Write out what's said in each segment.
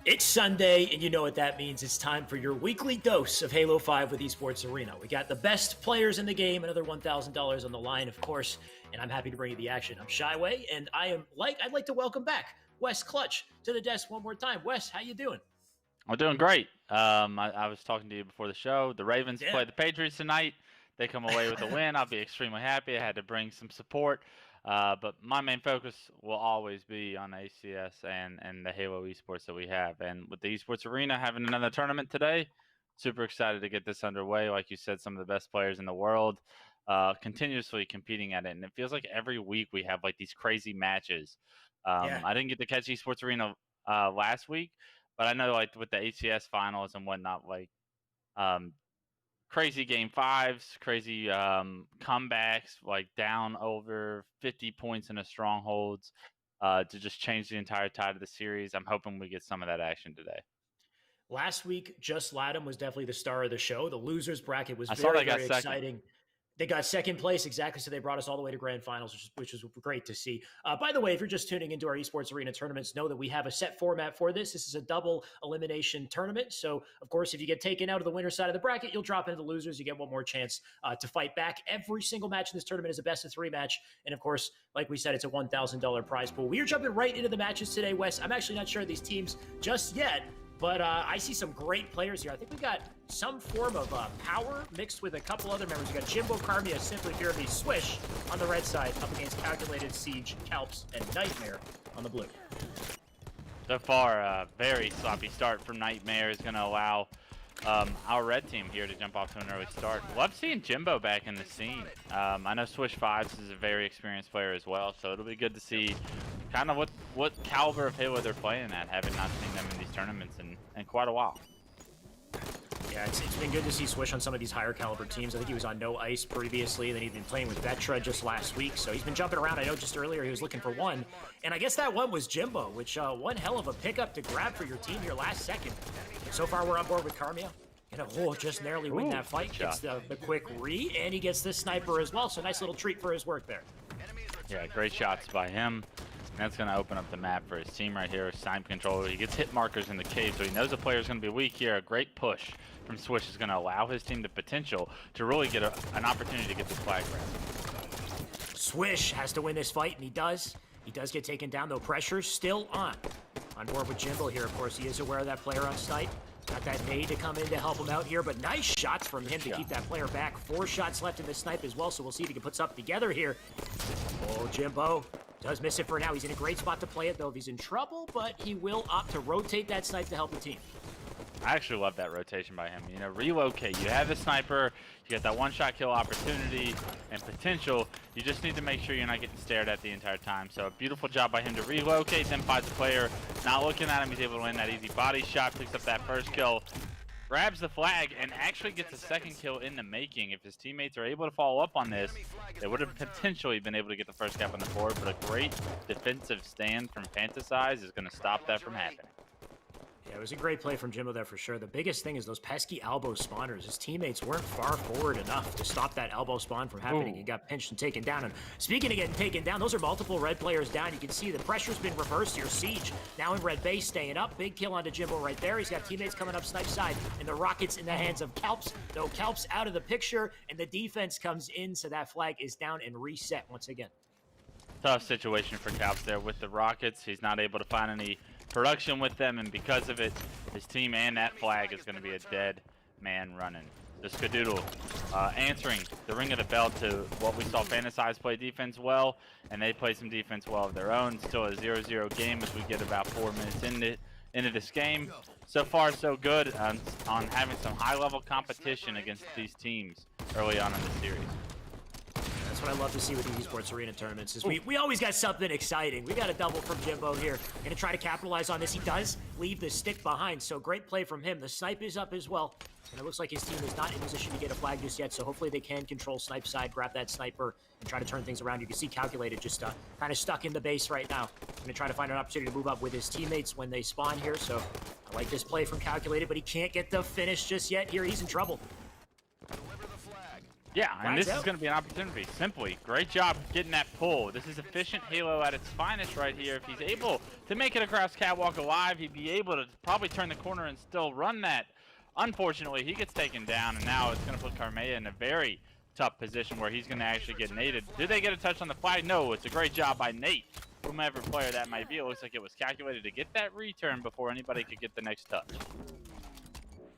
It's Sunday, and you know what that means. It's time for your weekly dose of Halo 5 with Esports Arena. We got the best players in the game, another $1,000 on the line, of course, and I'm happy to bring you the action. I'm Shyway, and I'd like to welcome back Wes Clutch to the desk one more time. Wes, how you doing? I'm doing great. I was talking to you before the show. The Ravens play the Patriots tonight. They come away with a win. I'll be extremely happy. I had to bring some support. But my main focus will always be on ACS and the Halo esports that we have. And with the esports arena having another tournament today, super excited to get this underway. Like you said, some of the best players in the world continuously competing at it. And it feels like every week we have like these crazy matches. I didn't get to catch esports arena last week, but I know like with the ACS finals and whatnot, like crazy game fives, crazy comebacks, like down over 50 points in a strongholds to just change the entire tide of the series. I'm hoping we get some of that action today. Last week, Just Latham was definitely the star of the show. The losers bracket was very exciting. They got second place, exactly, so they brought us all the way to grand finals, which was great to see. By the way, if you're just tuning into our Esports Arena tournaments, know that we have a set format for this. This is a double elimination tournament, so, of course, if you get taken out of the winner side of the bracket, you'll drop into the losers. You get one more chance to fight back. Every single match in this tournament is a best-of-3 match, and, of course, like we said, it's a $1,000 prize pool. We are jumping right into the matches today, Wes. I'm actually not sure of these teams just yet, but I see some great players here. I think we got some form of power mixed with a couple other members. We got Jimbo, Carmia, Simply Fear Me, Swish on the red side, up against Calculated, Siege, Calps, and Nightmare on the blue. So far, a very sloppy start from Nightmare is going to allow our red team here to jump off to an early start. Love seeing Jimbo back in the scene. I know Swish Fives is a very experienced player as well, so it'll be good to see kind of what caliber of Halo they're playing at, having not seen them in these tournaments in quite a while. Yeah, it's been good to see Swish on some of these higher caliber teams. I think he was on No Ice previously, and then he'd been playing with Vetra just last week, so he's been jumping around. I know just earlier he was looking for one, and I guess that one was Jimbo, which one hell of a pickup to grab for your team here last second. So far, we're on board with Carmia. Gonna just narrowly win that fight. Gets the quick re, and he gets the sniper as well, so nice little treat for his work there. Yeah, great shots by him. And that's going to open up the map for his team right here. Snipe controller. He gets hit markers in the cave, so he knows the player's going to be weak here. A great push from Swish is going to allow his team the potential to really get an opportunity to get this flag grab. Swish has to win this fight, and he does. He does get taken down, though. Pressure still on. On board with Jimbo here, of course. He is aware of that player on snipe. Got that nade to come in to help him out here, but nice shots from him to keep that player back. 4 shots left in the snipe as well, so we'll see if he can put something together here. Oh, Jimbo does miss it for now. He's in a great spot to play it, though, if he's in trouble, but he will opt to rotate that snipe to help the team. I actually love that rotation by him. You know, relocate. You have the sniper, you get that one-shot kill opportunity and potential. You just need to make sure you're not getting stared at the entire time. So a beautiful job by him to relocate, then finds the player. Not looking at him, he's able to land that easy body shot, picks up that first kill, grabs the flag, and actually gets a second kill in the making. If his teammates are able to follow up on this, they would have potentially been able to get the first cap on the board, but a great defensive stand from Fantasize is going to stop that from happening. Yeah, it was a great play from Jimbo there for sure. The biggest thing is those pesky elbow spawners. His teammates weren't far forward enough to stop that elbow spawn from happening. He got pinched and taken down. And speaking of getting taken down, those are multiple red players down. You can see the pressure's been reversed here. Siege now in red base, staying up. Big kill onto Jimbo right there. He's got teammates coming up snipe side, and the rockets in the hands of Calps. Though Calps out of the picture, and the defense comes in, so that flag is down and reset once again. Tough situation for Calps there with the rockets. He's not able to find any production with them, and because of it, his team and that flag is going to be a dead man running. The Skadoodle answering the ring of the bell to what we saw Fantasize play defense well, and they play some defense well of their own. Still a 0-0 game as we get about 4 minutes into this game. So far, so good on having some high-level competition against these teams early on in the series. That's what I love to see with these esports arena tournaments is we always got something exciting. We got a double from Jimbo here. Gonna try to capitalize on this. He does leave the stick behind, so great play from him. The snipe is up as well, and it looks like his team is not in position to get a flag just yet, so hopefully they can control snipe side, grab that sniper, and try to turn things around. You can see Calculated just kind of stuck in the base right now. Gonna try to find an opportunity to move up with his teammates when they spawn here, so I like this play from Calculated, but he can't get the finish just yet. Here, he's in trouble. Yeah, and this is going to be an opportunity. Simply, great job getting that pull. This is efficient Halo at its finest right here. If he's able to make it across Catwalk alive, he'd be able to probably turn the corner and still run that. Unfortunately, he gets taken down, and now it's going to put Karmaya in a very tough position where he's going to actually get naded. Did they get a touch on the flag? No, it's a great job by Nate, whomever player that might be. It looks like it was calculated to get that return before anybody could get the next touch.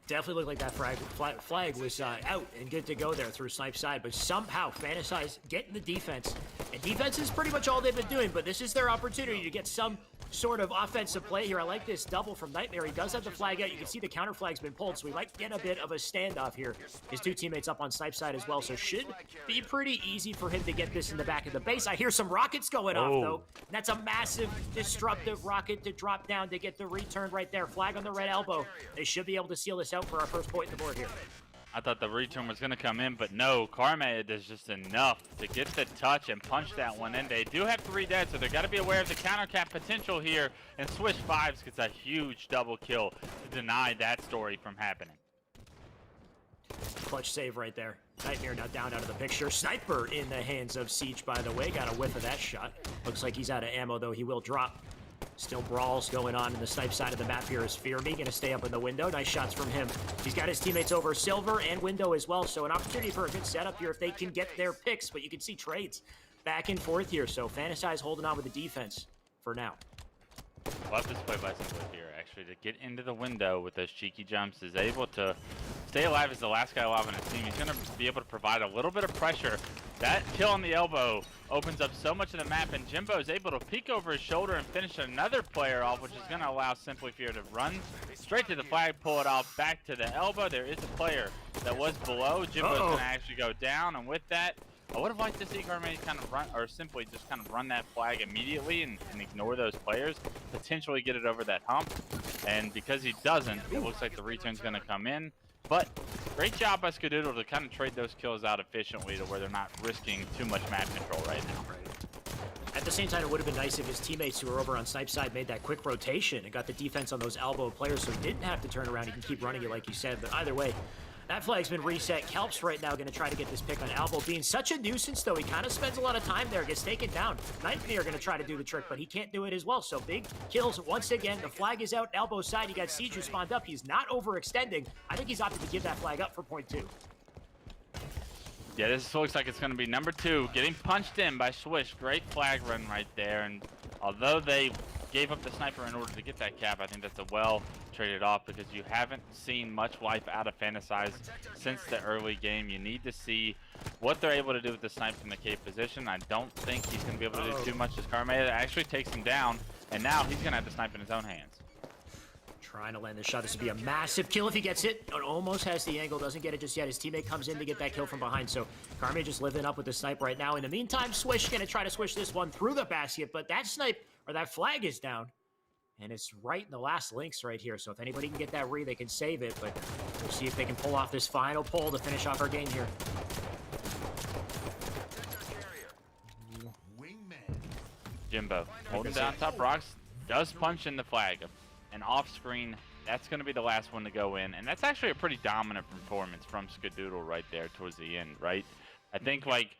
Definitely looked like that flag was out and good to go there through Snipe's side, but somehow Fantasize getting the defense. And defense is pretty much all they've been doing, but this is their opportunity to get some sort of offensive play here. I like this double from Nightmare. He does have the flag out. You can see the counter flag's been pulled, so we might get a bit of a standoff here. His two teammates up on Snipe's side as well, so should be pretty easy for him to get this in the back of the base. I hear some rockets going off, though. That's a massive, disruptive rocket to drop down to get the return right there. Flag on the red elbow. They should be able to seal this out for our first point in the board here. I thought the return was going to come in, but no, Karmaya does just enough to get the touch and punch that one in. They do have 3 dead, so they've got to be aware of the counter cap potential here, and Swish 5s gets a huge double kill to deny that story from happening. Clutch save right there. Nightmare now down out of the picture. Sniper in the hands of Siege, by the way. Got a whiff of that shot. Looks like he's out of ammo, though. He will drop. Still brawls going on in the Snipe side of the map here is Fearme going to stay up in the window. Nice shots from him. He's got his teammates over Silver and Window as well, so an opportunity for a good setup here if they can get their picks, but you can see trades back and forth here, so Fantasize holding on with the defense for now. Love this play by Simply here, actually, to get into the window with those cheeky jumps. Is able to stay alive as the last guy alive on his team. He's going to be able to provide a little bit of pressure. That kill on the elbow opens up so much of the map, and Jimbo is able to peek over his shoulder and finish another player off, which is going to allow Simply Fear to run straight to the flag, pull it off back to the elbow. There is a player that was below. Jimbo's going to actually go down, and with that, I would have liked to see Karmaya kind of run, or simply just kind of run that flag immediately and ignore those players, potentially get it over that hump. And because he doesn't, it looks like the return's going to come in. But great job by Skadoodle to kind of trade those kills out efficiently to where they're not risking too much map control right now. At the same time, it would have been nice if his teammates who were over on Snipe's side made that quick rotation and got the defense on those elbow players so he didn't have to turn around. He can keep running it like you said, but either way, that flag's been reset. Kelp's right now going to try to get this pick on Elbow. Being such a nuisance, though, he kind of spends a lot of time there, gets taken down. Nightmare going to try to do the trick, but he can't do it as well. So big kills once again. The flag is out. Elbow's side. You got Siege who spawned up. He's not overextending. I think he's opted to give that flag up for point 2. Yeah, this looks like it's going to be number 2. Getting punched in by Swish. Great flag run right there. And although they gave up the sniper in order to get that cap, I think that's a well traded off because you haven't seen much life out of Fantasize since the early game. You need to see what they're able to do with the snipe from the cave position. I don't think he's going to be able to do too much as Karmaya actually takes him down, and now he's going to have the snipe in his own hands. Trying to land this shot. This would be a massive kill if he gets it. It almost has the angle. Doesn't get it just yet. His teammate comes in to get that kill from behind. So Karmaya just living up with the snipe right now. In the meantime, Swish going to try to swish this one through the basket, but that snipe, or that flag is down. And it's right in the last links right here. So if anybody can get that re, they can save it. But we'll see if they can pull off this final pull to finish off our game here. Jimbo holding down top rocks, does punch in the flag. And off screen, that's going to be the last one to go in. And that's actually a pretty dominant performance from Skadoodle right there towards the end, right? I think like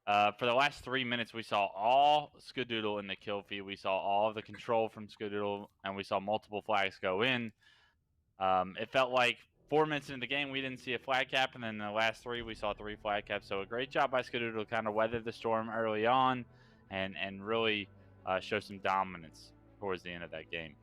for the last 3 minutes, we saw all Skadoodle in the kill feed. We saw all of the control from Skadoodle, and we saw multiple flags go in. It felt like 4 minutes into the game, we didn't see a flag cap, and then in the last 3, we saw 3 flag caps. So a great job by Skadoodle to kind of weather the storm early on and really show some dominance towards the end of that game.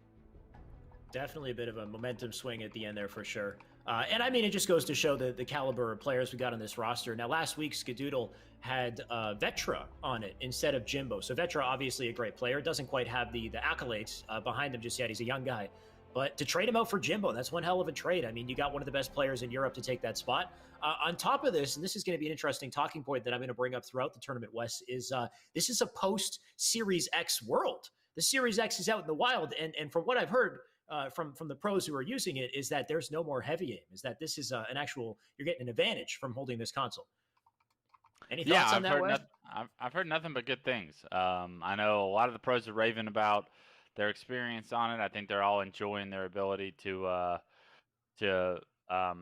Definitely a bit of a momentum swing at the end there for sure. And I mean, it just goes to show the caliber of players we got on this roster. Now, last week, Skadoodle had Vetra on it instead of Jimbo. So Vetra, obviously a great player, doesn't quite have the accolades behind him just yet. He's a young guy. But to trade him out for Jimbo, that's one hell of a trade. I mean, you got one of the best players in Europe to take that spot. On top of this, and this is going to be an interesting talking point that I'm going to bring up throughout the tournament, Wes, is this is a post-Series X world. The Series X is out in the wild, and from what I've heard, from the pros who are using it, is that there's no more heavy aim, is that this is an actual, you're getting an advantage from holding this console. Any thoughts on that, Wes? I've heard nothing but good things. I know a lot of the pros are raving about their experience on it. I think they're all enjoying their ability to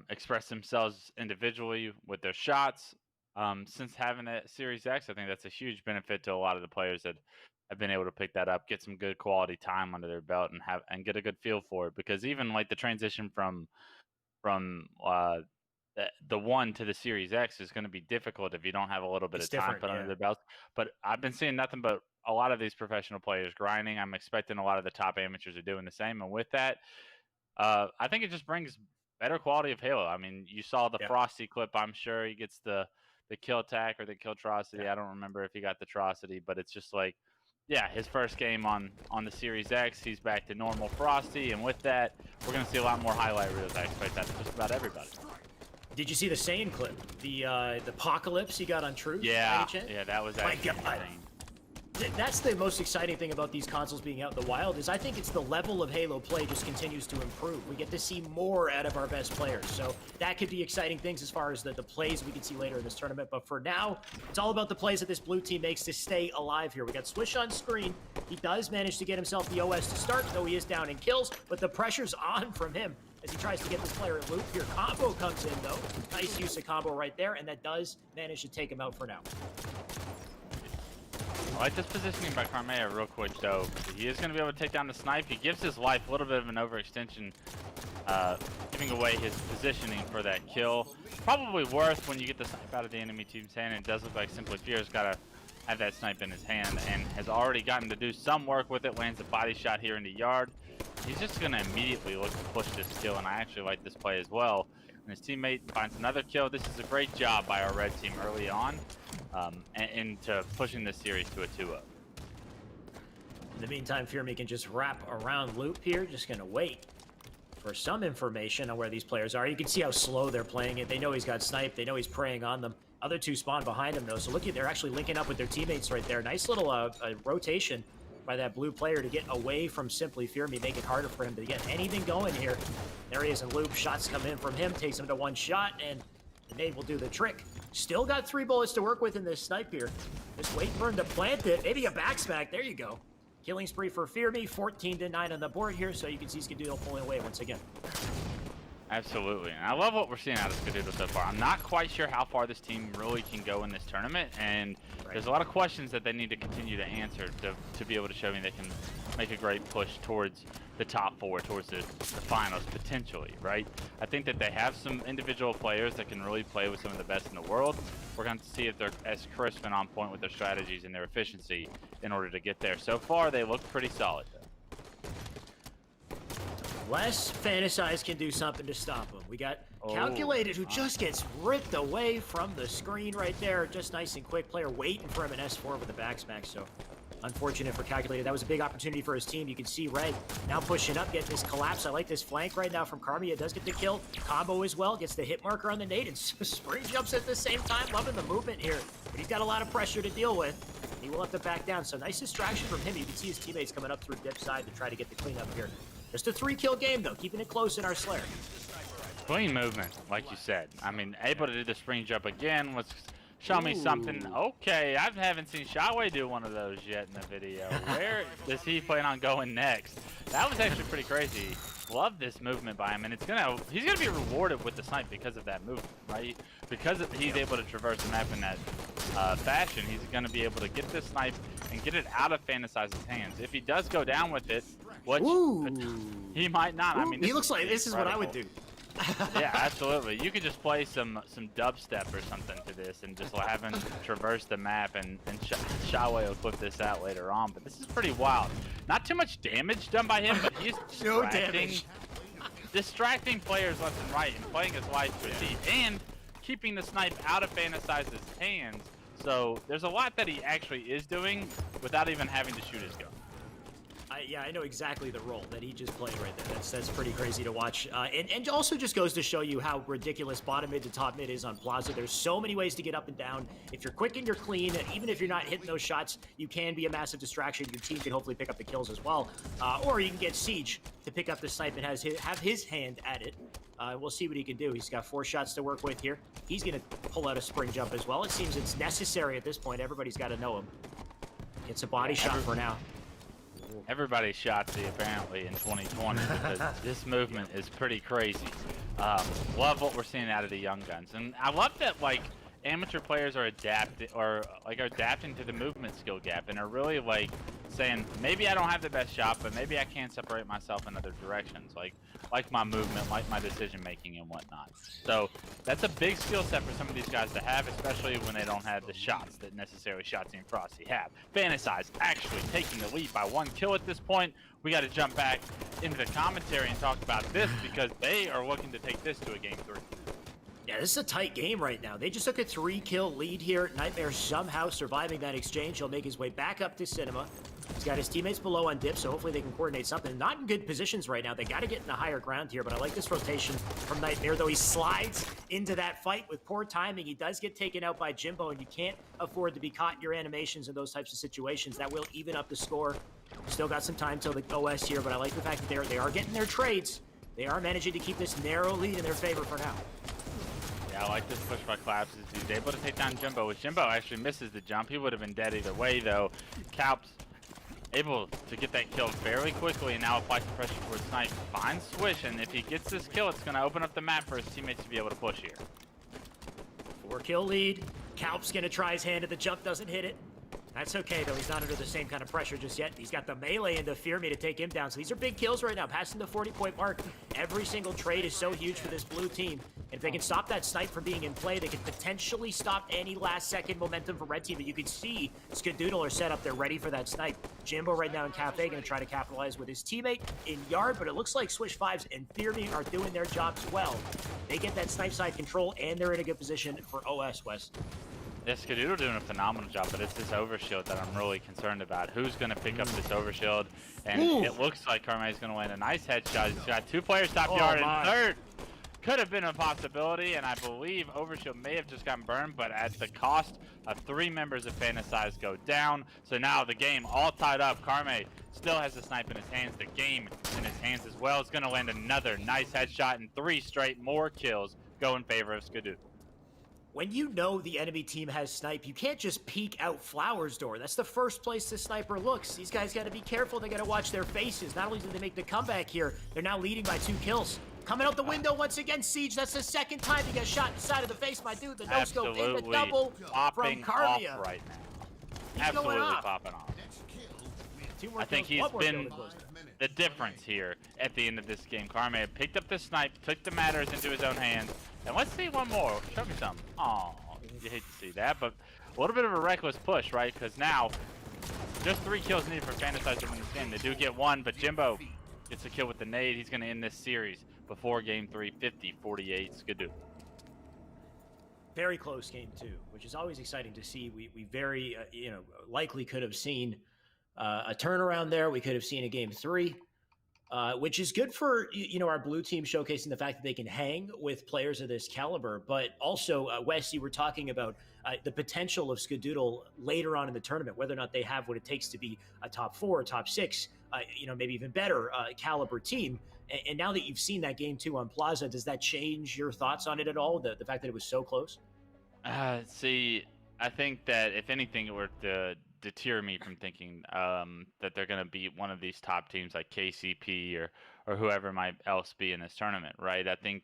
express themselves individually with their shots. since having that Series X. I think that's a huge benefit to a lot of the players that have been able to pick that up, get some good quality time under their belt, and get a good feel for it. Because even like the transition from the one to the Series X is going to be difficult if you don't have a little bit of time put under their belt. But I've been seeing nothing but a lot of these professional players grinding. I'm expecting a lot of the top amateurs are doing the same. And with that, I think it just brings better quality of Halo. I mean, you saw the Frosty clip. I'm sure he gets the kill attack or the kill atrocity. I don't remember if he got the atrocity, but it's just like, yeah, his first game on the Series X, he's back to normal Frosty. And with that, we're going to see a lot more highlight reels. I expect that from just about everybody. Did you see the Saiyan clip? The apocalypse he got on Truth? Yeah, that was actually insane. That's the most exciting thing about these consoles being out in the wild is I think it's the level of Halo play just continues to improve. We get to see more out of our best players. So that could be exciting things as far as the plays we can see later in this tournament. But for now, it's all about the plays that this blue team makes to stay alive here. We got Swish on screen. He does manage to get himself the OS to start, though he is down in kills. But the pressure's on from him as he tries to get this player in loop here. Combo comes in, though. Nice use of combo right there, and that does manage to take him out for now. I like this positioning by Carmea real quick, though. He is going to be able to take down the snipe. He gives his life a little bit of an overextension, giving away his positioning for that kill. Probably worth when you get the snipe out of the enemy team's hand. It does look like Simply Fear's got to have that snipe in his hand and has already gotten to do some work with it. Lands a body shot here in the yard. He's just going to immediately look to push this kill, and I actually like this play as well. And his teammate finds another kill. This is a great job by our red team early on into pushing this series to a 2-0. In the meantime, Fear Me can just wrap around loop here. Just going to wait for some information on where these players are. You can see how slow they're playing it. They know he's got sniped. They know he's preying on them. Other two spawn behind him, though. So look at, they're actually linking up with their teammates right there. Nice little rotation by that blue player to get away from Simply Fear Me, make it harder for him to get anything going here. There he is in loop. Shots come in from him, takes him to one shot, and the nade will do the trick. Still got 3 bullets to work with in this snipe here. Just wait for him to plant it. Maybe a backsmack. There you go. Killing spree for Fear Me. 14-9 on the board here, so you can see Skadoodle pulling away once again. Absolutely, and I love what we're seeing out of Skadoodle so far. I'm not quite sure how far this team really can go in this tournament, and there's a lot of questions that they need to continue to answer to be able to show me they can make a great push towards the top 4, towards the finals, potentially, right? I think that they have some individual players that can really play with some of the best in the world. We're going to see if they're as crisp and on point with their strategies and their efficiency in order to get there. So far, they look pretty solid, though. Less Fantasize can do something to stop him. We got Calculated, who just gets ripped away from the screen right there. Just nice and quick. Player waiting for him in S4 with a backsmack, so unfortunate for Calculated. That was a big opportunity for his team. You can see Red now pushing up, getting this collapse. I like this flank right now from Carmea. Does get the kill. Combo as well. Gets the hit marker on the nade and spring jumps at the same time. Loving the movement here, but he's got a lot of pressure to deal with. He will have to back down, so nice distraction from him. You can see his teammates coming up through dip side to try to get the cleanup here. Just a 3-kill game, though, keeping it close in our Slayer. Clean movement, like you said. I mean, able to do the spring jump again. Let's show me something. Okay, I haven't seen Shaway do one of those yet in the video. Where does he plan on going next? That was actually pretty crazy. Love this movement by him, and he's gonna be rewarded with the snipe because of that movement, right? Because he's able to traverse the map in that fashion, he's gonna be able to get this snipe and get it out of Fantasize's hands. If he does go down with it, which he might not. I mean, he looks like this is what I would do. Yeah, absolutely. You could just play some dubstep or something to this and just have him traverse the map, and Shaway will clip this out later on. But this is pretty wild. Not too much damage done by him, but he's distracting players left and right and playing his life to a T and keeping the snipe out of Fantasize's hands. So there's a lot that he actually is doing without even having to shoot his gun. Yeah, I know exactly the role that he just played right there. That's pretty crazy to watch. And also just goes to show you how ridiculous bottom mid to top mid is on Plaza. There's so many ways to get up and down. If you're quick and you're clean, even if you're not hitting those shots, you can be a massive distraction. Your team can hopefully pick up the kills as well. Or you can get Siege to pick up the snipe and have his hand at it. We'll see what he can do. He's got 4 shots to work with here. He's going to pull out a spring jump as well. It seems it's necessary at this point. Everybody's got to know him. It's a body shot for now. Everybody's Shotzzy apparently in 2020 because this movement is pretty crazy. Love what we're seeing out of the young guns, and I love that, like, amateur players are adapting to the movement skill gap and are really like saying, maybe I don't have the best shot, but maybe I can separate myself in other directions, like my movement, like my decision making and whatnot. So that's a big skill set for some of these guys to have, especially when they don't have the shots that necessarily Shotzzy and Frosty have. Fantasize actually taking the lead by 1 kill at this point. We got to jump back into the commentary and talk about this because they are looking to take this to a game 3. Yeah, this is a tight game right now. They just took a 3-kill lead here. Nightmare somehow surviving that exchange. He'll make his way back up to Cinema. He's got his teammates below on dip, so hopefully they can coordinate something. Not in good positions right now. They got to get in the higher ground here, but I like this rotation from Nightmare, though he slides into that fight with poor timing. He does get taken out by Jimbo, and you can't afford to be caught in your animations in those types of situations. That will even up the score. Still got some time till the OS here, but I like the fact that they are getting their trades. They are managing to keep this narrow lead in their favor for now. Yeah, I like this push by Collapses. He's able to take down Jimbo, which Jimbo actually misses the jump. He would have been dead either way, though. Calps able to get that kill very quickly and now apply some pressure towards Snipe. Finds Swish, and if he gets this kill, it's going to open up the map for his teammates to be able to push here. 4-kill lead. Calp's going to try his hand at the jump, doesn't hit it. That's okay, though. He's not under the same kind of pressure just yet. He's got the melee into Fear Me to take him down. So these are big kills right now, passing the 40-point mark. Every single trade is so huge for this blue team. And if they can stop that Snipe from being in play, they can potentially stop any last-second momentum for Red Team. But you can see Skadoodle are set up there ready for that Snipe. Jimbo right now in Cafe going to try to capitalize with his teammate in Yard, but it looks like Swish 5s and Fear Me are doing their jobs well. They get that Snipe side control, and they're in a good position for OS West. Yeah, Skadoodle doing a phenomenal job, but it's this overshield that I'm really concerned about. Who's going to pick up this overshield? And it looks like Carme's going to land a nice headshot. He's got 2 players top yard, and third could have been a possibility, and I believe overshield may have just gotten burned, but at the cost of 3 members of Fantasize go down. So now the game all tied up. Carme still has the Snipe in his hands. The game in his hands as well. It's going to land another nice headshot, and 3 straight more kills go in favor of Skadoodle. When you know the enemy team has Snipe, you can't just peek out Flowers' door. That's the first place the sniper looks. These guys got to be careful. They got to watch their faces. Not only did they make the comeback here, they're now leading by 2 kills. Coming out the window once again, Siege. That's the second time he got shot in the side of the face, my dude. The no-scope in the double from Carvia. Right now. Absolutely popping off. I think he's been the difference here at the end of this game. Carme picked up the Snipe, took the matters into his own hands. And let's see one more. Show me something. Oh, you hate to see that, but a little bit of a reckless push, right? Because now, just 3 kills needed for Fantasize to win this game. They do get 1, but Jimbo gets a kill with the nade. He's going to end this series before game 3, 50-48 Skadoodle. Very close game 2, which is always exciting to see. We very, likely could have seen a turnaround there. We could have seen a game 3. Which is good for, our blue team showcasing the fact that they can hang with players of this caliber. But also, Wes, you were talking about the potential of Skadoodle later on in the tournament, whether or not they have what it takes to be a top 4, top 6, maybe even better caliber team. And now that you've seen that game 2 on Plaza, does that change your thoughts on it at all? The fact that it was so close? See, I think that if anything, it were to deter me from thinking that they're going to beat one of these top teams like KCP or whoever might else be in this tournament, right? I think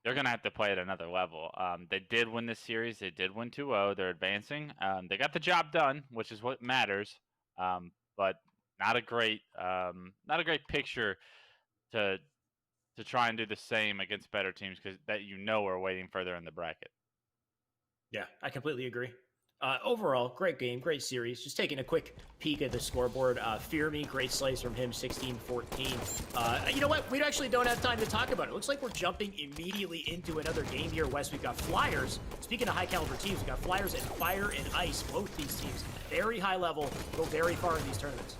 they're going to have to play at another level. They did win this series. They did win 2-0. They're advancing. They got the job done, which is what matters. But not a great picture to try and do the same against better teams that are waiting further in the bracket. Yeah, I completely agree. Overall, great game, great series. Just taking a quick peek at the scoreboard. Fear Me, great slice from him, 16-14. You know what? We actually don't have time to talk about it. Looks like we're jumping immediately into another game here, Wes. We've got Flyers. Speaking of high-caliber teams, we've got Flyers and Fire and Ice. Both these teams, very high level, go very far in these tournaments.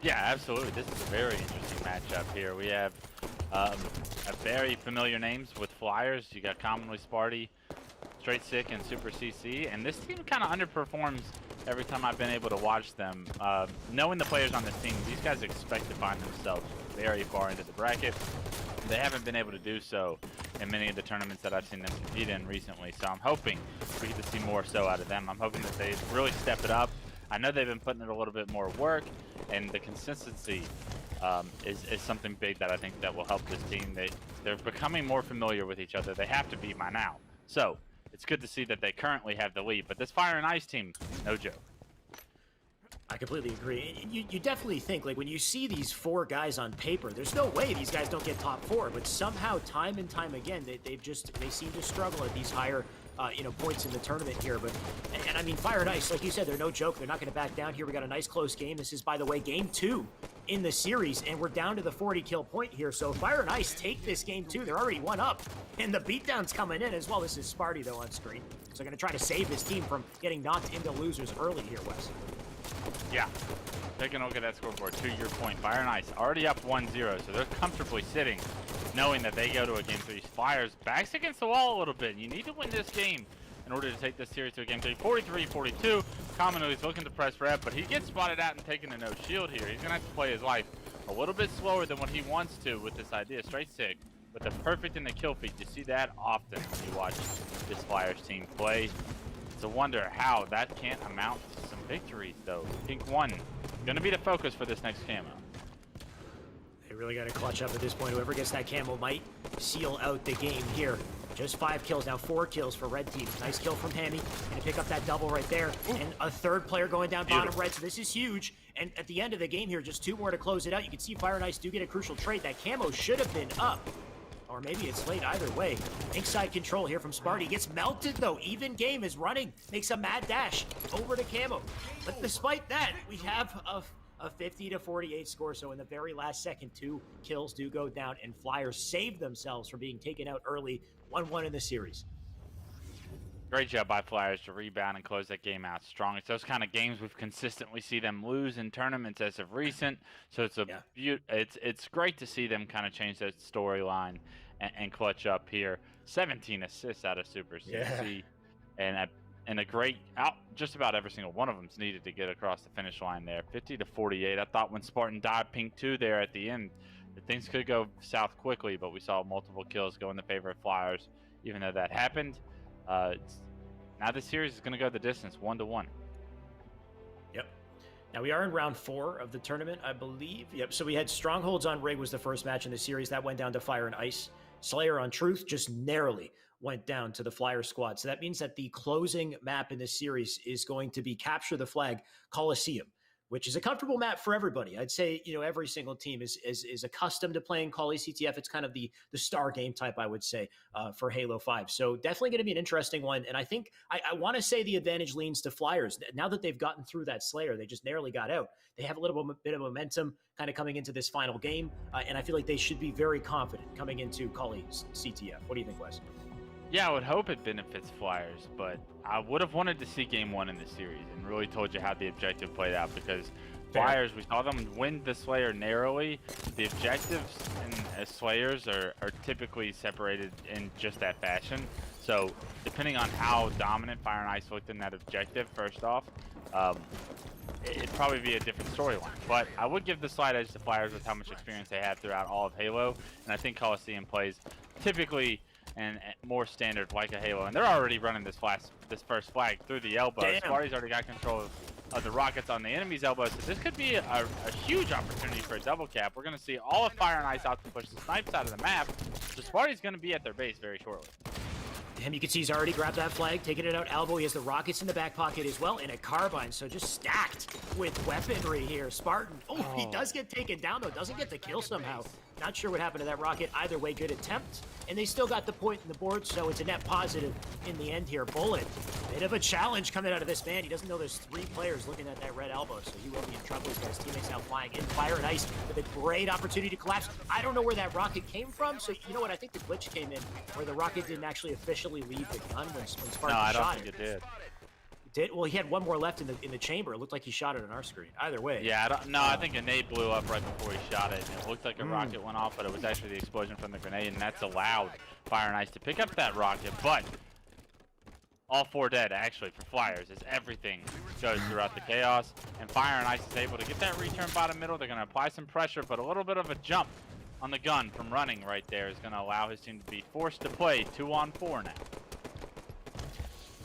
Yeah, absolutely. This is a very interesting matchup here. We have a very familiar names with Flyers. You got commonly Sparty, Straight Sick, and Super CC, and this team kind of underperforms every time I've been able to watch them. Knowing the players on this team, these guys expect to find themselves very far into the bracket. They haven't been able to do so in many of the tournaments that I've seen them compete in recently, so I'm hoping we get to see more so out of them. I'm hoping that they really step it up. I know they've been putting in a little bit more work, and the consistency is something big that I think that will help this team. They're becoming more familiar with each other. They have to be by now. So it's good to see that they currently have the lead. But this Fire and Ice team, no joke. I completely agree. You definitely think, like, when you see these 4 guys on paper, there's no way these guys don't get top 4. But somehow, time and time again, they seem to struggle at these higher points in the tournament here. But and I mean, Fire and Ice, like you said, they're no joke. They're not going to back down here. We got a nice close game. This is, by the way, game 2 in the series, and we're down to the 40 kill point here. So Fire and Ice take this game 2. They're already 1 up, and the beatdown's coming in as well. This is Sparty though on screen, so they're going to try to save this team from getting knocked into losers early here, Wes. Yeah, taking a look at that scoreboard. To your point, Fire and Ice already up 1-0, so they're comfortably sitting, knowing that they go to a game 3. Flyers backs against the wall a little bit. You need to win this game in order to take this series to a game 3. 43-42. Kamino is looking to press Rev, but he gets spotted out and taken a no shield here. He's gonna have to play his life a little bit slower than what he wants to with this idea. Straight sig with the perfect in the kill feed. You see that often when you watch this Flyers team play. It's a wonder how that can't amount to some victories, though. Pink 1 gonna be the focus for this next camo. They really got to clutch up at this point. Whoever gets that camo might seal out the game here. Just 5 kills, now 4 kills for red team. Nice kill from Hammy. Gonna pick up that double right there. And a 3rd player going down bottom red, so this is huge. And at the end of the game here, just 2 more to close it out. You can see Fire and Ice do get a crucial trade. That camo should have been up. Or maybe it's late, either way. Inside control here from Sparty. Gets melted though. Even game is running. Makes a mad dash over to camo. But despite that, we have a 50-48 score. So in the very last second, 2 kills do go down, and Flyers save themselves from being taken out early. 1-1 in the series. Great job by Flyers to rebound and close that game out strong. It's those kind of games we've consistently see them lose in tournaments as of recent. So it's it's great to see them kind of change that storyline and clutch up here. 17 assists out of Super CC, and a great out. Just about every single one of them's needed to get across the finish line there. 50-48. I thought when Spartan died pink 2 there at the end, that things could go south quickly, but we saw multiple kills go in the favor of Flyers. Even though that happened. Now this series is going to go the distance, 1-1. Yep. Now we are in round 4 of the tournament, I believe. Yep. So we had Strongholds on Rig was the first match in the series. That went down to Fire and Ice. Slayer on Truth just narrowly went down to the Flyer squad. So that means that the closing map in this series is going to be Capture the Flag Coliseum, which is a comfortable map for everybody. I'd say, every single team is accustomed to playing Call ECTF. It's kind of the star game type, I would say, for Halo 5. So definitely going to be an interesting one. And I think I want to say the advantage leans to Flyers. Now that they've gotten through that Slayer, they just narrowly got out. They have a little bit of momentum kind of coming into this final game. And I feel like they should be very confident coming into Call CTF. What do you think, Wes? Yeah, I would hope it benefits Flyers, but I would have wanted to see game 1 in this series and really told you how the objective played out, because Flyers, we saw them win the Slayer narrowly. The objectives as Slayers are typically separated in just that fashion. So depending on how dominant Fire and Ice looked in that objective, first off, it'd probably be a different storyline. But I would give the slight edge to Flyers with how much experience they have throughout all of Halo, and I think Coliseum plays typically and more standard like a Halo, and they're already running this first flag through the elbow. Sparty's already got control of the rockets on the enemy's elbow, so this could be a huge opportunity for a double cap. We're going to see all of Fire and Ice out to push the snipes out of the map, so Sparty's going to be at their base very shortly. Damn, you can see he's already grabbed that flag, taking it out elbow. He has the rockets in the back pocket as well, and a carbine, so just stacked with weaponry here. Spartan, he does get taken down, though. Doesn't get the kill somehow. Not sure what happened to that rocket. Either way, good attempt. And they still got the point in the board, so it's a net positive in the end here. Bullet, bit of a challenge coming out of this man. He doesn't know there's 3 players looking at that red elbow, so he will be in trouble. He's got his teammates now flying in. Fire and Ice with a great opportunity to collapse. I don't know where that rocket came from, so you know what? I think the glitch came in where the rocket didn't actually officially leave the gun when Spartan shot it. No, I don't think it did. Well, he had one more left in the chamber. It looked like he shot it on our screen. Either way. Yeah, I think a nade blew up right before he shot it. And it looked like a rocket went off, but it was actually the explosion from the grenade, and that's allowed Fire and Ice to pick up that rocket. But all 4 dead, actually, for Flyers, as everything goes throughout the chaos. And Fire and Ice is able to get that return bottom middle. They're going to apply some pressure, but a little bit of a jump on the gun from running right there is going to allow his team to be forced to play 2-on-4 now.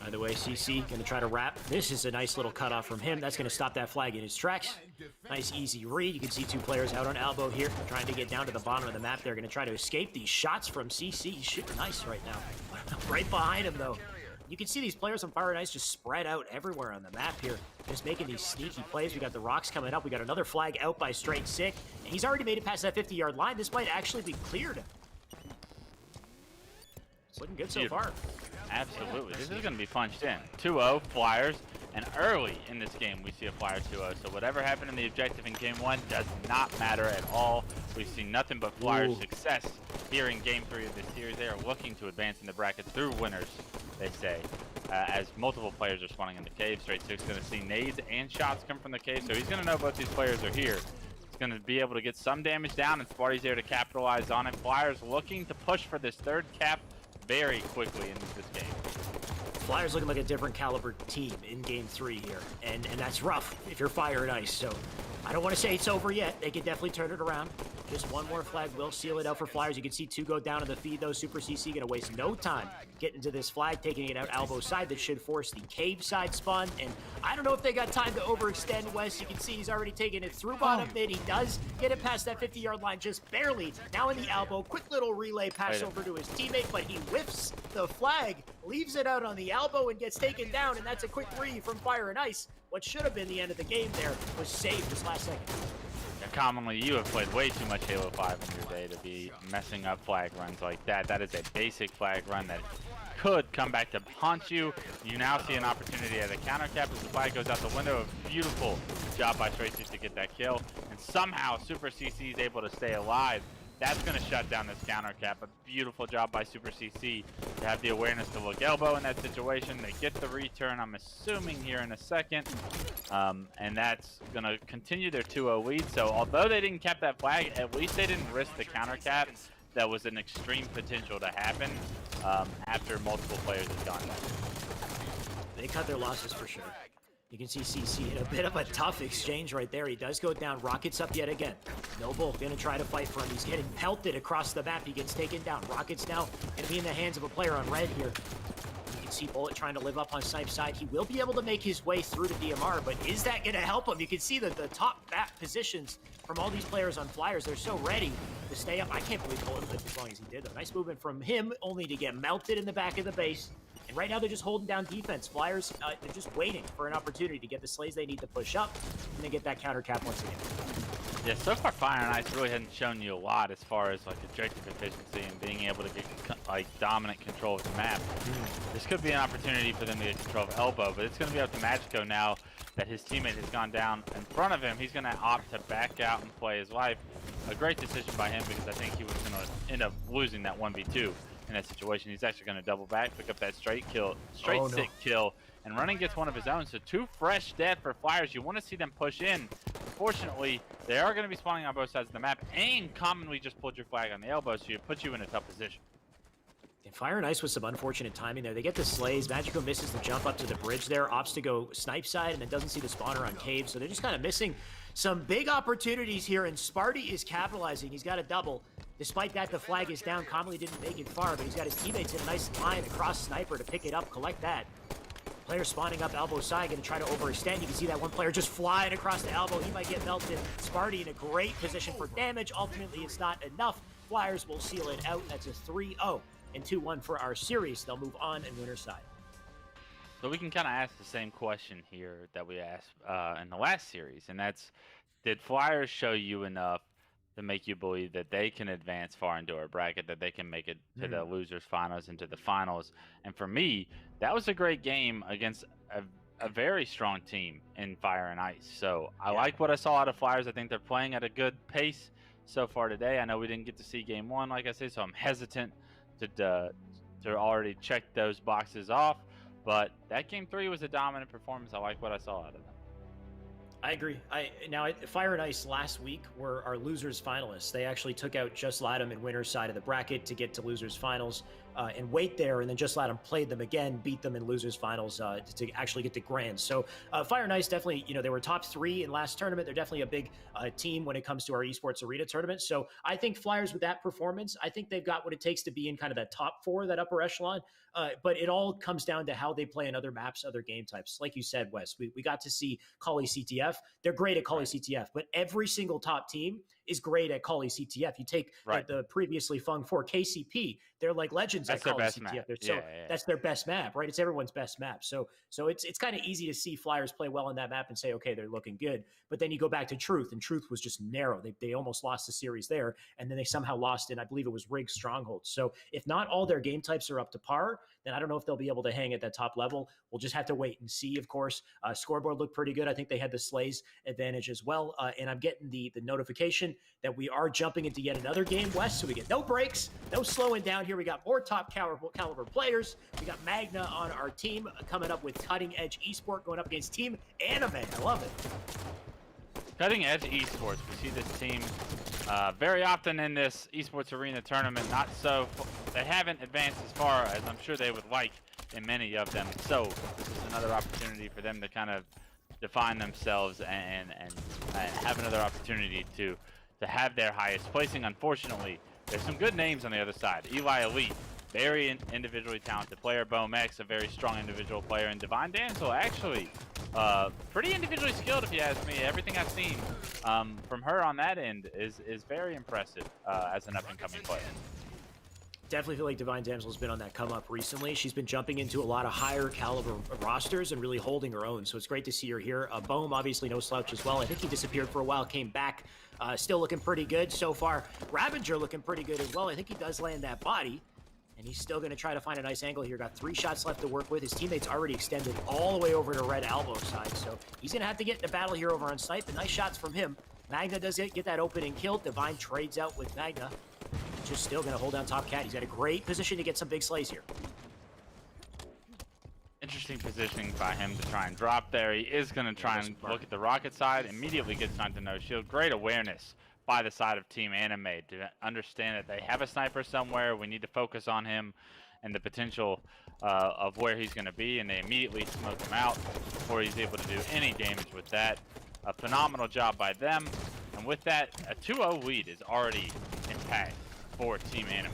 By the way, CC going to try to wrap. This is a nice little cutoff from him. That's going to stop that flag in his tracks. Nice, easy read. You can see 2 players out on elbow here, trying to get down to the bottom of the map. They're going to try to escape these shots from CC. He's shooting nice right now. Right behind him, though. You can see these players on Fire and Ice just spread out everywhere on the map here, just making these sneaky plays. We got the rocks coming up. We got another flag out by Straight Sick. And he's already made it past that 50-yard line. This might actually be cleared. It's looking good so far. Absolutely. This is going to be punched in. 2-0 Flyers. And early in this game, we see a Flyer 2-0. So whatever happened in the objective in Game 1 does not matter at all. We've seen nothing but Flyers' success here in Game 3 of this series. They are looking to advance in the bracket through winners, they say. As multiple players are spawning in the cave, Straight Sick's going to see nades and shots come from the cave. So he's going to know both these players are here. He's going to be able to get some damage down, and Sparty's there to capitalize on it. Flyers looking to push for this third cap very quickly in this game. Flyers looking like a different caliber team in Game 3 here, and that's rough if you're Fire and Ice. So I don't want to say it's over yet. They could definitely turn it around. Just one more flag will seal it out for Flyers. You can see 2 go down in the feed, though. Super CC going to waste no time getting to this flag, taking it out elbow side. That should force the cave side spawn. And I don't know if they got time to overextend West. You can see he's already taken it through bottom mid. He does get it past that 50-yard line just barely. Now in the elbow. Quick little relay pass over to his teammate, but he whiffs the flag, leaves it out on the elbow, and gets taken down. And that's a quick 3 from Fire and Ice. What should have been the end of the game there was saved this last second. Commonly, you have played way too much Halo 5 in your day to be messing up flag runs like that. That is a basic flag run that could come back to haunt you. You now see an opportunity at a counter cap as the flag goes out the window. A beautiful job by Straight Sick to get that kill. And somehow Super CC is able to stay alive. That's going to shut down this counter cap. A beautiful job by Super CC to have the awareness to look elbow in that situation. They get the return, I'm assuming, here in a second. And that's going to continue their 2-0 lead. So although they didn't cap that flag, at least they didn't risk the counter cap. That was an extreme potential to happen after multiple players had gone down. They cut their losses for sure. You can see CC in a bit of a tough exchange right there. He does go down. Rockets up yet again. Noble going to try to fight for him. He's getting pelted across the map. He gets taken down. Rockets now going to be in the hands of a player on red here. You can see Bullet trying to live up on Snipe's side. He will be able to make his way through to DMR, but is that going to help him? You can see that the top back positions from all these players on Flyers, they're so ready to stay up. I can't believe Bullet lived as long as he did, though. Nice movement from him, only to get melted in the back of the base. And right now they're just holding down defense. Flyers, they're just waiting for an opportunity to get the slays they need to push up and then get that counter cap once again. Yeah, so far Fire and Ice really hasn't shown you a lot as far as like objective efficiency and being able to get like dominant control of the map. This could be an opportunity for them to get control of elbow, but it's going to be up to Magico now that his teammate has gone down in front of him. He's going to opt to back out and play his life. A great decision by him because I think he was going to end up losing that 1v2. In that situation. He's actually going to double back, pick up that straight sick kill, and running gets one of his own. So 2 fresh dead for Flyers. You want to see them push in. Unfortunately, they are going to be spawning on both sides of the map, and commonly just pulled your flag on the elbow, so it puts you in a tough position. And Fire and Ice with some unfortunate timing there. They get the slays. Magico misses the jump up to the bridge there, opts to go snipe side, and then doesn't see the spawner on cave. So they're just kind of missing some big opportunities here, and Sparty is capitalizing. He's got a double. Despite that, the flag is down. Commonly didn't make it far, but he's got his teammates in a nice line across Sniper to pick it up, collect that. Player spawning up elbow side, going to try to overextend. You can see that one player just flying across the elbow. He might get melted. Sparty in a great position for damage. Ultimately, it's not enough. Flyers will seal it out. That's a 3-0 and 2-1 for our series. They'll move on and winner's side. So we can kind of ask the same question here that we asked in the last series, and that's, did Flyers show you enough to make you believe that they can advance far into our bracket, that they can make it to the losers finals and to the finals? And for me, that was a great game against a very strong team in Fire and Ice. So I like what I saw out of Flyers. I think they're playing at a good pace so far today. I know we didn't get to see game 1, like I said, so I'm hesitant to already check those boxes off. But that game 3 was a dominant performance. I like what I saw out of them. I agree. Fire and Ice last week were our losers finalists. They actually took out Just Latham and winner's side of the bracket to get to losers finals and wait there. And then Just Latham played them again, beat them in losers finals to actually get to grand. So Fire and Ice definitely, they were top 3 in last tournament. They're definitely a big team when it comes to our esports arena tournament. So I think Flyers with that performance, I think they've got what it takes to be in kind of that top 4, that upper echelon. But it all comes down to how they play in other maps, other game types. Like you said, Wes, we got to see Kali CTF. They're great at Kali CTF, but every single top team is great at calling CTF. You take the previously Fung 4 KCP, they're like legends at calling CTF. That's their best map, right? It's everyone's best map. So it's kind of easy to see Flyers play well on that map and say, okay, they're looking good. But then you go back to Truth, and Truth was just narrow. They almost lost the series there, and then they somehow lost in, I believe it was Rig Stronghold. So if not all their game types are up to par, then I don't know if they'll be able to hang at that top level. We'll just have to wait and see, of course. Scoreboard looked pretty good. I think they had the Slays advantage as well. And I'm getting the notification that we are jumping into yet another game, Wes. So we get no breaks, no slowing down here. We got more top caliber players. We got Magna on our team coming up with Cutting Edge Esport going up against Team Anime. I love it. Cutting Edge Esports. We see this team very often in this esports arena tournament. Not so, they haven't advanced as far as I'm sure they would like in many of them. So this is another opportunity for them to kind of define themselves and have another opportunity to have their highest placing. Unfortunately, there's some good names on the other side. Eli Elite, very individually talented player. Bomex, a very strong individual player. And Divine Damsel, actually, pretty individually skilled, if you ask me. Everything I've seen from her on that end is very impressive as an up-and-coming player. Definitely feel like Divine Damsel has been on that come up recently. She's been jumping into a lot of higher caliber rosters and really holding her own. So it's great to see her here. Bohm, obviously no slouch as well. I think he disappeared for a while, came back, still looking pretty good so far. Ravager looking pretty good as well. I think he does land that body. And he's still going to try to find a nice angle here. Got 3 shots left to work with. His teammates already extended all the way over to Red Elbow side. So he's going to have to get in a battle here over on Snipe. And nice shots from him. Magna does get that opening kill. Divine trades out with Magna. Just still going to hold down Top Cat. He's got a great position to get some big slays here. Interesting positioning by him to try and drop there. He is going to try and look at the rocket side. Immediately gets time to no shield. Great awareness by the side of Team Anime to understand that they have a sniper somewhere. We need to focus on him and the potential of where he's going to be, and they immediately smoke him out before he's able to do any damage with that. A phenomenal job by them, and with that, a 2-0 lead is already intact for Team Anime.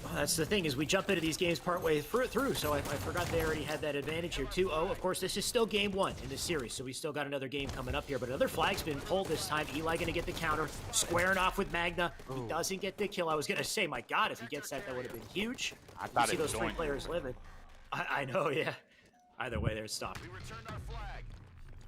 Well, that's the thing, is we jump into these games partway through, so I forgot they already had that advantage here. 2-0, of course, this is still game 1 in this series, so we still got another game coming up here, but another flag's been pulled this time. Eli gonna get the counter, squaring off with Magna. He doesn't get the kill. I was gonna say, my God, if he gets that, that would have been huge. I thought see those 3 players living. I know, yeah. Either way, they're stopped.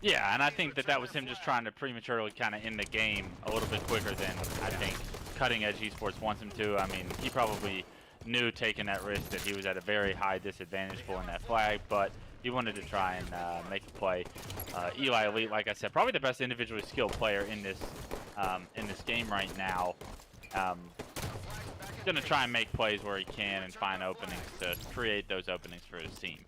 Yeah, and I think that was him just trying to prematurely kind of end the game a little bit quicker than I think Cutting Edge Esports wants him to. I mean, he probably knew taking that risk that he was at a very high disadvantage pulling that flag, but he wanted to try and make a play. Eli Elite, like I said, probably the best individually skilled player in this game right now. Gonna try and make plays where he can and find openings to create those openings for his team.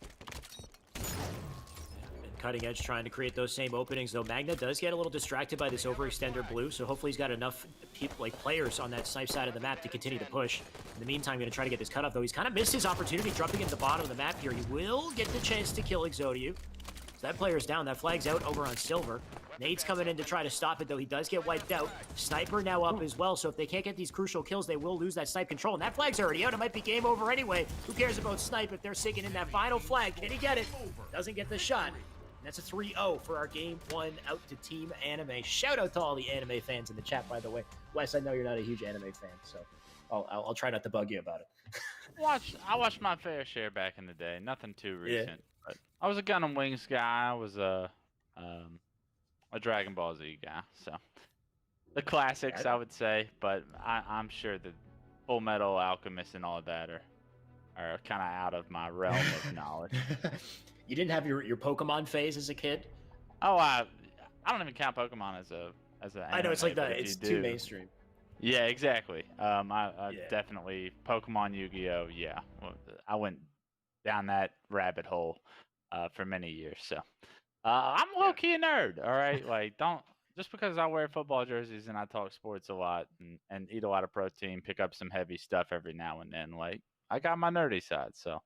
Cutting Edge trying to create those same openings, though Magna does get a little distracted by this overextender blue, so hopefully he's got enough people, like players on that snipe side of the map to continue to push. In the meantime, going to try to get this cutoff, though. He's kind of missed his opportunity, jumping into the bottom of the map here. He will get the chance to kill Exodiu. So that player's down. That flag's out over on Silver. Nade's coming in to try to stop it, though. He does get wiped out. Sniper now up as well, so if they can't get these crucial kills, they will lose that snipe control. And that flag's already out. It might be game over anyway. Who cares about snipe if they're sinking in that final flag? Can he get it? Doesn't get the shot. That's a 3-0 for our game 1 out to Team Anime. Shout out to all the anime fans in the chat, by the way. Wes, I know you're not a huge anime fan, so I'll try not to bug you about it. I watched my fair share back in the day. Nothing too recent, but I was a Gun and Wings guy. I was a Dragon Ball Z guy. So the classics, I would say, but I'm sure the Full Metal Alchemist and all of that are kind of out of my realm of knowledge. You didn't have your Pokemon phase as a kid? Oh, I don't even count Pokemon as a I know, it's like that. It's too mainstream. Yeah, exactly. I definitely Pokemon, Yu-Gi-Oh. Yeah, I went down that rabbit hole for many years. So I'm low key a nerd. All right, like don't just because I wear football jerseys and I talk sports a lot and eat a lot of protein, pick up some heavy stuff every now and then. Like I got my nerdy side. So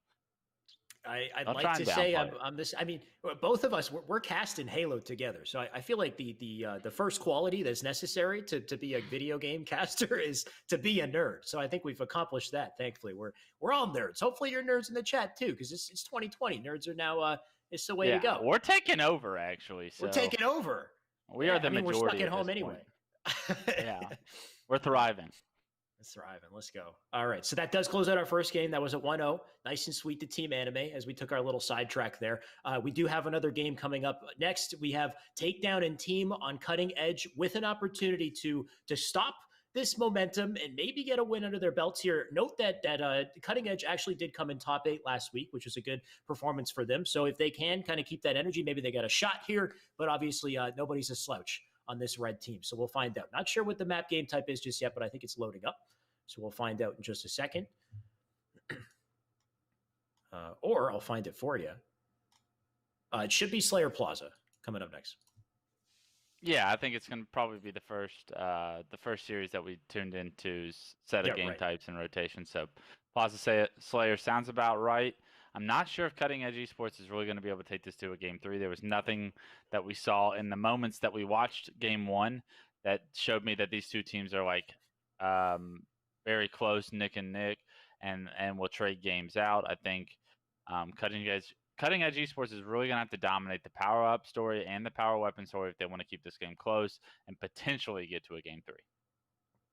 I'd like to say I'm this. I mean, both of us we're cast in Halo together, so I feel like the first quality that's necessary to be a video game caster is to be a nerd. So I think we've accomplished that. Thankfully, we're all nerds. Hopefully, you're nerds in the chat too, because it's 2020. Nerds are now it's the way to go. We're taking over, actually. So we're taking over. We are the majority. We're stuck at home anyway. Yeah, we're thriving. Thriving. Let's go. All right. So that does close out our first game. That was at 1-0. Nice and sweet to Team Anime as we took our little sidetrack there. We do have another game coming up next. We have Takedown and Team on Cutting Edge with an opportunity to stop this momentum and maybe get a win under their belts here. Note that Cutting Edge actually did come in top 8 last week, which was a good performance for them. So if they can kind of keep that energy, maybe they got a shot here. But obviously, nobody's a slouch on this red team. So we'll find out. Not sure what the map game type is just yet, but I think it's loading up. So we'll find out in just a second. Or I'll find it for you. It should be Slayer Plaza coming up next. Yeah, I think it's going to probably be the first series that we tuned into set of game types and rotation. So Plaza Slayer sounds about right. I'm not sure if Cutting Edge Esports is really going to be able to take this to a game 3. There was nothing that we saw in the moments that we watched game 1 that showed me that these two teams are like very close, Nick and Nick, and will trade games out. I think Cutting Edge Esports is really going to have to dominate the power-up story and the power weapon story if they want to keep this game close and potentially get to a game 3.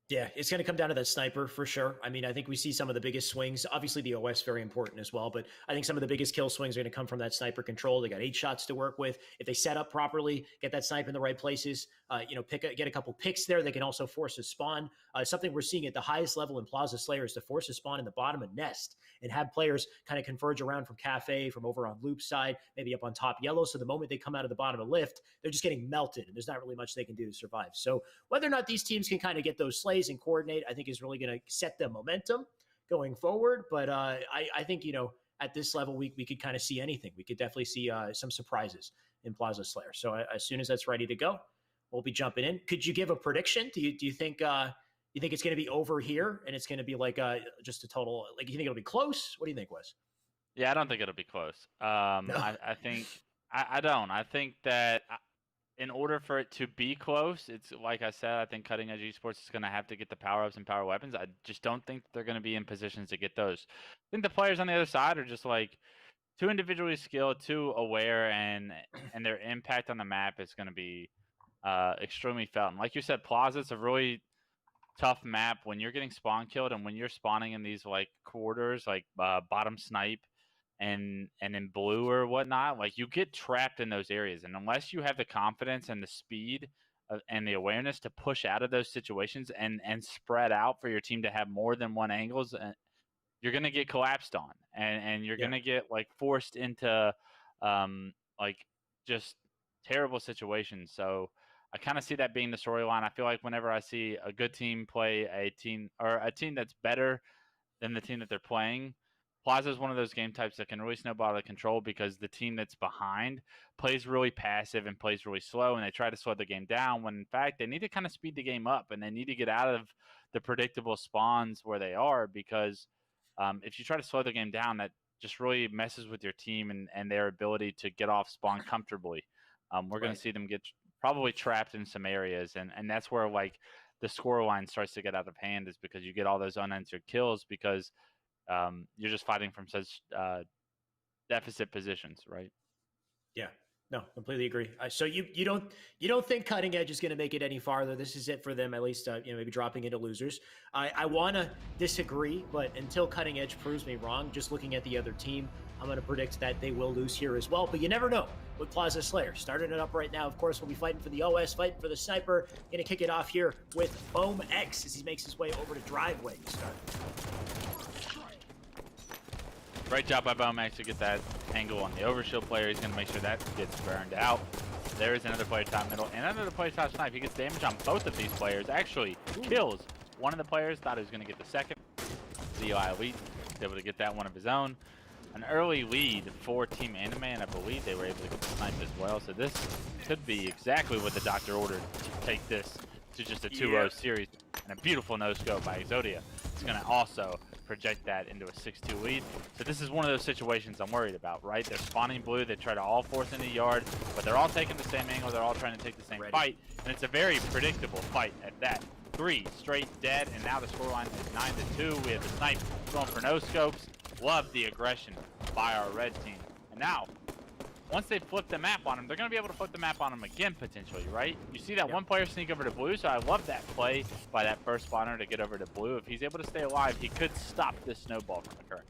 Yeah, it's going to come down to that sniper for sure. I mean, I think we see some of the biggest swings. Obviously, the OS very important as well, but I think some of the biggest kill swings are going to come from that sniper control. They got 8 shots to work with. If they set up properly, get that sniper in the right places, get a couple picks there. They can also force a spawn. Something we're seeing at the highest level in Plaza Slayer is to force a spawn in the bottom of Nest and have players kind of converge around from Cafe, from over on Loop side, maybe up on top Yellow. So the moment they come out of the bottom of Lift, they're just getting melted, and there's not really much they can do to survive. So whether or not these teams can kind of get those slays and coordinate, I think is really going to set the momentum going forward. But I think, at this level, we could kind of see anything. We could definitely see some surprises in Plaza Slayer. So as soon as that's ready to go, we'll be jumping in. Could you give a prediction? Do you think it's going to be over here and it's going to be like just a total, like, you think it'll be close? What do you think, Wes? Yeah, I don't think it'll be close. No. I think I don't. I think that in order for it to be close, it's like I said, I think Cutting Edge Esports is going to have to get the power-ups and power weapons. I just don't think they're going to be in positions to get those. I think the players on the other side are just like too individually skilled, too aware, and their impact on the map is going to be extremely felt. And like you said, Plaza's a really tough map when you're getting spawn killed and when you're spawning in these like quarters, like bottom snipe and in blue or whatnot. Like, you get trapped in those areas, and unless you have the confidence and the speed and the awareness to push out of those situations and spread out for your team to have more than one angles, you're going to get collapsed on, and you're going to get like forced into like just terrible situations. So I kind of see that being the storyline. I feel like whenever I see a good team play a team that's better than the team that they're playing, Plaza is one of those game types that can really snowball out of control because the team that's behind plays really passive and plays really slow, and they try to slow the game down when, in fact, they need to kind of speed the game up, and they need to get out of the predictable spawns where they are, because if you try to slow the game down, that just really messes with your team and their ability to get off spawn comfortably. We're going to see them get probably trapped in some areas, and that's where like the score line starts to get out of hand, is because you get all those unanswered kills because you're just fighting from such deficit positions, right? Yeah, no, completely agree. So you don't think Cutting Edge is going to make it any farther? This is it for them, at least. Maybe dropping into losers. I want to disagree, but until Cutting Edge proves me wrong, just looking at the other team, I'm going to predict that they will lose here as well. But you never know with Plaza Slayer. Starting it up right now. Of course, we'll be fighting for the OS, fighting for the sniper. Going to kick it off here with Boom X as he makes his way over to Driveway to start. Great job by Bomax to get that angle on the overshield player. He's going to make sure that gets burned out. There is another player top middle and another player top snipe. He gets damage on both of these players. Actually, kills one of the players. Thought he was going to get the second. ZI Elite was able to get that one of his own. An early lead for Team Anime, and I believe they were able to get the snipe as well. So this could be exactly what the doctor ordered to take this to just a 2-0 series. And a beautiful no-scope by Exodia. It's going to also project that into a 6-2 lead. So this is one of those situations I'm worried about, right? They're spawning blue, they try to all force in the yard, but they're all taking the same angle, they're all trying to take the same fight, and it's a very predictable fight at that. 3 straight dead, and now the scoreline is 9-2. We have the snipe going for no scopes. Love the aggression by our red team. And now, once they flip the map on him, they're going to be able to flip the map on him again, potentially, right? You see that one player sneak over to blue, so I love that play by that first spawner to get over to blue. If he's able to stay alive, he could stop this snowball from occurring.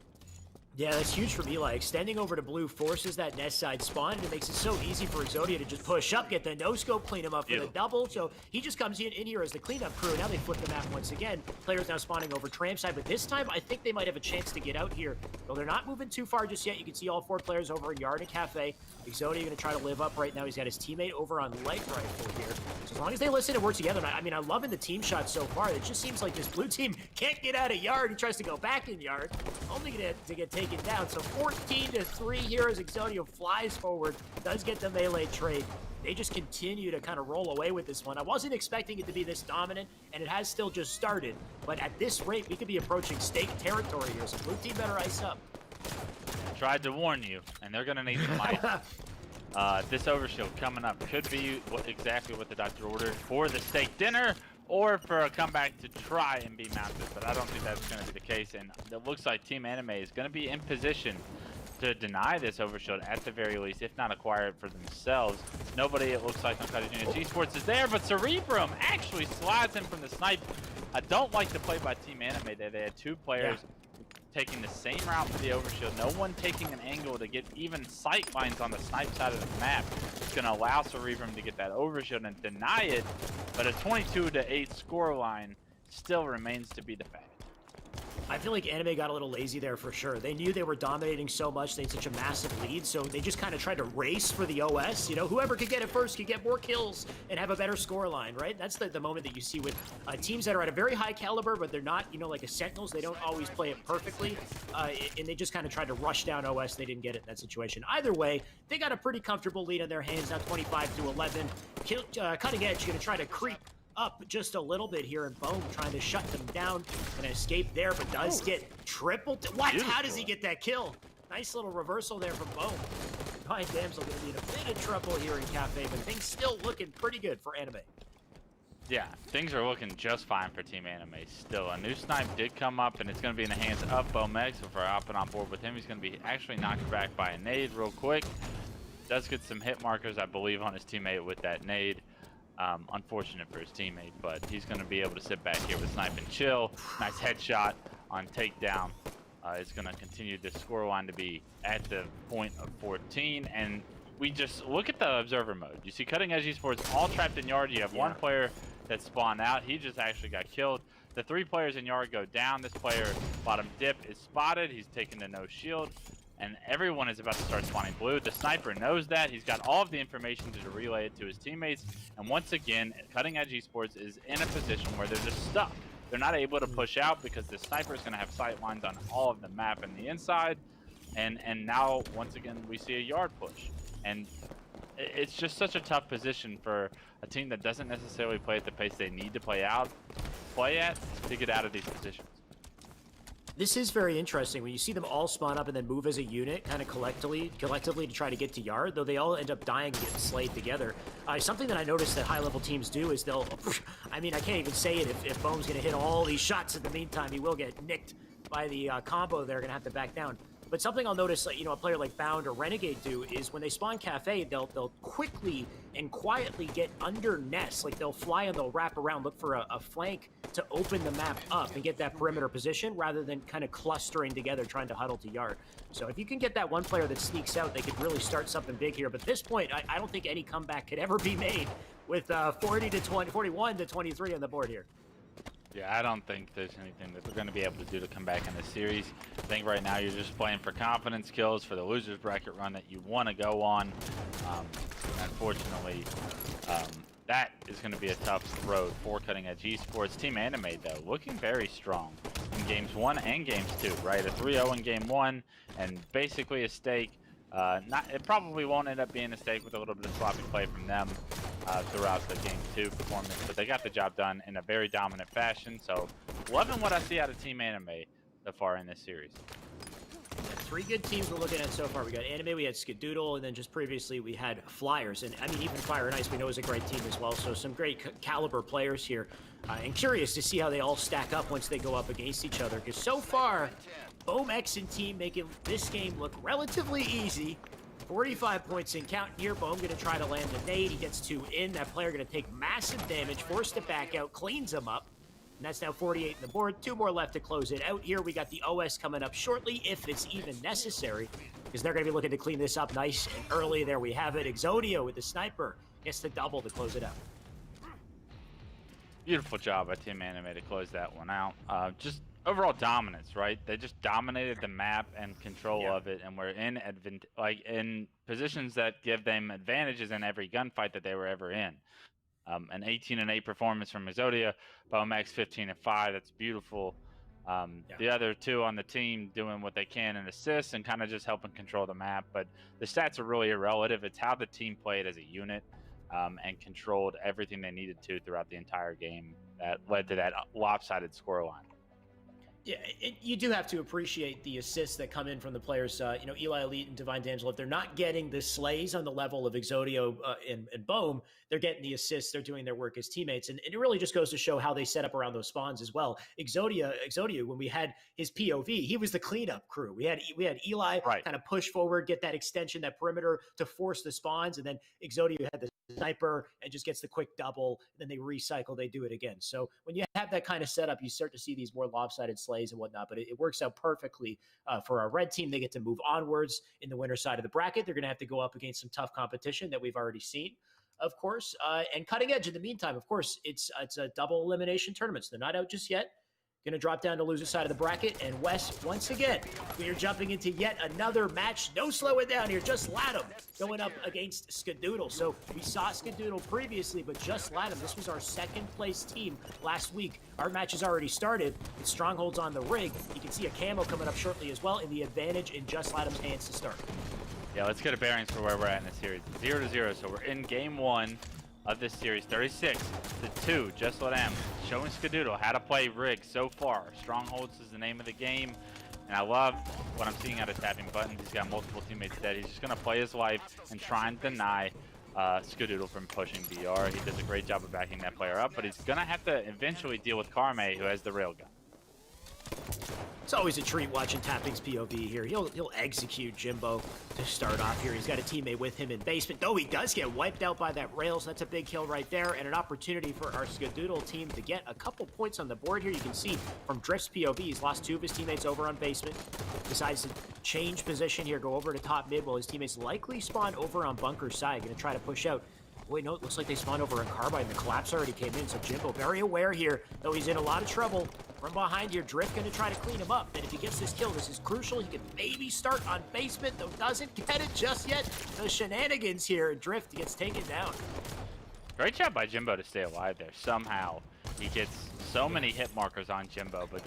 Yeah, that's huge for Eli. Extending over to blue forces that nest side spawn, and it makes it so easy for Exodia to just push up, get the no-scope, clean him up for the double. So he just comes in here as the cleanup crew. Now they flip the map once again. Players now spawning over tramp side, but this time I think they might have a chance to get out here. Though they're not moving too far just yet. You can see all 4 players over in Yard and Cafe. Exodia going to try to live up right now. He's got his teammate over on light rifle here. So as long as they listen and work together, I mean, I'm loving the team shots so far. It just seems like this blue team can't get out of Yard. He tries to go back in Yard, only to get taken down. So 14-3 here as Exodia flies forward, does get the melee trade. They just continue to kind of roll away with this one. I wasn't expecting it to be this dominant, and it has still just started. But at this rate, we could be approaching stake territory here, so blue team better ice up. I tried to warn you, and they're going to need some ice. This overshield coming up could be exactly what the doctor ordered for the steak dinner, or for a comeback to try and be mounted, but I don't think that's going to be the case, and it looks like Team Anime is going to be in position to deny this overshield at the very least, if not acquire it for themselves. Nobody, it looks like, on Cutting Edge Esports is there, but Cerebrum actually slides in from the snipe. I don't like the play by Team Anime there. They had 2 players taking the same route for the overshield. No one taking an angle to get even sight lines on the snipe side of the map. It's going to allow Cerebrum to get that overshield and deny it, but a 22-8 score line still remains to be the fact. I feel like Anime got a little lazy there for sure. They knew they were dominating so much, they had such a massive lead, so they just kind of tried to race for the OS. You know, whoever could get it first could get more kills and have a better score line, right? That's the moment that you see with teams that are at a very high caliber, but they're not, you know, like a Sentinels. They don't always play it perfectly, and they just kind of tried to rush down OS. They didn't get it in that situation. Either way, they got a pretty comfortable lead in their hands, now 25-11. Cutting Edge going to try to creep up just a little bit here, and Bohm trying to shut them down and escape there, but does get tripled. What? Beautiful. How does he get that kill? Nice little reversal there from Bohm. Divine Damsel going to be in a bit of trouble here in Cafe, but things still looking pretty good for Anime. Yeah, things are looking just fine for Team Anime still. A new snipe did come up, and it's going to be in the hands of Bomex. So if we're hopping on board with him, he's going to be actually knocked back by a nade real quick. Does get some hit markers, I believe, on his teammate with that nade. Unfortunate for his teammate, but he's going to be able to sit back here with Snipe and Chill. Nice headshot on takedown. It's going to continue this score line to be at the point of 14, and we just look at the observer mode. You see Cutting Edge Esports all trapped in Yard. You have one player that spawned out. He just actually got killed. The 3 players in Yard go down. This player, bottom dip, is spotted. He's taking the no shield. And everyone is about to start spawning blue. The sniper knows that. He's got all of the information to relay it to his teammates. And once again, Cutting Edge Esports is in a position where they're just stuck. They're not able to push out because the sniper is going to have sight lines on all of the map and the inside. And now, once again, we see a Yard push. And it's just such a tough position for a team that doesn't necessarily play at the pace they need to play at to get out of these positions. This is very interesting when you see them all spawn up and then move as a unit, kind of collectively to try to get to Yard, though they all end up dying and getting slayed together. Something that I noticed that high-level teams do is they'll, I mean, I can't even say it if Bohm's going to hit all these shots in the meantime. He will get nicked by the combo. They're going to have to back down. But something I'll notice, like, you know, a player like Bound or Renegade do is when they spawn Cafe, they'll quickly and quietly get under nests. Like, they'll fly and they'll wrap around, look for a flank to open the map up and get that perimeter position rather than kind of clustering together trying to huddle to Yard. So if you can get that one player that sneaks out, they could really start something big here. But at this point, I don't think any comeback could ever be made with 41-23 on the board here. Yeah, I don't think there's anything that they're going to be able to do to come back in this series. I think right now you're just playing for confidence kills for the losers bracket run that you want to go on. Unfortunately, that is going to be a tough road for Cutting Edge Esports. Team Anime, though, looking very strong in games 1 and games 2, right? A 3-0 in game 1 and basically a stake. It probably won't end up being a stake with a little bit of sloppy play from them throughout the game 2 performance, but they got the job done in a very dominant fashion. So loving what I see out of Team Anime so far in this series. 3 good teams we're looking at so far. We got Anime, we had Skadoodle, and then just previously we had Flyers. And I mean, even Fire and Ice we know is a great team as well. So some great caliber players here. And curious to see how they all stack up once they go up against each other. Because so far, Bomex and team making this game look relatively easy. 45 points in, counting here. Bohm going to try to land the nade. He gets 2 in. That player going to take massive damage, forced to back out, cleans him up. And that's now 48 in the board. 2 more left to close it out here. We got the OS coming up shortly, if it's even necessary, because they're going to be looking to clean this up nice and early. There we have it. Exodio with the sniper gets the double to close it out. Beautiful job by Team Anime to close that one out. Just overall dominance, right? They just dominated the map and control of it, and were in positions that give them advantages in every gunfight that they were ever in. An 18-8 performance from Exodia, Bomax 15-5. That's beautiful. The other 2 on the team doing what they can in assists and kind of just helping control the map. But the stats are really irrelevant. It's how the team played as a unit and controlled everything they needed to throughout the entire game that led to that lopsided scoreline. Yeah, you do have to appreciate the assists that come in from the players. Eli Elite and Divine D'Angelo, if they're not getting the slays on the level of Exodio and Bohm, they're getting the assists. They're doing their work as teammates. And it really just goes to show how they set up around those spawns as well. Exodia, when we had his POV, he was the cleanup crew. We had Eli kind of push forward, get that extension, that perimeter to force the spawns. And then Exodia had the sniper and just gets the quick double. Then they recycle, they do it again. So when you have that kind of setup, you start to see these more lopsided slays and whatnot, but it works out perfectly for our red team. They get to move onwards in the winner side of the bracket. They're going to have to go up against some tough competition that we've already seen, of course, and Cutting Edge in the meantime. Of course, it's a double elimination tournament, so they're not out just yet. Going to drop down to loser side of the bracket. And Wes, once again, we are jumping into yet another match. No slow it down here. Just Latham going up against Skadoodle. So we saw Skadoodle previously, but Just Latham, this was our second place team last week. Our match has already started. With Strongholds on the rig. You can see a camo coming up shortly as well, and the advantage in Just Latham's hands to start. Yeah, let's get a bearings for where we're at in the series. 0-0, so we're in game 1 of this series, 36-2. Just Latham showing Skadoodle how to play rig so far. Strongholds is the name of the game, and I love what I'm seeing out of tapping buttons. He's got multiple teammates dead. He's just going to play his life and try and deny Skadoodle from pushing BR. He does a great job of backing that player up, but he's going to have to eventually deal with Karme, who has the railgun. It's always a treat watching Tapping's POV here. He'll execute Jimbo to start off here. He's got a teammate with him in basement, though he does get wiped out by that rail, so that's a big kill right there, and an opportunity for our Skadoodle team to get a couple points on the board here. You can see from Drift's POV, he's lost 2 of his teammates over on basement. Decides to change position here, go over to top mid, while his teammates likely spawn over on bunker side. Going to try to push out. Wait, no, it looks like they spawned over in Carbide, and the collapse already came in, so Jimbo very aware here, though he's in a lot of trouble. From behind here, Drift going to try to clean him up, and if he gets this kill, this is crucial. He can maybe start on basement, though doesn't get it just yet. The shenanigans here, and Drift gets taken down. Great job by Jimbo to stay alive there. Somehow, he gets so many hit markers on Jimbo, but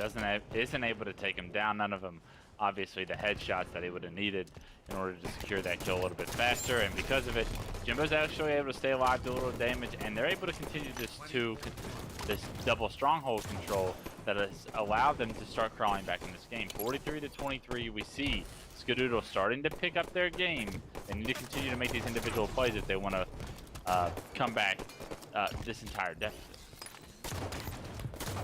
isn't able to take him down. None of them, obviously, the headshots that he would have needed in order to secure that kill a little bit faster, and because of it, Jimbo's actually able to stay alive, do a little damage, and they're able to continue this double stronghold control that has allowed them to start crawling back in this game. 43-23, we see Skadoodle starting to pick up their game. They need to continue to make these individual plays if they want to come back this entire deficit.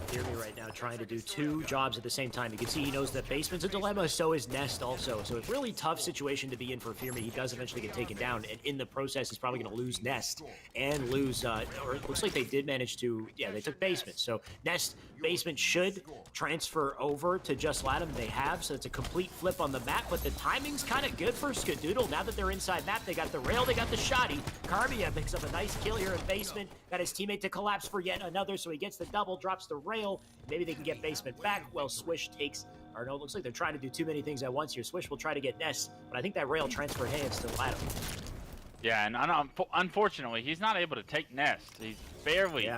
Fearme right now trying to do 2 jobs at the same time. You can see he knows that basement's a dilemma, so is Nest also. So it's a really tough situation to be in for Fearme. He does eventually get taken down, and in the process, he's probably going to lose Nest and lose, or it looks like they did manage to, yeah, they took basement. So Nest, basement should transfer over to Just Latham. They have, so it's a complete flip on the map, but the timing's kind of good for Skadoodle. Now that they're inside map, they got the rail, they got the shoddy. Karmia picks up a nice kill here in basement. Got his teammate to collapse for yet another, so he gets the double, drops the rail. Maybe they can get basement back. Well, Swish takes, or no, it looks like they're trying to do too many things at once here. Swish will try to get Nest, but I think that rail transfer hands to Latham. Yeah, and unfortunately, he's not able to take Nest. He's barely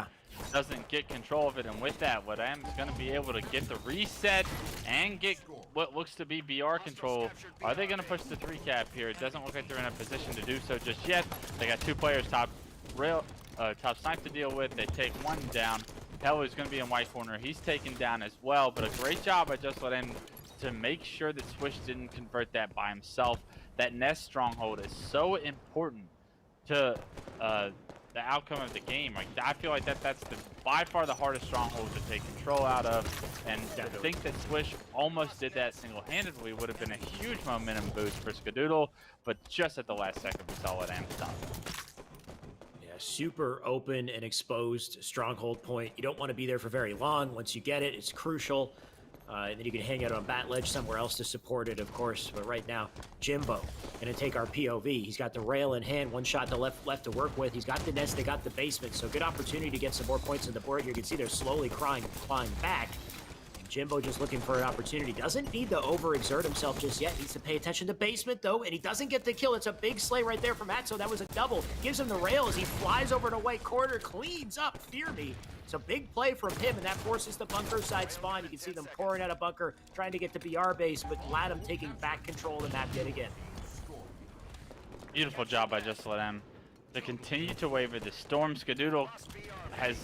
doesn't get control of it, and with that, Wadam's going to be able to get the reset and get what looks to be BR control. Are they going to push the 3-cap here? It doesn't look like they're in a position to do so just yet. They got 2 players top snipe to deal with. They take 1 down. Hell is going to be in white corner. He's taken down as well, but a great job by Just Latham to make sure that Swish didn't convert that by himself. That Nest stronghold is so important to the outcome of the game. Like, I feel like that's by far the hardest stronghold to take control out of, and to think that Swish almost did that single-handedly would have been a huge momentum boost for Skadoodle, but just at the last second we saw what Am stop. Yeah, super open and exposed stronghold point. You don't want to be there for very long. Once you get it, it's crucial. And then you can hang out on bat ledge somewhere else to support it, of course. But right now, Jimbo gonna take our POV. He's got the rail in hand, one shot to left to work with. He's got the nest, they got the basement, so good opportunity to get some more points on the board. You can see they're slowly clawing back. Jimbo just looking for an opportunity. Doesn't need to overexert himself just yet. Needs to pay attention to basement, though, and he doesn't get the kill. It's a big slay right there from Atso. That was a double. Gives him the rail as he flies over to white corner, cleans up Fear Me. It's a big play from him, and that forces the bunker side spawn. You can see them pouring out a bunker, trying to get the BR base, but Latham taking back control of the map yet again. Beautiful job by Just Let Him to continue to waver. The Storm Skadoodle has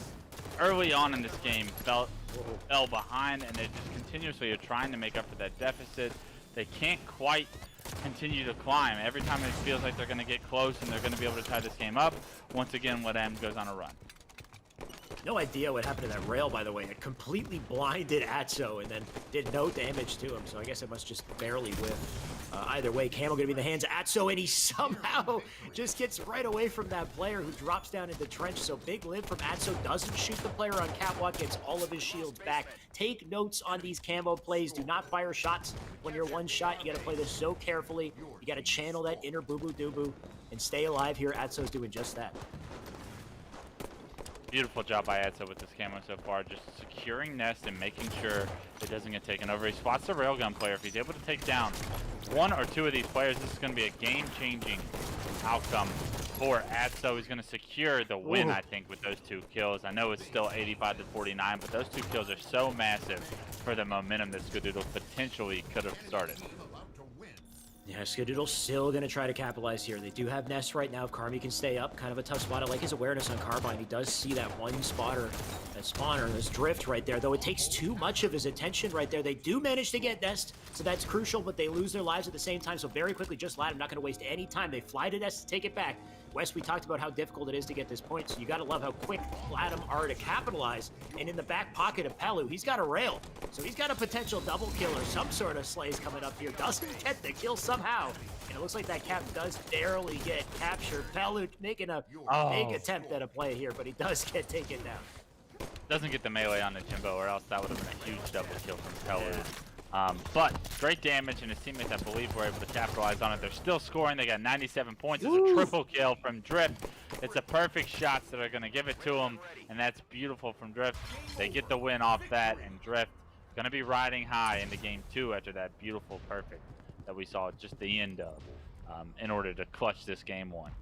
early on in this game fell behind, and they just continuously are trying to make up for that deficit. They can't quite continue to climb. Every time it feels like they're going to get close and they're going to be able to tie this game up, once again, Let M goes on a run. No idea what happened to that rail, by the way. It completely blinded Atso and then did no damage to him, so I guess it must just barely whiff. Either way, Camo gonna be in the hands of Atso, and he somehow just gets right away from that player who drops down in the trench. So big live from Atso, doesn't shoot the player on catwalk, gets all of his shields back. Take notes on these Camo plays. Do not fire shots when you're one shot. You gotta play this so carefully. You gotta channel that inner boo-boo-doo-boo and stay alive here. Atso's doing just that. Beautiful job by Atso with this camo so far, just securing nest and making sure it doesn't get taken over. He spots the railgun player. If he's able to take down one or two of these players, this is going to be a game-changing outcome for Atso. He's going to secure the win, I think, with those two kills. I know it's still 85 to 49, but those two kills are so massive for the momentum that Skadoodle potentially could have started. Yeah, Skadoodle's still going to try to capitalize here. They do have Nest right now. If Carmi can stay up, kind of a tough spot. I like his awareness on Carbine. He does see that one spotter, that spawner, this drift right there, though it takes too much of his attention right there. They do manage to get Nest, so that's crucial, but they lose their lives at the same time, so very quickly, just Latham, not going to waste any time. They fly to Nest to take it back. Wes, we talked about how difficult it is to get this point, so you got to love how quick Latham are to capitalize. And in the back pocket of Pelu, he's got a rail, so he's got a potential double kill or some sort of slays coming up here. Doesn't get the kill somehow, and it looks like that cap does barely get captured. Pelu making a big attempt at a play here, but he does get taken down. Doesn't get the melee on the Jimbo, or else that would have been a huge double kill from Pelu. Yeah. But great damage, and his teammates, I believe, were able to capitalize on it. They're still scoring. They got 97 points. It's a triple kill from Drift. It's a perfect shots that are going to give it to him, and that's beautiful from Drift. They get the win off that, and Drift going to be riding high into game 2 after that beautiful perfect that we saw at just the end of in order to clutch this game 1.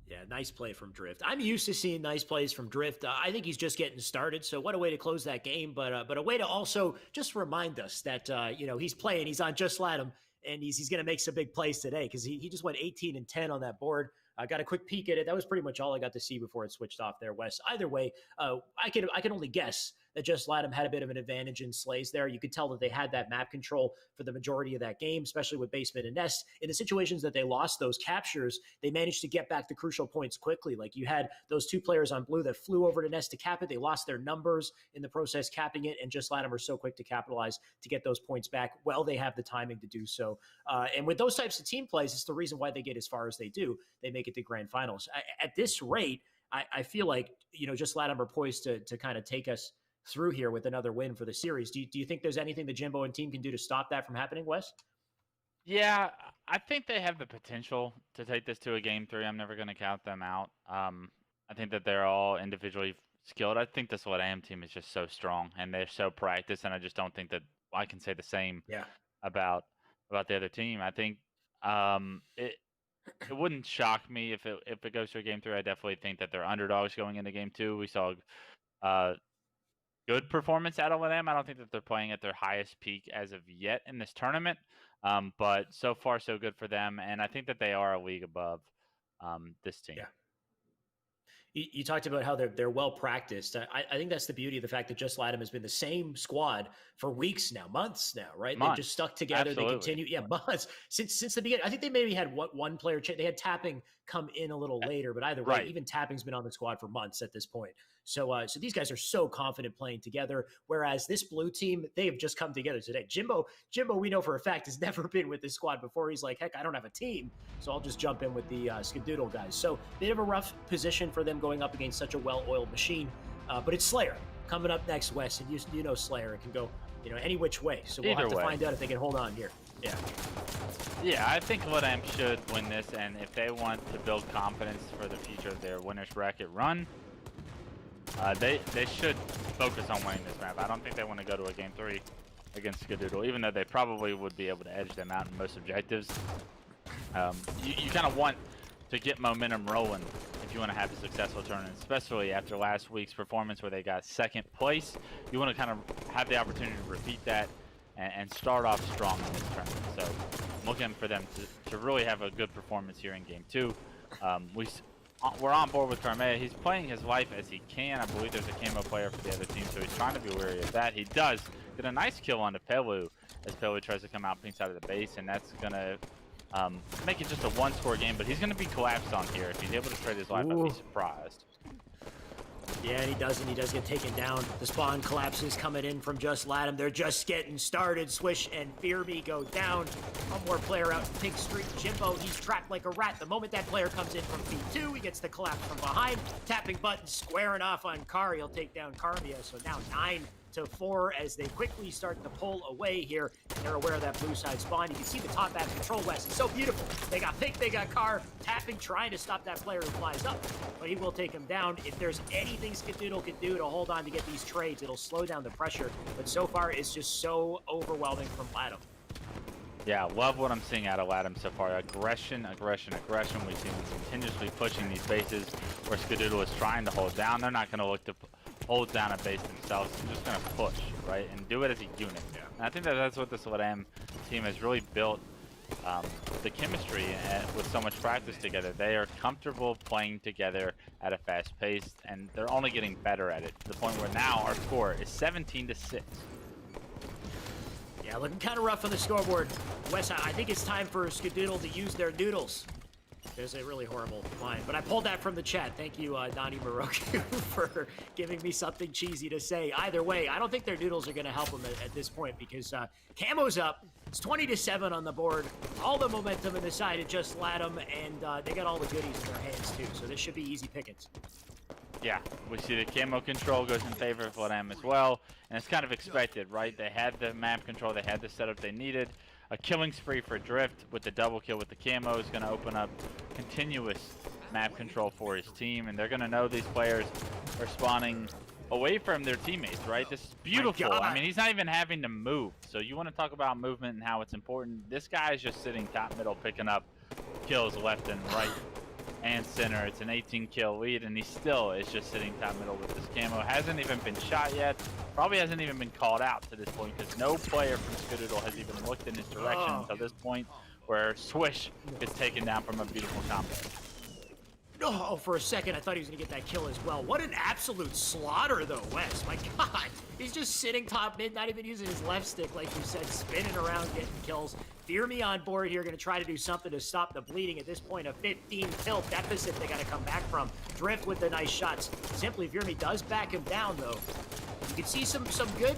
Yeah, nice play from Drift. I'm used to seeing nice plays from Drift. I think he's just getting started, so what a way to close that game, but a way to also just remind us that, you know, he's playing, he's on Just Latham, and he's going to make some big plays today, because he just went 18 and 10 on that board. I got a quick peek at it. That was pretty much all I got to see before it switched off there, Wes. Either way, I can only guess that Just Latham had a bit of an advantage in slays there. You could tell that they had that map control for the majority of that game, especially with Basement and Nest. In the situations that they lost those captures, they managed to get back the crucial points quickly. Like you had those two players on blue that flew over to Nest to cap it. They lost their numbers in the process capping it, and Just Latham are so quick to capitalize to get those points back. Well, they have the timing to do so. And with those types of team plays, it's the reason why they get as far as they do. They make it to grand finals. At this rate, I feel like, you know, Just Latham are poised to kind of take us through here with another win for the series. Do you think there's anything the Jimbo and team can do to stop that from happening, Wes? Yeah, I think they have the potential to take this to a game 3. I'm never going to count them out. I think that they're all individually skilled. I think this Let AM team is just so strong, and they're so practiced, and I just don't think that I can say the same about the other team. I think it wouldn't shock me if it goes to a game 3. I definitely think that they're underdogs going into game 2. We saw good performance out of them. I don't think that they're playing at their highest peak as of yet in this tournament, but so far so good for them, and I think that they are a league above this team. You talked about how they're well practiced. I think that's the beauty of the fact that Just Latham has been the same squad for weeks now, months now, right? They've just stuck together. Absolutely. They continue, months since the beginning. I think they maybe had one player change. They had Tapping come in a little later, but either way, even Tapping's been on the squad for months at this point. So these guys are so confident playing together. Whereas this blue team, they have just come together today. Jimbo, we know for a fact, has never been with this squad before. He's like, heck, I don't have a team, so I'll just jump in with the Skadoodle guys. So bit of a rough position for them going up against such a well-oiled machine. But it's Slayer coming up next, Wes, and you know Slayer. It can go any which way. So we'll have to find out if they can hold on here. Yeah, I think LATAM should win this, and if they want to build confidence for the future of their winners bracket run, they should focus on winning this map. I don't think they want to go to a game 3 against Skadoodle, even though they probably would be able to edge them out in most objectives. You kind of want to get momentum rolling if you want to have a successful tournament, especially after last week's performance where they got 2nd place. You want to kind of have the opportunity to repeat that and start off strong in this tournament. So I'm looking for them to really have a good performance here in game 2. We're on board with Carmea. He's playing his life as he can. I believe there's a camo player for the other team, so he's trying to be wary of that. He does get a nice kill onto Pelu as Pelu tries to come out pink side of the base, and that's going to make it just a 1-score game, but he's going to be collapsed on here. If he's able to trade his life, I'd be surprised. Yeah, and he does get taken down. The spawn collapses coming in from Just Latham. They're just getting started. Swish and Fear Me go down. One more player out in Pink Street. Jimbo, he's trapped like a rat. The moment that player comes in from P2, he gets the collapse from behind. Tapping button, squaring off on Car. He'll take down Carmia. So now 9-4 as they quickly start to pull away here. And they're aware of that blue side spawn. You can see the top map control west. It's so beautiful. They got Pink, they got Car. Tapping, trying to stop that player who flies up. But he will take him down. If there's anything Skadoodle can do to hold on to get these trades, it'll slow down the pressure. But so far, it's just so overwhelming from Latham. Yeah, love what I'm seeing out of Latham so far. Aggression. We see them continuously pushing these bases where Skadoodle is trying to hold down. They're not going to look to hold down a base themselves. They're just going to push, right, and do it as a unit. And I think that's what this LATAM team has really built the chemistry with so much practice together. They are comfortable playing together at a fast pace, and they're only getting better at it to the point where now our score is 17-6. Yeah, looking kind of rough on the scoreboard. Wes, I think it's time for Skadoodle to use their noodles. There's a really horrible line, but I pulled that from the chat. Thank you, Donnie Moroku, for giving me something cheesy to say. Either way, I don't think their noodles are going to help them at this point because Camo's up. It's 20-7 on the board. All the momentum in the side of Just Latham, and they got all the goodies in their hands too, so this should be easy pickings. Yeah, we see the camo control goes in favor of LATAM as well, and it's kind of expected, right? They had the map control, they had the setup they needed. A killing spree for Drift with the double kill with the camo is going to open up continuous map control for his team, and they're going to know these players are spawning away from their teammates, right? This is beautiful. I mean, he's not even having to move. So you want to talk about movement and how it's important. This guy is just sitting top middle picking up kills left and right and center. It's an 18-kill lead, and he still is just sitting top middle with this camo. Hasn't even been shot yet. Probably hasn't even been called out to this point because no player from Skadoodle has even looked in his direction until this point where Swish gets taken down from a beautiful combo. Oh, for a second, I thought he was going to get that kill as well. What an absolute slaughter, though, Wes. My God. He's just sitting top mid, not even using his left stick, like you said, spinning around, getting kills. Fear Me on board here, going to try to do something to stop the bleeding. At this point, a 15-kill deficit they got to come back from. Drift with the nice shots. Simply, Fear Me does back him down, though. You can see some good,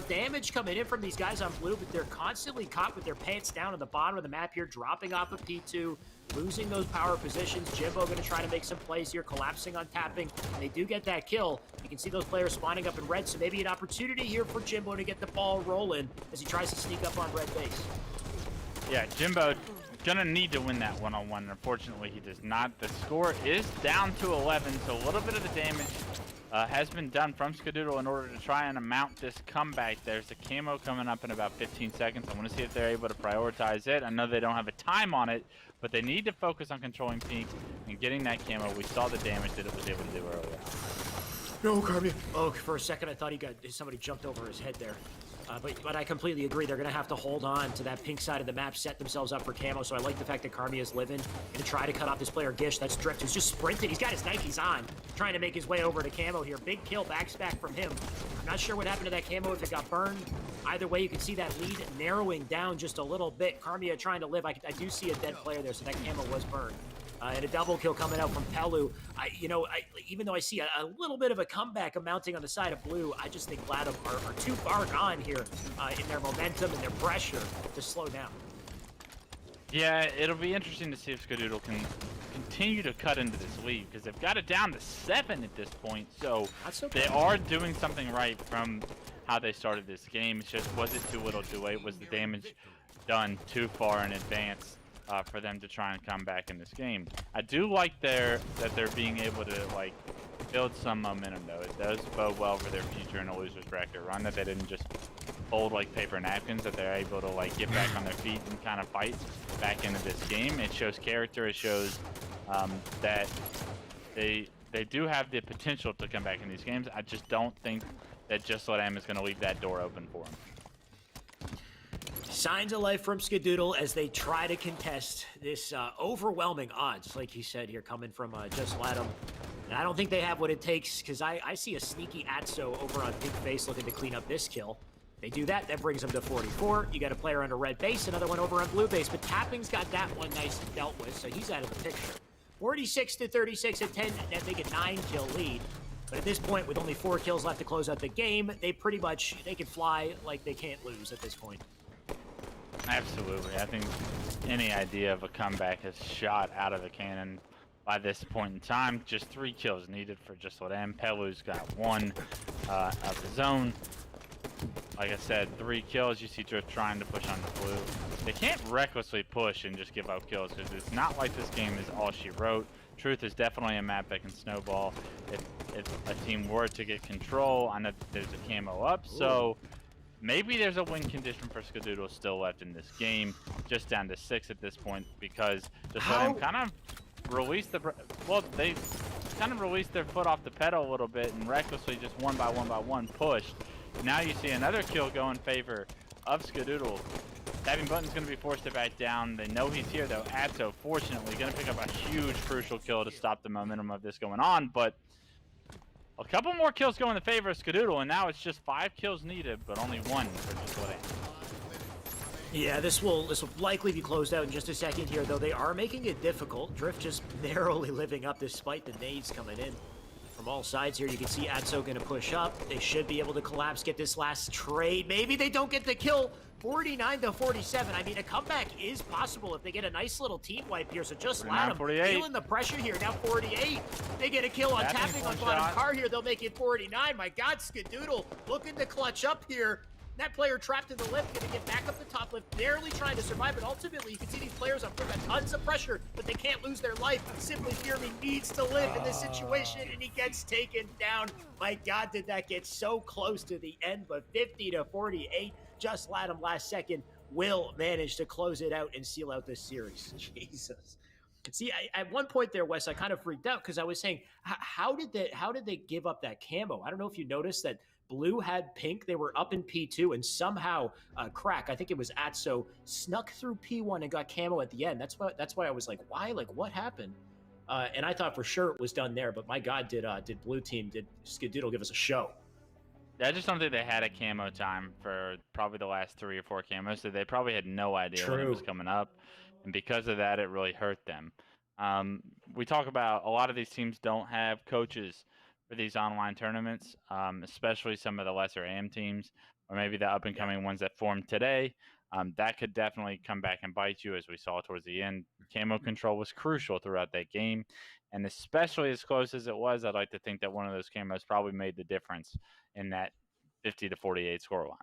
damage coming in from these guys on blue, but they're constantly caught with their pants down at the bottom of the map here, dropping off of P2, losing those power positions. Jimbo going to try to make some plays here, collapsing on Tapping. They do get that kill. You can see those players spawning up in red, so maybe an opportunity here for Jimbo to get the ball rolling as he tries to sneak up on red base. Yeah, Jimbo gonna need to win that one-on-one. Unfortunately, he does not. The score is down to 11, so a little bit of the damage has been done from Skadoodle in order to try and mount this comeback. There's a camo coming up in about 15 seconds. I want to see if they're able to prioritize it. I know they don't have a time on it, but they need to focus on controlling Pink and getting that camo. We saw the damage that it was able to do earlier. No, Carmia. Oh, for a second I thought somebody jumped over his head there. But I completely agree. They're going to have to hold on to that pink side of the map, set themselves up for camo. So I like the fact that Karmia's living and to try to cut off this player Gish. That's Drift, who's just sprinting. He's got his Nikes on, trying to make his way over to camo here. Big kill, back from him. I'm not sure what happened to that camo, if it got burned. Either way, you can see that lead narrowing down just a little bit. Karmia trying to live. I do see a dead player there, so that camo was burned. And a double kill coming out from Pelu. Even though I see a little bit of a comeback amounting on the side of Blue, I just think Latham are too far gone here in their momentum and their pressure to slow down. Yeah, it'll be interesting to see if Skadoodle can continue to cut into this lead, because they've got it down to 7 at this point. So they are doing something right from how they started this game. It's just, was it too little too late? Was the damage done too far in advance for them to try and come back in this game? I do like that they're being able to build some momentum, though. It does bode well for their future in a loser's bracket run, that they didn't just fold like paper napkins, that they're able to get back on their feet and kind of fight back into this game. It shows character. It shows that they do have the potential to come back in these games. I just don't think that Just Let Am is going to leave that door open for them. Signs of life from Skadoodle as they try to contest this overwhelming odds, like he said here, coming from Just Let Am. And I don't think they have what it takes, because I see a sneaky Atso over on Pink Face looking to clean up this kill. They do that, that brings them to 44. You got a player under red base, another one over on blue base, but Tapping's got that one nice and dealt with, so he's out of the picture. 46-36 at 10, that make a 9-kill lead. But at this point, with only 4 kills left to close out the game, they can fly like they can't lose at this point. Absolutely. I think any idea of a comeback is shot out of the cannon by this point in time. Just 3 kills needed for Just Let Am. Pelu's got 1 of his own. Like I said, 3 kills. You see Drift trying to push on the blue. They can't recklessly push and just give up kills, because it's not like this game is all she wrote. Truth is definitely a map that can snowball. If a team were to get control, I know there's a camo up, so maybe there's a win condition for Skadoodle still left in this game, just down to 6 at this point, because Just Let Am kind of released they kind of released their foot off the pedal a little bit and recklessly just one by one pushed. Now you see another kill go in favor of Skadoodle. Tapping Button's going to be forced to back down. They know he's here, though. Atso, fortunately, going to pick up a huge crucial kill to stop the momentum of this going on, but a couple more kills go in the favor of Skadoodle, and now it's just 5 kills needed, but only 1 for Just Let Am. Yeah, this will likely be closed out in just a second here, though they are making it difficult. Drift just narrowly living up despite the nades coming in from all sides here. You can see Atso going to push up. They should be able to collapse, get this last trade. Maybe they don't get the kill. 49-47. I mean, a comeback is possible if they get a nice little team wipe here. So Just Let Am feeling the pressure here. Now 48. They get a kill on Tapping on bottom car here. They'll make it 49. My God, Skadoodle looking to clutch up here. That player trapped in the lift, going to get back up the top lift, barely trying to survive, but ultimately you can see these players are putting tons of pressure, but they can't lose their life. Simply Fearme needs to live in this situation, and he gets taken down. My God, did that get so close to the end, but 50-48, Just Let Am last second will manage to close it out and seal out this series. Jesus. See, at one point there, Wes, I kind of freaked out because I was saying, how did they give up that camo? I don't know if you noticed that Blue had pink. They were up in P2, and somehow Crack, I think it was Atso, snuck through P1 and got camo at the end. That's why I was like, why? Like, what happened? And I thought for sure it was done there. But my God, did Blue Team, did Skadoodle give us a show? I just don't think they had a camo time for probably the last 3 or 4 camos, so they probably had no idea when it was coming up. And because of that, it really hurt them. We talk about a lot of these teams don't have coaches for these online tournaments, especially some of the lesser AM teams, or maybe the up-and-coming ones that formed today. That could definitely come back and bite you, as we saw towards the end. Camo control was crucial throughout that game, and especially as close as it was, I'd like to think that one of those camos probably made the difference in that 50-48 scoreline.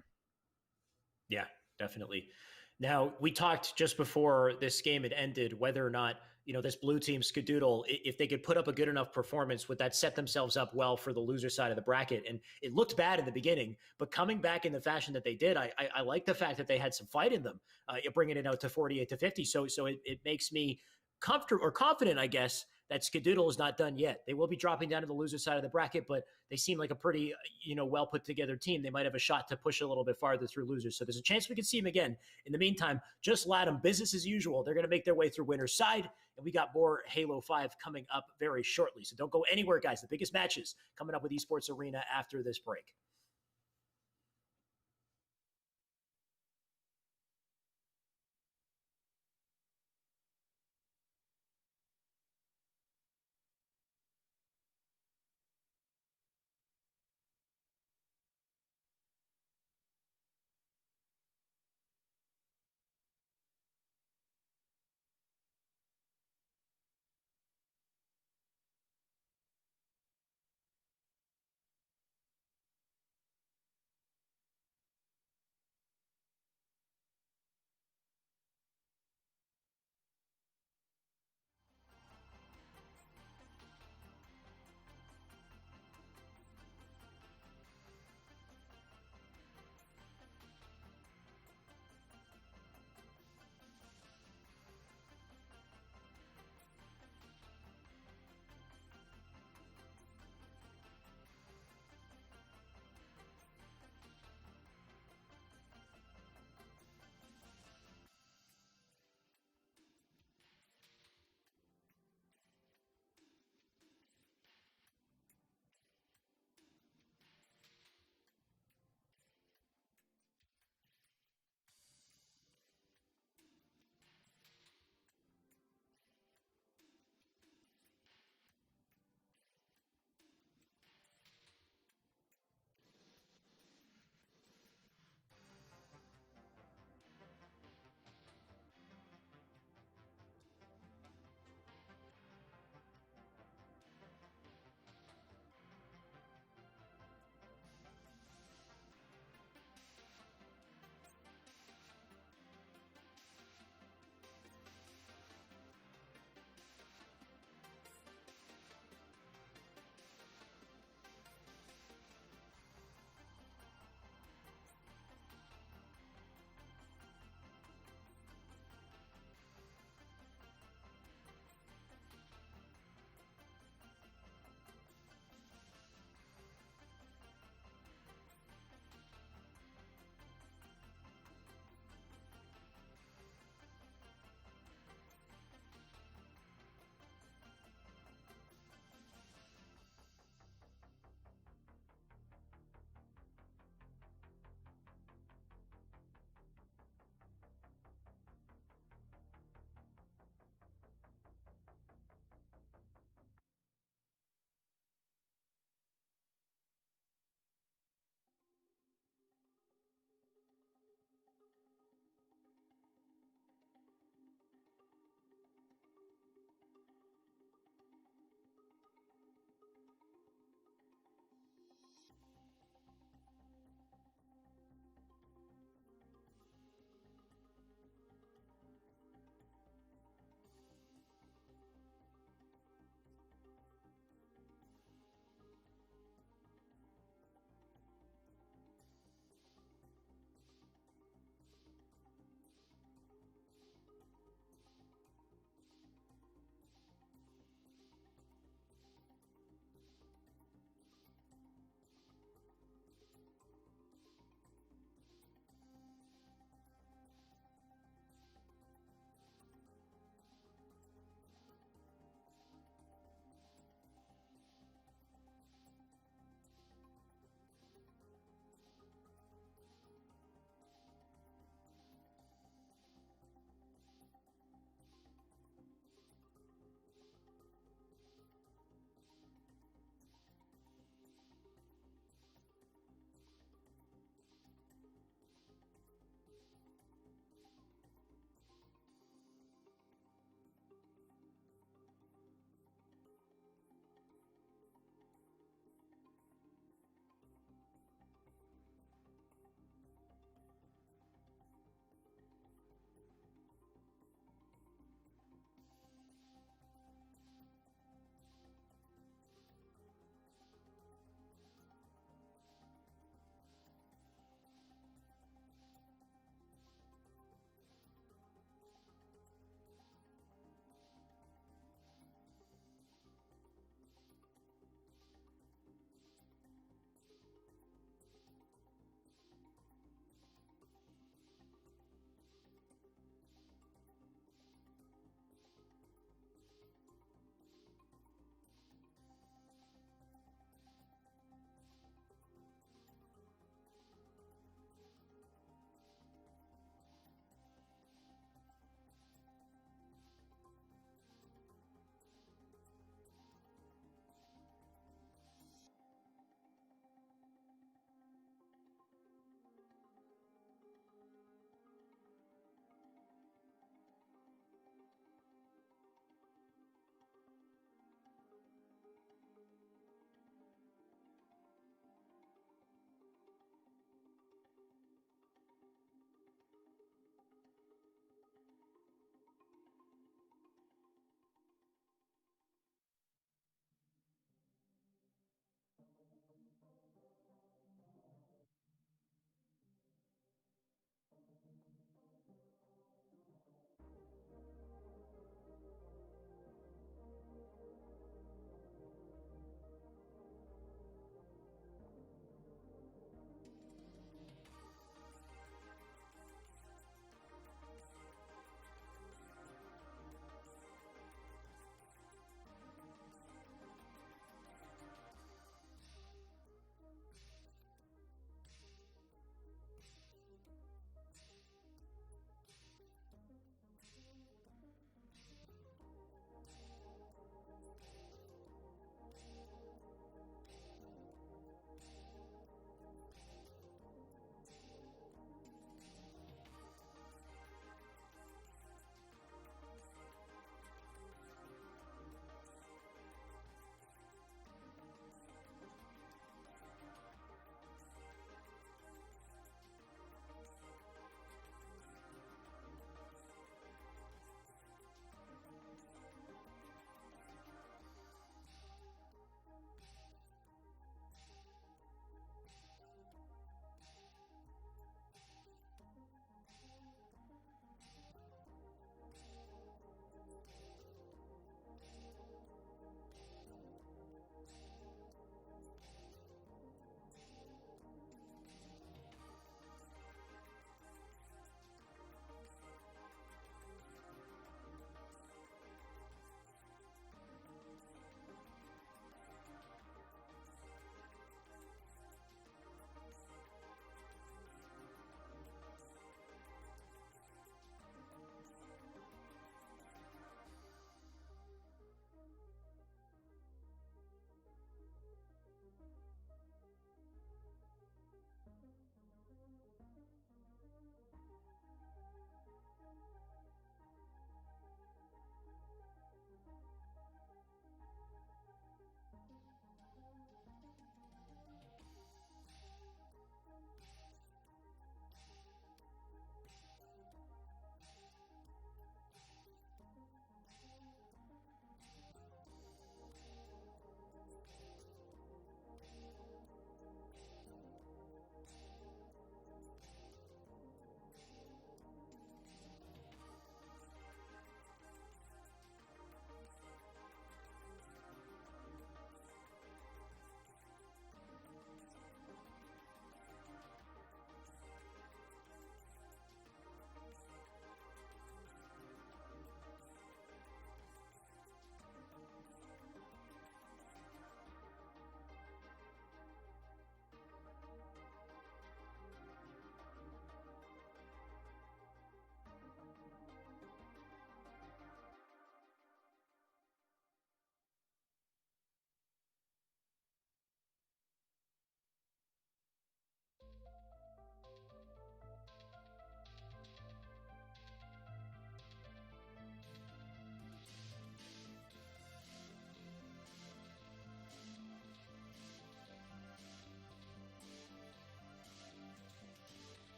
Yeah, definitely. Now, we talked just before this game had ended whether or not, this Blue Team Skadoodle, if they could put up a good enough performance, would that set themselves up well for the loser side of the bracket? And it looked bad in the beginning, but coming back in the fashion that they did, I like the fact that they had some fight in them, bringing it out to 48-50. So it makes me confident, I guess, that Skadoodle is not done yet. They will be dropping down to the loser side of the bracket, but they seem like a pretty, well put together team. They might have a shot to push a little bit farther through losers. So there's a chance we could see them again. In the meantime, just Latham, business as usual. They're going to make their way through winner's side, and we got more Halo 5 coming up very shortly. So don't go anywhere, guys. The biggest matches coming up with Esports Arena after this break.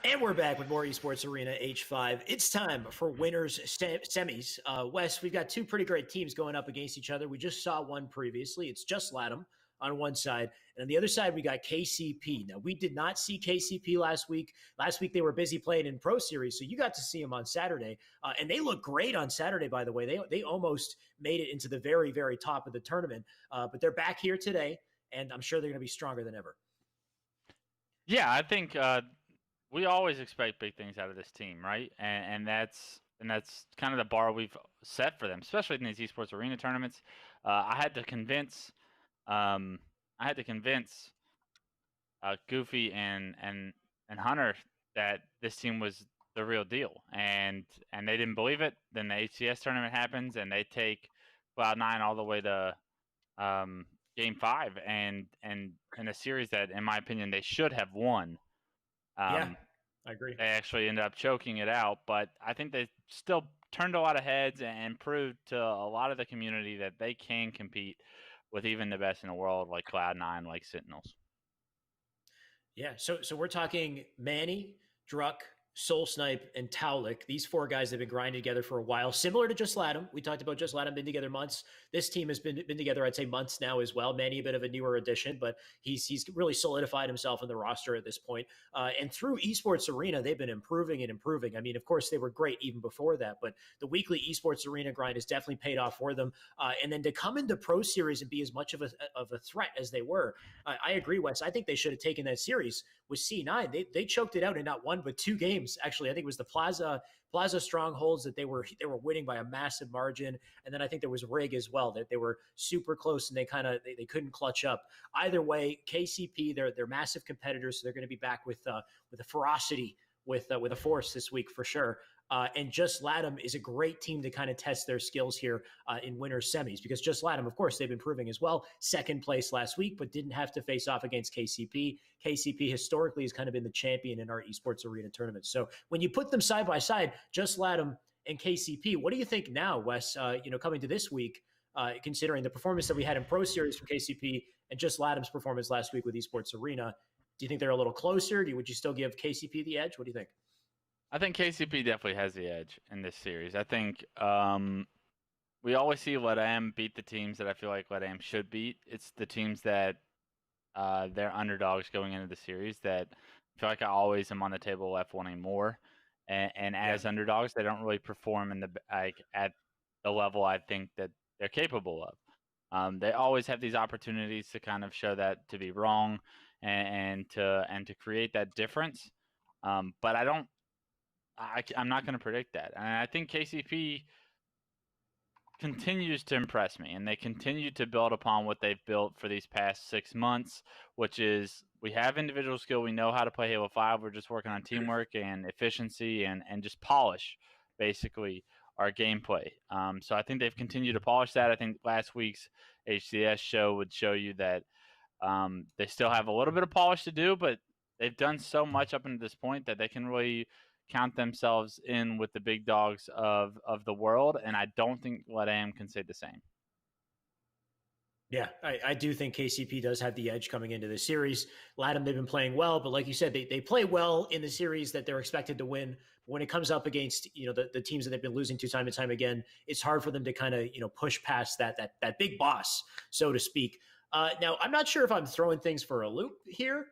And we're back with more Esports Arena H5. It's time for winners semis. Wes, we've got two pretty great teams going up against each other. We just saw one previously. It's just Latham on one side. And on the other side, we got KCP. Now, we did not see KCP last week. Last week, they were busy playing in Pro Series, so you got to see them on Saturday. And they look great on Saturday, by the way. They almost made it into the very, very top of the tournament. But they're back here today, and I'm sure they're going to be stronger than ever. Yeah, I think we always expect big things out of this team, right? And that's kind of the bar we've set for them, especially in these Esports Arena tournaments. I had to convince Goofy and Hunter that this team was the real deal, and they didn't believe it. Then the HCS tournament happens, and they take Cloud9 all the way to Game 5, and in a series that, in my opinion, they should have won. Yeah, I agree. They actually ended up choking it out, but I think they still turned a lot of heads and proved to a lot of the community that they can compete with even the best in the world, like Cloud9, like Sentinels. Yeah, so we're talking Manny, Druck, Soul Snipe, and Taulik. These four guys have been grinding together for a while, similar to Just Latham. We talked about Just Latham, been together months. This team has been together, I'd say, months now as well. Manny, a bit of a newer addition, but he's really solidified himself in the roster at this point. And through Esports Arena, they've been improving and improving. I mean, of course, they were great even before that, but the weekly Esports Arena grind has definitely paid off for them. And then to come into Pro Series and be as much of a threat as they were, I agree, Wes. I think they should have taken that series with C9. They choked it out in not one but two games. Actually, I think it was the Plaza strongholds that they were winning by a massive margin, and then I think there was Rig as well that they were super close and they couldn't clutch up. Either way, KCP they're massive competitors, so they're going to be back with a ferocity, with a force this week for sure. And Just Latham is a great team to kind of test their skills here in winter semis, because Just Latham, of course, they've been proving as well. Second place last week, but didn't have to face off against KCP. KCP historically has kind of been the champion in our Esports Arena tournaments. So when you put them side by side, Just Latham and KCP, what do you think now, Wes, coming to this week, considering the performance that we had in Pro Series from KCP and Just Latham's performance last week with Esports Arena? Do you think they're a little closer? Would you still give KCP the edge? What do you think? I think KCP definitely has the edge in this series. I think we always see LATAM beat the teams that I feel like LATAM should beat. It's the teams that they're underdogs going into the series that I feel like I always am on the table left wanting more. And as underdogs, they don't really perform in at the level I think that they're capable of. They always have these opportunities to kind of show that to be wrong and to create that difference. But I'm not going to predict that. And I think KCP continues to impress me, and they continue to build upon what they've built for these past 6 months, which is we have individual skill. We know how to play Halo 5. We're just working on teamwork and efficiency and just polish, basically, our gameplay. So I think they've continued to polish that. I think last week's HCS show would show you that they still have a little bit of polish to do, but they've done so much up until this point that they can really count themselves in with the big dogs of the world, and I don't think LATAM can say the same. Yeah, I do think KCP does have the edge coming into the series. LATAM, they've been playing well, but like you said, they play well in the series that they're expected to win. But when it comes up against the teams that they've been losing to time and time again, it's hard for them to kind of push past that big boss, so to speak. Now, I'm not sure if I'm throwing things for a loop here.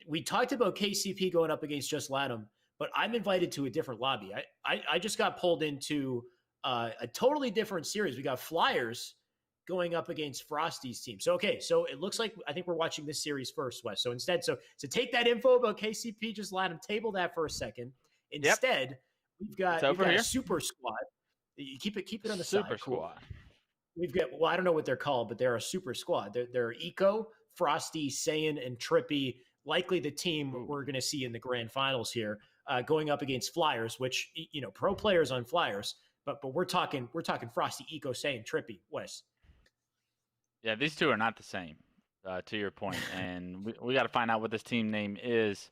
We talked about KCP going up against Just Latham, but I'm invited to a different lobby. I just got pulled into a totally different series. We got Flyers going up against Frosty's team. So it looks like I think we're watching this series first, Wes. So instead, so take that info about KCP, Just Latham, table that for a second. Instead, we've got a super squad. You keep it on the super side. Squad. Cool. We've got, I don't know what they're called, but they're a super squad. They're Eco, Frosty, Saiyan, and Trippy. Likely the team we're going to see in the grand finals here, going up against Flyers, which pro players on Flyers, but we're talking Frosty, Eco, Saiyan, Trippy, Wes. Yeah, these two are not the same, to your point, and we got to find out what this team name is.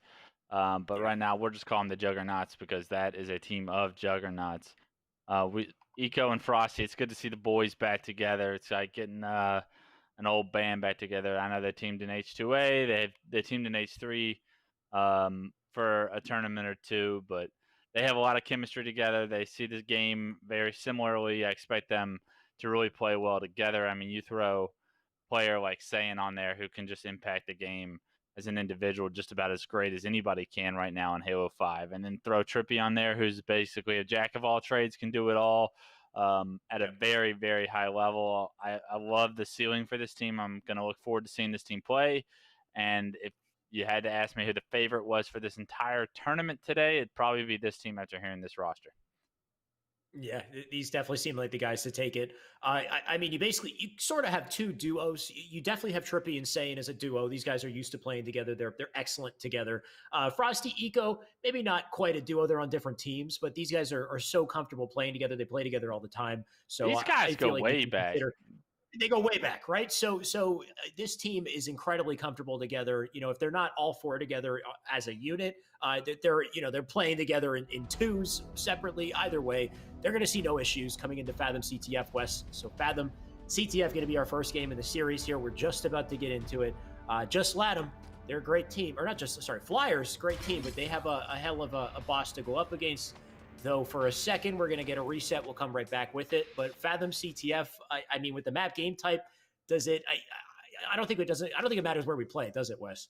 But right now, we're just calling them the Juggernauts because that is a team of Juggernauts. Eco and Frosty, it's good to see the boys back together. It's like getting an old band back together. I know they teamed in H2A. They teamed in H3 for a tournament or two, but they have a lot of chemistry together. They see this game very similarly. I expect them to really play well together. I mean, you throw a player like Saiyan on there who can just impact the game as an individual just about as great as anybody can right now in Halo 5. And then throw Trippy on there, who's basically a jack of all trades, can do it all at a very, very high level. I love the ceiling for this team. I'm going to look forward to seeing this team play. And if you had to ask me who the favorite was for this entire tournament today, it'd probably be this team after hearing this roster. Yeah, these definitely seem like the guys to take it. I mean, you sort of have two duos. You definitely have Trippy and Saiyan as a duo. These guys are used to playing together. They're excellent together. Frosty, Eco, maybe not quite a duo. They're on different teams, but these guys are so comfortable playing together. They play together all the time. So these guys go way back. They go way back, right? So this team is incredibly comfortable together. You know, if they're not all four together as a unit, they're playing together in twos separately. Either way, they're going to see no issues coming into Fathom CTF West. So Fathom CTF going to be our first game in the series here. We're just about to get into it. Just Latham, they're a great team, or not just Flyers, great team, but they have a hell of a boss to go up against. Though for a second, we're going to get a reset. We'll come right back with it. But Fathom CTF, I mean, with the map game type, does it? I don't think it doesn't. I don't think it matters where we play, does it, Wes?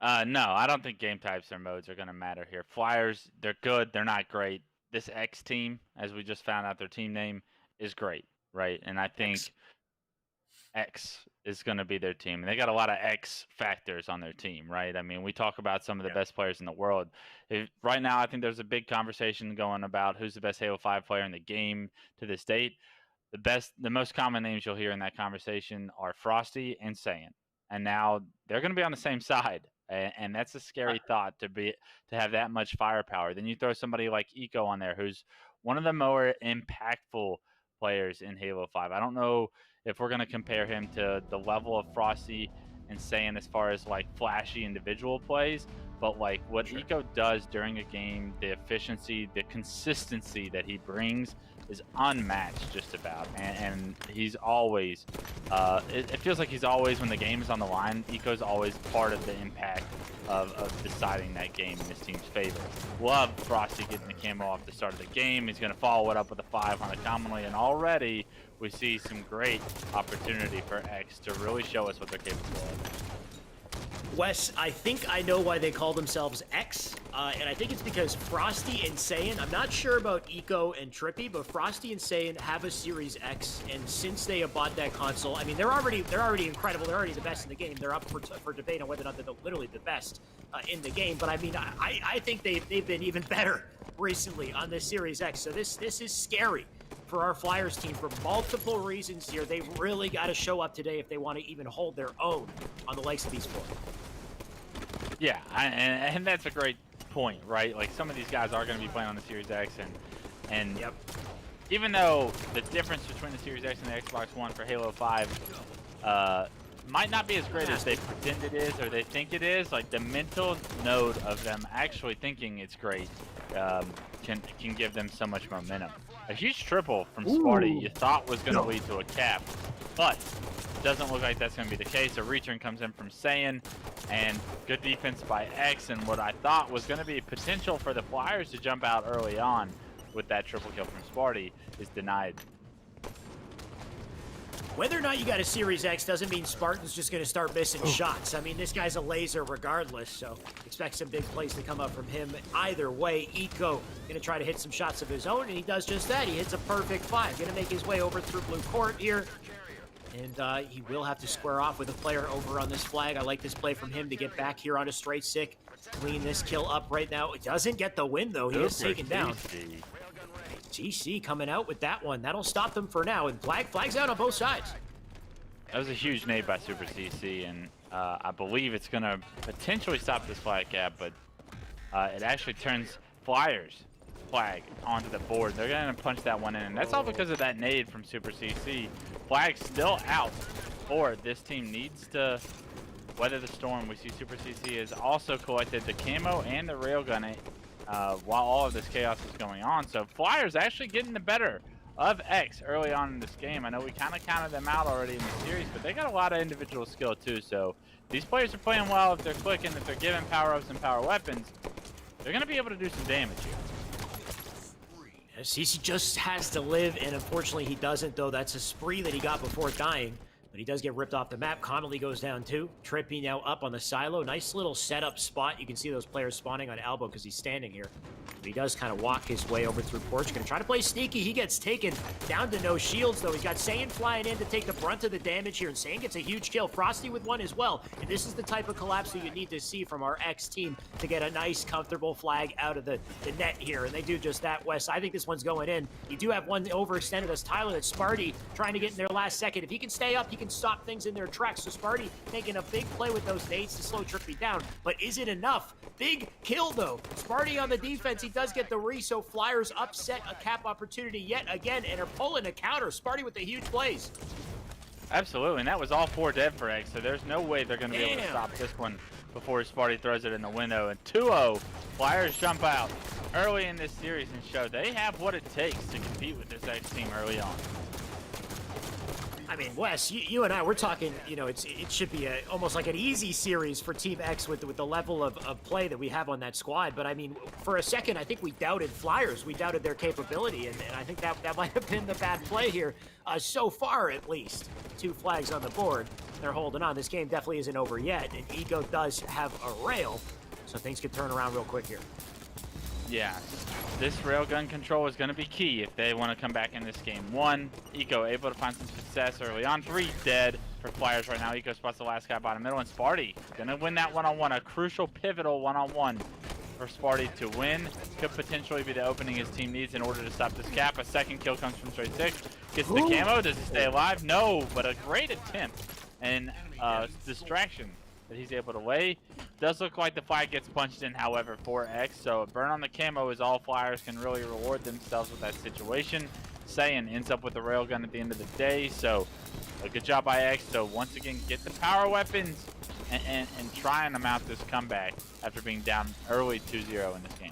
No, I don't think game types or modes are going to matter here. Flyers, they're good. They're not great. This X team, as we just found out their team name, is great, right? And I think X is going to be their team. And they got a lot of X factors on their team, right? I mean, we talk about some of the best players in the world. Right now, I think there's a big conversation going about who's the best Halo 5 player in the game to this date. The most common names you'll hear in that conversation are Frosty and Saiyan. And now they're going to be on the same side. And that's a scary thought to have that much firepower. Then you throw somebody like Eco on there, who's one of the more impactful players in Halo 5. I don't know if we're going to compare him to the level of Frosty and Saiyan as far as like flashy individual plays, but like what Eco does during a game, the efficiency, the consistency that he brings is unmatched just about. And he's always, it feels like he's always, when the game is on the line, Eco's always part of the impact of deciding that game in his team's favor. Love Frosty getting the camo off the start of the game. He's going to follow it up with a 5 on a commonly, and already we see some great opportunity for X to really show us what they're capable of. Wes, I think I know why they call themselves X, and I think it's because Frosty and Saiyan, I'm not sure about Eco and Trippy, but Frosty and Saiyan have a Series X, and since they have bought that console, I mean, they're already incredible. They're already the best in the game. They're up for debate on whether or not they're literally the best in the game, but I mean, I think they've been even better recently on this Series X, so this is scary for our Flyers team for multiple reasons here. They really got to show up today if they want to even hold their own on the likes of these four. Yeah, and that's a great point, right? Like, some of these guys are going to be playing on the Series X, and even though the difference between the Series X and the Xbox One for Halo 5 might not be as great as they pretend it is or they think it is, like, the mental node of them actually thinking it's great can give them so much momentum. A huge triple from Sparty you thought was going to lead to a cap, but doesn't look like that's going to be the case. A return comes in from Saiyan, and good defense by X, and what I thought was going to be potential for the Flyers to jump out early on with that triple kill from Sparty is denied. Whether or not you got a Series X doesn't mean Spartan's just going to start missing shots. I mean, this guy's a laser regardless, so expect some big plays to come up from him. Either way, Eco going to try to hit some shots of his own, and he does just that. He hits a perfect 5. Going to make his way over through blue court here. And he will have to square off with a player over on this flag. I like this play from him to get back here on a straight stick. Clean this kill up right now. It doesn't get the win, though. He is taken down. GC coming out with that one. That'll stop them for now. And flags out on both sides. That was a huge nade by Super CC, and I believe it's going to potentially stop this flag cap, but it actually turns Flyers flag onto the board. They're going to punch that one in, and that's all because of that nade from Super CC. Flag still out, or this team needs to weather the storm. We see Super CC has also collected the camo and the railgun while all of this chaos is going on. So Flyers actually getting the better of X early on in this game. I know we kind of counted them out already in the series, but they got a lot of individual skill too. So these players are playing well. If they're clicking, if they're giving power-ups and power weapons, they're going to be able to do some damage here. CC just has to live, and unfortunately he doesn't, though. That's a spree that he got before dying. But he does get ripped off the map. Connolly goes down too. Trippy now up on the silo. Nice little setup spot. You can see those players spawning on elbow because he's standing here. But he does kind of walk his way over through porch. Gonna try to play sneaky. He gets taken down to no shields, though. He's got Saiyan flying in to take the brunt of the damage here, and Saiyan gets a huge kill. Frosty with one as well. And this is the type of collapse that you need to see from our X team to get a nice, comfortable flag out of the net here. And they do just that, Wes. I think this one's going in. You do have one overextended as Tyler. That's Sparty trying to get in there last second. If he can stay up, he can stop things in their tracks. So Sparty making a big play with those nades to slow Trippy down. But is it enough? Big kill, though. Sparty on the defense. He does get the re, so Flyers upset a cap opportunity yet again and are pulling a counter. Sparty with the huge plays. Absolutely, and that was all 4 dead for X, so there's no way they're going to be able to stop this one before Sparty throws it in the window. And 2-0, Flyers jump out early in this series and show they have what it takes to compete with this X team early on. I mean, Wes, you and I, we're talking, you know, it should be almost like an easy series for Team X with the level of play that we have on that squad. But, I mean, for a second, I think we doubted Flyers. We doubted their capability, and I think that might have been the bad play here, so far at least. 2 flags on the board. They're holding on. This game definitely isn't over yet, and Ego does have a rail, so things could turn around real quick here. Yeah, this railgun control is going to be key if they want to come back in this game. 1, Eco able to find some success early on. 3 dead for Flyers right now. Eco spots the last guy bottom middle, and Sparty going to win that one-on-one. A crucial, pivotal one-on-one for Sparty to win. Could potentially be the opening his team needs in order to stop this cap. A second kill comes from Straight Six. Gets the camo. Does he stay alive? No, but a great attempt and distraction that he's able to lay. Does look like the flag gets punched in, however, for X. So a burn on the camo is all Flyers can really reward themselves with that situation. Saiyan ends up with the railgun at the end of the day. So a good job by X. So once again, get the power weapons and try and amount this comeback after being down early 2-0 in this game.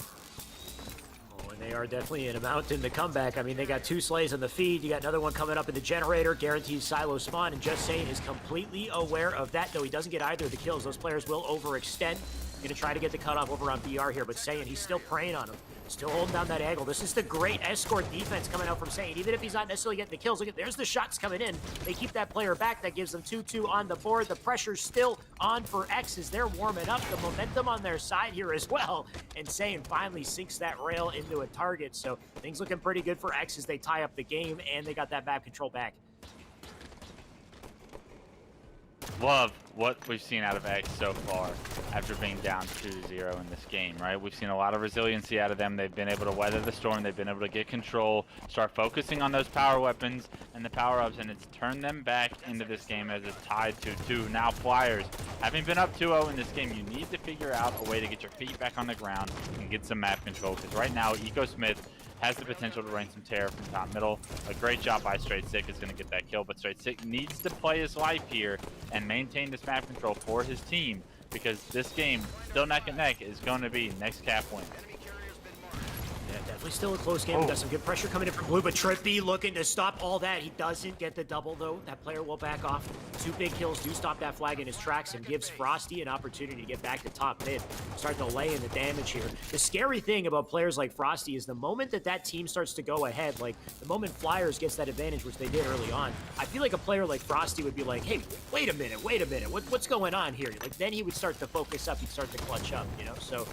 They are definitely an amount in the comeback. I mean, they got 2 slays on the feed. You got another one coming up in the generator. Guarantees silo spawn. And Just Saying is completely aware of that, though he doesn't get either of the kills. Those players will overextend. Going to try to get the cutoff over on BR here, but Saying he's still preying on him. Still holding down that angle. This is the great escort defense coming out from Saying. Even if he's not necessarily getting the kills, look at, there's the shots coming in. They keep that player back. That gives them 2-2 on the board. The pressure's still on for X as they're warming up. The momentum on their side here as well. And Saying finally sinks that rail into a target. So things looking pretty good for X as they tie up the game, and they got that map control back. Love what we've seen out of X so far after being down 2-0 in this game, right? We've seen a lot of resiliency out of them. They've been able to weather the storm. They've been able to get control, start focusing on those power weapons and the power-ups, and it's turned them back into this game as it's tied 2-2. Now Flyers, having been up 2-0 in this game, you need to figure out a way to get your feet back on the ground and get some map control, because right now Eco Smith has the potential to rain some terror from top middle. A great job by Straight Sick is going to get that kill, but Straight Sick needs to play his life here and maintain this map control for his team, because this game, still neck and neck, is going to be next cap win. Yeah, definitely still a close game. Got some good pressure coming in from Blue, but Trippy looking to stop all that. He doesn't get the double, though. That player will back off. 2 big kills do stop that flag in his tracks and gives Frosty an opportunity to get back to top mid. Start to lay in the damage here. The scary thing about players like Frosty is the moment that team starts to go ahead, like the moment Flyers gets that advantage, which they did early on, I feel like a player like Frosty would be like, hey, wait a minute, what's going on here? Like, then he would start to focus up, he'd start to clutch up, you know? So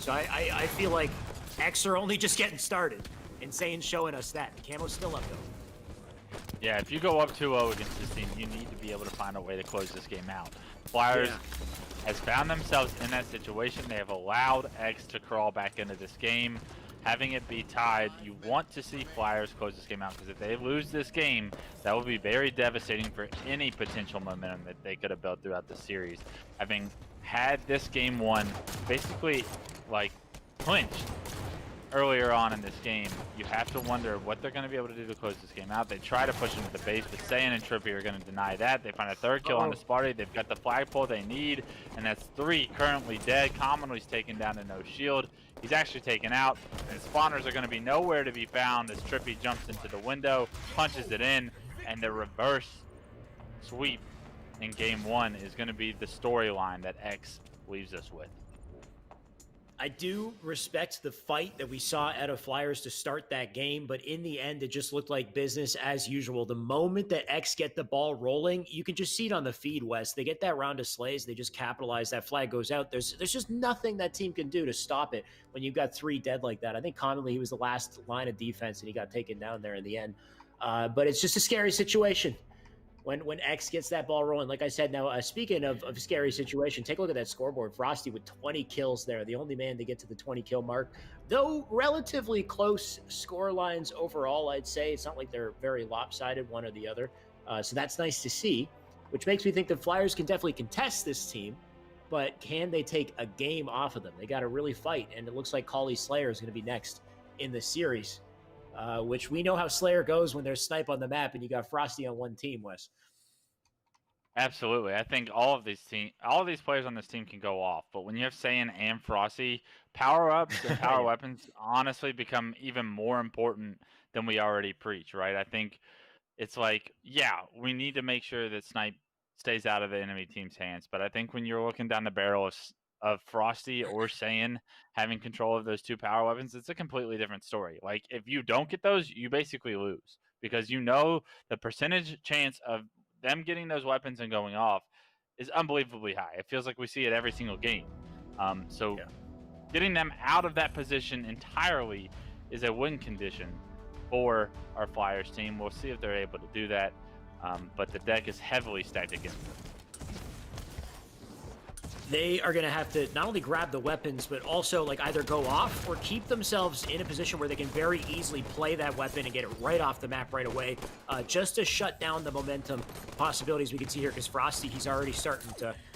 I feel like X are only just getting started. Insane showing us that. The camo's still up, though. Yeah, if you go up 2-0 against this team, you need to be able to find a way to close this game out. Flyers has found themselves in that situation. They have allowed X to crawl back into this game. Having it be tied, you want to see Flyers close this game out, because if they lose this game, that will be very devastating for any potential momentum that they could have built throughout the series. Having had this game won, basically, like, clinched earlier on in this game, you have to wonder what they're going to be able to do to close this game out. They try to push into the base, but Saiyan and Trippy are going to deny that. They find a 3rd kill on the Sparty. They've got the flagpole they need, and that's 3 currently dead. Commonly's taken down to no shield. He's actually taken out. The spawners are going to be nowhere to be found as Trippy jumps into the window, punches it in, and the reverse sweep in game 1 is going to be the storyline that X leaves us with. I do respect the fight that we saw out of Flyers to start that game, but in the end, it just looked like business as usual. The moment that X get the ball rolling, you can just see it on the feed, Wes. They get that round of slays. They just capitalize. That flag goes out. There's just nothing that team can do to stop it when you've got 3 dead like that. I think commonly he was the last line of defense, and he got taken down there in the end. But it's just a scary situation when X gets that ball rolling. Like I said, now speaking of scary situation, take a look at that scoreboard. Frosty with 20 kills there, the only man to get to the 20 kill mark. Though relatively close score lines overall, I'd say. It's not like they're very lopsided one or the other. So that's nice to see, which makes me think the Flyers can definitely contest this team, but can they take a game off of them? They got to really fight, and it looks like Cauley Slayer is going to be next in the series. Which we know how Slayer goes when there's snipe on the map and you got Frosty on one team, Wes. Absolutely. I think all of these players on this team can go off, but when you have Saiyan and Frosty, power-ups and power weapons honestly become even more important than we already preach, right? I think it's like, yeah, we need to make sure that snipe stays out of the enemy team's hands, but I think when you're looking down the barrel of Frosty or Saiyan having control of those 2 power weapons, it's a completely different story. Like, if you don't get those, you basically lose, because you know the percentage chance of them getting those weapons and going off is unbelievably high. It feels like we see it every single game. Getting them out of that position entirely is a win condition for our Flyers team. We'll see if they're able to do that, but the deck is heavily stacked against them. They are going to have to not only grab the weapons, but also like either go off or keep themselves in a position where they can very easily play that weapon and get it right off the map right away, just to shut down the momentum possibilities we can see here. Because Frosty, he's already starting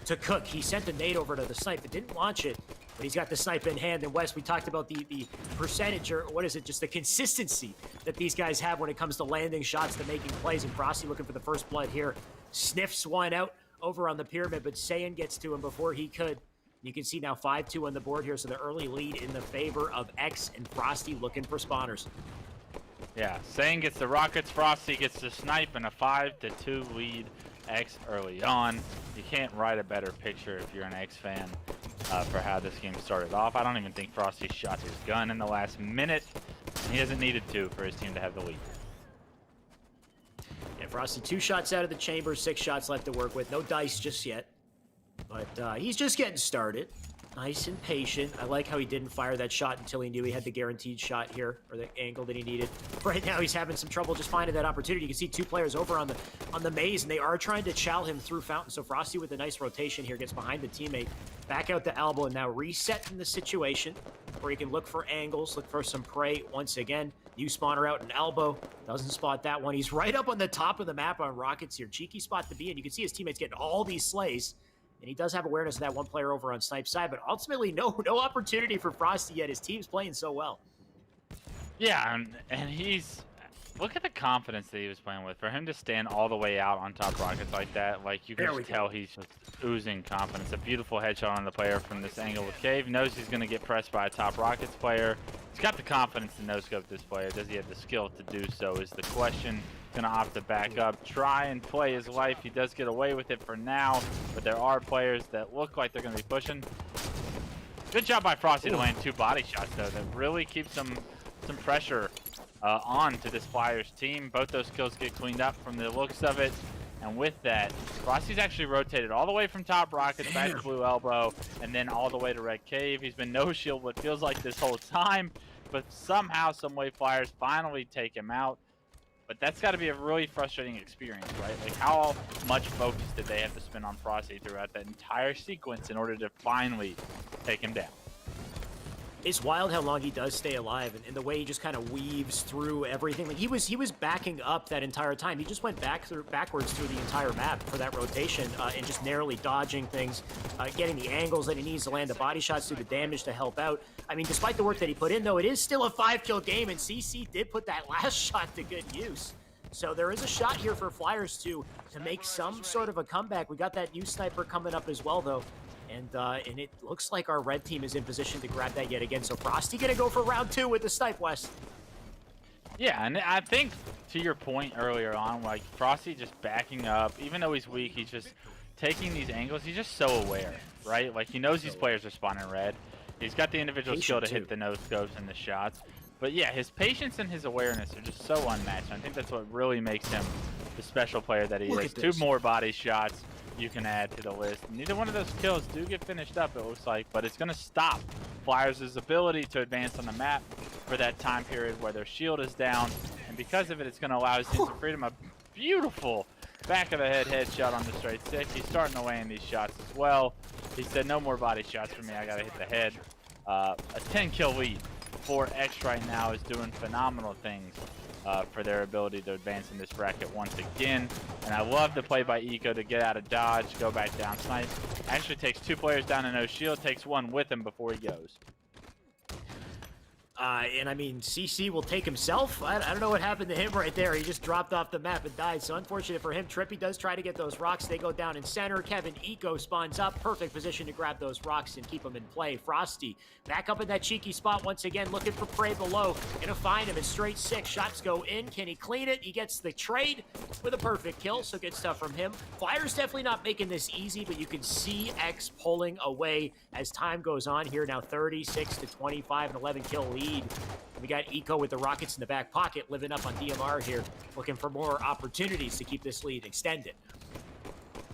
to cook. He sent a nade over to the snipe, but didn't launch it, but he's got the snipe in hand. And Wes, we talked about the percentage, or what is it, just the consistency that these guys have when it comes to landing shots, to making plays. And Frosty looking for the first blood here, sniffs one out over on the pyramid, but Saiyan gets to him before he could. You can see now 5-2 on the board here, so the early lead in the favor of X, and Frosty looking for spawners. Yeah, Saiyan gets the rockets, Frosty gets the snipe, and a 5-2 lead X early on. You can't write a better picture if you're an X fan for how this game started off. I don't even think Frosty shot his gun in the last minute. He hasn't needed to for his team to have the lead. Yeah, Frosty 2 shots out of the chamber, 6 shots left to work with. No dice just yet, but he's just getting started. Nice and patient. I like how he didn't fire that shot until he knew he had the guaranteed shot here, or the angle that he needed. Right now, he's having some trouble just finding that opportunity. You can see 2 players over on the maze, and they are trying to chow him through Fountain. So Frosty with a nice rotation here gets behind the teammate, back out the elbow, and now resetting the situation where he can look for angles, look for some prey once again. New spawner out an elbow. Doesn't spot that one. He's right up on the top of the map on rockets here. Cheeky spot to be in. You can see his teammates getting all these slays. And he does have awareness of that one player over on Snipe's side, but ultimately no opportunity for Frosty yet. His team's playing so well. Yeah, and he's... Look at the confidence that he was playing with. For him to stand all the way out on top rockets like that, like you can just tell he's just oozing confidence. A beautiful headshot on the player from this angle with Cave. Knows he's going to get pressed by a top rockets player. He's got the confidence to no-scope this player. Does he have the skill to do so is the question. Going to opt to back up, try and play his life. He does get away with it for now, but there are players that look like they're going to be pushing. Good job by Frosty to land 2 body shots, though. That really keeps some pressure on to this Flyers team. Both those kills get cleaned up from the looks of it. And with that, Frosty's actually rotated all the way from top rockets back to blue elbow, and then all the way to red cave. He's been no shield what feels like this whole time, but somehow, some way, Flyers finally take him out. But that's got to be a really frustrating experience, right? Like, how much focus did they have to spend on Frosty throughout that entire sequence in order to finally take him down? It's wild how long he does stay alive, and the way he just kind of weaves through everything. Like he was backing up that entire time. He just went backwards through the entire map for that rotation, and just narrowly dodging things, getting the angles that he needs to land the body shots, do the damage to help out. I mean, despite the work that he put in, though, it is still a 5-kill game, and CC did put that last shot to good use. So there is a shot here for Flyers to make some sort of a comeback. We got that new sniper coming up as well, though. And it looks like our red team is in position to grab that yet again. So Frosty gonna go for round 2 with the snipe, Wes. Yeah, and I think to your point earlier on, like Frosty just backing up, even though he's weak, he's just taking these angles. He's just so aware, right? Like he knows these players are spawning red. He's got the individual skill to hit the no scopes and the shots. But yeah, his patience and his awareness are just so unmatched. I think that's what really makes him the special player that he is. 2 more body shots you can add to the list. Neither one of those kills do get finished up, it looks like, but it's going to stop Flyers' ability to advance on the map for that time period where their shield is down. And because of it, it's going to allow his team to freedom a beautiful back of the head headshot on the straight 6. He's starting to land these shots as well. He said, no more body shots for me. I got to hit the head. A 10-kill lead for X right now is doing phenomenal things for their ability to advance in this bracket once again. And I love the play by Eco to get out of dodge, go back down snipe. Actually takes 2 players down and no shield, takes 1 with him before he goes. And I mean, CC will take himself. I don't know what happened to him right there. He just dropped off the map and died. So unfortunate for him. Trippy does try to get those rocks. They go down in center. Kevin Eco spawns up. Perfect position to grab those rocks and keep them in play. Frosty back up in that cheeky spot once again, looking for prey below. Gonna find him in straight 6. Shots go in. Can he clean it? He gets the trade with a perfect kill. So good stuff from him. Flyers definitely not making this easy, but you can see X pulling away as time goes on here. Now 36 to 25, an 11 kill lead. We got Eco with the rockets in the back pocket, living up on DMR here, looking for more opportunities to keep this lead extended.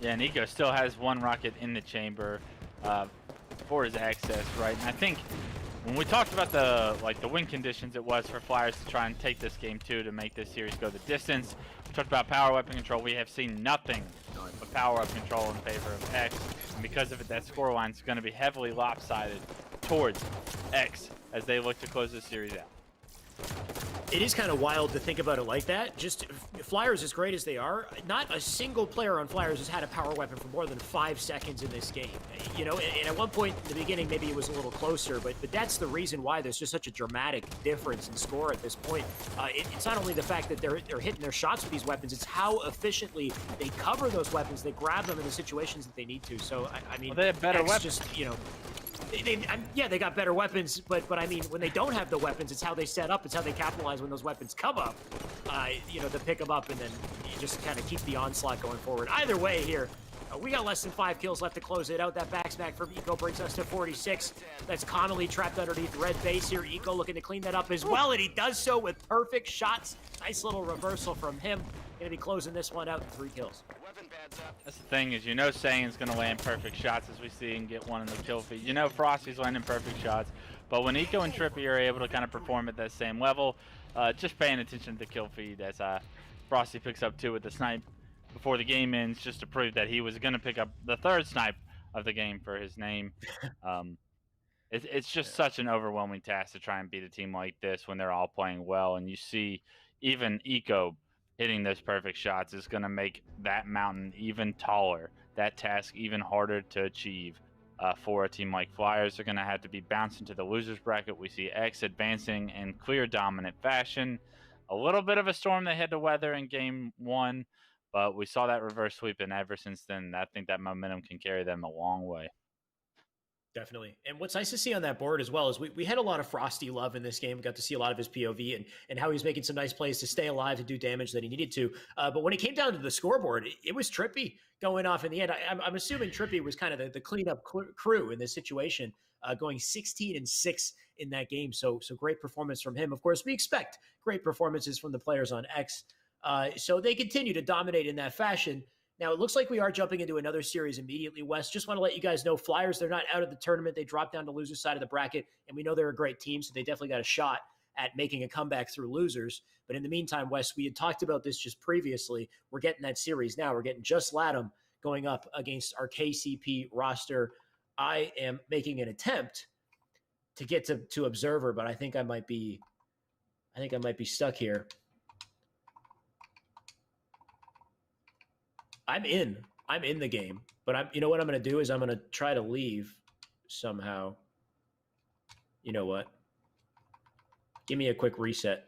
Yeah, and Eco still has 1 rocket in the chamber for his access, right? And I think when we talked about the win conditions it was for Flyers to try and take this game too, to make this series go the distance. We talked about power weapon control. We have seen nothing but power up control in favor of X. And because of it, that scoreline is going to be heavily lopsided towards X as they look to close this series out. It is kind of wild to think about it like that. Just Flyers, as great as they are, not a single player on Flyers has had a power weapon for more than 5 seconds in this game. You know, and at one point in the beginning, maybe it was a little closer, but that's the reason why there's just such a dramatic difference in score at this point. It's not only the fact that they're hitting their shots with these weapons, it's how efficiently they cover those weapons, they grab them in the situations that they need to. So, I mean, well, they have better weapons. Just, you know, yeah, they got better weapons, but I mean, when they don't have the weapons, it's how they set up, it's how they capitalize when those weapons come up, you know, to pick them up, and then you just kind of keep the onslaught going forward. Either way here, we got less than 5 kills left to close it out. That backsmack from Eco brings us to 46. That's Connolly trapped underneath red base here. Eco looking to clean that up as well, and he does so with perfect shots. Nice little reversal from him. Gonna be closing this one out in 3 kills. That's the thing, is you know Saiyin's gonna land perfect shots as we see him get 1 in the kill feed. You know Frosty's landing perfect shots, but when Eco and Trippy are able to kind of perform at that same level, just paying attention to the kill feed as Frosty picks up 2 with the snipe before the game ends, just to prove that he was gonna pick up the 3rd snipe of the game for his name. It's just such an overwhelming task to try and beat a team like this when they're all playing well, and you see even Eco hitting those perfect shots is going to make that mountain even taller, that task even harder to achieve for a team like Flyers. They're going to have to be bouncing to the losers bracket. We see X advancing in clear dominant fashion. A little bit of a storm they had to weather in game 1, but we saw that reverse sweep, and ever since then, I think that momentum can carry them a long way. Definitely. And what's nice to see on that board as well is we had a lot of Frosty love in this game. We got to see a lot of his POV and how he was making some nice plays to stay alive, to do damage that he needed to. But when it came down to the scoreboard, it was Trippy going off in the end. I'm assuming Trippy was kind of the cleanup crew in this situation, going 16-6 in that game. So great performance from him. Of course, we expect great performances from the players on X. So they continue to dominate in that fashion. Now, it looks like we are jumping into another series immediately, Wes. Just want to let you guys know, Flyers, they're not out of the tournament. They dropped down to losers side of the bracket, and we know they're a great team, so they definitely got a shot at making a comeback through losers. But in the meantime, Wes, we had talked about this just previously. We're getting that series now. We're getting Just Latham going up against our KCP roster. I am making an attempt to get to Observer, but I think I might be stuck here. I'm in the game, but you know what I'm going to do is I'm going to try to leave somehow. You know what? Give me a quick reset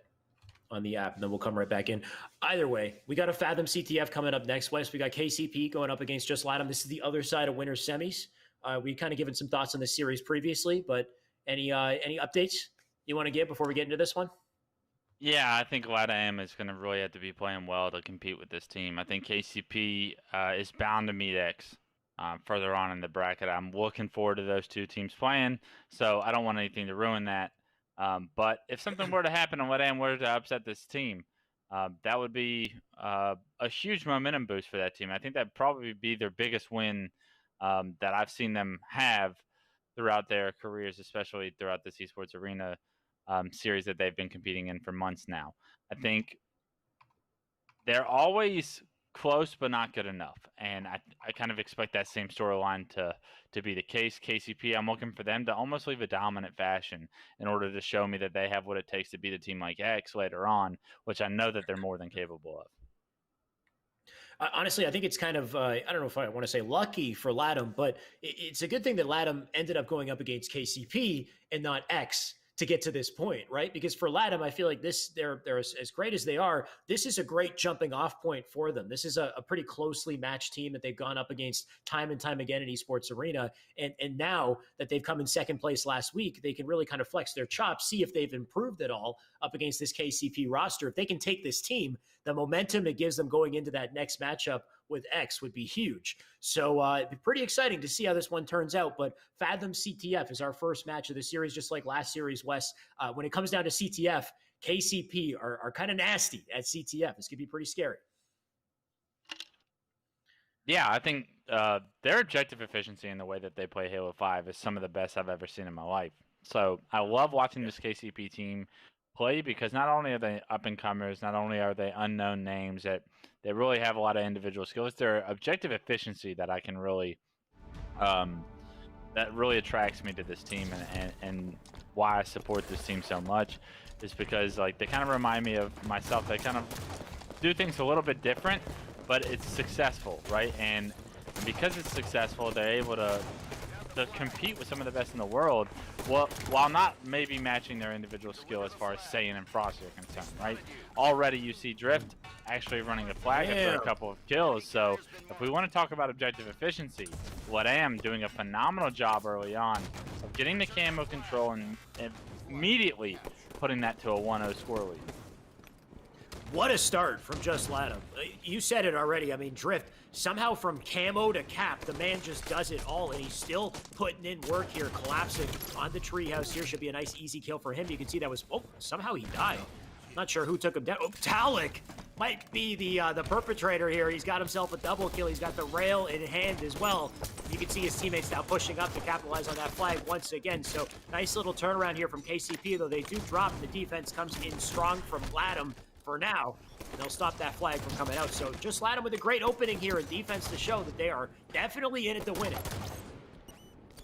on the app, and then we'll come right back in. Either way, we got a Fathom CTF coming up next, Wes. We got KCP going up against Just Latham. This is the other side of winter semis. We kind of given some thoughts on this series previously, but any updates you want to give before we get into this one? Yeah, I think LATAM is going to really have to be playing well to compete with this team. I think KCP is bound to meet X further on in the bracket. I'm looking forward to those two teams playing, so I don't want anything to ruin that. But if something were to happen and LATAM were to upset this team, that would be a huge momentum boost for that team. I think that'd probably be their biggest win that I've seen them have throughout their careers, especially throughout this Esports Arena series that they've been competing in for months now. I think they're always close but not good enough, and I kind of expect that same storyline to be the case. KCP, I'm looking for them to almost leave a dominant fashion in order to show me that they have what it takes to beat a team like X later on, which I know that they're more than capable of. Honestly, I think it's kind of, I don't know if I want to say lucky for LATAM, but it's a good thing that LATAM ended up going up against KCP and not X to get to this point, right? Because for LATAM, I feel like they're as great as they are, this is a great jumping off point for them. This is a pretty closely matched team that they've gone up against time and time again in Esports Arena. And now that they've come in second place last week, they can really kind of flex their chops, see if they've improved at all up against this KCP roster. If they can take this team, the momentum it gives them going into that next matchup with X would be huge. So it'd be pretty exciting to see how this one turns out. But Fathom CTF is our first match of the series, just like last series, Wes. When it comes down to CTF, KCP are kind of nasty at CTF. This could be pretty scary. Yeah, I think their objective efficiency in the way that they play Halo 5 is some of the best I've ever seen in my life. So I love watching this KCP team play because not only are they up-and-comers, not only are they unknown names that really have a lot of individual skills, their objective efficiency that I can really that really attracts me to this team and why I support this team so much is because like they kind of remind me of myself. They kind of do things a little bit different, but it's successful, right? And because it's successful, they're able to compete with some of the best in the world, well, while not maybe matching their individual skill as far as Saiyan and Frosty are concerned, right? Already you see Drift actually running a flag after a couple of kills. So if we want to talk about objective efficiency, LATAM doing a phenomenal job early on of getting the camo control and immediately putting that to a 1-0 score lead. What a start from just LATAM. You said it already. I mean, Drift, somehow from camo to cap, the man just does it all, and he's still putting in work here, collapsing on the treehouse here. Should be a nice, easy kill for him. You can see that was, oh, somehow he died. Not sure who took him down. Oh, Talik might be the perpetrator here. He's got himself a double kill. He's got the rail in hand as well. You can see his teammates now pushing up to capitalize on that flag once again. So nice little turnaround here from KCP, though they do drop. The defense comes in strong from LATAM for now. They'll stop that flag from coming out. So just LATAM with a great opening here in defense to show that they are definitely in it to win it.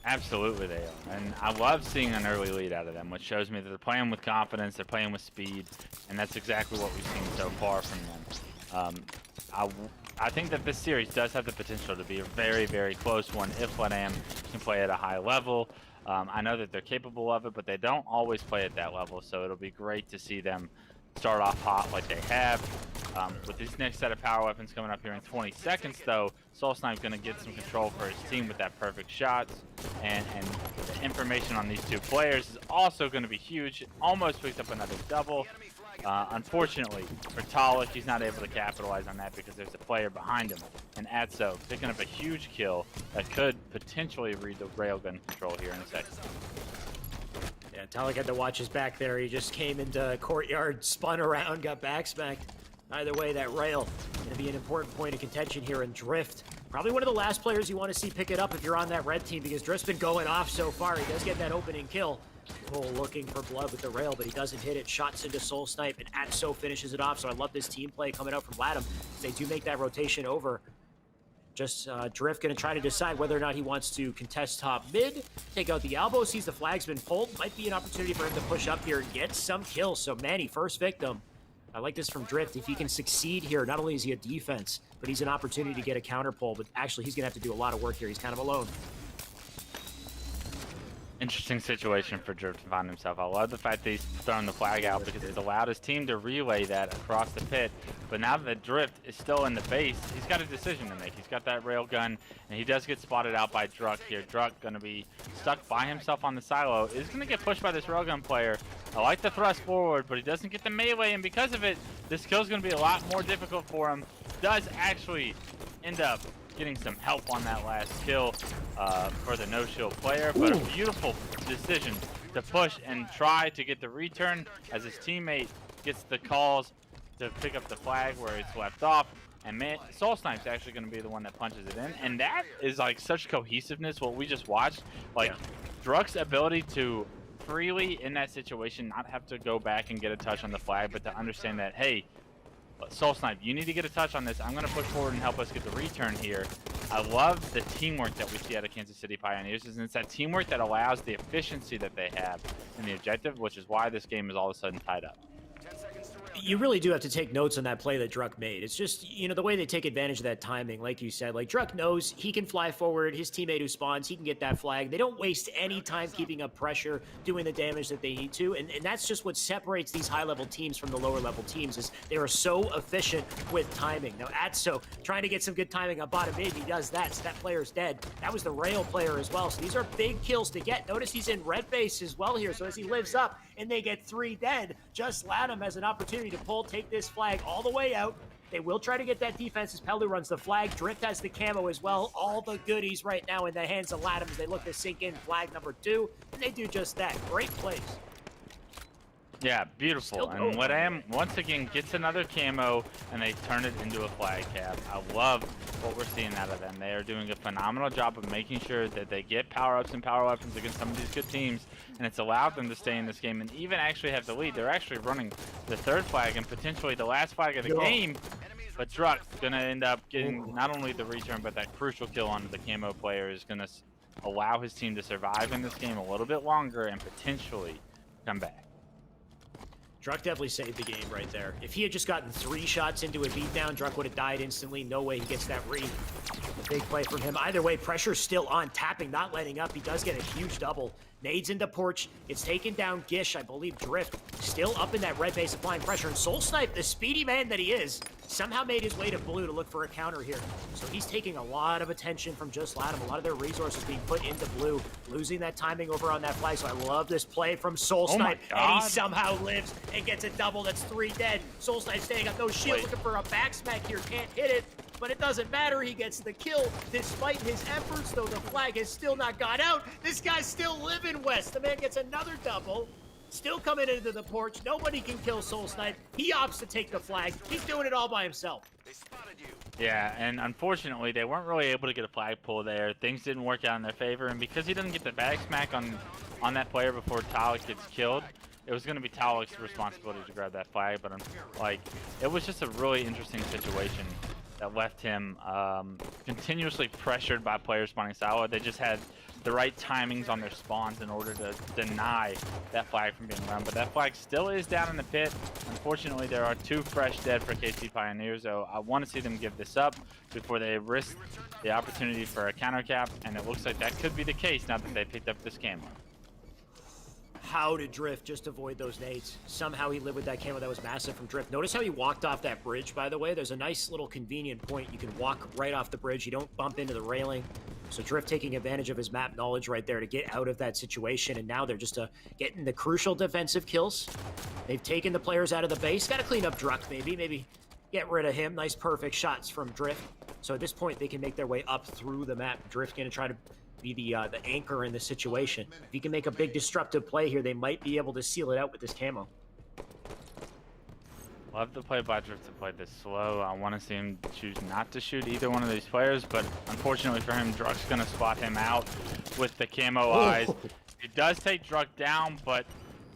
Absolutely they are. And I love seeing an early lead out of them, which shows me that they're playing with confidence, they're playing with speed, and that's exactly what we've seen so far from them. I think that this series does have the potential to be a very, very close one if LATAM can play at a high level. I know that they're capable of it, but they don't always play at that level, so it'll be great to see them start off hot like they have. With this next set of power weapons coming up here in 20 seconds, though, SoulSnipe's going to get some control for his team with that perfect shots, and the information on these two players is also going to be huge. Almost picked up another double. Unfortunately for Talik, he's not able to capitalize on that because there's a player behind him, and Atso picking up a huge kill that could potentially read the railgun control here in a second. Yeah, Talik had to watch his back there. He just came into courtyard, spun around, got backsmacked. Either way, that rail going to be an important point of contention here in Drift. Probably one of the last players you want to see pick it up if you're on that red team, because Drift's been going off so far. He does get that opening kill. Cole looking for blood with the rail, but he doesn't hit it. Shots into SoulSnipe, and Atso finishes it off. So I love this team play coming out from LATAM. They do make that rotation over. Just Drift going to try to decide whether or not he wants to contest top mid, take out the elbow, sees the flag's been pulled. Might be an opportunity for him to push up here and get some kills. So Manny, first victim. I like this from Drift. If he can succeed here, not only is he a defense, but he's an opportunity to get a counter pull. But actually, he's going to have to do a lot of work here. He's kind of alone. Interesting situation for Drift to find himself. I love the fact that he's throwing the flag out because it's allowed his team to relay that across the pit. But now that Drift is still in the base, he's got a decision to make. He's got that rail gun, and he does get spotted out by Druck here. Druck going to be stuck by himself on the silo. Is going to get pushed by this railgun player. I like the thrust forward, but he doesn't get the melee, and because of it, this kill is going to be a lot more difficult for him. Does actually end up getting some help on that last kill for the no-shield player, but a beautiful decision to push and try to get the return as his teammate gets the calls to pick up the flag where it's left off. And man, Soul Snipe's actually going to be the one that punches it in, and that is like such cohesiveness. What we just watched, like Druck's ability to freely in that situation not have to go back and get a touch on the flag, but to understand that, hey, Soul Snipe, you need to get a touch on this. I'm going to push forward and help us get the return here. I love the teamwork that we see out of Kansas City Pioneers, and it's that teamwork that allows the efficiency that they have in the objective, which is why this game is all of a sudden tied up. You really do have to take notes on that play that Druck made. It's just, you know, the way they take advantage of that timing, like you said. Like, Druck knows he can fly forward. His teammate who spawns, he can get that flag. They don't waste any time keeping up pressure, doing the damage that they need to. And that's just what separates these high-level teams from the lower-level teams, is they are so efficient with timing. Now, Atso trying to get some good timing on bottom mid. He does that, so that player's dead. That was the rail player as well. So these are big kills to get. Notice he's in red base as well here. So as he lives up and they get 3 dead, Just Latham has an opportunity to pull, take this flag all the way out. They will try to get that defense as Pelu runs the flag. Drift has the camo as well. All the goodies right now in the hands of Latham as they look to sink in flag number 2. And they do just that. Great plays. Yeah, beautiful. And Latham once again gets another camo and they turn it into a flag cap. I love what we're seeing out of them. They are doing a phenomenal job of making sure that they get power-ups and power weapons against some of these good teams, and it's allowed them to stay in this game and even actually have the lead. They're actually running the 3rd flag and potentially the last flag of the game, but Druck's going to end up getting not only the return, but that crucial kill onto the camo player is going to allow his team to survive in this game a little bit longer and potentially come back. Druck definitely saved the game right there. If he had just gotten 3 shots into a beatdown, Druck would have died instantly. No way he gets that read. A big play from him. Either way, pressure's still on. Tapping, not letting up. He does get a huge double. Nades into Porch. It's taken down. Gish, I believe Drift, still up in that red base applying pressure. And Soul Snipe, the speedy man that he is, somehow made his way to blue to look for a counter here. So he's taking a lot of attention from Just Latham. A lot of their resources being put into blue, losing that timing over on that flag. So I love this play from Soul Snipe. And he somehow lives and gets a double. That's 3 dead. Soul Snipe staying up no shield, looking for a back smack here. Can't hit it. But it doesn't matter. He gets the kill despite his efforts, though the flag has still not got out. This guy's still living West. The man gets another double. Still coming into the porch. Nobody can kill Soul Snipe. He opts to take the flag. He's doing it all by himself. They spotted you. Yeah, and unfortunately, they weren't really able to get a flag pull there. Things didn't work out in their favor, and because he doesn't get the back smack on that player before Talik gets killed, it was going to be Talik's responsibility to grab that flag. But like, it was just a really interesting situation that left him continuously pressured by players spawning silo. They just had the right timings on their spawns in order to deny that flag from being run. But that flag still is down in the pit. Unfortunately, there are 2 fresh dead for KC Pioneers, so I want to see them give this up before they risk the opportunity for a counter cap, and it looks like that could be the case now that they picked up this camo. How did Drift just avoid those nades? Somehow he lived with that camo that was massive from Drift. Notice how he walked off that bridge, by the way. There's a nice little convenient point. You can walk right off the bridge. You don't bump into the railing. So Drift taking advantage of his map knowledge right there to get out of that situation. And now they're just getting the crucial defensive kills. They've taken the players out of the base. Got to clean up Druck, maybe. Maybe get rid of him. Nice perfect shots from Drift. So at this point, they can make their way up through the map. Drift going to try to be the anchor in the situation. If he can make a big disruptive play here, they might be able to seal it out with this camo. Love to play by Drift to play this slow. I want to see him choose not to shoot either one of these players, but unfortunately for him, Druck's going to spot him out with the camo eyes. It does take Druck down, but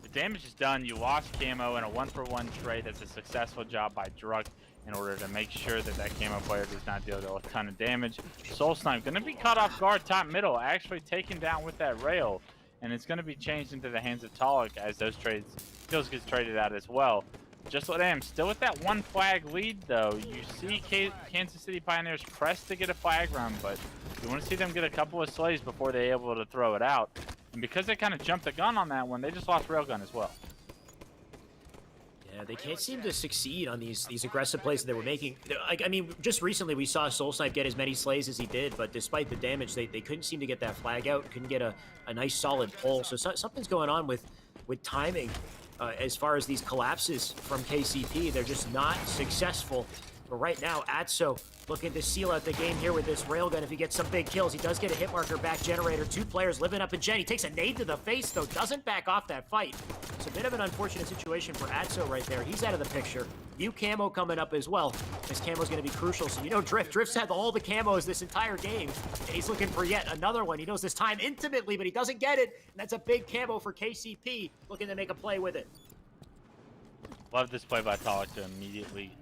the damage is done. You lost camo in a 1-for-1 trade. That's a successful job by Druck in order to make sure that that camo player does not deal a ton of damage. Soul Snipe going to be caught off guard top middle, actually taken down with that rail, and it's going to be changed into the hands of Talik as those kills gets traded out as well. Just Latham still with that 1 flag lead, though. You see Kansas City Pioneers press to get a flag run, but you want to see them get a couple of slays before they're able to throw it out. And because they kind of jumped the gun on that one, they just lost Railgun as well. Yeah, they can't seem to succeed on these aggressive plays that they were making. I mean, just recently we saw Soulsnipe get as many slays as he did, but despite the damage, they couldn't seem to get that flag out, couldn't get a nice solid pull. So something's going on with timing as far as these collapses from KCP. They're just not successful. But right now, Atso looking to seal out the game here with this railgun. If he gets some big kills, he does get a hit marker back generator. 2 players living up in Gen. He takes a nade to the face, though, doesn't back off that fight. It's a bit of an unfortunate situation for Atso right there. He's out of the picture. New camo coming up as well. This camo's going to be crucial. So, you know, Drift's had all the camos this entire game, and he's looking for yet another one. He knows this time intimately, but he doesn't get it, and that's a big camo for KCP, looking to make a play with it. Love this play by Talik to immediately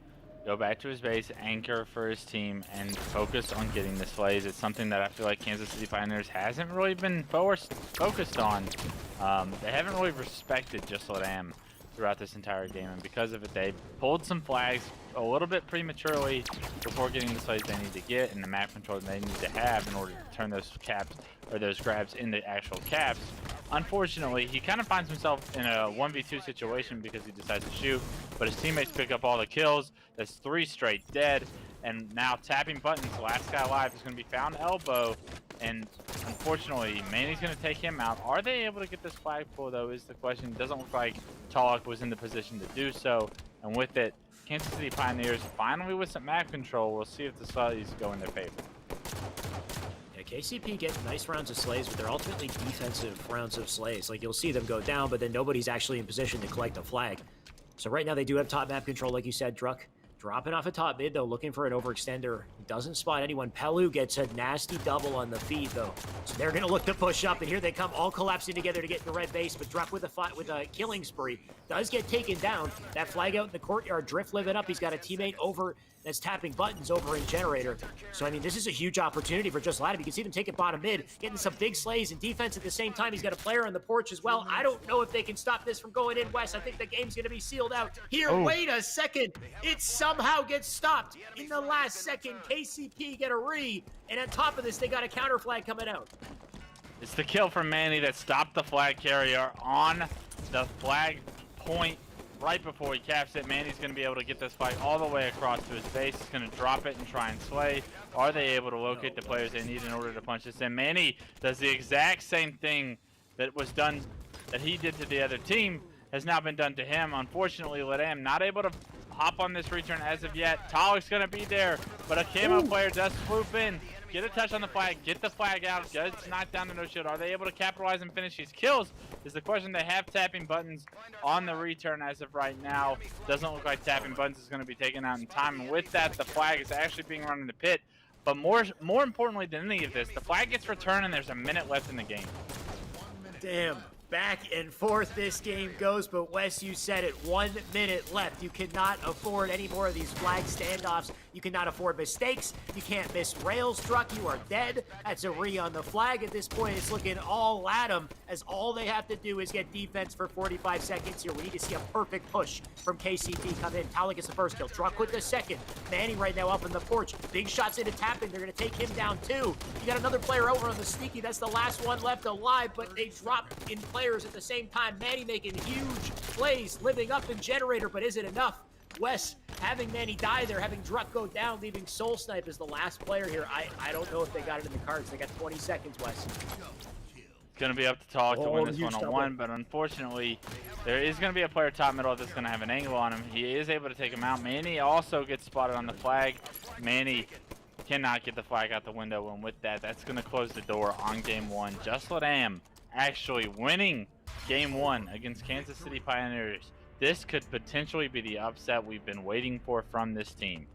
go back to his base, anchor for his team, and focus on getting the slays. It's something that I feel like Kansas City Pioneers hasn't really been focused on. They haven't really respected Just Let Am throughout this entire game, and because of it, they pulled some flags a little bit prematurely before getting the slays they need to get and the map control they need to have in order to turn those caps or those grabs into actual caps. Unfortunately, he kind of finds himself in a 1v2 situation because he decides to shoot, but his teammates pick up all the kills. That's 3 straight dead, and now tapping buttons. The last guy alive is going to be found elbow, and unfortunately, Manny's going to take him out. Are they able to get this flag pull, though, is the question. It doesn't look like Talik was in the position to do so, and with it, Kansas City Pioneers finally with some map control. We'll see if the slays go in their favor. KCP getting nice rounds of slays, but they're ultimately defensive rounds of slays. Like, you'll see them go down, but then nobody's actually in position to collect a flag. So right now they do have top map control, like you said, Druck. Dropping off a top mid, though, looking for an overextender. Doesn't spot anyone. Pelu gets a nasty double on the feed, though. So they're going to look to push up, and here they come, all collapsing together to get the red base. But Druck with a killing spree does get taken down. That flag out in the courtyard. Drift living up. He's got a teammate over that's tapping buttons over in Generator. So, I mean, this is a huge opportunity for Just Ladham. You can see them taking bottom mid, getting some big slays and defense at the same time. He's got a player on the porch as well. I don't know if they can stop this from going in West. I think the game's going to be sealed out. Here, wait a second. It somehow gets stopped in the last second. KCP get a re, and on top of this, they got a counter flag coming out. It's the kill from Manny that stopped the flag carrier on the flag point right before he caps it. Manny's going to be able to get this flag all the way across to his base. He's going to drop it and try and slay. Are they able to locate the players they need in order to punch this in? Manny does the exact same thing that was done, that he did to the other team, has now been done to him. Unfortunately, Ladam not able to hop on this return as of yet. Talik's going to be there, but a camo player does swoop in. Get a touch on the flag, get the flag out, gets knocked down to no shield. Are they able to capitalize and finish these kills? Is the question. They have tapping buttons on the return as of right now. Doesn't look like tapping buttons is going to be taken out in time. And with that, the flag is actually being run in the pit. But more importantly than any of this, the flag gets returned and there's a minute left in the game. Damn. Back and forth this game goes, but Wes, you said it, 1 minute left. You cannot afford any more of these flag standoffs. You cannot afford mistakes. You can't miss rails, Truck. You are dead. That's a re on the flag. At this point, it's looking all at them, as all they have to do is get defense for 45 seconds here. We need to see a perfect push from KCP come in. Talik gets the first kill. Truck with the second. Manny right now up on the porch. Big shots into tapping. They're going to take him down too. You got another player over on the sneaky. That's the last one left alive, but they drop in players at the same time. Manny making huge plays, living up in Generator, but is it enough? Wes having Manny die there, having Druck go down, leaving Soulsnipe as the last player here. I don't know if they got it in the cards. They got 20 seconds, Wes. It's going to be up to Talik to win this one-on-one, but unfortunately, there is going to be a player top middle that's going to have an angle on him. He is able to take him out. Manny also gets spotted on the flag. Manny cannot get the flag out the window, and with that, that's going to close the door on game one. Just Let Am actually winning game one against Kansas City Pioneers. This could potentially be the upset we've been waiting for from this team.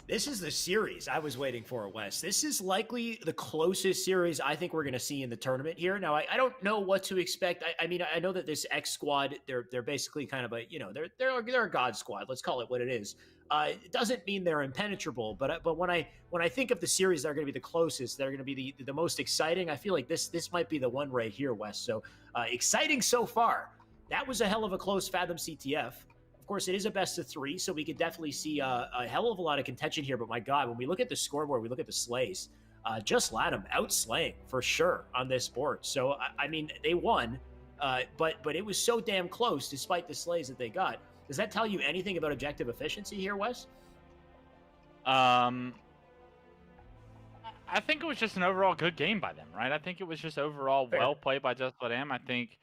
This is the series I was waiting for, Wes. This is likely the closest series I think we're going to see in the tournament here. Now, I don't know what to expect. I mean, I know that this X squad, they're basically kind of a, you know, they're a god squad. Let's call it what it is. It doesn't mean they're impenetrable, but when I think of the series that are going to be the closest, that are going to be the most exciting, I feel like this might be the one right here, Wes. So exciting so far. That was a hell of a close Fathom CTF. Of course, it is a best of 3, so we could definitely see a hell of a lot of contention here. But my God, when we look at the scoreboard, we look at the slays. Just Latham outslaying for sure on this board. So, I mean, they won, but it was so damn close despite the slays that they got. Does that tell you anything about objective efficiency here, Wes? I think it was just an overall good game by them, right? I think it was just overall well played by Just Latham. I think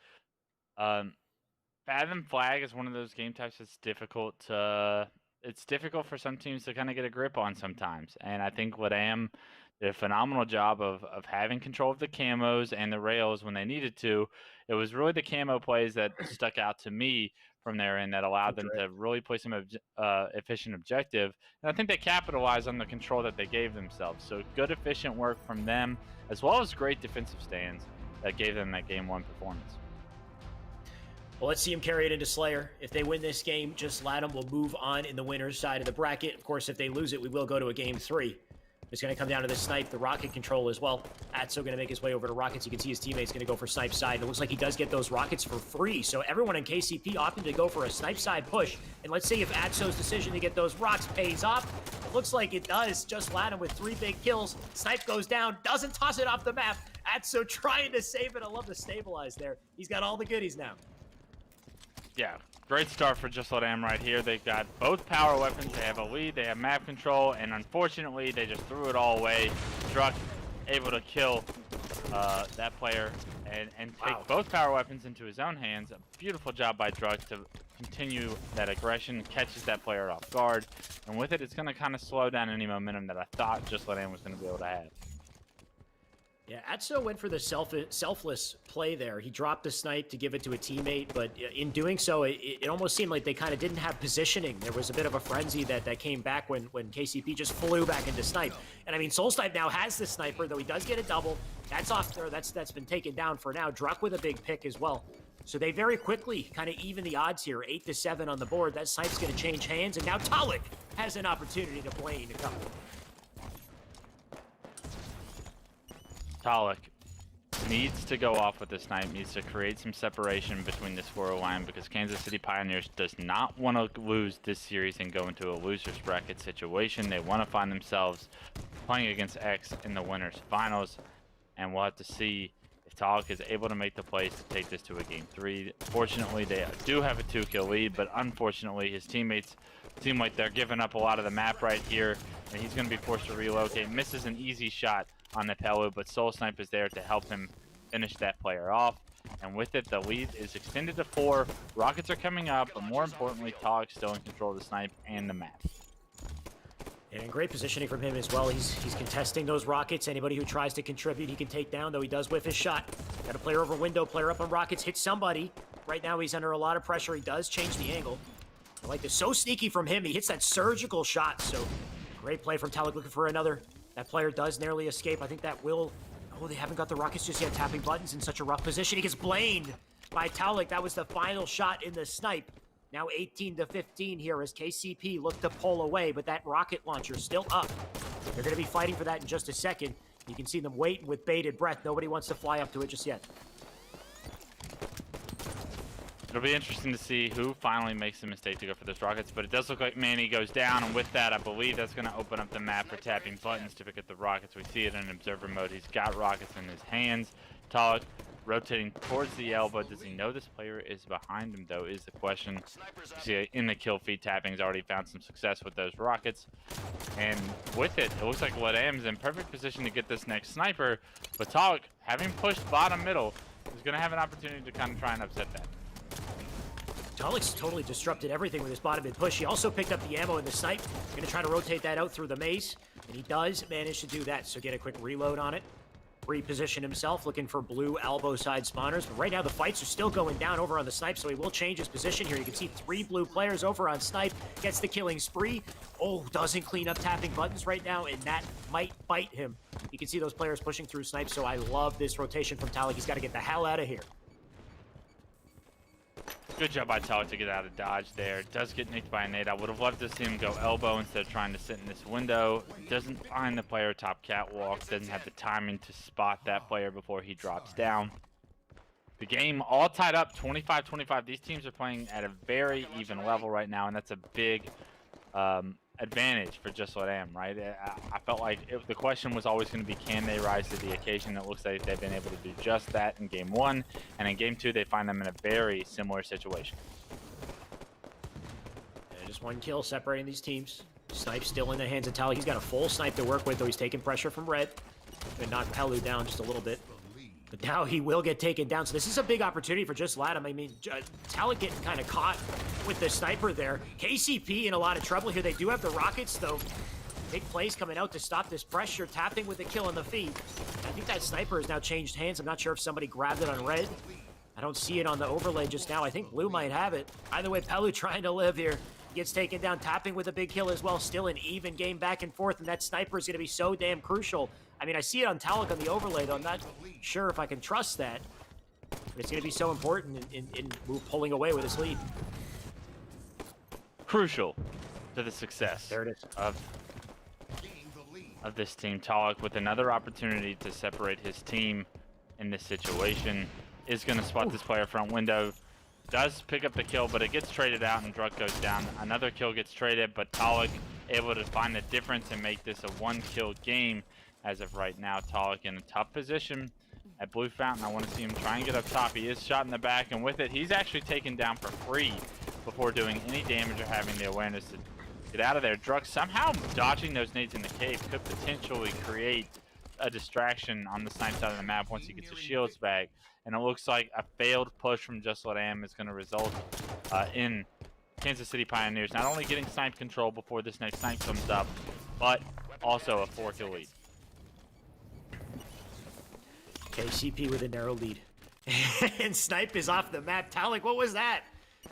Fathom Flag is one of those game types that's difficult to. It's difficult for some teams to kind of get a grip on sometimes, and I think Latham did a phenomenal job of having control of the camos and the rails when they needed to. It was really the camo plays that stuck out to me from there and that allowed them to really play some efficient objective. And I think they capitalized on the control that they gave themselves. So good, efficient work from them, as well as great defensive stands that gave them that game 1 performance. Well, let's see them carry it into Slayer. If they win this game, Just Latham will move on in the winner's side of the bracket. Of course, if they lose it, we will go to a game 3. It's going to come down to the snipe, the rocket control as well. Atso going to make his way over to rockets. You can see his teammates going to go for snipe side. And it looks like he does get those rockets for free. So everyone in KCP opting to go for a snipe side push. And let's see if Atso's decision to get those rocks pays off. It looks like it does. Just Latham with 3 big kills. Snipe goes down, doesn't toss it off the map. Atso trying to save it. I love the stabilize there. He's got all the goodies now. Yeah, great start for Just Latham right here. They've got both power weapons. They have a lead. They have map control. And unfortunately, they just threw it all away. Druck able to kill that player and take both power weapons into his own hands. A beautiful job by Druck to continue that aggression, catches that player off guard. And with it, it's going to kind of slow down any momentum that I thought Just Latham was going to be able to have. Yeah, Atso went for the selfless play there. He dropped the snipe to give it to a teammate, but in doing so, it almost seemed like they kind of didn't have positioning. There was a bit of a frenzy that came back when KCP just flew back into snipe. And I mean, Soul Snipe now has the sniper, though he does get a double. That's off there. That's been taken down for now. Druck with a big pick as well. So they very quickly kind of even the odds here, 8-7 on the board. That snipe's going to change hands, and now Talik has an opportunity to Blaine to come. Talik needs to go off with this snipe, needs to create some separation between the scorer line because Kansas City Pioneers does not want to lose this series and go into a loser's bracket situation. They want to find themselves playing against X in the winners finals, and we'll have to see if Talik is able to make the plays to take this to a game 3. Fortunately, they do have a 2-kill lead, but unfortunately, his teammates seem like they're giving up a lot of the map right here, and he's going to be forced to relocate. Misses an easy shot on the Pelu, but Soul Snipe is there to help him finish that player off. And with it, the lead is extended to 4. Rockets are coming up, but more importantly, Talik's still in control of the snipe and the map. And great positioning from him as well. He's contesting those rockets. Anybody who tries to contribute, he can take down, though he does whiff his shot. Got a player over window, player up on rockets, hit somebody. Right now, he's under a lot of pressure. He does change the angle. I like this. So sneaky from him. He hits that surgical shot. So great play from Talik, looking for another. That player does narrowly escape. I think that will... Oh, they haven't got the rockets just yet. Tapping buttons in such a rough position. He gets blamed by Talik. That was the final shot in the snipe. Now 18-15 here as KCP look to pull away, but that rocket launcher still up. They're going to be fighting for that in just a second. You can see them waiting with bated breath. Nobody wants to fly up to it just yet. It'll be interesting to see who finally makes the mistake to go for those rockets, but it does look like Manny goes down, and with that, I believe that's going to open up the map for tapping buttons to pick up the rockets. We see it in observer mode. He's got rockets in his hands. Talik rotating towards the elbow. Does he know this player is behind him, though, is the question. You see in the kill feed, Tapping's already found some success with those rockets. And with it, it looks like Ladam's in perfect position to get this next sniper, but Talik, having pushed bottom middle, is going to have an opportunity to kind of try and upset that. Talik's totally disrupted everything with his bottom mid push. He also picked up the ammo in the snipe. Going to try to rotate that out through the maze, and he does manage to do that. So get a quick reload on it. Reposition himself, looking for blue elbow side spawners. But right now the fights are still going down over on the snipe, so he will change his position here. You can see 3 blue players over on snipe. Gets the killing spree. Oh, doesn't clean up tapping buttons right now, and that might bite him. You can see those players pushing through snipe, so I love this rotation from Talik. He's got to get the hell out of here. Good job by Talik to get out of dodge there. Does get nicked by a nade. I would have loved to see him go elbow instead of trying to sit in this window. Doesn't find the player top catwalk. Doesn't have the timing to spot that player before he drops down. The game all tied up 25-25. These teams are playing at a very even level right now, and that's a big advantage for Just Let Am, right? I felt like the question was always going to be, can they rise to the occasion? It looks like they've been able to do just that in Game 1, and in Game 2 they find them in a very similar situation. Yeah, just one kill separating these teams. Snipe still in the hands of Talik. He's got a full snipe to work with, though he's taking pressure from Red. Gonna knock Pelu down just a little bit. But now he will get taken down. So this is a big opportunity for Just Latham. I mean, Talik getting kind of caught with the sniper there. KCP in a lot of trouble here. They do have the rockets, though. Big plays coming out to stop this pressure. Tapping with the kill on the feet. I think that sniper has now changed hands. I'm not sure if somebody grabbed it on Red. I don't see it on the overlay just now. I think Blue might have it. Either way, Pelu trying to live here. Gets taken down, Tapping with a big kill as well. Still an even game back and forth, and that sniper is going to be so damn crucial. I mean, I see it on Talik on the overlay, though. I'm not sure if I can trust that. But it's going to be so important in pulling away with his lead. Crucial to the success there it is. Of this team. Talik with another opportunity to separate his team in this situation. Is going to spot this player front window. Does pick up the kill, but it gets traded out and Druk goes down. Another kill gets traded, but Talik able to find the difference and make this a one-kill game. As of right now, Talik in a tough position at Blue Fountain. I want to see him try and get up top. He is shot in the back, and with it, he's actually taken down for free before doing any damage or having the awareness to get out of there. Druk somehow dodging those nades in the cave could potentially create a distraction on the snipe side of the map once he gets his shields back. And it looks like a failed push from Just Let Am is going to result in Kansas City Pioneers not only getting snipe control before this next snipe comes up, but also a 4-kill lead. KCP with a narrow lead. And Snipe is off the map. Talik, what was that?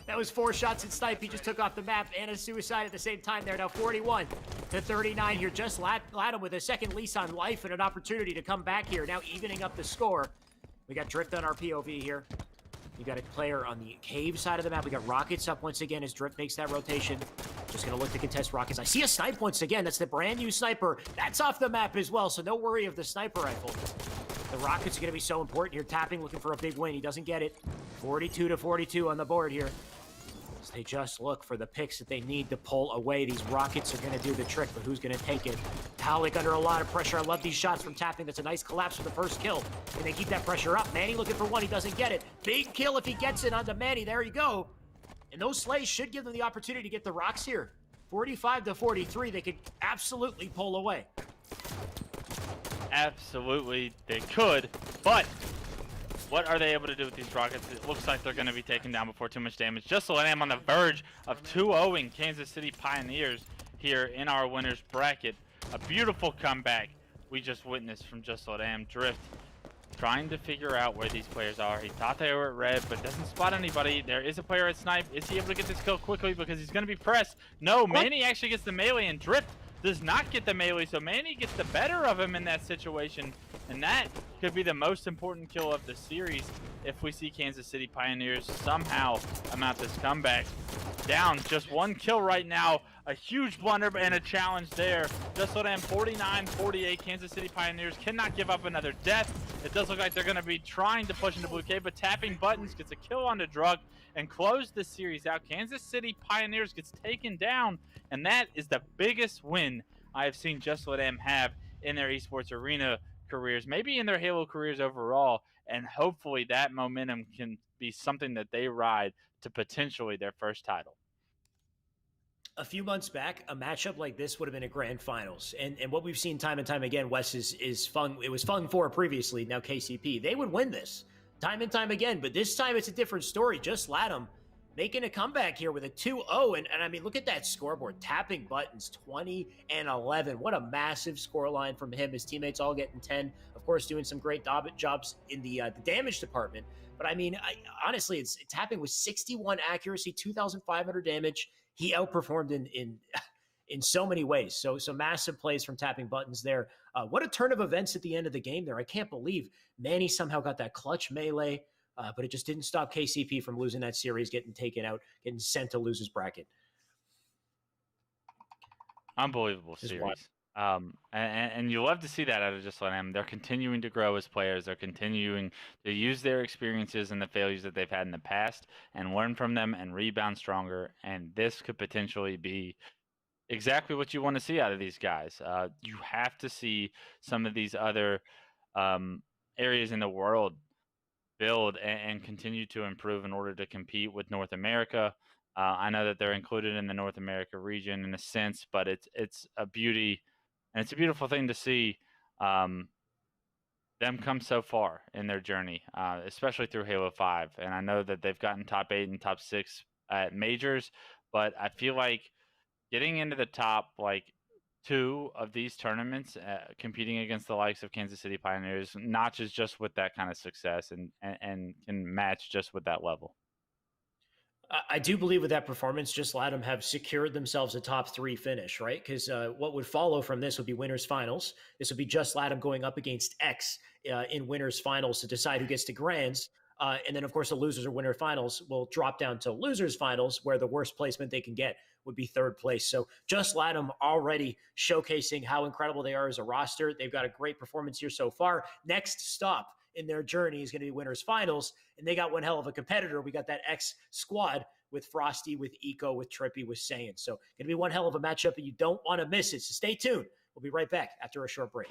That was 4 shots at Snipe. He just took off the map and a suicide at the same time there. Now 41 to 39 here. Just Latham with a second lease on life and an opportunity to come back here. Now evening up the score. We got Drift on our POV here. You got a player on the cave side of the map. We got Rockets up once again as Drift makes that rotation. Just going to look to contest Rockets. I see a snipe once again. That's the brand new sniper. That's off the map as well, so no worry of the sniper rifle. The Rockets are going to be so important here. Tapping, looking for a big win. He doesn't get it. 42 to 42 on the board here. As they just look for the picks that they need to pull away. These Rockets are going to do the trick, but who's going to take it? Talik under a lot of pressure. I love these shots from Tapping. That's a nice collapse for the first kill. And they keep that pressure up. Manny looking for one. He doesn't get it. Big kill if he gets it onto Manny. There you go. And those slays should give them the opportunity to get the rocks here. 45 to 43. They could absolutely pull away. Absolutely, they could, but what are they able to do with these Rockets? It looks like they're going to be taken down before too much damage. Just Let Am on the verge of 2-0ing Kansas City Pioneers here in our winners bracket. A beautiful comeback we just witnessed from Just Let Am. Drift trying to figure out where these players are. He thought they were at red, but doesn't spot anybody. There is a player at snipe. Is he able to get this kill quickly because he's going to be pressed? No, Manny actually gets the melee, and Drift does not get the melee, so Manny gets the better of him in that situation, and that could be the most important kill of the series if we see Kansas City Pioneers somehow amount this comeback. Down just 1 kill right now, a huge blunder and a challenge there. Just Let Am 49-48. Kansas City Pioneers cannot give up another death. It does look like they're going to be trying to push into Blue Cave, but Tapping buttons gets a kill on the Druk and close this series out. Kansas City Pioneers gets taken down, and that is the biggest win I have seen Just Let Am have in their esports arena careers, maybe in their Halo careers overall, and hopefully that momentum can be something that they ride to potentially their first title. A few months back, a matchup like this would have been a grand finals. And what we've seen time and time again, Wes, is Fung. It was Fung 4 previously, now KCP. They would win this time and time again, but this time it's a different story. Just Latham making a comeback here with a 2-0. And I mean, look at that scoreboard. Tapping buttons, 20 and 11. What a massive scoreline from him. His teammates all getting 10. Of course, doing some great jobs in the damage department. But I mean, honestly, it's Tapping with 61 accuracy, 2,500 damage. He outperformed in so many ways. So massive plays from Tapping buttons there. What a turn of events at the end of the game there. I can't believe Manny somehow got that clutch melee, but it just didn't stop KCP from losing that series, getting taken out, getting sent to losers bracket. Unbelievable series. And you love to see that out of Just Let Am. They're continuing to grow as players. They're continuing to use their experiences and the failures that they've had in the past and learn from them and rebound stronger. And this could potentially be exactly what you want to see out of these guys. You have to see some of these other areas in the world build and continue to improve in order to compete with North America. I know that they're included in the North America region in a sense, but it's a beauty, and it's a beautiful thing to see them come so far in their journey, especially through Halo 5. And I know that they've gotten top 8 and top 6 at majors, but I feel like getting into the top like 2 of these tournaments, competing against the likes of Kansas City Pioneers, notches just with that kind of success and can match just with that level. I do believe with that performance, just let them have secured themselves a top 3 finish, right? Because what would follow from this would be winners finals. This would be just Latham going up against X in winners finals to decide who gets to grands. And then, of course, the losers or winner finals will drop down to losers finals, where the worst placement they can get would be 3rd place. So just Latham already showcasing how incredible they are as a roster. They've got a great performance here so far. Next stop in their journey is going to be winners finals, and they got one hell of a competitor. We got that X squad with Frosty, with Eco, with Trippy, with Saiyan. So going to be one hell of a matchup, and you don't want to miss it. So stay tuned. We'll be right back after a short break.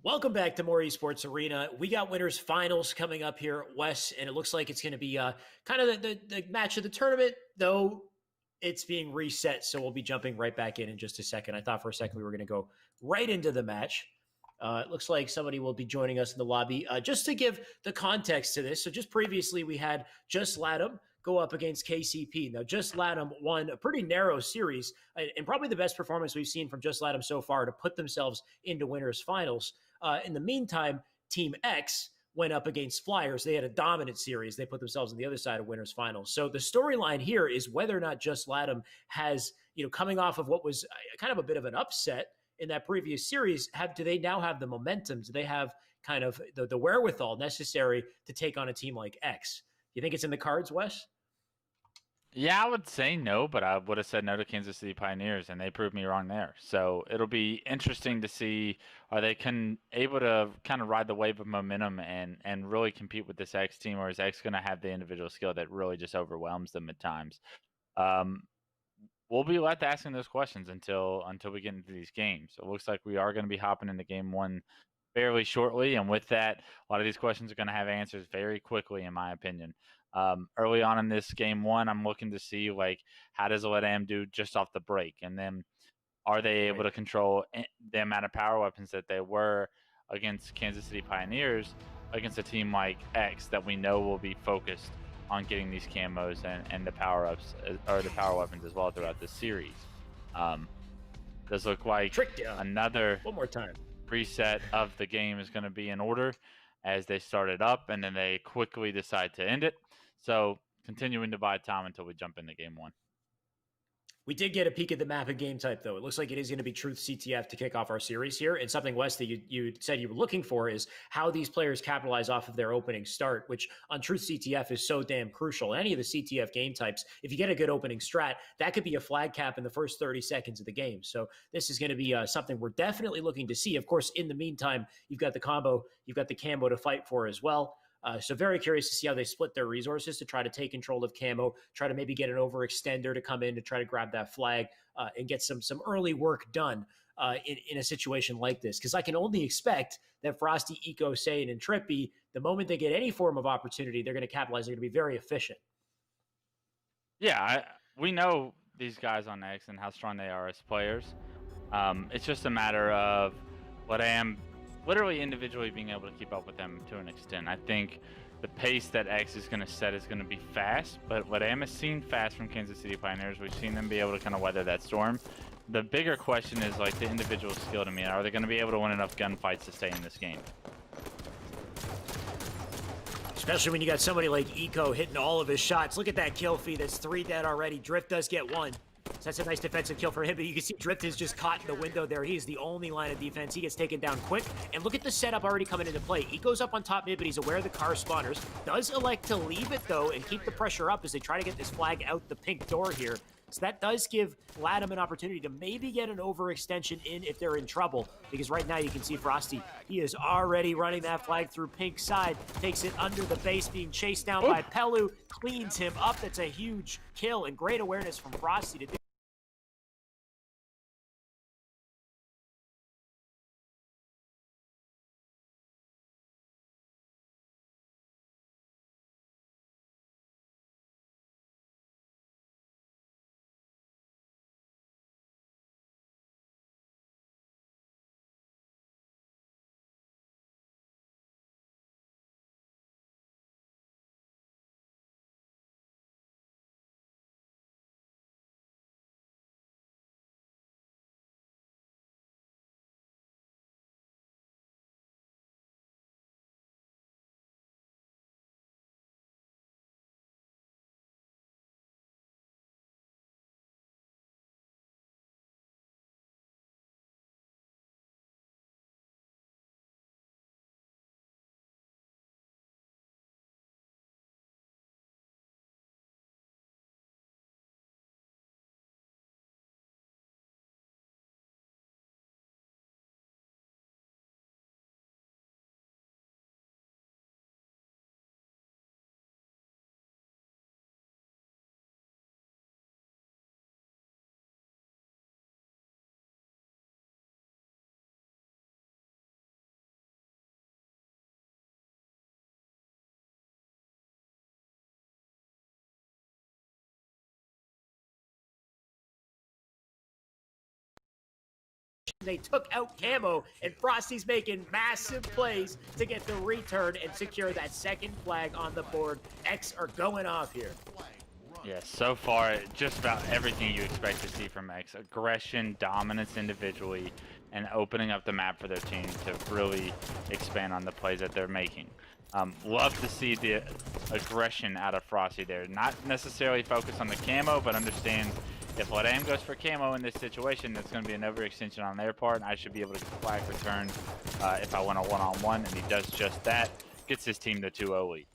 Welcome back to more Esports Arena. We got winners finals coming up here, Wes, and it looks like it's going to be kind of the match of the tournament, though it's being reset. So we'll be jumping right back in just a second. I thought for a second we were going to go right into the match. It looks like somebody will be joining us in the lobby. Just to give the context to this, so just previously we had Just Latham go up against KCP. Now, Just Latham won a pretty narrow series and probably the best performance we've seen from Just Latham so far to put themselves into winners finals. In the meantime, Team X went up against Flyers. They had a dominant series. They put themselves on the other side of winners finals. So the storyline here is whether or not Just Latham has, coming off of what was kind of a bit of an upset in that previous series, do they now have the momentum? Do they have kind of the wherewithal necessary to take on a team like X? You think it's in the cards, Wes? Yeah, I would say no, but I would have said no to Kansas City Pioneers, and they proved me wrong there. So it'll be interesting to see, are they able to kind of ride the wave of momentum and really compete with this X team, or is X going to have the individual skill that really just overwhelms them at times? We'll be left asking those questions until we get into these games. It looks like we are going to be hopping into game one fairly shortly, and with that, a lot of these questions are going to have answers very quickly, in my opinion. Early on in this game one, I'm looking to see how does LATAM do just off the break, and then are they able to control the amount of power weapons that they were against Kansas City Pioneers against a team like X that we know will be focused on getting these camos and the power ups or the power weapons as well throughout this series. Does look like another one more time reset of the game is going to be in order as they start it up and then they quickly decide to end it. So continuing to buy time until we jump into game one. We did get a peek at the map and game type, though. It looks like it is going to be Truth CTF to kick off our series here. And something, Wes, that you said you were looking for is how these players capitalize off of their opening start, which on Truth CTF is so damn crucial. Any of the CTF game types, if you get a good opening strat, that could be a flag cap in the first 30 seconds of the game. So this is going to be something we're definitely looking to see. Of course, in the meantime, you've got the combo, you've got the camo to fight for as well. So very curious to see how they split their resources to try to take control of camo, try to maybe get an overextender to come in to try to grab that flag and get some early work done in a situation like this. Because I can only expect that Frosty, Eco, Saiyan, and Trippy, the moment they get any form of opportunity, they're going to capitalize. They're going to be very efficient. Yeah, we know these guys on X and how strong they are as players. It's just a matter of what I am literally individually being able to keep up with them to an extent. I think the pace that X is going to set is going to be fast, but what I has seen fast from Kansas City Pioneers, we've seen them be able to kind of weather that storm. The bigger question is the individual skill to me. Are they going to be able to win enough gunfights to stay in this game? Especially when you got somebody like Eco hitting all of his shots. Look at that kill feed. That's 3 dead already. Drift does get 1. So that's a nice defensive kill for him, but you can see Drift is just caught in the window there. He's the only line of defense. He gets taken down quick. And look at the setup already coming into play. He goes up on top mid, but he's aware of the car spawners. Does elect to leave it, though, and keep the pressure up as they try to get this flag out the pink door here. So that does give LATAM an opportunity to maybe get an overextension in if they're in trouble. Because right now you can see Frosty, he is already running that flag through pink side. Takes it under the base, being chased down by Pelu. Cleans him up. That's a huge kill and great awareness from Frosty to do They took out Camo, and Frosty's making massive plays to get the return and secure that second flag on the board. X are going off here. Yeah, so far, just about everything you expect to see from X. Aggression, dominance individually, and opening up the map for their team to really expand on the plays that they're making. Love to see the aggression out of Frosty there. Not necessarily focus on the camo, but understand if Ladam goes for camo in this situation, that's going to be an overextension on their part, and I should be able to get the flag returned if I win a one-on-one, and he does just that. Gets his team to 2-0 lead.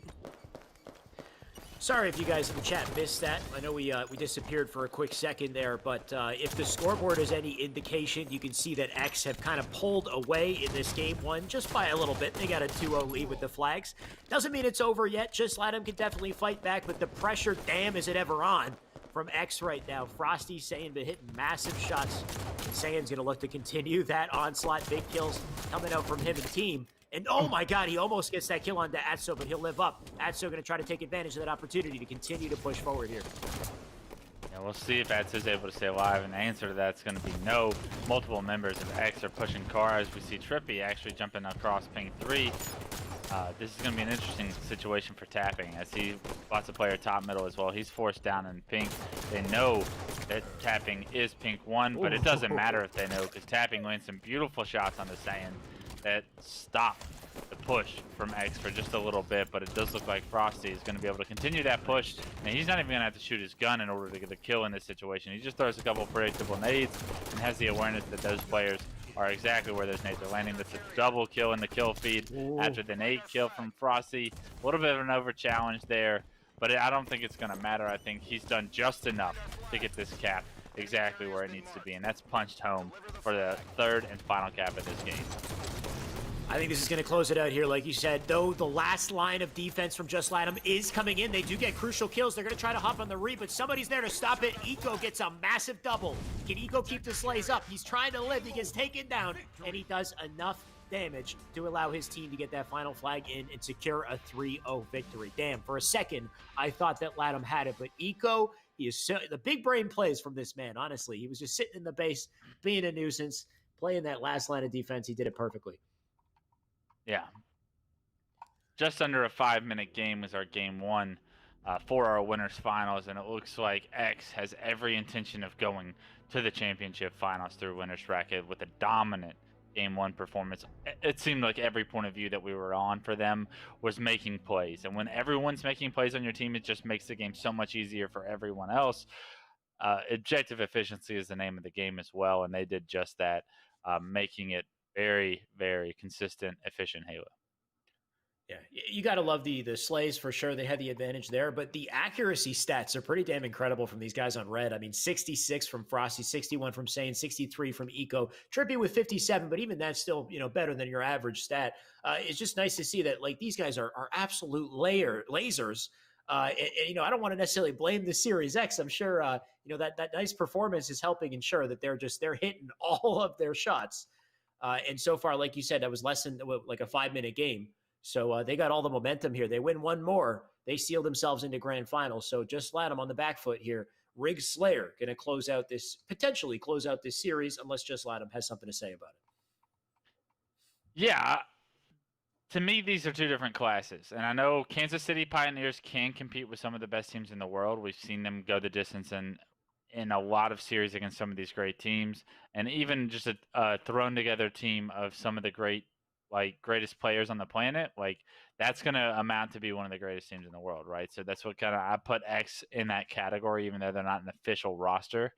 Sorry if you guys in the chat missed that. I know we disappeared for a quick second there, but if the scoreboard is any indication, you can see that X have kind of pulled away in this game one just by a little bit. They got a 2-0 lead with the flags. Doesn't mean it's over yet. Just let them can definitely fight back, but the pressure, damn, is it ever on from X right now. Frosty, Saiyan been hitting massive shots. And Saiyan's going to look to continue that onslaught. Big kills coming out from him and team. And oh my god, he almost gets that kill on to Atso, but he'll live up. Atso going to try to take advantage of that opportunity to continue to push forward here. Yeah, we'll see if Atso's able to stay alive, and the answer to that's going to be no. Multiple members of X are pushing car as we see Trippy actually jumping across ping 3. This is going to be an interesting situation for tapping as he spots a player top middle as well. He's forced down in pink. They know that tapping is pink 1, but it doesn't matter if they know because tapping lands some beautiful shots on the Saiyan that stop the push from X for just a little bit, but it does look like Frosty is going to be able to continue that push, and he's not even going to have to shoot his gun in order to get a kill in this situation. He just throws a couple predictable nades and has the awareness that those players are exactly where those nades are landing. That's a double kill in the kill feed after the nade kill from Frosty. A little bit of an over challenge there, but I don't think it's going to matter. I think he's done just enough to get this cap exactly where it needs to be, and that's punched home for the third and final cap of this game. I think this is going to close it out here, like you said. Though the last line of defense from Just Latham is coming in. They do get crucial kills. They're going to try to hop on the re, but somebody's there to stop it. Eco gets a massive double. Can Eco keep the slays up? He's trying to live. He gets taken down, and he does enough damage to allow his team to get that final flag in and secure a 3-0 victory. Damn, for a second, I thought that Latham had it, but Eco, he is so, the big brain plays from this man, honestly. He was just sitting in the base, being a nuisance, playing that last line of defense. He did it perfectly. Yeah. Just under a 5-minute game was our game one for our winners finals, and it looks like X has every intention of going to the championship finals through winners bracket with a dominant game one performance. It seemed like every point of view that we were on for them was making plays, and when everyone's making plays on your team, it just makes the game so much easier for everyone else. Objective efficiency is the name of the game as well, and they did just that, making it very, very consistent, efficient Halo. Yeah, you got to love the slays for sure. They had the advantage there, but the accuracy stats are pretty damn incredible from these guys on red. I mean, 66 from Frosty, 61 from Saiyan, 63 from Eco, Trippy with 57, but even that's still, better than your average stat. It's just nice to see that like these guys are absolute lasers. And, I don't want to necessarily blame the Series X. I'm sure, that nice performance is helping ensure that they're hitting all of their shots. And so far, like you said, that was less than like a 5-minute game. So they got all the momentum here. They win one more. They seal themselves into grand finals. So just let them on the back foot here. Rig Slayer going to potentially close out this series, unless Just Latham has something to say about it. Yeah. To me, these are two different classes. And I know Kansas City Pioneers can compete with some of the best teams in the world. We've seen them go the distance in a lot of series against some of these great teams, and even just a thrown together team of some of the greatest players on the planet, like that's going to amount to be one of the greatest teams in the world, right? So that's what I put X in that category, even though they're not an official roster.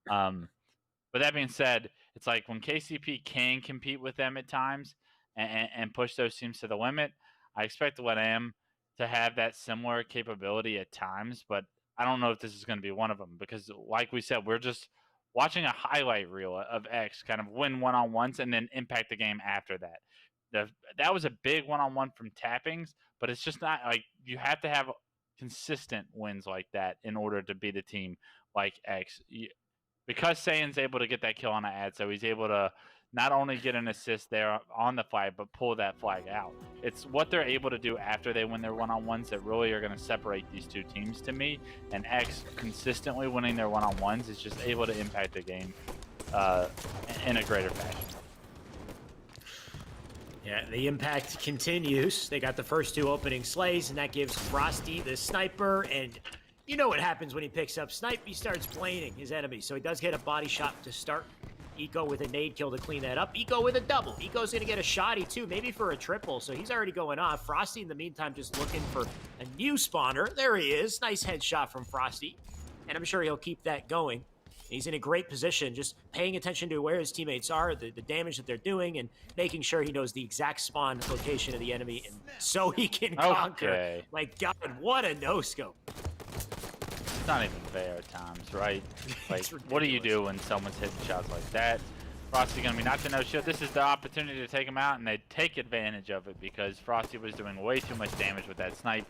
But that being said, it's like when KCP can compete with them at times and push those teams to the limit, I expect LATAM to have that similar capability at times, but I don't know if this is going to be one of them because, like we said, we're just watching a highlight reel of X kind of win one-on-ones and then impact the game after that. That was a big one-on-one from tappings, but it's just not like you have to have consistent wins like that in order to beat a team like X. Because Saiyan's able to get that kill on an ad, so he's able to not only get an assist there on the flag, but pull that flag out. It's what they're able to do after they win their one-on-ones that really are going to separate these two teams to me. And X consistently winning their one-on-ones is just able to impact the game in a greater fashion. Yeah, the impact continues. They got the first 2 opening slays, and that gives Frosty the sniper. And you know what happens when he picks up snipe? He starts blading his enemy. So he does get a body shot to start. Eco with a nade kill to clean that up. Eco with a double. Eco's going to get a shotty, too, maybe for a triple. So he's already going off. Frosty, in the meantime, just looking for a new spawner. There he is. Nice headshot from Frosty. And I'm sure he'll keep that going. He's in a great position, just paying attention to where his teammates are, the damage that they're doing, and making sure he knows the exact spawn location of the enemy, and so he can conquer. My God, what a no-scope. It's not even fair at times, right? Like, what do you do when someone's hitting shots like that? Frosty gonna be not to no-shoot. This is the opportunity to take him out, and they take advantage of it because Frosty was doing way too much damage with that snipe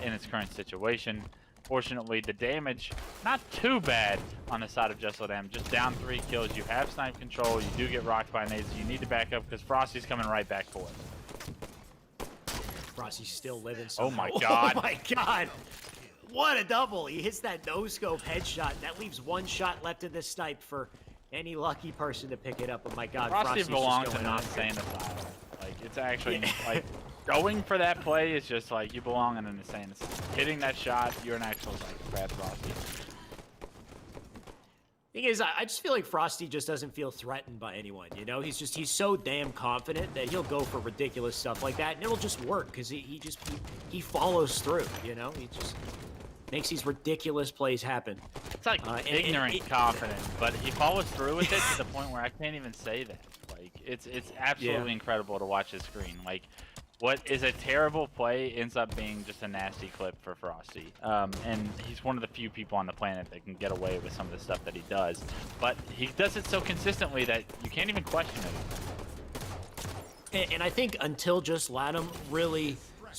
in its current situation. Fortunately, the damage, not too bad on the side of Just Let Am. Just down 3 kills. You have snipe control. You do get rocked by nades. You need to back up because Frosty's coming right back for it. Frosty's still living somehow. Oh my God. Oh my God. What a double. He hits that no-scope headshot. That leaves 1 shot left in the snipe for any lucky person to pick it up. Oh my God. Frosty belongs in an insane asylum. Like, it's actually, like, going for that play is just like, you belong in an insane asylum. Hitting that shot, you're an actual psychopath, Frosty. Thing is, I just feel like Frosty just doesn't feel threatened by anyone, you know? He's so damn confident that he'll go for ridiculous stuff like that, and it'll just work, because he follows through, you know? He just makes these ridiculous plays happen. It's like ignorant confidence, but he follows through with it to the point where I can't even say that. Like, it's absolutely incredible to watch his screen. Like, what is a terrible play ends up being just a nasty clip for Frosty. And he's one of the few people on the planet that can get away with some of the stuff that he does. But he does it so consistently that you can't even question it. And I think until Just Latham really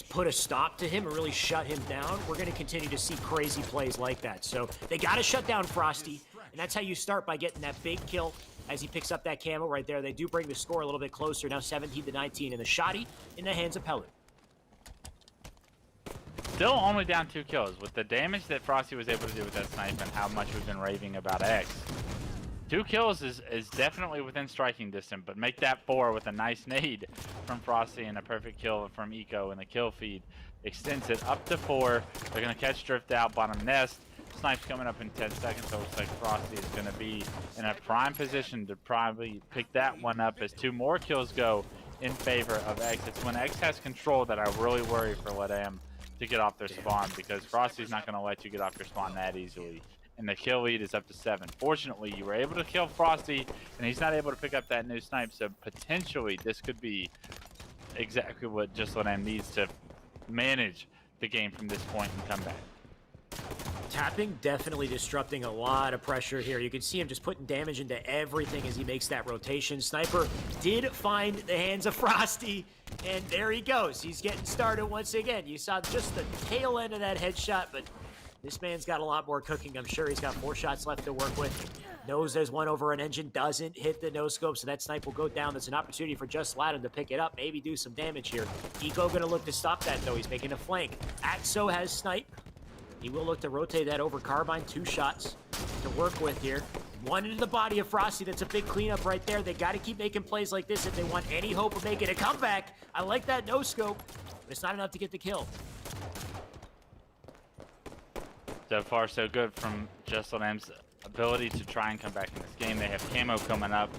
put a stop to him and really shut him down, we're going to continue to see crazy plays like that. So they got to shut down Frosty, and that's how you start, by getting that big kill as he picks up that camo right there. They do bring the score a little bit closer, now 17-19, and the shotty in the hands of Pelu. Still only down 2 kills. With the damage that Frosty was able to do with that snipe and how much we've been raving about X, 2 kills is definitely within striking distance, but make that 4 with a nice nade from Frosty and a perfect kill from Eco, and the kill feed extends it up to 4. They're going to catch Drift out, bottom nest. Snipe's coming up in 10 seconds, so it looks like Frosty is going to be in a prime position to probably pick that one up as 2 more kills go in favor of X. It's when X has control that I really worry for Let Am to get off their spawn, because Frosty's not going to let you get off your spawn that easily. And the kill lead is up to 7. Fortunately, you were able to kill Frosty, and he's not able to pick up that new snipe, so potentially this could be exactly what Just Let Am needs to manage the game from this point and come back. Tapping definitely disrupting a lot of pressure here. You can see him just putting damage into everything as he makes that rotation. Sniper did find the hands of Frosty, and there he goes. He's getting started once again. You saw just the tail end of that headshot, but this man's got a lot more cooking. I'm sure he's got 4 shots left to work with. Knows there's one over an engine, doesn't hit the no-scope, so that snipe will go down. There's an opportunity for Just Latham to pick it up, maybe do some damage here. Eco gonna look to stop that, though. He's making a flank. Axo has snipe. He will look to rotate that over Carbine. 2 shots to work with here. 1 into the body of Frosty. That's a big cleanup right there. They got to keep making plays like this if they want any hope of making a comeback. I like that no-scope, but it's not enough to get the kill. So far, so good from Just Let Am's ability to try and come back in this game. They have camo coming up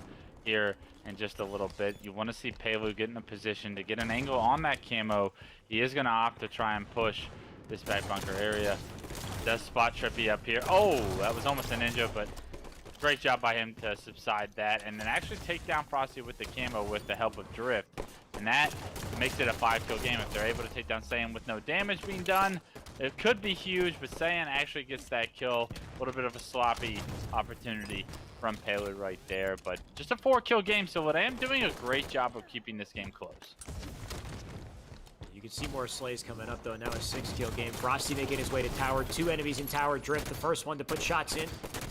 here in just a little bit. You want to see Pelu get in a position to get an angle on that camo. He is going to opt to try and push this back bunker area. Does spot Trippy up here. Oh, that was almost a ninja, but great job by him to subside that and then actually take down Frosty with the camo with the help of Drift. And that makes it a 5-kill game. If they're able to take down Saiyan with no damage being done, it could be huge, but Saiyan actually gets that kill. A little bit of a sloppy opportunity from Pelu right there, but just a 4-kill game, so Let Am doing a great job of keeping this game close. You can see more slays coming up, though. Now a 6-kill game. Frosty making his way to tower. 2 enemies in tower. Drift, the first one to put shots in.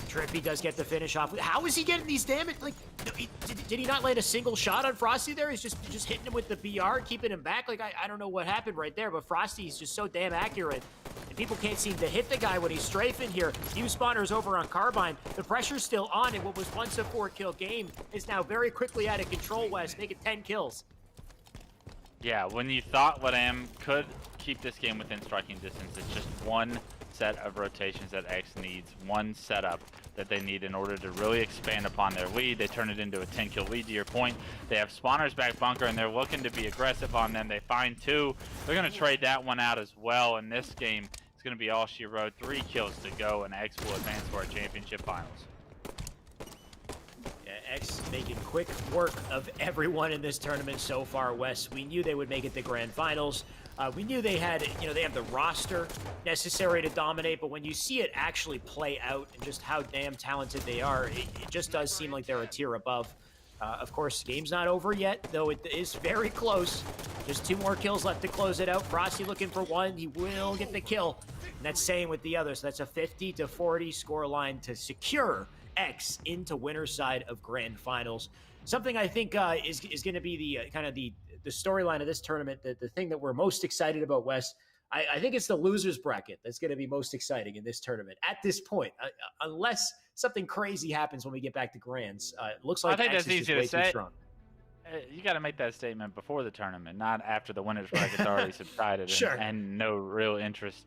Trippy does get the finish off. How is he getting these damage? Like, did he not land a single shot on Frosty there? He's just hitting him with the BR, keeping him back. Like, I don't know what happened right there, but Frosty's just so damn accurate. And People can't seem to hit the guy when he's strafing here. Few spawners over on Carbine. The pressure's still on, and what was once a 4-kill game is now very quickly out of control, Wes. Make it 10 kills. Yeah, when you thought LATAM could keep this game within striking distance, it's just one set of rotations that X needs, one setup that they need in order to really expand upon their lead. They turn it into a 10-kill lead, to your point. They have spawners back bunker, and they're looking to be aggressive on them. They find 2. They're going to trade that one out as well, and this game is going to be all she wrote. 3 kills to go, and X will advance to our championship finals. X making quick work of everyone in this tournament so far, Wes. We knew they would make it to grand finals. We knew they had, they have the roster necessary to dominate, but when you see it actually play out and just how damn talented they are, it just does seem like they're a tier above. Of course, game's not over yet, though it is very close. Just 2 more kills left to close it out. Frosty looking for 1. He will get the kill. And that's same with the others. So that's a 50-40 score line to secure X into winner's side of grand finals. Something I think is going to be the kind of the storyline of this tournament, the thing that we're most excited about, Wes. I think it's the losers bracket that's going to be most exciting in this tournament at this point, unless something crazy happens when we get back to grands. It looks like I think X that's is easy way to say. too strong. You got to make that statement before the tournament, not after the winners bracket's already subsided Sure. and no real interest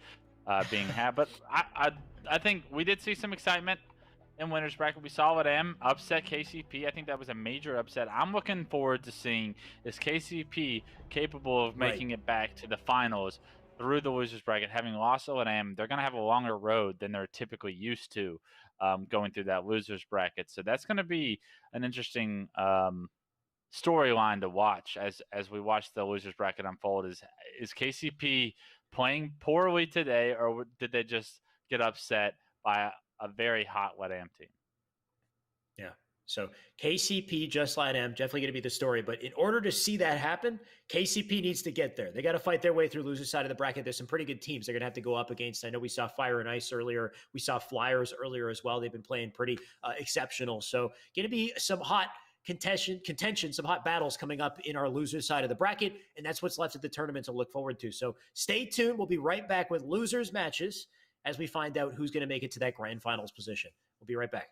being had. But I think we did see some excitement in winners bracket. We saw LATAM upset KCP. I think that was a major upset. I'm looking forward to seeing, is KCP capable of making it back to the finals through the losers bracket. Having lost to LATAM, they're going to have a longer road than they're typically used to going through that losers bracket. So that's going to be an interesting storyline to watch as we watch the losers bracket unfold. Is KCP playing poorly today, or did they just get upset by a very hot LATAM team? Yeah. So KCP, just LATAM, definitely going to be the story. But in order to see that happen, KCP needs to get there. They got to fight their way through loser side of the bracket. There's some pretty good teams they're going to have to go up against. I know we saw Fire and Ice earlier. We saw Flyers earlier as well. They've been playing pretty exceptional. So going to be some hot contention, some hot battles coming up in our loser side of the bracket. And that's what's left of the tournament to look forward to. So stay tuned. We'll be right back with losers matches as we find out who's going to make it to that grand finals position. We'll be right back.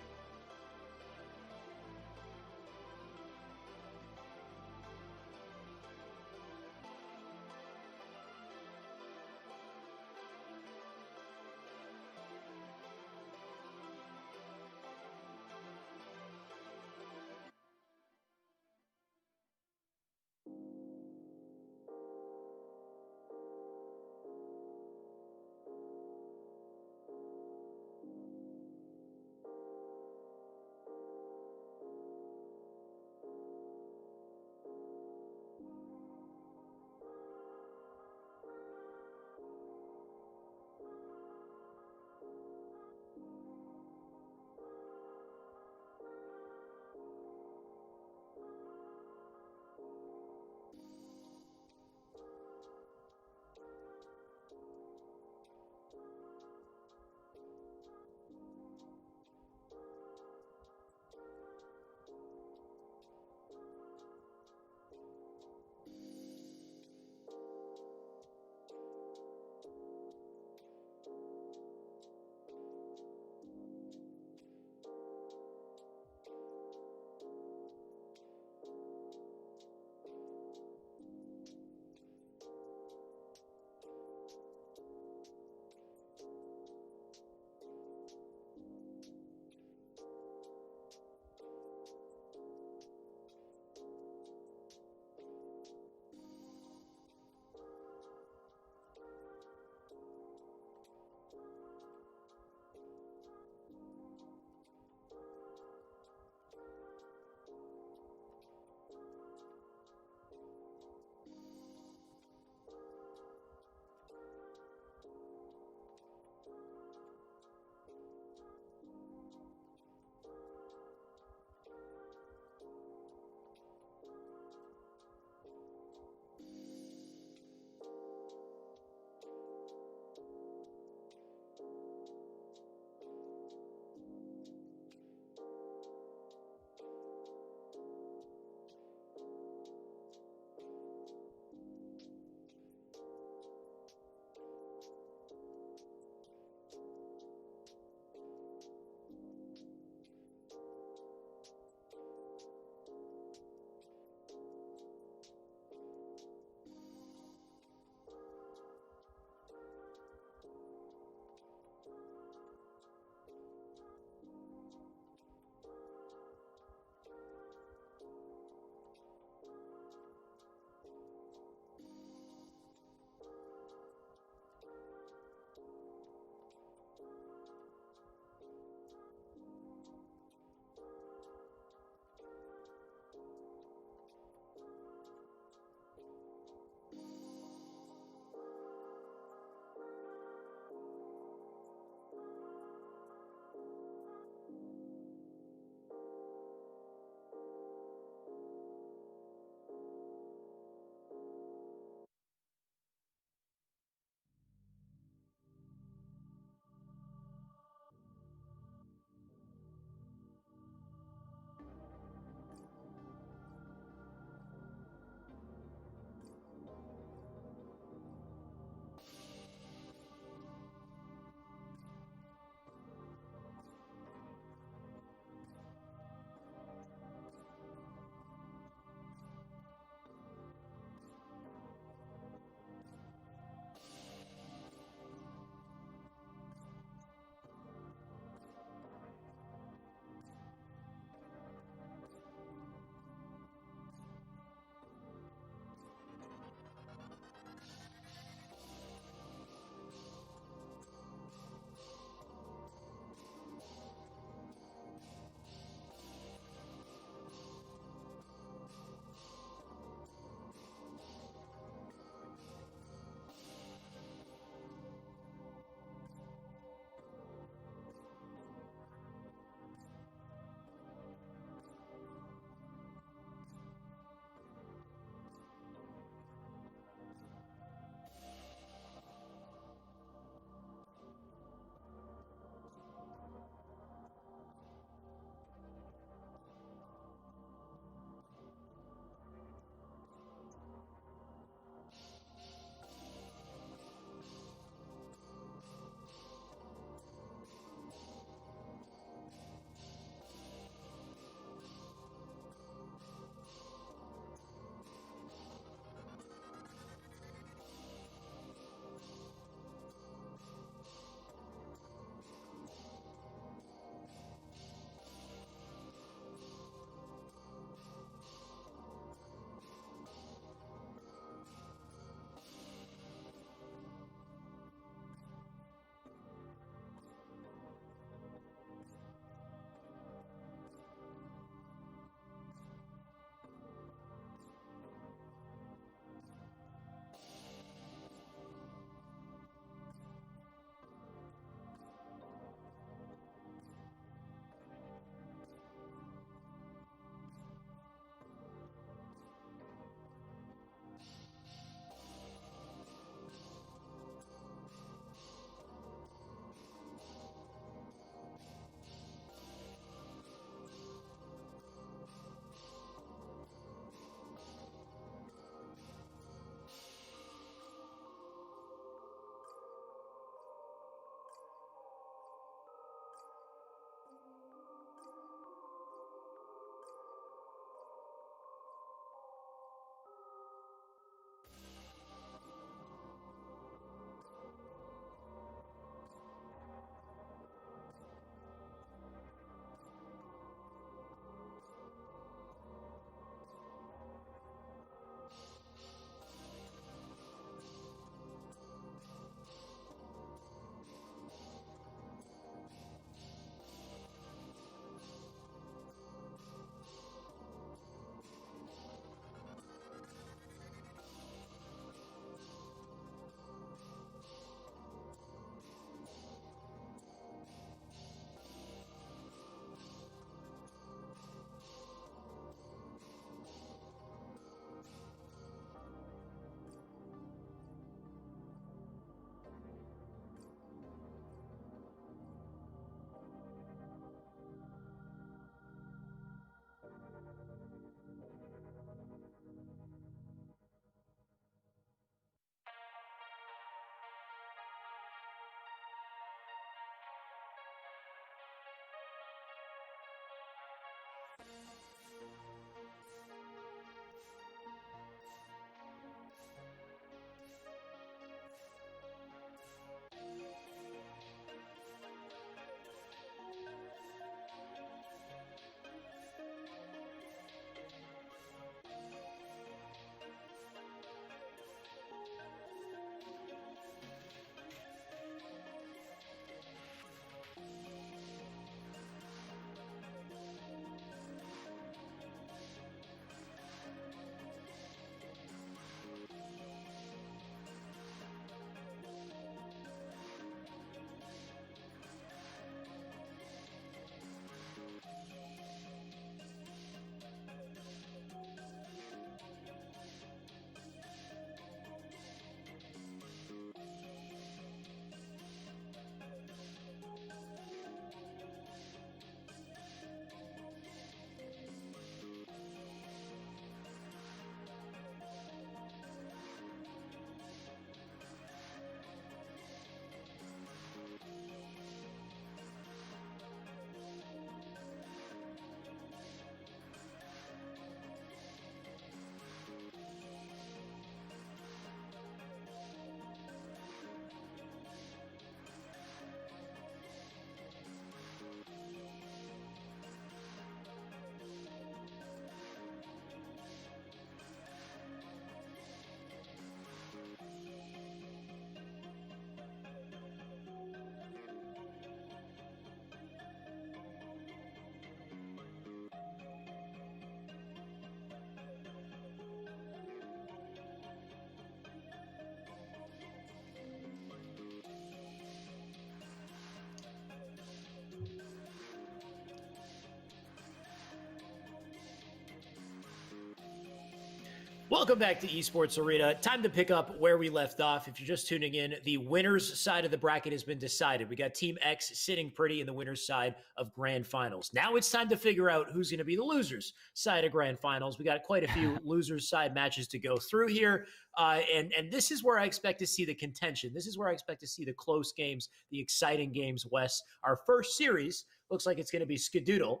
Welcome back to Esports Arena. Time to pick up where we left off. If you're just tuning in, the winner's side of the bracket has been decided. We got Team X sitting pretty in the winner's side of Grand Finals. Now it's time to figure out who's going to be the loser's side of Grand Finals. We got quite a few loser's side matches to go through here. And this is where I expect to see the contention. This is where I expect to see the close games, the exciting games, Wes. Our first series looks like it's going to be Skadoodle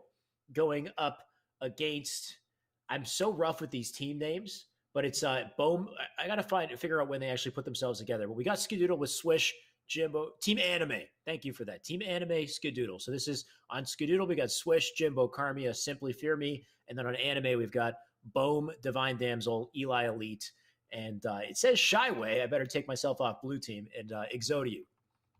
going up against... I'm so rough with these team names. But it's Bohm. I got to figure out when they actually put themselves together. But we got Skadoodle with Swish, Jimbo, Team Anime. Thank you for that. Team Anime, Skadoodle. So this is on Skadoodle. We got Swish, Jimbo, Karmia, Simply Fear Me. And then on Anime, we've got Bohm, Divine Damsel, Eli Elite. And it says Shyway. I better take myself off blue team and Exodio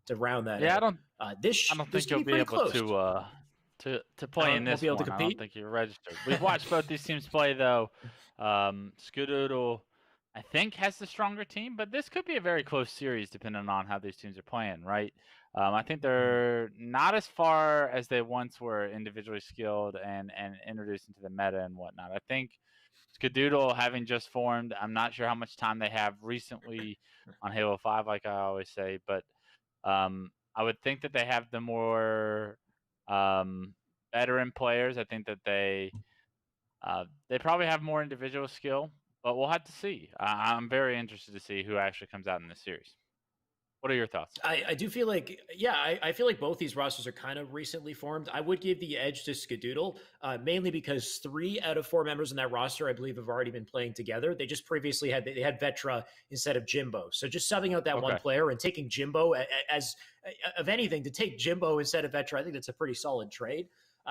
to round that out. I don't think you'll be able to play in this one. I don't think you're registered. We've watched both these teams play, though. Skadoodle, I think, has the stronger team, but this could be a very close series depending on how these teams are playing, right? I think they're not as far as they once were individually skilled and introduced into the meta and whatnot. I think Skadoodle, having just formed, I'm not sure how much time they have recently on Halo 5, like I always say, but I would think that they have the more veteran players. I think that they probably have more individual skill, but we'll have to see. I'm very interested to see who actually comes out in this series. What are your thoughts? I do feel like, I feel like both these rosters are kind of recently formed. I would give the edge to Skadoodle, mainly because 3 out of 4 members in that roster, I believe, have already been playing together. They just previously had Vetra instead of Jimbo. So just subbing out that one player and taking Jimbo as of anything, to take Jimbo instead of Vetra, I think that's a pretty solid trade.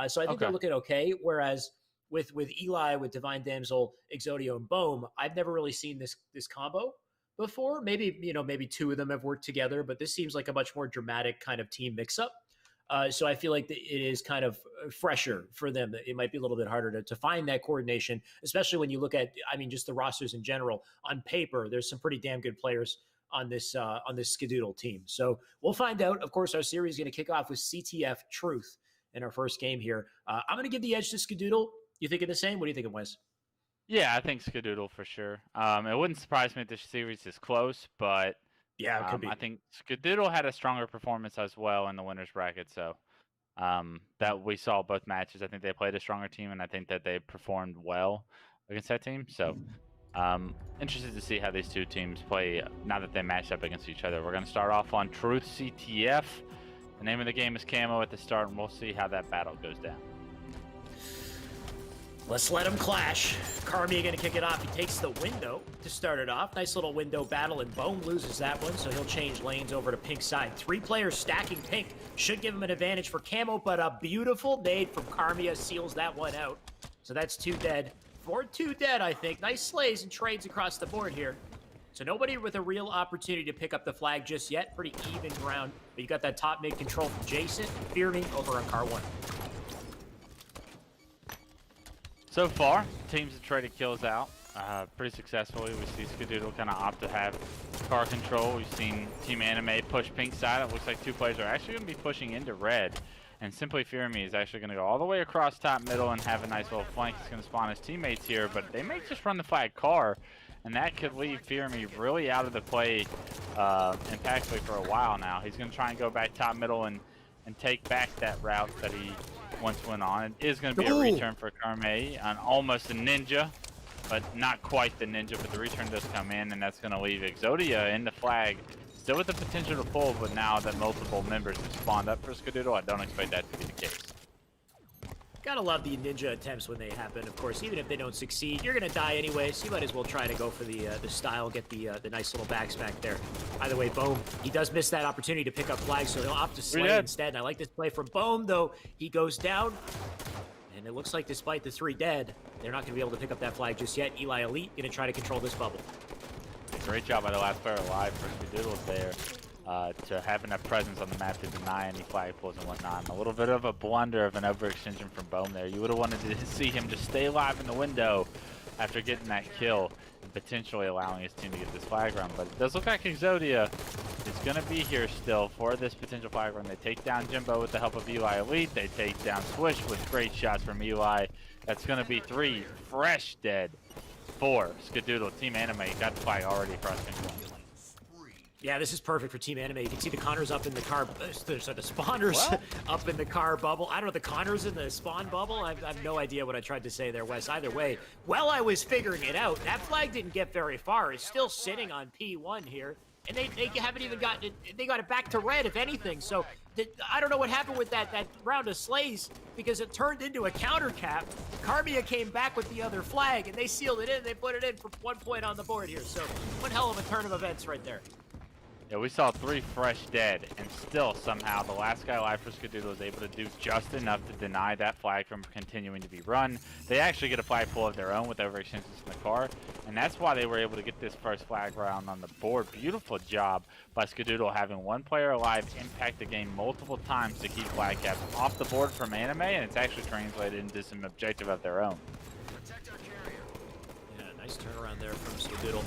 So I think they're looking okay. Whereas with Eli, with Divine Damsel, Exodio, and Bohm, I've never really seen this combo before. Maybe 2 of them have worked together, but this seems like a much more dramatic kind of team mix-up. So I feel like it is kind of fresher for them. It might be a little bit harder to find that coordination, especially when you look at, just the rosters in general. On paper, there's some pretty damn good players on this Skadoodle team. So we'll find out. Of course, our series is going to kick off with CTF Truth in our first game here. I'm going to give the edge to Skadoodle. You thinking the same? What do you think, Wes? Yeah, I think Skadoodle for sure. It wouldn't surprise me if this series is close, but yeah, it could be. I think Skadoodle had a stronger performance as well in the winner's bracket, so that we saw both matches. I think they played a stronger team, and I think that they performed well against that team. So interested to see how these two teams play now that they matched up against each other. We're going to start off on Truth CTF. The name of the game is Camo at the start, and we'll see how that battle goes down. Let's let them clash. Karmia going to kick it off. He takes the window to start it off. Nice little window battle, and Bohm loses that one, so he'll change lanes over to pink side. 3 players stacking pink. Should give him an advantage for Camo, but a beautiful nade from Karmia seals that one out. So that's 2 dead. 2 dead, I think. Nice slays and trades across the board here. So nobody with a real opportunity to pick up the flag just yet. Pretty even ground. But you got that top mid control from Jason. Fear Me over on car 1. So far, teams have traded kills out pretty successfully. We see Skadoodle kind of opt to have car control. We've seen Team Anime push pink side. It looks like 2 players are actually going to be pushing into red. And Simply Fear Me is actually going to go all the way across top middle and have a nice little flank. He's going to spawn his teammates here, but they may just run the flag car. And that could leave Fear Me really out of the play impactfully for a while now. He's going to try and go back top middle and take back that route that he once went on. It is going to be a return for Karmia on almost a ninja, but not quite the ninja, but the return does come in, and that's going to leave Exodia in the flag, still with the potential to pull, but now that multiple members have spawned up for Skadoodle, I don't expect that to be the case. Gotta love the ninja attempts when they happen. Of course, even if they don't succeed, you're gonna die anyway, so you might as well try to go for the style, get the nice little backsmack there. Either way, Bohm, he does miss that opportunity to pick up flags, so he'll opt to slay instead. And I like this play from Bohm, though. He goes down, and it looks like despite the 3 dead, they're not gonna be able to pick up that flag just yet. Eli Elite gonna try to control this bubble. Great job by the last player alive for Skadoodle there. To have enough presence on the map to deny any flag pulls and whatnot. And a little bit of a blunder of an overextension from Bohm there. You would have wanted to see him just stay alive in the window after getting that kill and potentially allowing his team to get this flag run. But it does look like Exodia is going to be here still for this potential flag run. They take down Jimbo with the help of Eli Elite. They take down Swish with great shots from Eli. That's going to be 3 fresh dead for Skadoodle. Team Anime got the flag already cross control. Yeah, this is perfect for Team Anime. You can see the Connors up in the car, the spawners up in the car bubble. I don't know, the Connors in the spawn bubble? I have no idea what I tried to say there, Wes. Either way, while I was figuring it out, that flag didn't get very far. It's still sitting on P1 here. And they haven't even gotten it, they got it back to red, if anything. So I don't know what happened with that round of slays, because it turned into a counter cap. Carmia came back with the other flag, and they sealed it in. They put it in for 1 point on the board here. So one hell of a turn of events right there. Yeah, we saw 3 fresh dead, and still somehow the last guy alive for Skadoodle was able to do just enough to deny that flag from continuing to be run. They actually get a flag pull of their own with overextensions in the car, and that's why they were able to get this first flag round on the board. Beautiful job by Skadoodle, having 1 player alive impact the game multiple times to keep flag caps off the board from Anime, and it's actually translated into some objective of their own. Yeah, nice turnaround there from Skadoodle.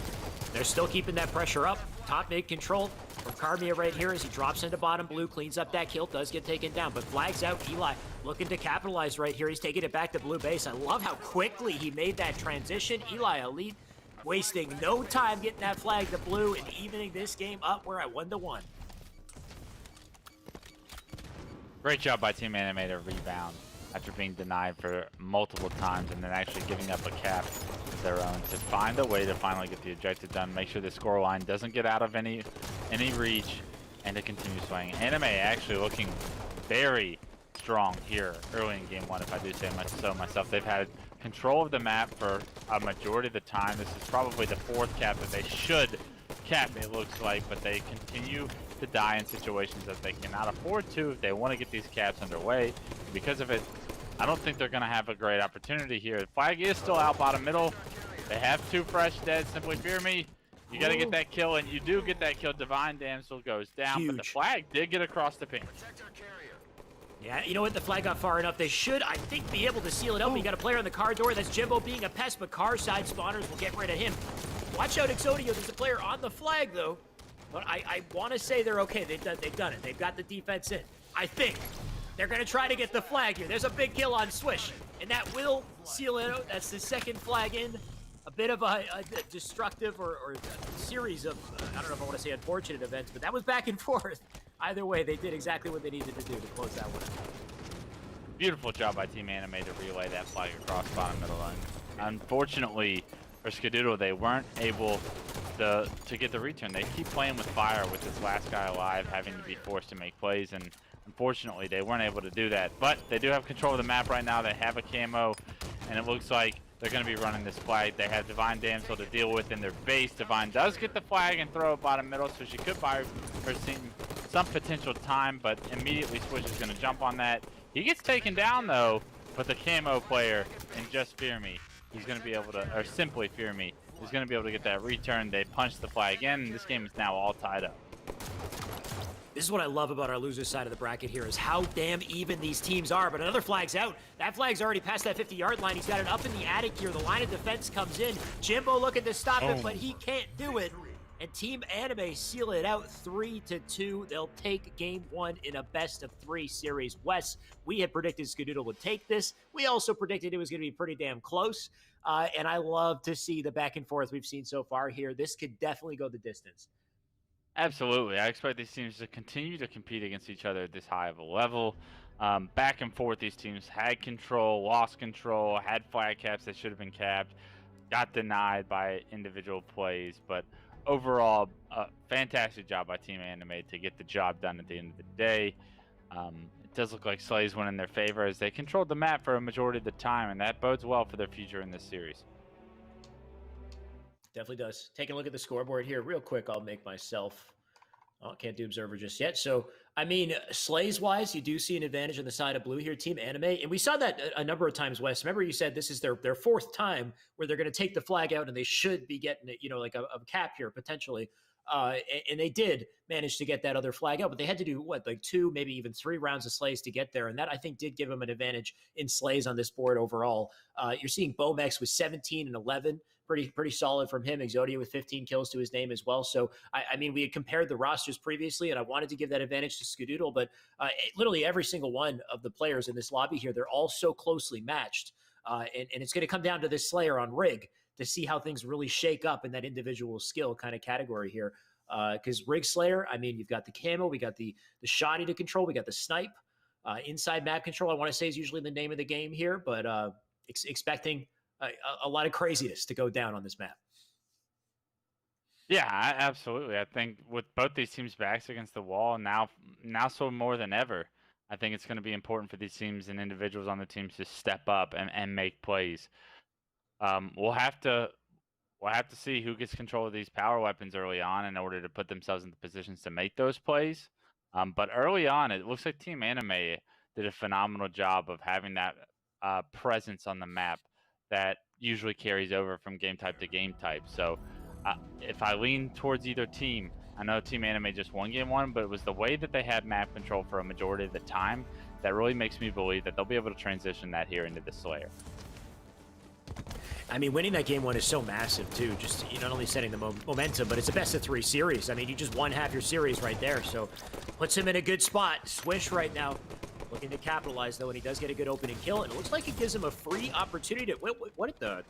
They're still keeping that pressure up. Top mid control from Carmia right here as he drops into bottom blue, cleans up that kill, does get taken down, but flags out. Eli looking to capitalize right here. He's taking it back to blue base. I love how quickly he made that transition. Eli Elite wasting no time getting that flag to blue and evening this game up. We're at 1-1. Great job by Team Anime to rebound after being denied for multiple times and then actually giving up a cap of their own to find a way to finally get the objective done, make sure the score line doesn't get out of any reach, and to continue swinging. Anime actually looking very strong here early in game 1, if I do say so myself. They've had control of the map for a majority of the time. This is probably the 4th cap that they should cap, it looks like, but they continue to die in situations that they cannot afford to if they want to get these caps underway. Because of it, I don't think they're going to have a great opportunity here. The flag is still out bottom middle. They have 2 fresh dead. Simply Fear Me. You got to get that kill, and you do get that kill. Divine Damsel goes down, Huge. But the flag did get across the ping. Yeah, you know what? The flag got far enough. They should, I think, be able to seal it up. You got a player on the car door. That's Jimbo being a pest, but car side spawners will get rid of him. Watch out, Exodio. There's a player on the flag, though. But I want to say they're okay. They've done it. They've got the defense in. I think they're going to try to get the flag here. There's a big kill on Swish, and that will seal it out. That's the 2nd flag in. A bit of a destructive or a series of, I don't know if I want to say unfortunate events, but that was back and forth. Either way, they did exactly what they needed to do to close that one out. Beautiful job by Team Anime to relay that flag across bottom middle line. Unfortunately for Skadoodle, they weren't able to get the return. They keep playing with fire with this last guy alive having to be forced to make plays, and unfortunately they weren't able to do that. But they do have control of the map right now. They have a camo, and it looks like they're going to be running this flag. They have Divine Damsel to deal with in their base. Divine does get the flag and throw it bottom middle, so she could buy her team some potential time, but immediately Swish is going to jump on that. He gets taken down though, but the camo player, and Just Fear Me, he's going to be able to, or Simply Fear Me, he's going to be able to get that return. They punch the flag in, and this game is now all tied up. This is what I love about our loser side of the bracket here, is how damn even these teams are. But another flag's out. That flag's already past that 50-yard line. He's got it up in the attic here. The line of defense comes in. Jimbo looking to stop it, but he can't do it. And Team Anime seal it out 3-2. They'll take game 1 in a best-of-3 series. Wes, we had predicted Skadoodle would take this. We also predicted it was going to be pretty damn close. And I love to see the back and forth we've seen so far here. This could definitely go the distance. Absolutely. I expect these teams to continue to compete against each other at this high of a level. Back and forth, these teams had control, lost control, had flag caps that should have been capped, got denied by individual plays. But overall, fantastic job by Team Anime to get the job done at the end of the day. It does look like Slays went in their favor as they controlled the map for a majority of the time, and that bodes well for their future in this series. Definitely does. Taking a look at the scoreboard here real quick, I'll make myself, can't do observer just yet. So, I mean, Slays wise, you do see an advantage on the side of blue here, Team Anime. And we saw that a number of times, Wes. Remember you said this is their 4th time where they're going to take the flag out and they should be getting it, like a cap here potentially. And they did manage to get that other flag out, but they had to do like 2, maybe even 3 rounds of Slays to get there. And that I think did give them an advantage in Slays on this board overall. You're seeing Bomex with 17 and 11. Pretty solid from him. Exodia with 15 kills to his name as well. So, I mean, we had compared the rosters previously, and I wanted to give that advantage to Skadoodle, but literally every single one of the players in this lobby here, they're all so closely matched. And it's going to come down to this Slayer on Rig to see how things really shake up in that individual skill kind of category here. Because Rig Slayer, I mean, you've got the camo, we got the shoddy to control, we got the snipe. Inside map control, I want to say, is usually the name of the game here, but expecting a lot of craziness to go down on this map. Yeah, absolutely. I think with both these teams' backs against the wall, now so more than ever, I think it's going to be important for these teams and individuals on the teams to step up and make plays. We'll have to see who gets control of these power weapons early on in order to put themselves in the positions to make those plays. But early on, it looks like Team Anime did a phenomenal job of having that presence on the map that usually carries over from game type to game type. So if I lean towards either team, I know Team Anime just won game one, but it was the way that they had map control for a majority of the time that really makes me believe that they'll be able to transition that here into the Slayer. I mean, winning that game one is so massive, too. Just not only setting the momentum, but it's a best-of-3 series. I mean, you just won half your series right there, so puts him in a good spot. Swish right now looking to capitalize, though, and he does get a good opening kill, and it looks like it gives him a free opportunity to... What the...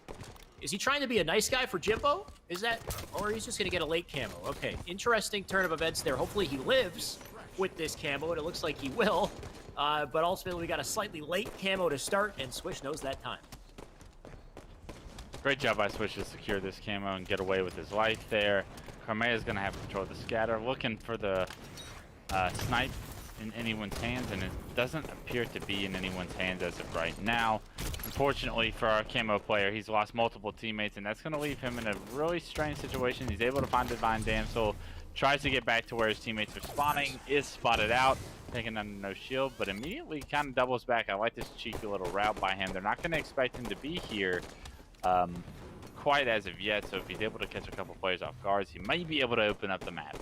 Is he trying to be a nice guy for Jimbo? Is that... Or he's just going to get a late camo. Okay, interesting turn of events there. Hopefully he lives with this camo, and it looks like he will. But ultimately, we got a slightly late camo to start, and Swish knows that time. Great job by Swish to secure this camo and get away with his life there. Carmea's going to have control of the scatter, looking for the snipe in anyone's hands, and it doesn't appear to be in anyone's hands as of right now. Unfortunately for our camo player, he's lost multiple teammates, and that's going to leave him in a really strange situation. He's able to find Divine Damsel, tries to get back to where his teammates are spawning, is spotted out, taking under no shield, but immediately kind of doubles back. I like this cheeky little route by him. They're not going to expect him to be here quite as of yet, so if he's able to catch a couple players off guards, he might be able to open up the map.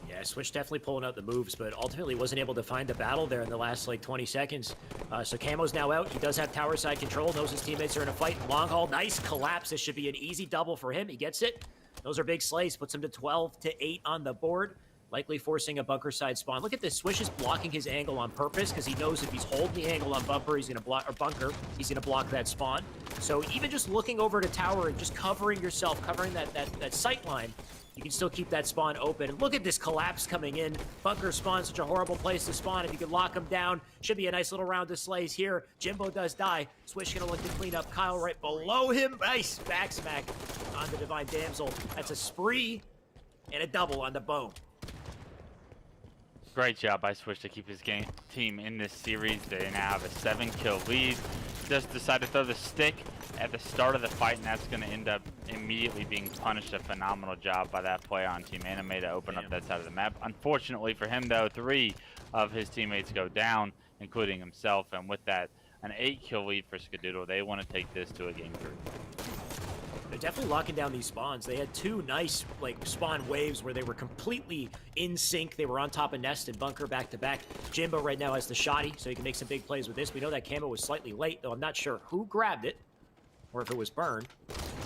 Yeah, Switch definitely pulling out the moves, but ultimately wasn't able to find the battle there in the last, like, 20 seconds. So Camo's now out. He does have tower side control, knows his teammates are in a fight. Long haul, nice collapse. This should be an easy double for him. He gets it. Those are big slays. Puts him to 12-8 on the board. Likely forcing a bunker side spawn. Look at this. Swish is blocking his angle on purpose because he knows if he's holding the angle on bumper, he's gonna block, or bunker, he's gonna block that spawn. So even just looking over to tower and just covering yourself, covering that sight line, you can still keep that spawn open. And look at this collapse coming in. Bunker spawn, such a horrible place to spawn. If you can lock him down, should be a nice little round of slays here. Jimbo does die. Swish gonna look to clean up Kyle right below him. Nice back smack on the Divine Damsel. That's a spree and a double on the bone. Great job by Swish to keep his team in this series. They now have a 7-kill lead. Just decided to throw the stick at the start of the fight, and that's going to end up immediately being punished. A phenomenal job by that player on Team Anime to open up that side of the map. Unfortunately for him, though, 3 of his teammates go down, including himself, and with that, an 8-kill lead for Skadoodle. They want to take this to a game 3. They're definitely locking down these spawns. They had 2 nice, like, spawn waves where they were completely in sync. They were on top of Nest and Bunker back-to-back. Jimbo right now has the shoddy, so he can make some big plays with this. We know that camo was slightly late, though I'm not sure who grabbed it or if it was burned.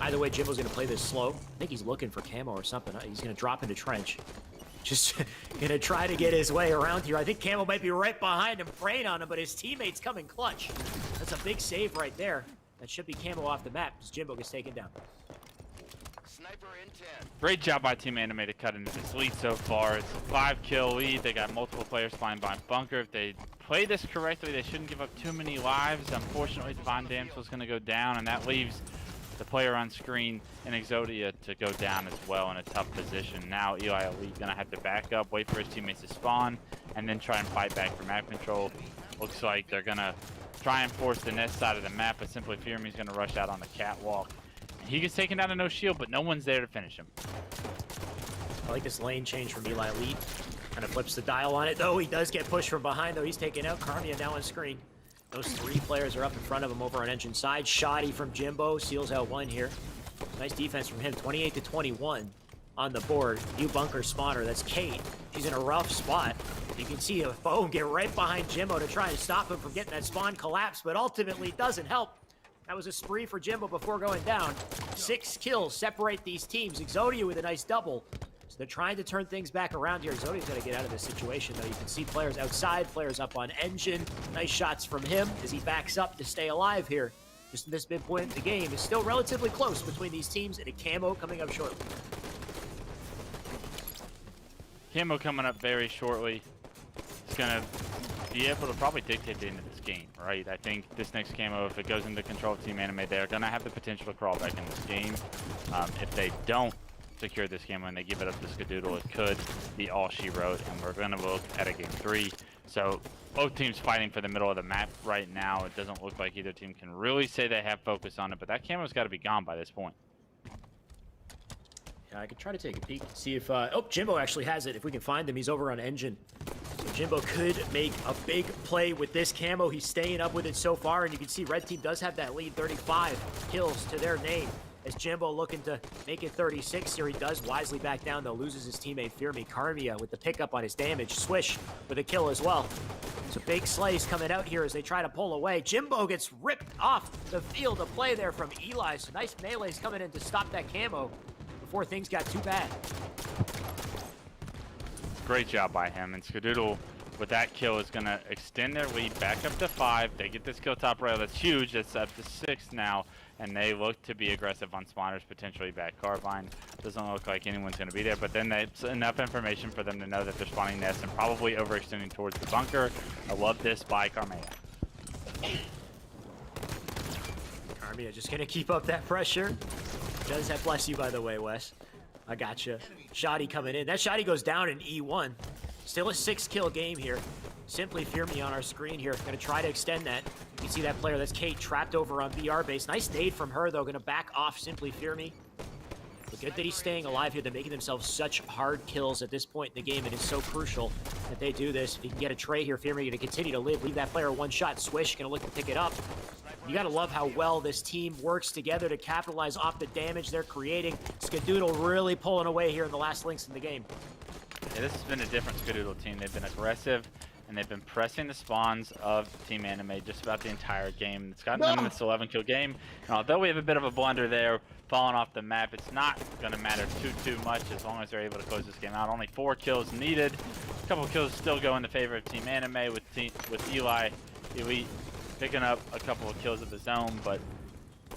Either way, Jimbo's going to play this slow. I think he's looking for camo or something. He's going to drop into trench. Just going to try to get his way around here. I think camo might be right behind him, preying on him, but his teammates coming clutch. That's a big save right there. That should be camo off the map as Jimbo gets taken down. Sniper in 10. Great job by Team Anime to cut into this lead so far. It's a 5-kill lead. They got multiple players flying by bunker. If they play this correctly, they shouldn't give up too many lives. Unfortunately, Divine Damsel is going to go down, and that leaves the player on screen in Exodia to go down as well in a tough position. Now Eli Elite going to have to back up, wait for his teammates to spawn, and then try and fight back for map control. Looks like they're going to try and force the Nest side of the map, but Simply Fear Me is going to rush out on the catwalk. He gets taken down to no shield, but no one's there to finish him. I like this lane change from Eli Elite. Kind of flips the dial on it, though. He does get pushed from behind, though. He's taken out. Carmia now on screen. Those 3 players are up in front of him over on engine side. Shoddy from Jimbo seals out 1 here. Nice defense from him. 28-21 on the board. New bunker spawner. That's Kate. She's in a rough spot. You can see a foe get right behind Jimbo to try and stop him from getting that spawn collapse, but ultimately it doesn't help. That was a spree for Jimbo before going down. 6 kills separate these teams. Exodia with a nice double. So they're trying to turn things back around here. Exodia's got to get out of this situation, though. You can see players outside, players up on engine. Nice shots from him as he backs up to stay alive here just at this midpoint of the game, is still relatively close between these teams, and a camo coming up shortly. Camo coming up very shortly. It's going to be able to probably dictate the end of this game, right? I think this next camo, if it goes into control of Team Anime, they're going to have the potential to crawl back in this game. If they don't secure this camo and they give it up to Skadoodle, it could be all she wrote, and we're going to look at a game 3. So both teams fighting for the middle of the map right now. It doesn't look like either team can really say they have focus on it, but that camo's got to be gone by this point. I could try to take a peek, see if, oh, Jimbo actually has it. If we can find him, he's over on engine. So Jimbo could make a big play with this camo. He's staying up with it so far, and you can see red team does have that lead, 35 kills to their name. As Jimbo looking to make it 36 here, he does wisely back down, though, loses his teammate Firmi. Karmia with the pickup on his damage. Swish with a kill as well. So big slays coming out here as they try to pull away. Jimbo gets ripped off the field of play there from Eli. So nice melees coming in to stop that camo before things got too bad. Great job by him, and Skadoodle with that kill is going to extend their lead back up to 5. They get this kill top rail. That's huge. It's up to 6 now, and they look to be aggressive on spawners, potentially back Carbine. Doesn't look like anyone's going to be there, but then that's enough information for them to know that they're spawning nests and probably overextending towards the bunker. I love this by Karmia. Karmia just going to keep up that pressure. Does have bless you, by the way, Wes. I gotcha. Shoddy coming in. That Shoddy goes down in E1. Still a 6-kill game here. Simply Firmi on our screen here. Going to try to extend that. You can see that player. That's Kate trapped over on BR base. Nice nade from her, though. Going to back off Simply Firmi. But good that he's staying alive here. They're making themselves such hard kills at this point in the game. It is so crucial that they do this. If you can get a trade here, Firmi going to continue to live. Leave that player one shot. Swish going to look to pick it up. You got to love how well this team works together to capitalize off the damage they're creating. Skadoodle really pulling away here in the last links in the game. Yeah, this has been a different Skadoodle team. They've been aggressive, and they've been pressing the spawns of Team Anime just about the entire game. It's gotten them in this 11-kill game. And although we have a bit of a blunder there, falling off the map, it's not going to matter too much as long as they're able to close this game out. Only 4 kills needed. A couple kills still go in the favor of Team Anime with Eli Elite picking up a couple of kills of his own, but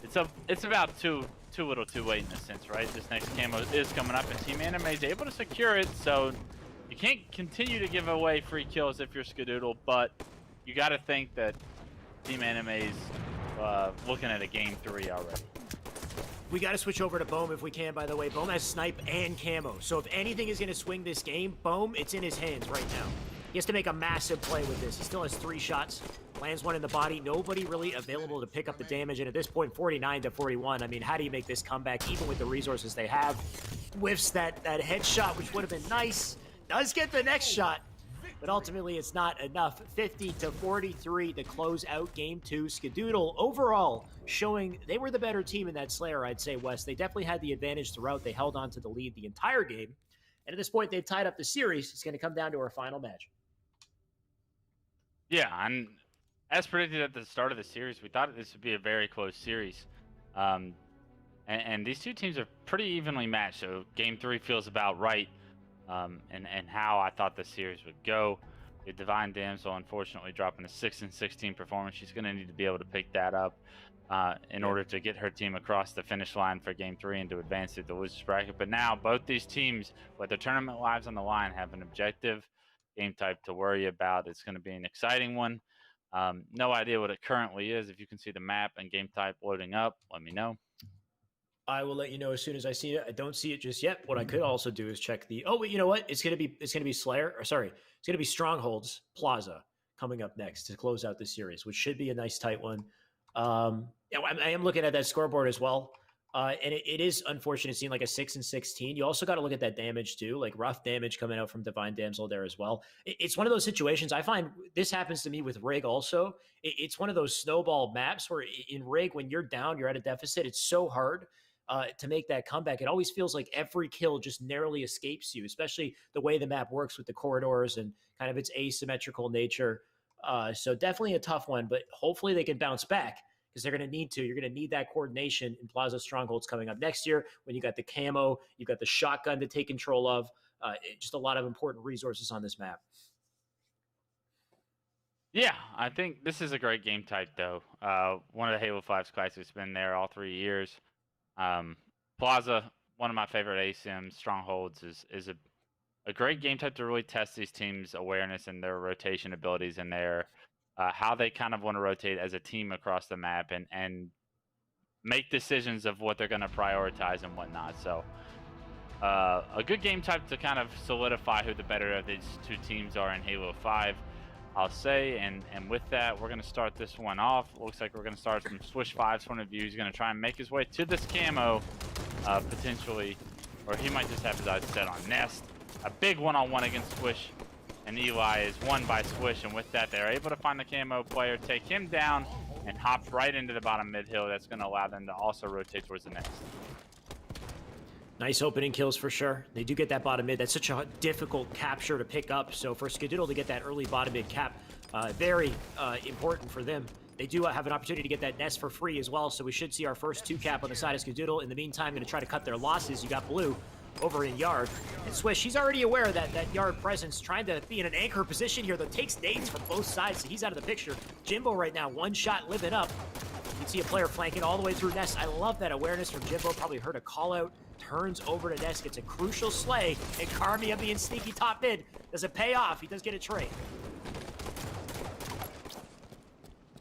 it's about too little too late in a sense, right? This next camo is coming up, and Team Anime is able to secure it, so you can't continue to give away free kills if you're Skadoodle, but you got to think that Team Anime's looking at a game 3 already. We got to switch over to Bohm if we can, by the way. Bohm has snipe and camo, so if anything is going to swing this game, Bohm, it's in his hands right now. He has to make a massive play with this. He still has 3 shots. Lands one in the body. Nobody really available to pick up the damage. And at this point, 49-41. I mean, how do you make this comeback, even with the resources they have? Whiffs that headshot, which would have been nice. Does get the next shot. But ultimately, it's not enough. 50-43 to close out Game 2. Skadoodle, overall, showing they were the better team in that Slayer, I'd say, Wes. They definitely had the advantage throughout. They held on to the lead the entire game. And at this point, they've tied up the series. It's going to come down to our final match. Yeah, and as predicted at the start of the series, we thought this would be a very close series. And these two teams are pretty evenly matched, so Game 3 feels about right and how I thought the series would go. The Divine Damsel, unfortunately, dropping a 6-16 performance. She's going to need to be able to pick that up in order to get her team across the finish line for Game 3 and to advance to the losers bracket. But now both these teams, with their tournament lives on the line, have an objective game type to worry about. It's going to be an exciting one. No idea what it currently is. If you can see the map and game type loading up, let me know. I will let you know as soon as I see it. I don't see it just yet. What I could also do is check the. Oh, wait, you know what? It's gonna be Slayer. Or sorry, it's gonna be Strongholds Plaza coming up next to close out the series, which should be a nice tight one. Yeah, I am looking at that scoreboard as well. And it is unfortunate seeing like a 6-16. You also got to look at that damage too, like rough damage coming out from Divine Damsel there as well. It's one of those situations. I find this happens to me with Rig also. It's one of those snowball maps where in Rig, when you're down, you're at a deficit. It's so hard to make that comeback. It always feels like every kill just narrowly escapes you, especially the way the map works with the corridors and kind of its asymmetrical nature. So definitely a tough one, but hopefully they can bounce back, because they're going to need to. You're going to need that coordination in Plaza Strongholds coming up next year when you got the camo, you've got the shotgun to take control of. Just a lot of important resources on this map. Yeah, I think this is a great game type, though. One of the Halo 5's classics, been there all 3 years. Plaza, one of my favorite ASIM strongholds, is a great game type to really test these teams' awareness and their rotation abilities and their how they kind of want to rotate as a team across the map and make decisions of what they're going to prioritize and whatnot. So a good game type to kind of solidify who the better of these two teams are in Halo 5, I'll say. And with that, we're going to start this one off. Looks like we're going to start from Swish 5's point of view. He's going to try and make his way to this camo, potentially, or he might just have his eyes set on Nest. A big one-on-one against Swish, and Eli is won by Swish, and with that, they're able to find the camo player, take him down, and hop right into the bottom mid-hill. That's going to allow them to also rotate towards the Nest. Nice opening kills for sure. They do get that bottom mid. That's such a difficult capture to pick up. So for Skadoodle to get that early bottom mid cap, very important for them. They do have an opportunity to get that Nest for free as well. So we should see our first 2 cap on the side of Skadoodle. In the meantime, going to try to cut their losses. You got Blue over in Yard. And Swish, he's already aware of that Yard presence, trying to be in an anchor position here that takes nades from both sides. So he's out of the picture. Jimbo right now, 1 shot living up. You can see a player flanking all the way through Nest. I love that awareness from Jimbo. Probably heard a call out. Turns over to Nest, gets a crucial slay, and Karmia being sneaky top mid. Does it pay off? He does get a trade.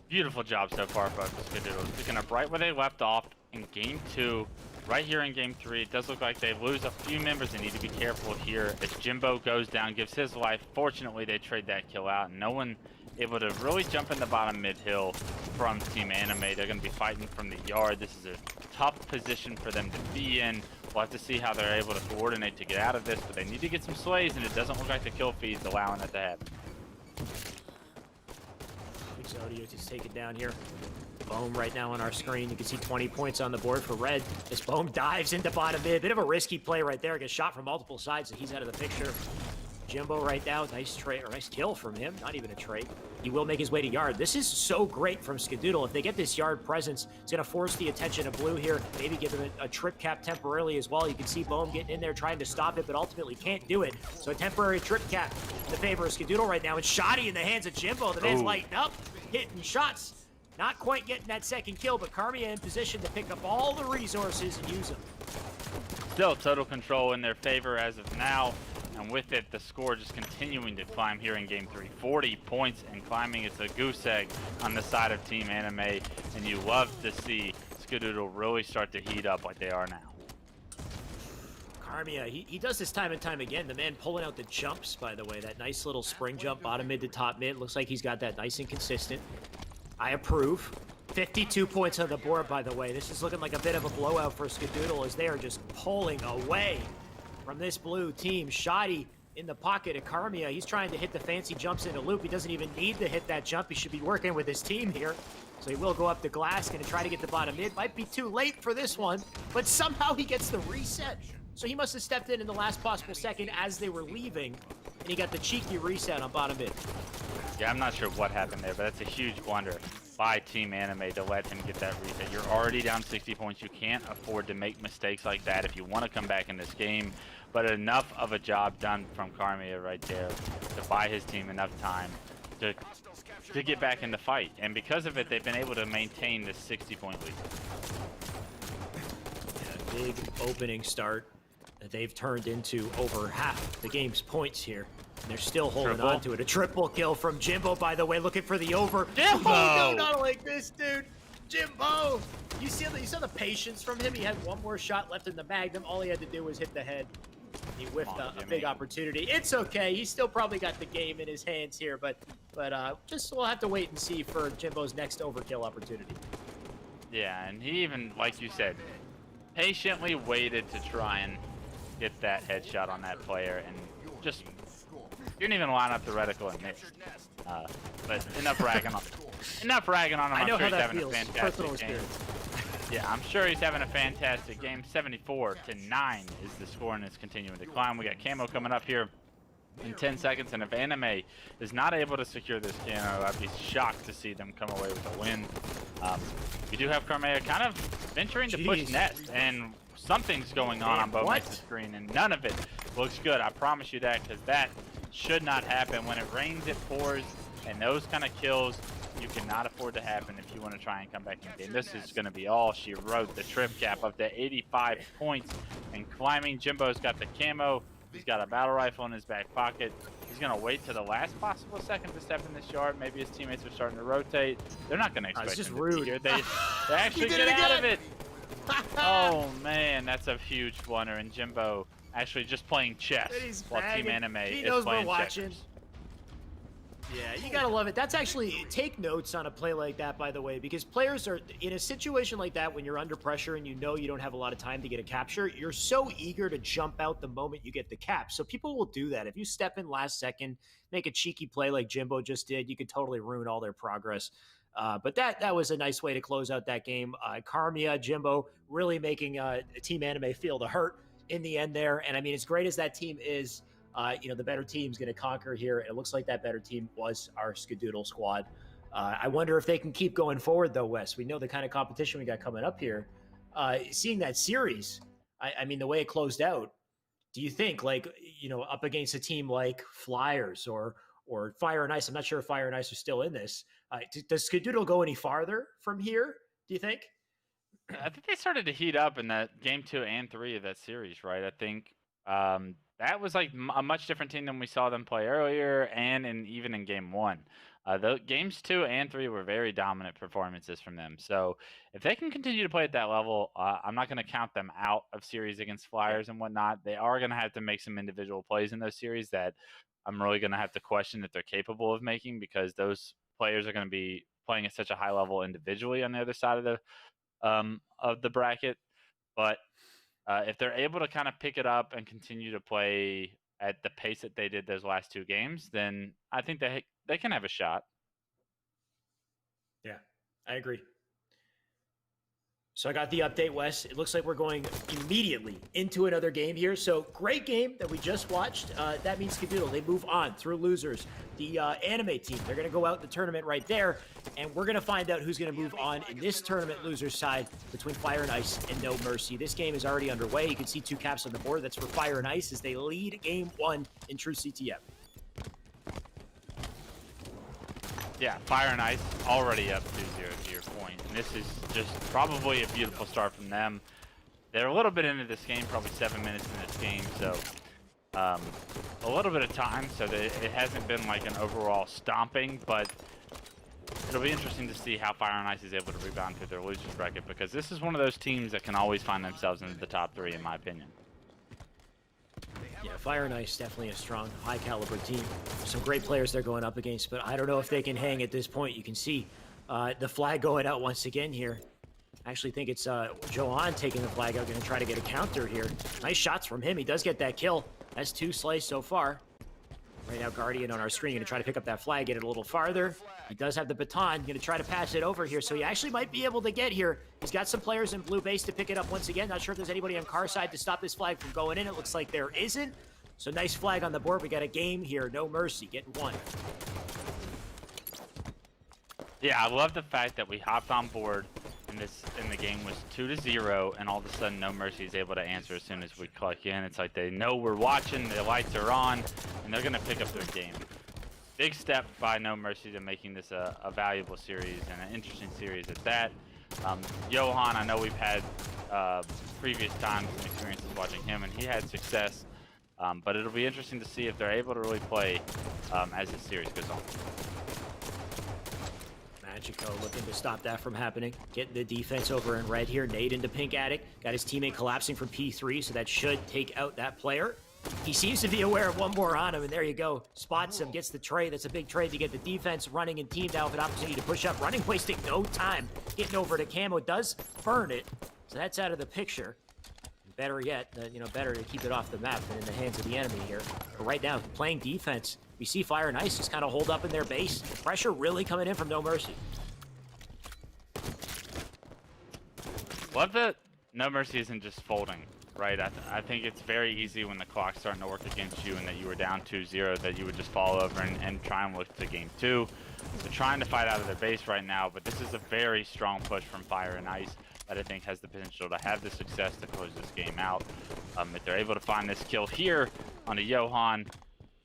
Beautiful job so far for Skadoodle. Picking up right where they left off in Game 2. Right here in Game 3, it does look like they lose a few members. They need to be careful here as Jimbo goes down, gives his life. Fortunately, they trade that kill out, and no one able to really jump in the bottom mid-hill from Team Anime. They're going to be fighting from the Yard. This is a tough position for them to be in. We'll have to see how they're able to coordinate to get out of this, but they need to get some slays, and it doesn't look like the kill feed's allowing that to happen. Exodio just take it down here. Bohm right now on our screen. You can see 20 points on the board for Red. This Bohm dives into bottom mid. Bit of a risky play right there. Gets shot from multiple sides, so he's out of the picture. Jimbo right now, nice trade, or nice kill from him. Not even a trade. He will make his way to Yard. This is so great from Skadoodle. If they get this Yard presence, it's going to force the attention of Blue here. Maybe give him a trip cap temporarily as well. You can see Bohm getting in there trying to stop it, but ultimately can't do it. So a temporary trip cap in the favor of Skadoodle right now. And Shoddy in the hands of Jimbo. The man's lighting up, hitting shots. Not quite getting that second kill, but Karmia in position to pick up all the resources and use them. Still total control in their favor as of now. And with it, the score just continuing to climb here in Game 3. 40 points and climbing. It's a goose egg on the side of Team Anime. And you love to see Skadoodle really start to heat up like they are now. Karmia, he does this time and time again. The man pulling out the jumps, by the way. That nice little spring jump, bottom mid to top mid. Looks like he's got that nice and consistent. I approve. 52 points on the board, by the way. This is looking like a bit of a blowout for Skadoodle as they are just pulling away from this blue team. Shoddy in the pocket of Karmia. He's trying to hit the fancy jumps into loop. He doesn't even need to hit that jump. He should be working with his team here. So he will go up the glass, going to try to get the bottom mid. Might be too late for this one, but somehow he gets the reset. So he must have stepped in the last possible second as they were leaving, and he got the cheeky reset on bottom mid. Yeah, I'm not sure what happened there, but that's a huge blunder by Team Anime to let him get that reset. You're already down 60 points. You can't afford to make mistakes like that if you want to come back in this game. But enough of a job done from Karmia right there to buy his team enough time to get back in the fight. And because of it, they've been able to maintain this 60-point lead. Yeah, big opening start that they've turned into over half the game's points here. And they're still holding on to it. A triple kill from Jimbo, by the way, looking for the over. Jimbo! Oh, no, not like this, dude. Jimbo! You saw the patience from him. He had one more shot left in the Magnum. All he had to do was hit the head. He whiffed a big opportunity. It's okay. He's still probably got the game in his hands here, but just we'll have to wait and see for Jimbo's next overkill opportunity. Yeah, and he even, like you said, patiently waited to try and get that headshot on that player, and just didn't even line up the reticle and missed. But enough ragging on him. I know I'm sure how that he's having feels. a fantastic game. Experience. Yeah, I'm sure he's having a fantastic game. 74-9 is the score, and it's continuing to climb. We got Camo coming up here in 10 seconds, and if Anime is not able to secure this Camo, I'd be shocked to see them come away with a win. We do have Karmia kind of venturing to push Nest, and something's going on both Next's screen, and none of it looks good. I promise you that, because that should not happen. When it rains, it pours. And those kind of kills you cannot afford to happen if you want to try and come back in the game. This is going to be all she wrote. The trip cap up to 85 points and climbing. Jimbo's got the camo. He's got a battle rifle in his back pocket. He's going to wait to the last possible second to step in this yard. Maybe his teammates are starting to rotate. They're not going to expect him to be here. They actually get out of it. Oh, man, that's a huge blunder. And Jimbo actually just playing chess while Team Anime is playing checkers. Yeah, you gotta love it. That's actually, take notes on a play like that, by the way, because players are in a situation like that when you're under pressure and you know you don't have a lot of time to get a capture. You're so eager to jump out the moment you get the cap. So people will do that. If you step in last second, make a cheeky play like Jimbo just did, you could totally ruin all their progress. But that was a nice way to close out that game. Karmia, Jimbo really making Team Anime feel the hurt in the end there. And I mean, as great as that team is, the better team's going to conquer here. It looks like that better team was our Skadoodle squad. I wonder if they can keep going forward, though, Wes. We know the kind of competition we got coming up here. Seeing that series, I mean, the way it closed out, do you think, up against a team like Flyers or Fire and Ice? I'm not sure if Fire and Ice are still in this. Does Skadoodle go any farther from here, do you think? I think they started to heat up in that game 2 and 3 of that series, right? I think that was like a much different team than we saw them play earlier, and even in game 1. The games 2 and 3 were very dominant performances from them. So if they can continue to play at that level, I'm not going to count them out of series against Flyers and whatnot. They are going to have to make some individual plays in those series that I'm really going to have to question if they're capable of making, because those players are going to be playing at such a high level individually on the other side of the bracket. But if they're able to kind of pick it up and continue to play at the pace that they did those last 2 games, then I think they can have a shot. Yeah, I agree. So I got the update, Wes. It looks like we're going immediately into another game here. So great game that we just watched. That means Skadoodle, they move on through losers. The anime team, they're going to go out in the tournament right there. And we're going to find out who's going to move on in this tournament losers side between Fire and Ice and No Mercy. This game is already underway. You can see 2 caps on the board. That's for Fire and Ice as they lead game 1 in true CTF. Yeah, Fire and Ice already up 2-0 to your point. And this is just probably a beautiful start from them. They're a little bit into this game, probably 7 minutes in this game, so a little bit of time, so that it hasn't been like an overall stomping, but it'll be interesting to see how Fire and Ice is able to rebound through their losers bracket, because this is one of those teams that can always find themselves in the top 3, in my opinion. Yeah, Fire and Ice, definitely a strong, high-caliber team. Some great players they're going up against, but I don't know if they can hang at this point. You can see the flag going out once again here. I actually think it's Johan taking the flag out, going to try to get a counter here. Nice shots from him. He does get that kill. That's 2 slays so far. Right now, Guardian on our screen, going to try to pick up that flag, get it a little farther. He does have the baton, going to try to pass it over here, so he actually might be able to get here. He's got some players in blue base to pick it up once again. Not sure if there's anybody on car side to stop this flag from going in. It looks like there isn't. So nice flag on the board. We got a game here. No Mercy getting 1. Yeah, I love the fact that we hopped on board and the game was 2-0, and all of a sudden No Mercy is able to answer as soon as we click in. It's like they know we're watching, the lights are on, and they're going to pick up their game. Big step by No Mercy to making this a valuable series and an interesting series at that. Johan, I know we've had previous times and experiences watching him, and he had success. But it'll be interesting to see if they're able to really play as the series goes on. Magico looking to stop that from happening. Getting the defense over in red here. Nade into Pink Attic. Got his teammate collapsing from P3, so that should take out that player. He seems to be aware of one more on him, and there you go. Spots him, gets the trade. That's a big trade to get the defense running and teamed out with an opportunity to push up. Running, wasting no time. Getting over to Camo. Does burn it, so that's out of the picture. Better yet, better to keep it off the map than in the hands of the enemy here. But right now, playing defense, we see Fire and Ice just kind of hold up in their base. Pressure really coming in from No Mercy. Love that No Mercy isn't just folding, right? I think it's very easy when the clock's starting to work against you and that you were down 2-0 that you would just fall over and try and look to game 2. They're trying to fight out of their base right now, but this is a very strong push from Fire and Ice that I think has the potential to have the success to close this game out. If they're able to find this kill here on a Johan,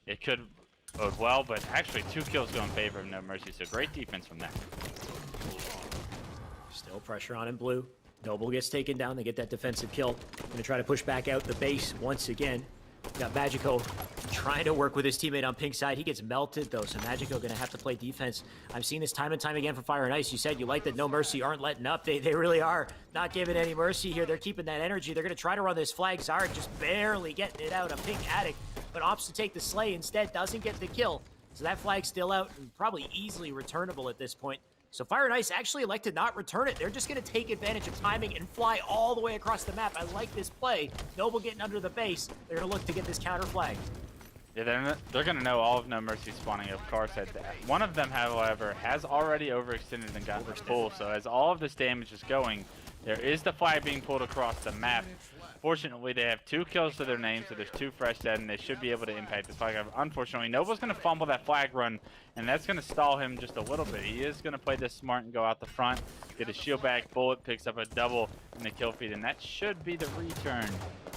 it could bode well, but actually 2 kills go in favor of No Mercy, so great defense from them. Still pressure on in blue. Noble gets taken down. They get that defensive kill. Going to try to push back out the base once again. Got Magico trying to work with his teammate on pink side. He gets melted, though, so Magico going to have to play defense. I've seen this time and time again from Fire and Ice. You said you like that No Mercy aren't letting up. They really are not giving any mercy here. They're keeping that energy. They're going to try to run this flag. Zard just barely getting it out. A pink Attic, but opts to take the Slay instead. Doesn't get the kill. So that flag's still out and probably easily returnable at this point. So Fire and Ice actually elect to not return it. They're just going to take advantage of timing and fly all the way across the map. I like this play. Noble getting under the base. They're going to look to get this counter flag. Yeah, they're going to know all of No Mercy spawning of car set. One of them, however, has already overextended and gotten full. So as all of this damage is going, there is the flag being pulled across the map. Fortunately, they have 2 kills to their name, so there's 2 fresh dead, and they should be able to impact this flag. Unfortunately, Noble's going to fumble that flag run, and that's going to stall him just a little bit. He is going to play this smart and go out the front, get a shield back. Bullet picks up a double in the kill feed, and that should be the return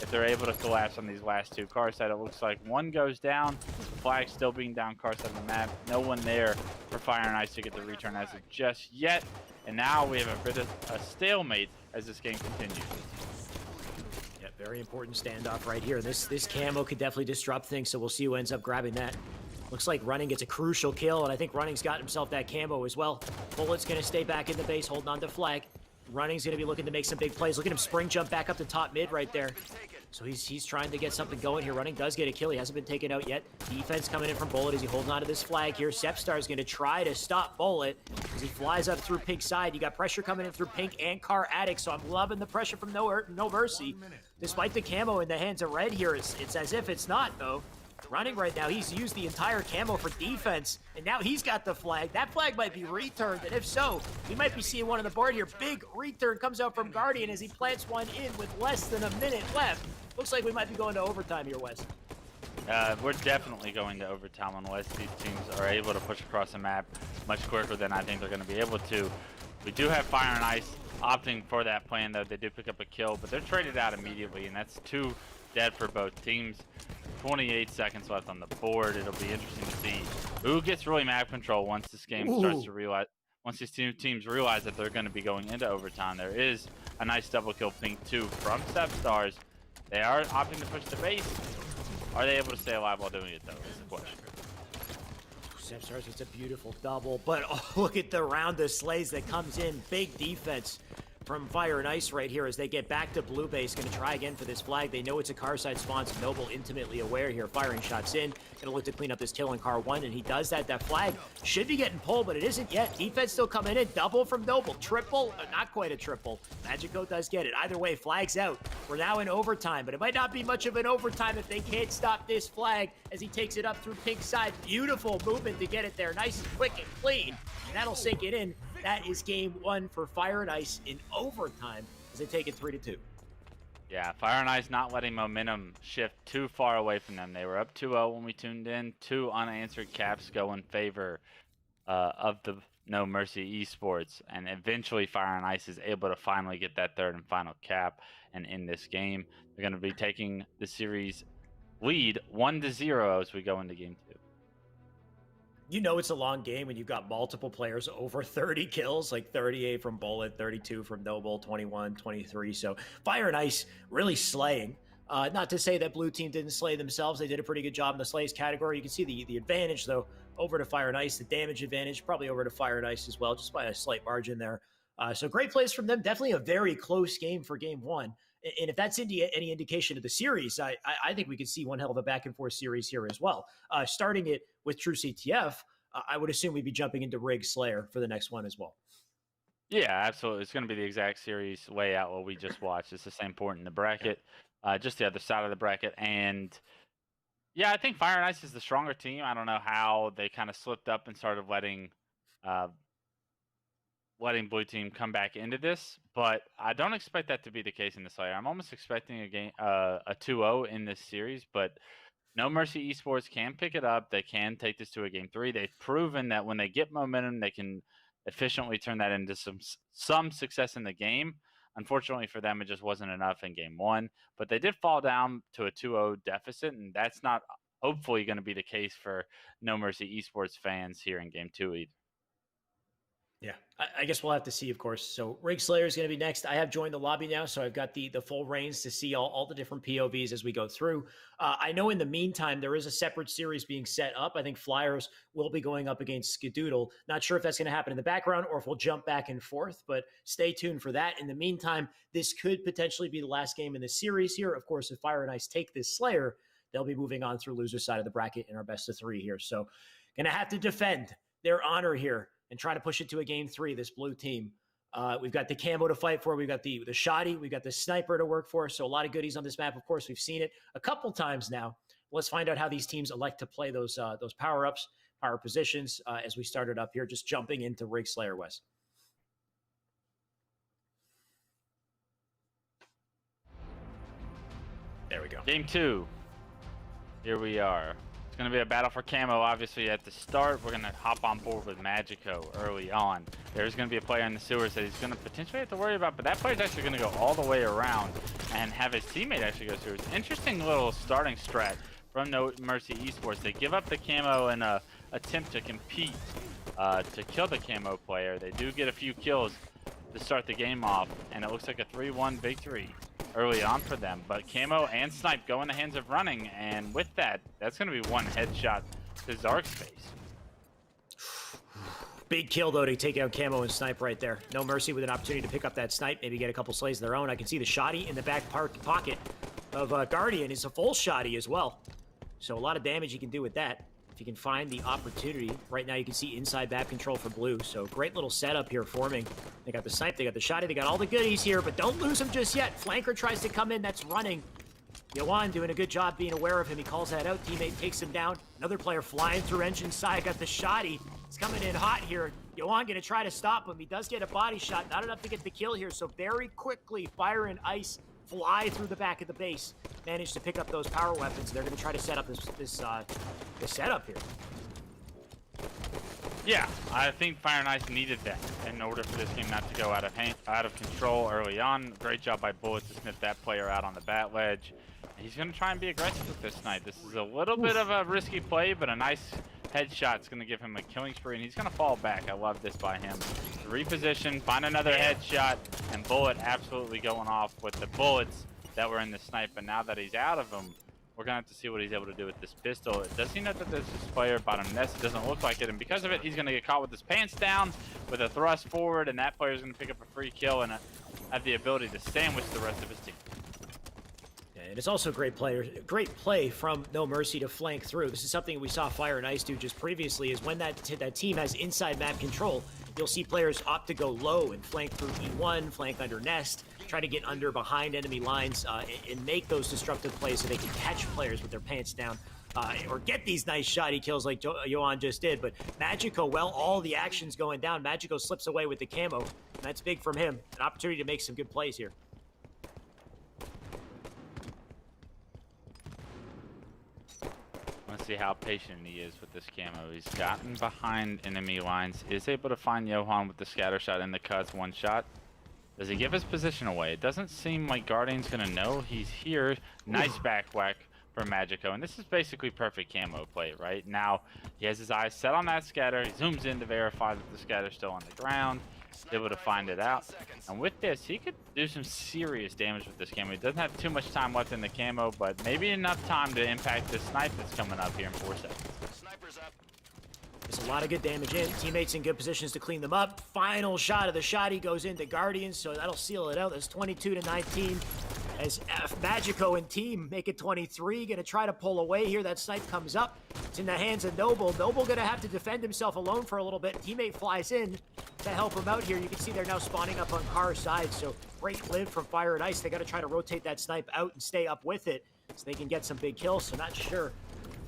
if they're able to collapse on these last 2 car side. It looks like 1 goes down, the flag still being down car side on the map. No one there for Fire and Ice to get the return as of just yet, and now we have a bit of a stalemate as this game continues. Very important standoff right here. This camo could definitely disrupt things, so we'll see who ends up grabbing that. Looks like Running gets a crucial kill, and I think Running's got himself that camo as well. Bullet's going to stay back in the base, holding on to flag. Running's going to be looking to make some big plays. Look at him spring jump back up to top mid right there. So he's trying to get something going here. Running does get a kill. He hasn't been taken out yet. Defense coming in from Bullet as he holds on to this flag here. Sepstar's going to try to stop Bullet as he flies up through pink side. You got pressure coming in through pink and car Attic, so I'm loving the pressure from No Mercy. Despite the camo in the hands of red here, it's as if it's not, though. Running right now, he's used the entire camo for defense, and now he's got the flag. That flag might be returned, and if so, we might be seeing one on the board here. Big return comes out from Guardian as he plants one in with less than a minute left. Looks like we might be going to overtime here, Wes. We're definitely going to overtime unless these teams are able to push across the map much quicker than I think they're going to be able to. We do have Fire and Ice opting for that plan, though. They do pick up a kill, but they're traded out immediately, and that's 2 dead for both teams. 28 seconds left on the board. It'll be interesting to see who gets really map control once this game starts to realize, once these 2 teams realize that they're going to be going into overtime. There is a nice double kill pink 2 from Sepstars. They are opting to push the base. Are they able to stay alive while doing it, though, is the question. Sepstars gets a beautiful double, but look at the round of slays that comes in. Big defense from Fire and Ice right here as they get back to blue base. Going to try again for this flag. They know it's a car side spawn, so Noble intimately aware here. Firing shots in. Going to look to clean up this kill on car 1, and he does that. That flag should be getting pulled, but it isn't yet. Defense still coming in. Double from Noble. Triple, not quite a triple. Magico does get it. Either way, flag's out. We're now in overtime, but it might not be much of an overtime if they can't stop this flag as he takes it up through pink side. Beautiful movement to get it there. Nice and quick and clean. And that'll sink it in. That is game 1 for Fire and Ice in overtime as they take it 3-2. Yeah, Fire and Ice not letting momentum shift too far away from them. They were up 2-0 when we tuned in. 2 unanswered caps go in favor of the No Mercy Esports. And eventually Fire and Ice is able to finally get that 3rd and final cap and end this game. They're going to be taking the series lead 1-0 as we go into game 2. You know it's a long game when you've got multiple players over 30 kills, like 38 from Bullet, 32 from Noble, 21, 23. So Fire and Ice really slaying. Not to say that blue team didn't slay themselves. They did a pretty good job in the slays category. You can see the advantage, though, over to Fire and Ice. The damage advantage probably over to Fire and Ice as well, just by a slight margin there. So great plays from them. Definitely a very close game for game 1. And if that's any indication of the series, I think we could see one hell of a back-and-forth series here as well. Starting it with True CTF, I would assume we'd be jumping into Rig Slayer for the next one as well. Yeah, absolutely. It's going to be the exact series layout what we just watched. It's the same point in the bracket, just the other side of the bracket. And, yeah, I think Fire and Ice is the stronger team. I don't know how they kind of slipped up and started letting blue team come back into this, but I don't expect that to be the case in this layer. I'm almost expecting a 2-0 in this series, but No Mercy Esports can pick it up. They can take this to a game 3. They've proven that when they get momentum, they can efficiently turn that into some success in the game. Unfortunately for them, it just wasn't enough in game 1, but they did fall down to a 2-0 deficit, and that's not hopefully going to be the case for No Mercy Esports fans here in Game 2 either. Yeah, I guess we'll have to see, of course. So Rig Slayer is going to be next. I have joined the lobby now, so I've got the full reins to see all the different POVs as we go through. I know in the meantime, there is a separate series being set up. I think Flyers will be going up against Skadoodle. Not sure if that's going to happen in the background or if we'll jump back and forth, but stay tuned for that. In the meantime, this could potentially be the last game in the series here. Of course, if Fire and Ice take this Slayer, they'll be moving on through loser side of the bracket in our best of 3 here. So going to have to defend their honor here and try to push it to a game 3, this blue team. We've got the camo to fight for. We've got the shoddy. We've got the sniper to work for. So a lot of goodies on this map. Of course, we've seen it a couple times now. Let's find out how these teams elect to play those power-ups, power positions as we started up here, just jumping into Rig Slayer West. There we go. Game 2. Here we are. It's going to be a battle for camo, obviously, at the start. We're going to hop on board with Magico early on. There's going to be a player in the sewers that he's going to potentially have to worry about, but that player's actually going to go all the way around and have his teammate actually go sewers. Interesting little starting strat from No Mercy Esports. They give up the camo in an attempt to compete to kill the camo player. They do get a few kills to start the game off, and it looks like a 3-1 victory early on for them. But camo and snipe go in the hands of running, and with that, that's going to be one headshot to Zark's face. Big kill, though, to take out camo and snipe right there. No Mercy with an opportunity to pick up that snipe, maybe get a couple slays of their own. I can see the shoddy in the back pocket of Guardian. Is a full shoddy as well. So a lot of damage you can do with that if you can find the opportunity. Right now you can see inside map control for blue. So great little setup here forming. They got the snipe, they got the shoddy, they got all the goodies here, but don't lose him just yet. Flanker tries to come in, that's running. Yoan doing a good job being aware of him. He calls that out. Teammate takes him down. Another player flying through engine side. Got the shoddy. He's coming in hot here. Yoan gonna try to stop him. He does get a body shot. Not enough to get the kill here. So very quickly, Fire and Ice fly through the back of the base. Manage to pick up those power weapons. They're gonna try to set up this setup here. Yeah, I think Fire and Ice needed that in order for this game not to go out of control early on. Great job by Bullet to sniff that player out on the bat ledge. He's going to try and be aggressive with this snipe. This is a little bit of a risky play, but a nice headshot is going to give him a killing spree, and he's going to fall back. I love this by him. Reposition, find another headshot, and Bullet absolutely going off with the bullets that were in the snipe. But now that he's out of them, we're going to have to see what he's able to do with this pistol. Does he know that there's this player bottom nest? It doesn't look like it, and because of it, he's going to get caught with his pants down with a thrust forward, and that player's going to pick up a free kill and have the ability to sandwich the rest of his team. And it's also great play from No Mercy to flank through. This is something we saw Fire and Ice do just previously, is when that team has inside map control, you'll see players opt to go low and flank through E1, flank under nest, try to get under behind enemy lines and make those destructive plays so they can catch players with their pants down or get these nice shoddy kills like Yoan just did. But Magico, well, all the action's going down. Magico slips away with the camo, and that's big from him. An opportunity to make some good plays here. Let's see how patient he is with this camo. He's gotten behind enemy lines, is able to find Johan with the scatter shot in the cuts, one shot. Does he give his position away? It doesn't seem like Guardian's gonna know he's here. Nice back whack for Magico, and this is basically perfect camo play, right? Now, he has his eyes set on that scatter. He zooms in to verify that the scatter's still on the ground. Able to find it out, and with this he could do some serious damage with this camo. He doesn't have too much time left in the camo, but maybe enough time to impact the snipe that's coming up here in 4 seconds. Sniper's up. There's a lot of good damage in. Teammates in good positions to clean them up. Final shot of the shoddy goes into Guardians, so that'll seal it out. That's 22-19 as Magico and team make it 23. Gonna try to pull away here. That snipe comes up. It's in the hands of Noble. Noble gonna have to defend himself alone for a little bit. Teammate flies in to help him out here. You can see they're now spawning up on Car's side, so great live from Fire and Ice. They gotta try to rotate that snipe out and stay up with it so they can get some big kills. So not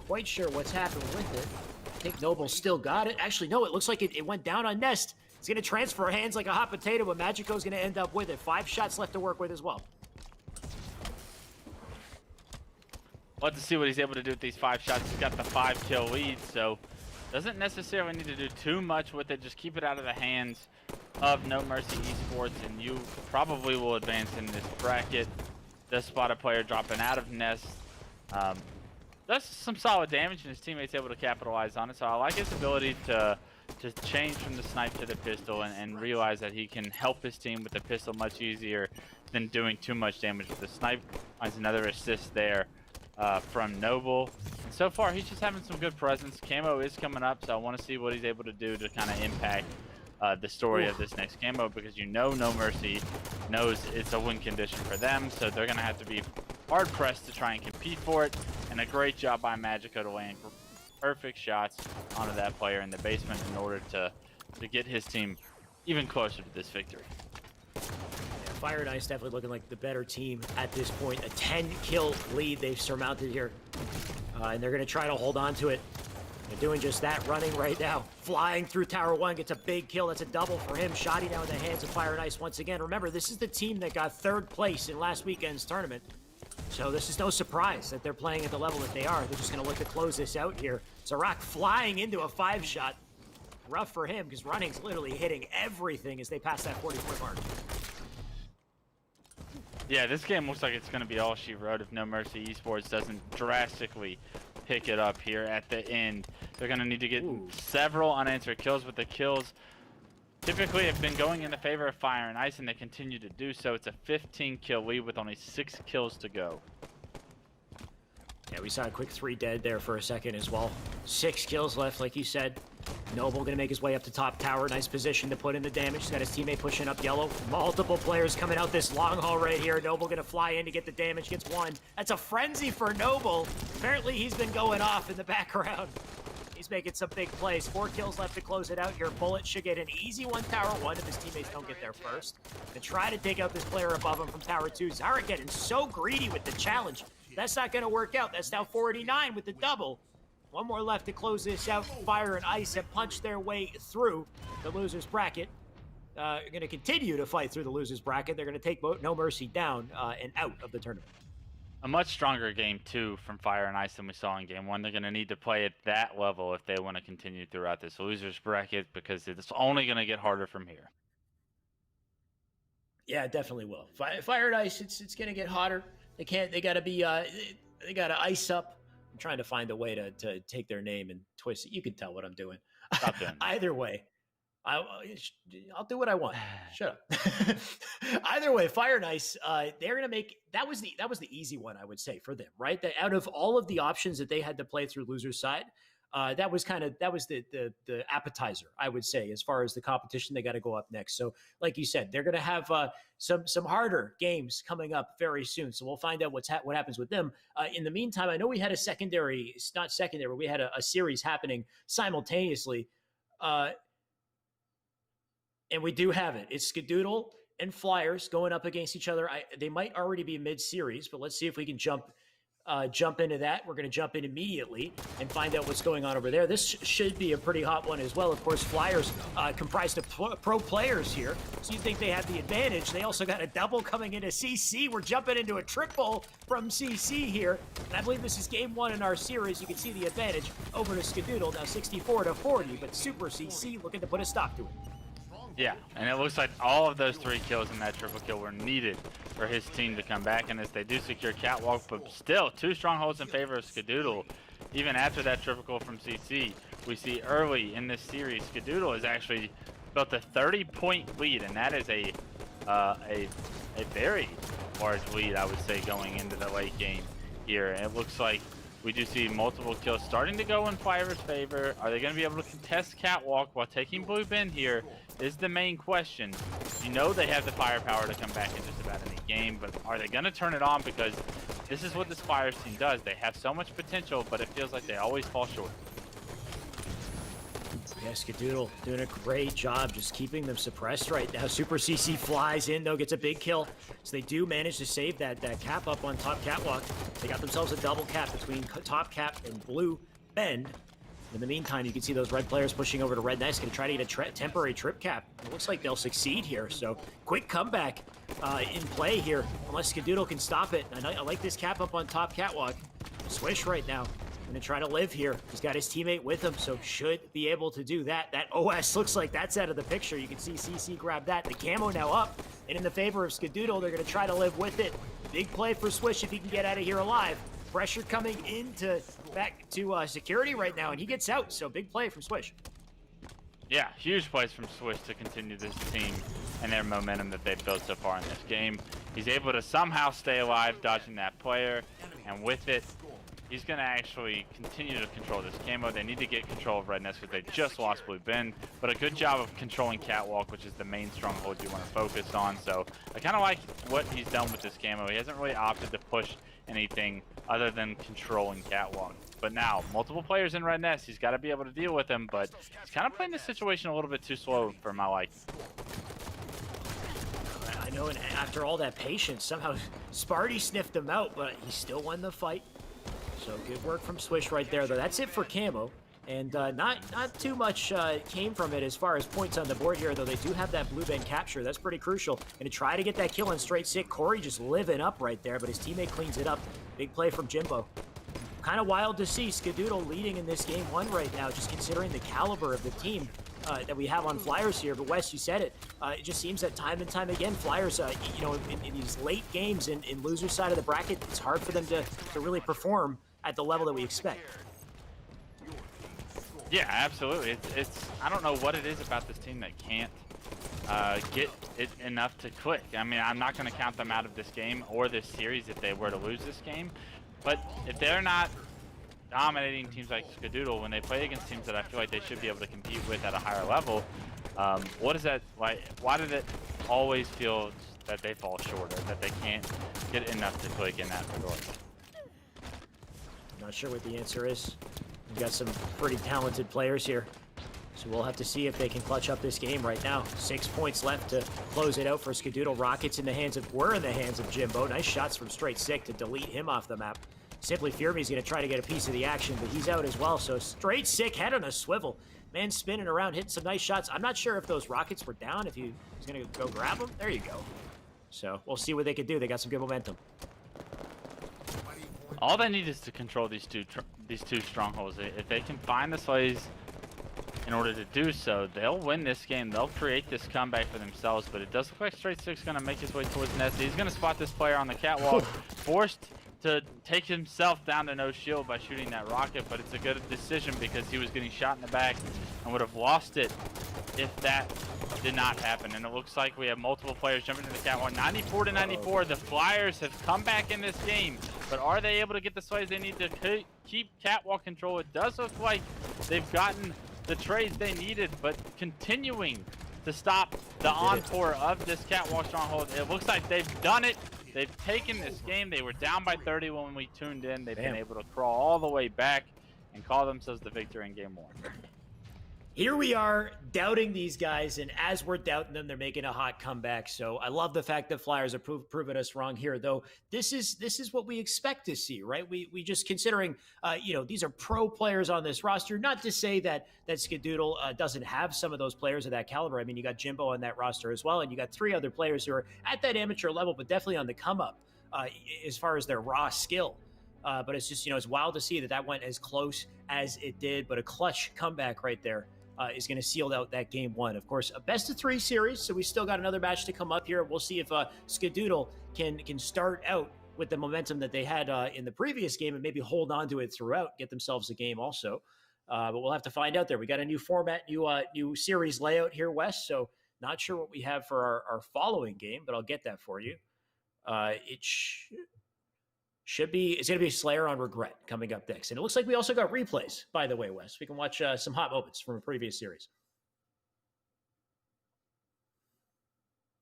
quite sure what's happened with it. I think Noble still got it. Actually, no, it looks like it went down on Nest. It's going to transfer hands like a hot potato, but Magico's going to end up with it. 5 shots left to work with as well. We'll have to see what he's able to do with these 5 shots. He's got the 5-kill lead, so doesn't necessarily need to do too much with it. Just keep it out of the hands of No Mercy Esports, and you probably will advance in this bracket. Does spot a player dropping out of Nest. That's some solid damage, and his teammate's able to capitalize on it. So I like his ability to change from the snipe to the pistol and realize that he can help his team with the pistol much easier than doing too much damage with the snipe. Finds another assist there from Noble. And so far, he's just having some good presence. Camo is coming up, so I want to see what he's able to do to kind of impact the story of this next camo, because No Mercy knows it's a win condition for them, so they're going to have to be hard pressed to try and compete for it. And a great job by Magico to land perfect shots onto that player in the basement in order to get his team even closer to this victory. Fire and Ice definitely looking like the better team at this point. A 10-kill lead they've surmounted here, and they're going to try to hold on to it. They're doing just that, running right now. Flying through Tower 1, gets a big kill. That's a double for him. Shotty now in the hands of Fire and Ice once again. Remember, this is the team that got 3rd place in last weekend's tournament. So this is no surprise that they're playing at the level that they are. They're just going to look to close this out here. Zarak flying into a 5-shot. Rough for him, because Running's literally hitting everything as they pass that 40-point mark. Yeah, this game looks like it's going to be all she wrote if No Mercy Esports doesn't drastically pick it up here at the end. They're going to need to get several unanswered kills, but the kills typically have been going in the favor of Fire and Ice, and they continue to do so. It's a 15-kill lead with only 6 kills to go. Yeah, we saw a quick 3 dead there for a second as well. 6 kills left, like you said. Noble gonna make his way up to top tower. Nice position to put in the damage. He's got his teammate pushing up yellow. Multiple players coming out this long haul right here. Noble gonna fly in to get the damage. Gets 1. That's a frenzy for Noble. Apparently he's been going off in the background. He's making some big plays. 4 kills left to close it out here. Bullet should get an easy one Tower 1 if his teammates don't get there first. And try to take out this player above him from Tower 2. Zara getting so greedy with the challenge. That's not gonna work out. That's now 49 with the double. 1 more left to close this out. Fire and Ice have punched their way through the loser's bracket. Going to continue to fight through the loser's bracket. They're going to take No Mercy down and out of the tournament. A much stronger game, too, from Fire and Ice than we saw in Game 1. They're going to need to play at that level if they want to continue throughout this loser's bracket, because it's only going to get harder from here. Yeah, it definitely will. Fire and Ice, it's going to get hotter. They got to be, they got to ice up. I'm trying to find a way to take their name and twist it. You can tell what I'm doing. Stop doing Either way, I'll do what I want. Shut up. Either way, Fire and Ice, they're gonna make that was the easy one, I would say, for them, right? That out of all of the options that they had to play through loser's side, that was the appetizer, I would say, as far as the competition they got to go up next. So, like you said, they're going to have some harder games coming up very soon. So we'll find out what happens with them. In the meantime, I know we had a we had a series happening simultaneously, and we do have it. It's Skadoodle and Flyers going up against each other. They might already be mid-series, but let's see if we can jump into that. We're going to jump in immediately and find out what's going on over there. This should be a pretty hot one as well. Of course, Flyers comprised of pro players here, so you think they have the advantage. They also got a double coming into CC. We're jumping into a triple from CC here, and I believe this is game 1 in our series. You can see the advantage over to Skadoodle, now 64-40, but Super CC looking to put a stop to it. Yeah, and it looks like all of those 3 kills in that triple kill were needed for his team to come back, and as they do secure Catwalk, but still 2 strongholds in favor of Skadoodle. Even after that triple kill from CC, we see early in this series, Skadoodle has actually built a 30-point lead, and that is a very large lead, I would say, going into the late game here. And it looks like we do see multiple kills starting to go in Fire's favor. Are they going to be able to contest Catwalk while taking Blue Bin here is the main question. You know they have the firepower to come back in just about any game, but are they going to turn it on? Because this is what this Fires team does. They have so much potential, but it feels like they always fall short. Yeah, Skadoodle doing a great job just keeping them suppressed right now. Super CC flies in, though, gets a big kill. So they do manage to save that cap up on top Catwalk. They got themselves a double cap between top cap and Blue Bend. In the meantime, you can see those red players pushing over to Red Nice, going to try to get a temporary trip cap. It looks like they'll succeed here, so quick comeback in play here, unless Skadoodle can stop it. I like this cap up on top Catwalk. Swish right now. Going to try to live here. He's got his teammate with him, so should be able to do that. That OS looks like that's out of the picture. You can see CC grab that. The camo now up, and in the favor of Skadoodle, they're going to try to live with it. Big play for Swish if he can get out of here alive. pressure coming into back to security right now, and he gets out. So big play from Swish. Yeah, huge plays from Swish to continue this team and their momentum that they've built so far in this game. He's able to somehow stay alive, dodging that player, and with it, he's going to actually continue to control this camo. They need to get control of Red Nest because they just lost Blue Bend, but a good job of controlling Catwalk, which is the main stronghold you want to focus on. So I kind of like what he's done with this camo. He hasn't really opted to push anything other than controlling Catwalk. But now, multiple players in Red Nest, he's got to be able to deal with them, but he's kind of playing this situation a little bit too slow for my liking. I know, and after all that patience, somehow Sparty sniffed him out, but he still won the fight. So good work from Swish right there, though. That's it for camo. And not too much came from it as far as points on the board here, though they do have that Blue Bend capture. That's pretty crucial. And to try to get that kill on straight sick, Corey just living up right there, but his teammate cleans it up. Big play from Jimbo. Kind of wild to see Skadoodle leading in this game one right now, just considering the caliber of the team that we have on Flyers here. But Wes, you said it. It just seems that time and time again, Flyers, you know, in these late games in loser side of the bracket, it's hard for them to really perform at the level that we expect. Yeah, absolutely. It's I don't know what it is about this team that can't get it enough to click. I mean, I'm not going to count them out of this game or this series if they were to lose this game. But if they're not dominating teams like Skadoodle, when they play against teams that I feel like they should be able to compete with at a higher level, what is that like? Why did it always feel that they fall short or that they can't get enough to click in that regard? Not sure what the answer is. We've got some pretty talented players here, so we'll have to see if they can clutch up this game right now. 6 points left to close it out for Skadoodle. Rockets in the hands of Jimbo. Nice shots from Straight Sick to delete him off the map. Simply Furby's going to try to get a piece of the action, but he's out as well. So Straight Sick head on a swivel. Man spinning around, hitting some nice shots. I'm not sure if those rockets were down, if he was going to go grab them. There you go. So we'll see what they can do. They got some good momentum. All they need is to control these two strongholds. If they can find the slays in order to do so, they'll win this game. They'll create this comeback for themselves, but it does look like Straight Sick's going to make his way towards Nest. He's going to spot this player on the catwalk, forced to take himself down to no shield by shooting that rocket, but it's a good decision because he was getting shot in the back and would have lost it if that did not happen. And it looks like we have multiple players jumping into the catwalk. 94-94, the Flyers have come back in this game, but are they able to get the slays they need to keep catwalk control? It does look like they've gotten the trades they needed, but continuing to stop the encore of this catwalk stronghold. It looks like they've done it. They've taken this game. They were down by 30 when we tuned in. They've been able to crawl all the way back and call themselves the victor in game one. Here we are doubting these guys, and as we're doubting them, they're making a hot comeback. So I love the fact that Flyers are proving us wrong here, though. This is what we expect to see, right? We just considering, you know, these are pro players on this roster. Not to say that Skadoodle doesn't have some of those players of that caliber. I mean, you got Jimbo on that roster as well, and you got 3 other players who are at that amateur level, but definitely on the come up as far as their raw skill. But it's just, you know, it's wild to see that went as close as it did, but a clutch comeback right there. Is going to seal out that game one. Of course, a best-of-3 series, so we still got another match to come up here. We'll see if Skadoodle can start out with the momentum that they had in the previous game and maybe hold on to it throughout, get themselves a game also. But we'll have to find out there. We got a new format, new series layout here, Wes, so not sure what we have for our following game, but I'll get that for you. It's going to be Slayer on Regret coming up next. And it looks like we also got replays, by the way, Wes. We can watch some hot moments from a previous series.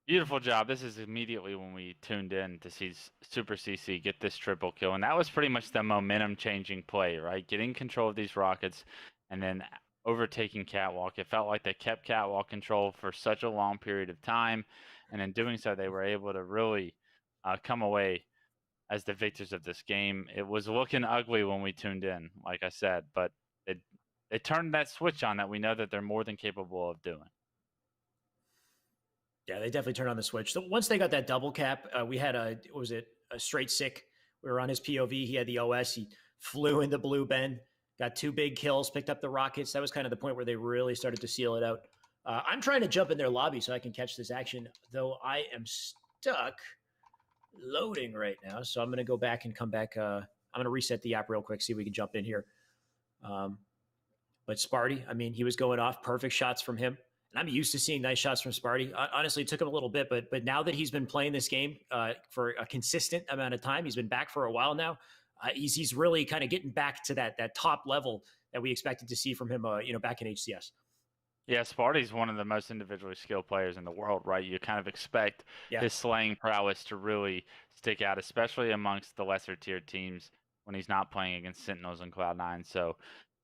Beautiful job. This is immediately when we tuned in to see Super CC get this triple kill. And that was pretty much the momentum-changing play, right? Getting control of these rockets and then overtaking Catwalk. It felt like they kept Catwalk control for such a long period of time. And in doing so, they were able to really come away as the victors of this game. It was looking ugly when we tuned in, like I said, but it turned that switch on that we know that they're more than capable of doing. Yeah, they definitely turned on the switch. So once they got that double cap, we had a Straight Sick. We were on his POV. He had the OS. He flew into Blue Bend, got 2 big kills, picked up the rockets. That was kind of the point where they really started to seal it out. I'm trying to jump in their lobby so I can catch this action, though I am stuck loading right now, so I'm going to go back and come back I'm going to reset the app real quick, see if we can jump in here. But Sparty, I mean, he was going off, perfect shots from him. And I'm used to seeing nice shots from Sparty. Honestly, it took him a little bit, but now that he's been playing this game for a consistent amount of time, he's been back for a while now. He's really kind of getting back to that top level that we expected to see from him, back in HCS. Yeah, Sparty's one of the most individually skilled players in the world, right? You kind of expect his slaying prowess to really stick out, especially amongst the lesser tier teams when he's not playing against Sentinels and Cloud9. So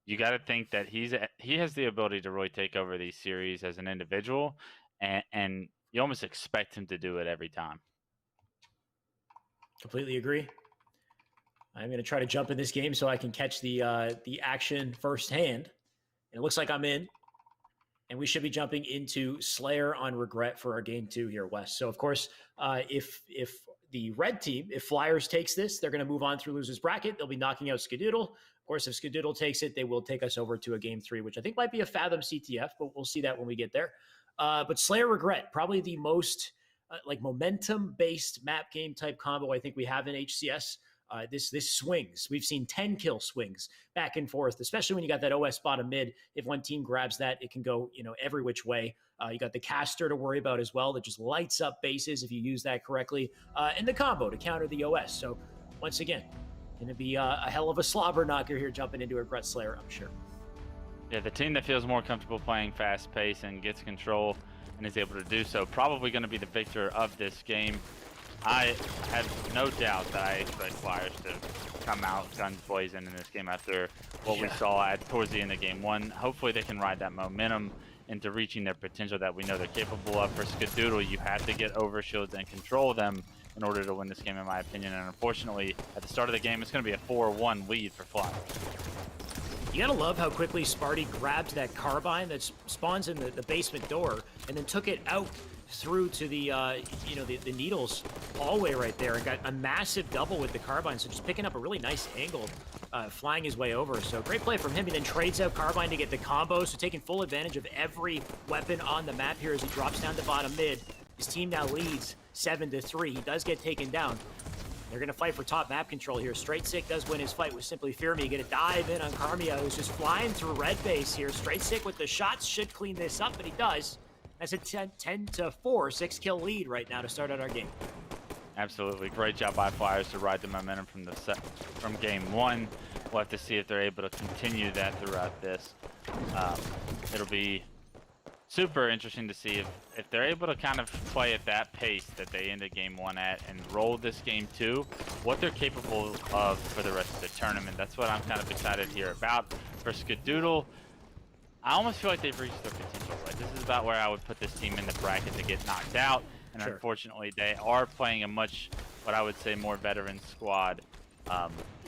you got to think that he has the ability to really take over these series as an individual, and you almost expect him to do it every time. Completely agree. I'm going to try to jump in this game so I can catch the action firsthand. And it looks like I'm in. And we should be jumping into Slayer on Regret for our game 2 here, Wes. So, of course, if the red team, if Flyers takes this, they're going to move on through losers bracket. They'll be knocking out Skadoodle. Of course, if Skadoodle takes it, they will take us over to a game 3, which I think might be a Fathom CTF, but we'll see that when we get there. But Slayer Regret, probably the most momentum-based map game type combo I think we have in HCS. This swings. We've seen 10 kill swings back and forth, especially when you got that OS bottom mid. If one team grabs that, it can go, every which way. You got the caster to worry about as well that just lights up bases if you use that correctly, and the combo to counter the OS. So once again, going to be a hell of a slobber knocker here jumping into a Regret Slayer, I'm sure. Yeah, the team that feels more comfortable playing fast pace and gets control and is able to do so, probably going to be the victor of this game. I have no doubt that I expect Flyers to come out guns blazing in this game after what we saw towards the end of game 1. Hopefully they can ride that momentum into reaching their potential that we know they're capable of. For Skadoodle, you have to get over shields and control them in order to win this game, in my opinion. And unfortunately, at the start of the game, it's going to be a 4-1 lead for Flyers. You gotta love how quickly Sparty grabbed that carbine that spawns in the basement door and then took it out through to the the needles hallway right there and got a massive double with the carbine. So just picking up a really nice angle, flying his way over. So great play from him. He then trades out carbine to get the combo. So taking full advantage of every weapon on the map here as he drops down to bottom mid. His team now leads 7-3. He does get taken down. They're going to fight for top map control here. Straight Sick does win his fight with Simply Fear Me. Going to dive in on Karmia, who's just flying through red base here. Straight Sick with the shots should clean this up, but he does. That's a 10-4, 6-kill lead right now to start out our game. Absolutely. Great job by Flyers to ride the momentum from game 1. We'll have to see if they're able to continue that throughout this. It'll be super interesting to see if they're able to kind of play at that pace that they ended game 1 at and roll this game 2, what they're capable of for the rest of the tournament. That's what I'm kind of excited here about. For Skadoodle, I almost feel like they've reached their potential, right? This is about where I would put this team in the bracket to get knocked out. And unfortunately, they are playing a much, what I would say, more veteran squad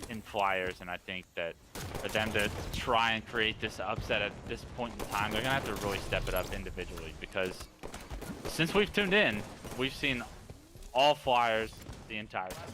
in Flyers. And I think that for them to try and create this upset at this point in time, they're going to have to really step it up individually. Because since we've tuned in, we've seen all Flyers the entire time.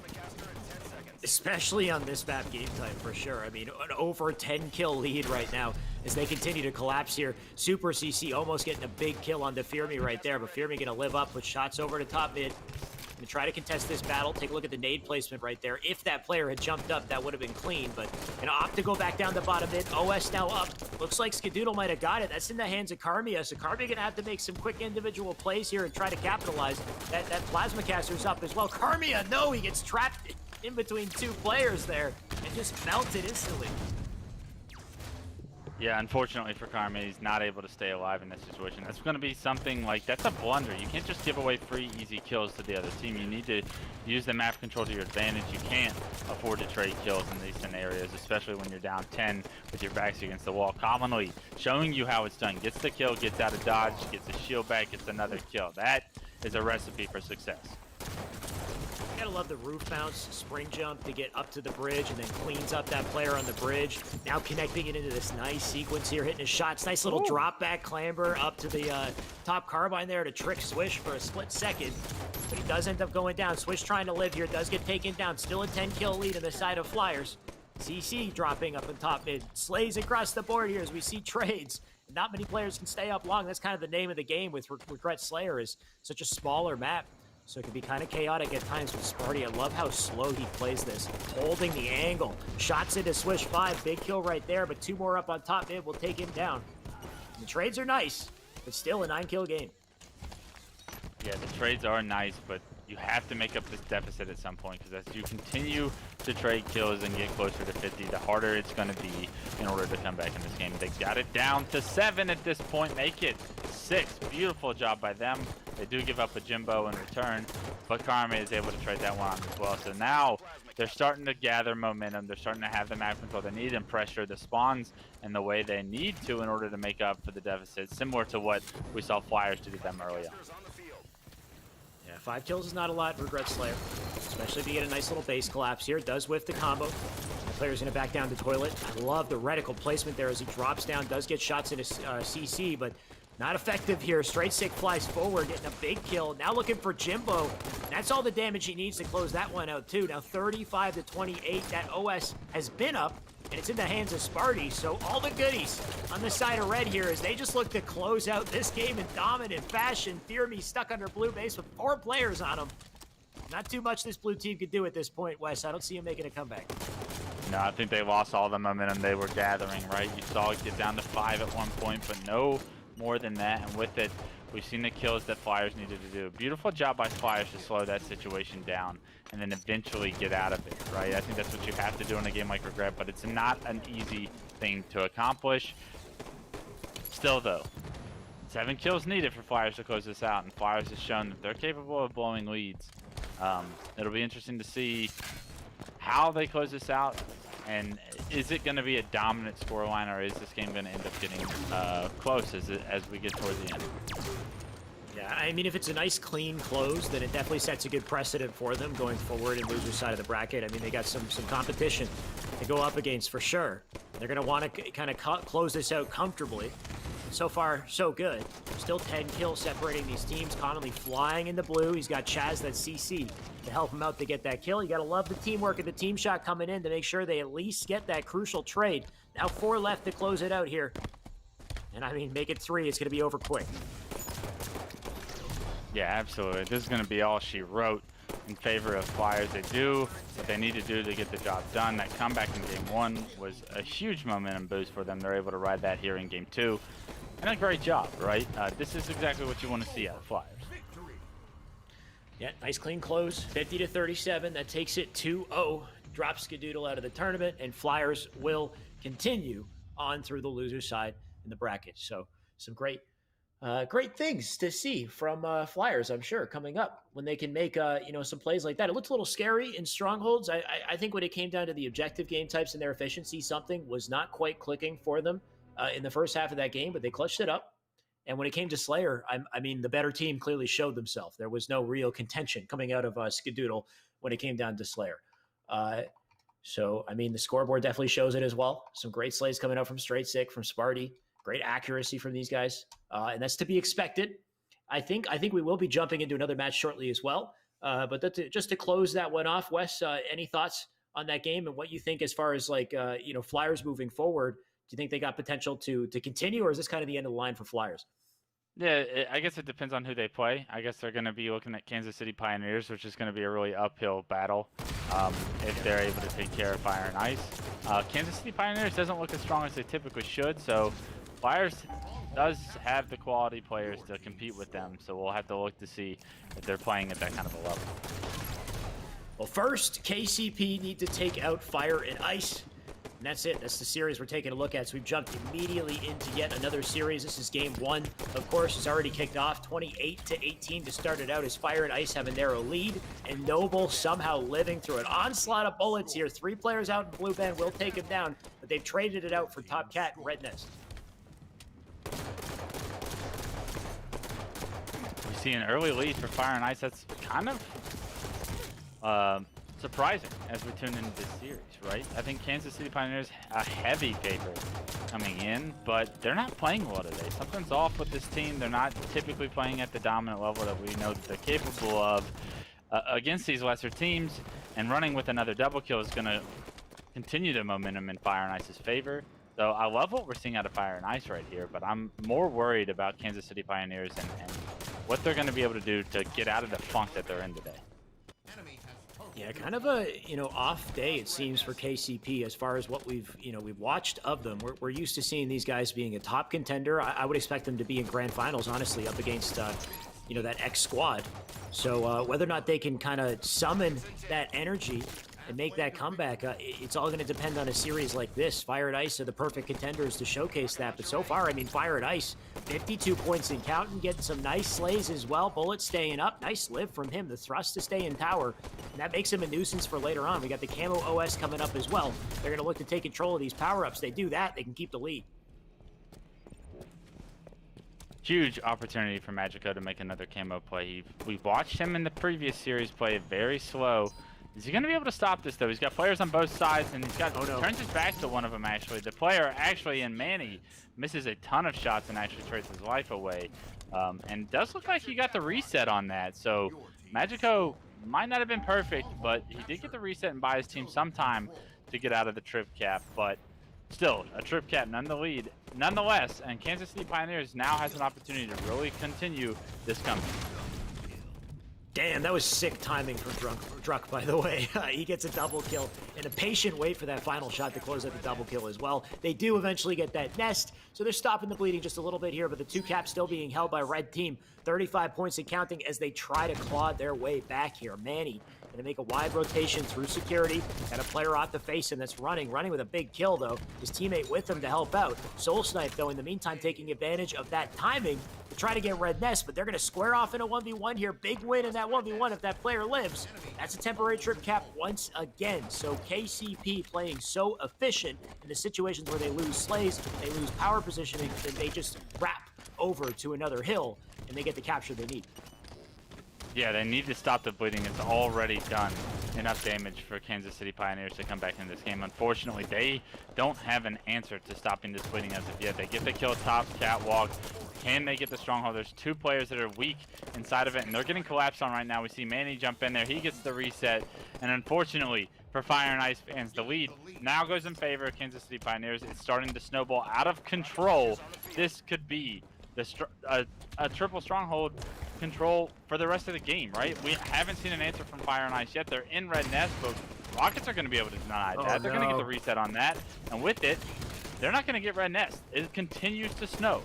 Especially on this map game type, for sure. I mean, an over 10-kill lead right now as they continue to collapse here. Super CC almost getting a big kill on the Fear Me right there, but Fear Me going to live up with shots over to top mid. Going to try to contest this battle. Take a look at the nade placement right there. If that player had jumped up, that would have been clean, but going to opt to go back down to bottom mid. OS now up. Looks like Skadoodle might have got it. That's in the hands of Karmia, so Karmia going to have to make some quick individual plays here and try to capitalize. That Plasma Caster's up as well. Karmia, no, he gets trapped in between two players there and just melted instantly. Yeah, unfortunately for Karmia, he's not able to stay alive in this situation. That's going to be something like, that's a blunder. You can't just give away free, easy kills to the other team. You need to use the map control to your advantage. You can't afford to trade kills in these scenarios, especially when you're down 10 with your backs against the wall. Commonly showing you how it's done. Gets the kill, gets out of dodge, gets a shield back, gets another kill. That is a recipe for success. Gotta love the roof bounce, spring jump to get up to the bridge and then cleans up that player on the bridge. Now connecting it into this nice sequence here, hitting his shots. Nice little drop back clamber up to the top carbine there to trick Swish for a split second. But he does end up going down. Swish trying to live here, does get taken down. Still a 10-kill lead on the side of Flyers. CC dropping up in top mid. Slays across the board here as we see trades. Not many players can stay up long. That's kind of the name of the game with Regret Slayer, is such a smaller map. So it can be kind of chaotic at times with Sparty. I love how slow he plays this. Holding the angle. Shots into Swish 5. Big kill right there, but 2 more up on top mid will take him down. And the trades are nice, but still a 9-kill game. Yeah, the trades are nice, but you have to make up this deficit at some point, because as you continue to trade kills and get closer to 50, the harder it's going to be in order to come back in this game. They got it down to 7 at this point, make it 6. Beautiful job by them. They do give up a Jimbo in return, but Karame is able to trade that one on as well. So now they're starting to gather momentum. They're starting to have the map control they need and pressure the spawns in the way they need to in order to make up for the deficit, similar to what we saw Flyers do to them earlier. 5 kills is not a lot, Regret Slayer. Especially if you get a nice little base collapse here. Does whiff the combo. The player's going to back down to toilet. I love the reticle placement there as he drops down. Does get shots into CC, but not effective here. Straight Sick flies forward, getting a big kill. Now looking for Jimbo. That's all the damage he needs to close that one out, too. Now 35 to 28. That OS has been up, and it's in the hands of Sparty. So all the goodies on the side of red here as they just look to close out this game in dominant fashion. Fear Me stuck under blue base with 4 players on him. Not too much this blue team could do at this point, Wes. I don't see him making a comeback. No, I think they lost all the momentum they were gathering, right? You saw it get down to 5 at one point, but no more than that. And with it, we've seen the kills that Flyers needed to do. Beautiful job by Flyers to slow that situation down and then eventually get out of it, right? I think that's what you have to do in a game like Regret, but it's not an easy thing to accomplish. Still, though, 7 kills needed for Flyers to close this out, and Flyers has shown that they're capable of blowing leads. It'll be interesting to see how they close this out, and is it going to be a dominant scoreline, or is this game going to end up getting close as we get towards the end? Yeah, I mean, if it's a nice, clean close, then it definitely sets a good precedent for them going forward in loser side of the bracket. I mean, they got some competition to go up against for sure. They're going to want to kind of close this out comfortably. So far, so good. Still 10 kills separating these teams. Connolly flying in the blue. He's got Chaz, that CC, to help him out to get that kill. You got to love the teamwork and the team shot coming in to make sure they at least get that crucial trade. Now 4 left to close it out here. And I mean, make it 3. It's going to be over quick. Yeah, absolutely. This is going to be all she wrote in favor of Flyers. They do what they need to do to get the job done. That comeback in game 1 was a huge momentum boost for them. They're able to ride that here in game 2. And a great job, right? This is exactly what you want to see out of Flyers. Yeah, nice clean close. 50 to 37. That takes it 2-0. Drops Skadoodle out of the tournament, and Flyers will continue on through the loser side in the bracket. So some great things to see from Flyers, I'm sure, coming up when they can make some plays like that. It looked a little scary in Strongholds. I think when it came down to the objective game types and their efficiency, something was not quite clicking for them in the first half of that game, but they clutched it up. And when it came to Slayer, I mean, the better team clearly showed themselves. There was no real contention coming out of Skadoodle when it came down to Slayer. So, I mean, the scoreboard definitely shows it as well. Some great slays coming out from Straight Sick, from Sparty. Great accuracy from these guys. And that's to be expected. I think we will be jumping into another match shortly as well. But just to close that one off, Wes, any thoughts on that game and what you think as far as Flyers moving forward? Do you think they got potential to continue, or is this kind of the end of the line for Flyers? Yeah, I guess it depends on who they play. I guess they're going to be looking at Kansas City Pioneers, which is going to be a really uphill battle if they're able to take care of Fire and Ice. Kansas City Pioneers doesn't look as strong as they typically should, so Flyers does have the quality players to compete with them, so we'll have to look to see if they're playing at that kind of a level. Well, first, KCP need to take out Fire and Ice. And that's it. That's the series we're taking a look at. So we've jumped immediately into yet another series. This is game 1. Of course, it's already kicked off. 28 to 18 to start it out as Fire and Ice have a narrow lead. And Noble somehow living through an onslaught of bullets here. 3 players out in blue band will take him down. But they've traded it out for Top Cat and Red Nest. You see an early lead for Fire and Ice. That's kind of surprising as we tune into this series, right? I think Kansas City Pioneers a heavy favorite coming in, but they're not playing well today. Something's off with this team. They're not typically playing at the dominant level that we know that they're capable of against these lesser teams, and running with another double kill is going to continue the momentum in Fire and Ice's favor. So I love what we're seeing out of Fire and Ice right here, but I'm more worried about Kansas City Pioneers and what they're going to be able to do to get out of the funk that they're in today. Yeah, kind of a off day it seems for KCP as far as what we've watched of them. We're used to seeing these guys being a top contender. I would expect them to be in grand finals, honestly, up against that X squad. So whether or not they can kind of summon that energy and make that comeback, it's all going to depend on a series like this. Fire and Ice are the perfect contenders to showcase that. But so far, I mean, Fire and Ice, 52 points and counting, getting some nice slays as well. Bullet staying up. Nice live from him. The thrust to stay in tower. And that makes him a nuisance for later on. We got the Camo OS coming up as well. They're going to look to take control of these power-ups. They do that, they can keep the lead. Huge opportunity for Magico to make another camo play. We watched him in the previous series play very slow. Is he going to be able to stop this, though? He's got players on both sides, and he's got turns his back to one of them, actually. The player, actually, in Manny, misses a ton of shots and actually trades his life away. And does look like he got the reset on that. So Magico might not have been perfect, but he did get the reset and buy his team some time to get out of the trip cap. But still, a trip cap nonetheless, and Kansas City Pioneers now has an opportunity to really continue this comeback. Damn, that was sick timing from Druck, by the way. He gets a double kill and a patient wait for that final shot to close out the double kill as well. They do eventually get that nest, so they're stopping the bleeding just a little bit here, but the two caps still being held by Red Team. 35 points and counting as they try to claw their way back here. Manny going to make a wide rotation through security. Got a player off the face and that's running with a big kill, though. His teammate with him to help out. Soul Snipe, though, in the meantime, taking advantage of that timing to try to get Red Nest, but they're going to square off in a 1v1 here. Big win in that 1v1 if that player lives. That's a temporary trip cap once again. So KCP playing so efficient in the situations where they lose slays, they lose power positioning, then they just wrap over to another hill and they get the capture they need. Yeah, they need to stop the bleeding. It's already done enough damage for Kansas City Pioneers to come back into this game. Unfortunately, they don't have an answer to stopping this bleeding as of yet. They get the kill top, catwalk. Can they get the stronghold? There's two players that are weak inside of it, and they're getting collapsed on right now. We see Manny jump in there. He gets the reset, and unfortunately for Fire and Ice fans, the lead now goes in favor of Kansas City Pioneers. It's starting to snowball out of control. This could be a triple stronghold control for the rest of the game, right? We haven't seen an answer from Fire and Ice yet. They're in Red Nest, but Rockets are going to be able to deny that. They're going to get the reset on that, and with it, they're not going to get Red Nest. It continues to snow.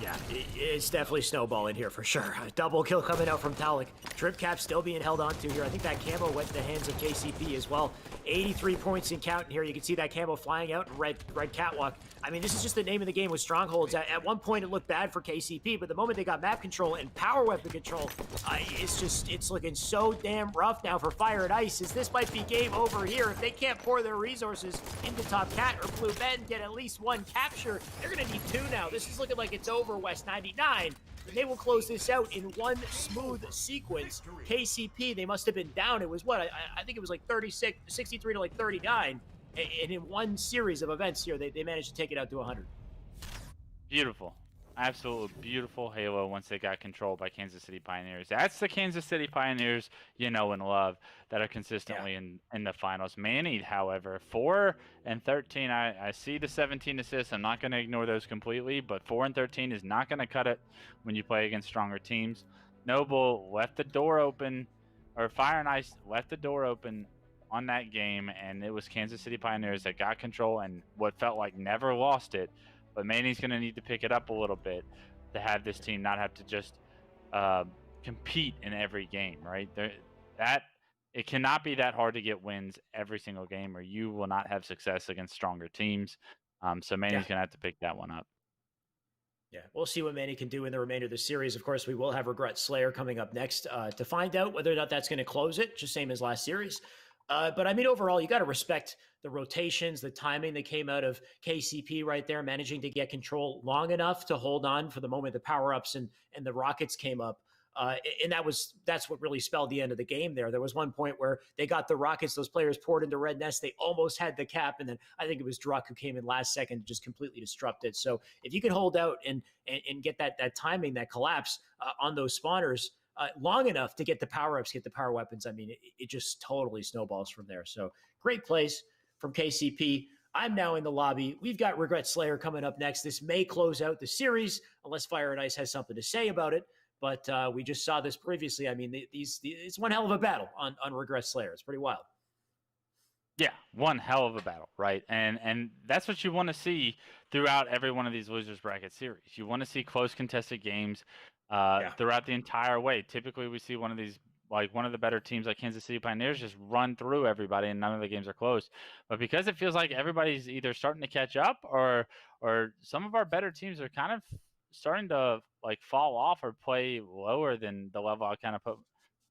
Yeah, it's definitely snowballing here for sure. A double kill coming out from Talik. Trip cap still being held onto here. I think that camo went to the hands of KCP as well. 83 points in counting here. You can see that camo flying out in red catwalk. I mean, this is just the name of the game with strongholds. At one point, it looked bad for KCP, but the moment they got map control and power weapon control, it's looking so damn rough now for Fire and Ice, as this might be game over here. If they can't pour their resources into Top Cat or Blue Ben and get at least one capture, they're going to need two now. This is looking like it's over, West 99. And they will close this out in one smooth sequence. KCP, they must have been down. It was what? I think it was like 63 to like 39. And in one series of events here, they managed to take it out to 100. Beautiful. Absolutely beautiful Halo once they got controlled by Kansas City Pioneers. That's the Kansas City Pioneers you know and love that are consistently in the finals. Manny, however, 4 and 13. I see the 17 assists. I'm not going to ignore those completely, but 4 and 13 is not going to cut it when you play against stronger teams. Noble left the door open, or Fire and Ice left the door open on that game, and it was Kansas City Pioneers that got control and what felt like never lost it. But Manny's going to need to pick it up a little bit to have this team not have to just compete in every game, right? It cannot be that hard to get wins every single game, or you will not have success against stronger teams. So Manny's going to have to pick that one up. Yeah, we'll see what Manny can do in the remainder of the series. Of course, we will have Regret Slayer coming up next to find out whether or not that's going to close it, just same as last series. But I mean, overall, you got to respect the rotations, the timing that came out of KCP right there, managing to get control long enough to hold on for the moment the power-ups and the Rockets came up. And that's what really spelled the end of the game there. There was one point where they got the Rockets, those players poured into Red Nest. They almost had the cap. And then I think it was Druck who came in last second to just completely disrupt it. So if you can hold out and get that timing, that collapse on those spawners, long enough to get the power-ups, get the power weapons, I mean, it just totally snowballs from there. So great plays from KCP. I'm now in the lobby. We've got Regret Slayer coming up next. This may close out the series unless Fire and Ice has something to say about it. But we just saw this previously. I mean, it's one hell of a battle on Regret Slayer. It's pretty wild. Yeah, one hell of a battle, right? And that's what you want to see throughout every one of these losers bracket series. You want to see close contested games throughout the entire way. Typically, we see one of the better teams like Kansas City Pioneers just run through everybody and none of the games are close. But because it feels like everybody's either starting to catch up or some of our better teams are kind of starting to like fall off or play lower than the level I kind of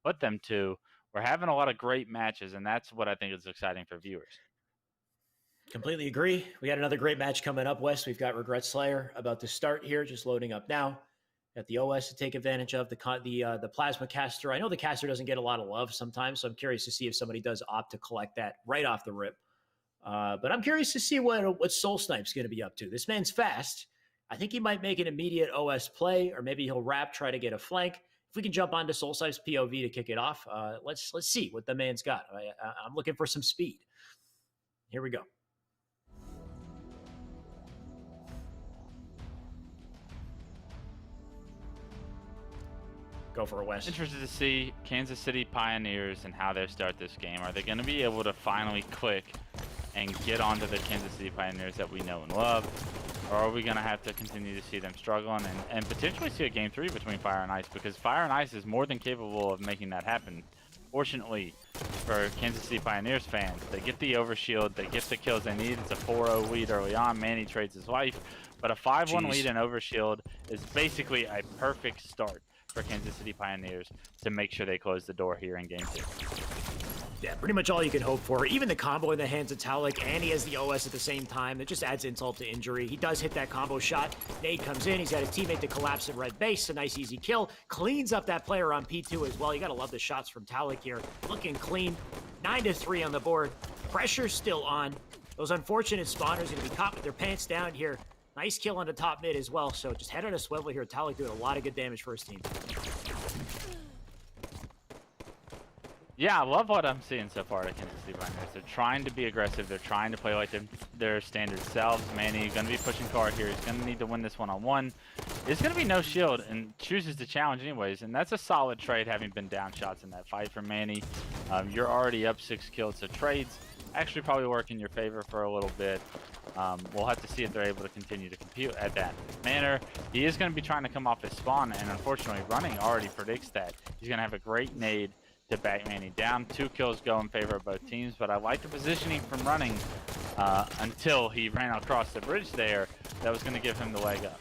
put them to, we're having a lot of great matches, and that's what I think is exciting for viewers. Completely agree. We got another great match coming up, Wes. We've got Regret Slayer about to start here, just loading up now. Got the OS to take advantage of, the Plasma Caster. I know the Caster doesn't get a lot of love sometimes, so I'm curious to see if somebody does opt to collect that right off the rip. But I'm curious to see what Soul Snipe's going to be up to. This man's fast. I think he might make an immediate OS play, or maybe he'll wrap, try to get a flank. If we can jump onto Soul Snipe's POV to kick it off, let's see what the man's got. I'm looking for some speed. Here we go. Go for a West. Interested to see Kansas City Pioneers and how they start this game. Are they going to be able to finally click and get onto the Kansas City Pioneers that we know and love? Or are we going to have to continue to see them struggling and potentially see a game 3 between Fire and Ice? Because Fire and Ice is more than capable of making that happen. Fortunately for Kansas City Pioneers fans, they get the overshield, they get the kills they need. It's a 4-0 lead early on. Manny trades his life. But a 5-1 lead in overshield is basically a perfect start for Kansas City Pioneers to make sure they close the door here in game 2. Yeah, pretty much all you can hope for. Even the combo in the hands of Talik, and he has the OS at the same time. It just adds insult to injury. He does hit that combo shot. Nade comes in. He's got a teammate to collapse in red base. A nice easy kill. Cleans up that player on P2 as well. You got to love the shots from Talik here. Looking clean. 9-3 on the board. Pressure still on. Those unfortunate spawners going to be caught with their pants down here. Nice kill on the top mid as well. So just head on a swivel here. Talik doing a lot of good damage for his team. Yeah, I love what I'm seeing so far at Kansas City Pioneers. They're trying to be aggressive. They're trying to play like their standard selves. Manny going to be pushing car here. He's going to need to win this one-on-one. There's going to be no shield and chooses to challenge anyways. And that's a solid trade, having been down shots in that fight for Manny. You're already up 6 kills, so trades actually probably work in your favor for a little bit. We'll have to see if they're able to continue to compete at that manner. He is going to be trying to come off his spawn, and unfortunately, running already predicts that. He's going to have a great nade to back Manny down. 2 kills go in favor of both teams, but I like the positioning from running until he ran across the bridge there. That was going to give him the leg up.